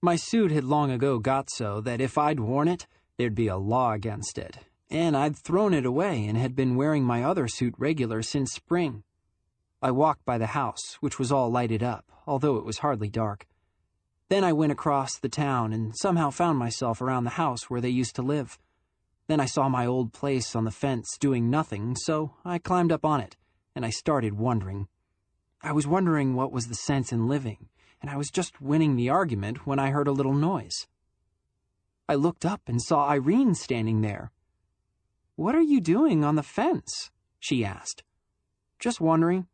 My suit had long ago got so that if I'd worn it, there'd be a law against it, and I'd thrown it away and had been wearing my other suit regular since spring. I walked by the house, which was all lighted up, although it was hardly dark. Then I went across the town and somehow found myself around the house where they used to live. Then I saw my old place on the fence doing nothing, so I climbed up on it, and I started wondering. I was wondering what was the sense in living, and I was just winning the argument when I heard a little noise. I looked up and saw Irene standing there. "What are you doing on the fence?" she asked. "Just wondering."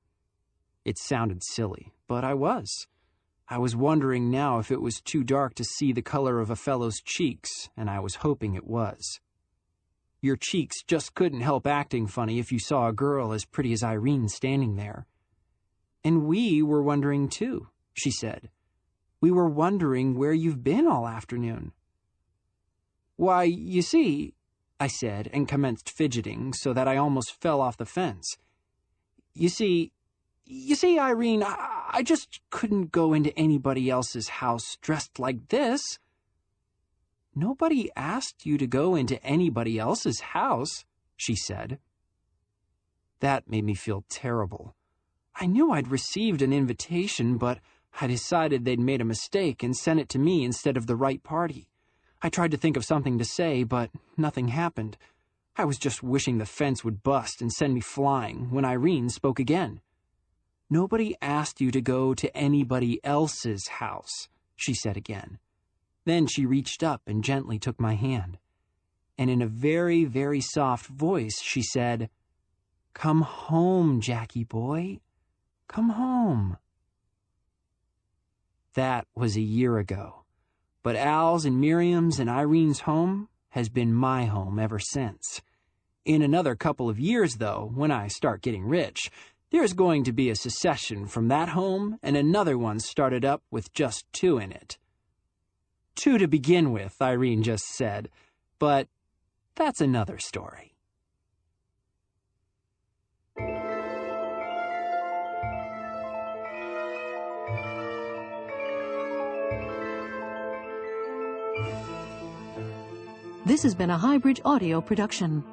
It sounded silly, but I was. I was wondering now if it was too dark to see the color of a fellow's cheeks, and I was hoping it was. Your cheeks just couldn't help acting funny if you saw a girl as pretty as Irene standing there. "And we were wondering too," she said. "We were wondering where you've been all afternoon." "Why, you see," I said, and commenced fidgeting so that I almost fell off the fence. You see, Irene, I just couldn't go into anybody else's house dressed like this." "Nobody asked you to go into anybody else's house," she said. That made me feel terrible. I knew I'd received an invitation, but I decided they'd made a mistake and sent it to me instead of the right party. I tried to think of something to say, but nothing happened. I was just wishing the fence would bust and send me flying when Irene spoke again. "Nobody asked you to go to anybody else's house," she said again. Then she reached up and gently took my hand. And in a very, very soft voice, she said, "Come home, Jackie boy. Come home." That was a year ago, but Al's and Miriam's and Irene's home has been my home ever since. In another couple of years, though, when I start getting rich, there's going to be a secession from that home and another one started up with just 2 in it. 2 to begin with, Irene just said, but that's another story. This has been a Highbridge Audio production.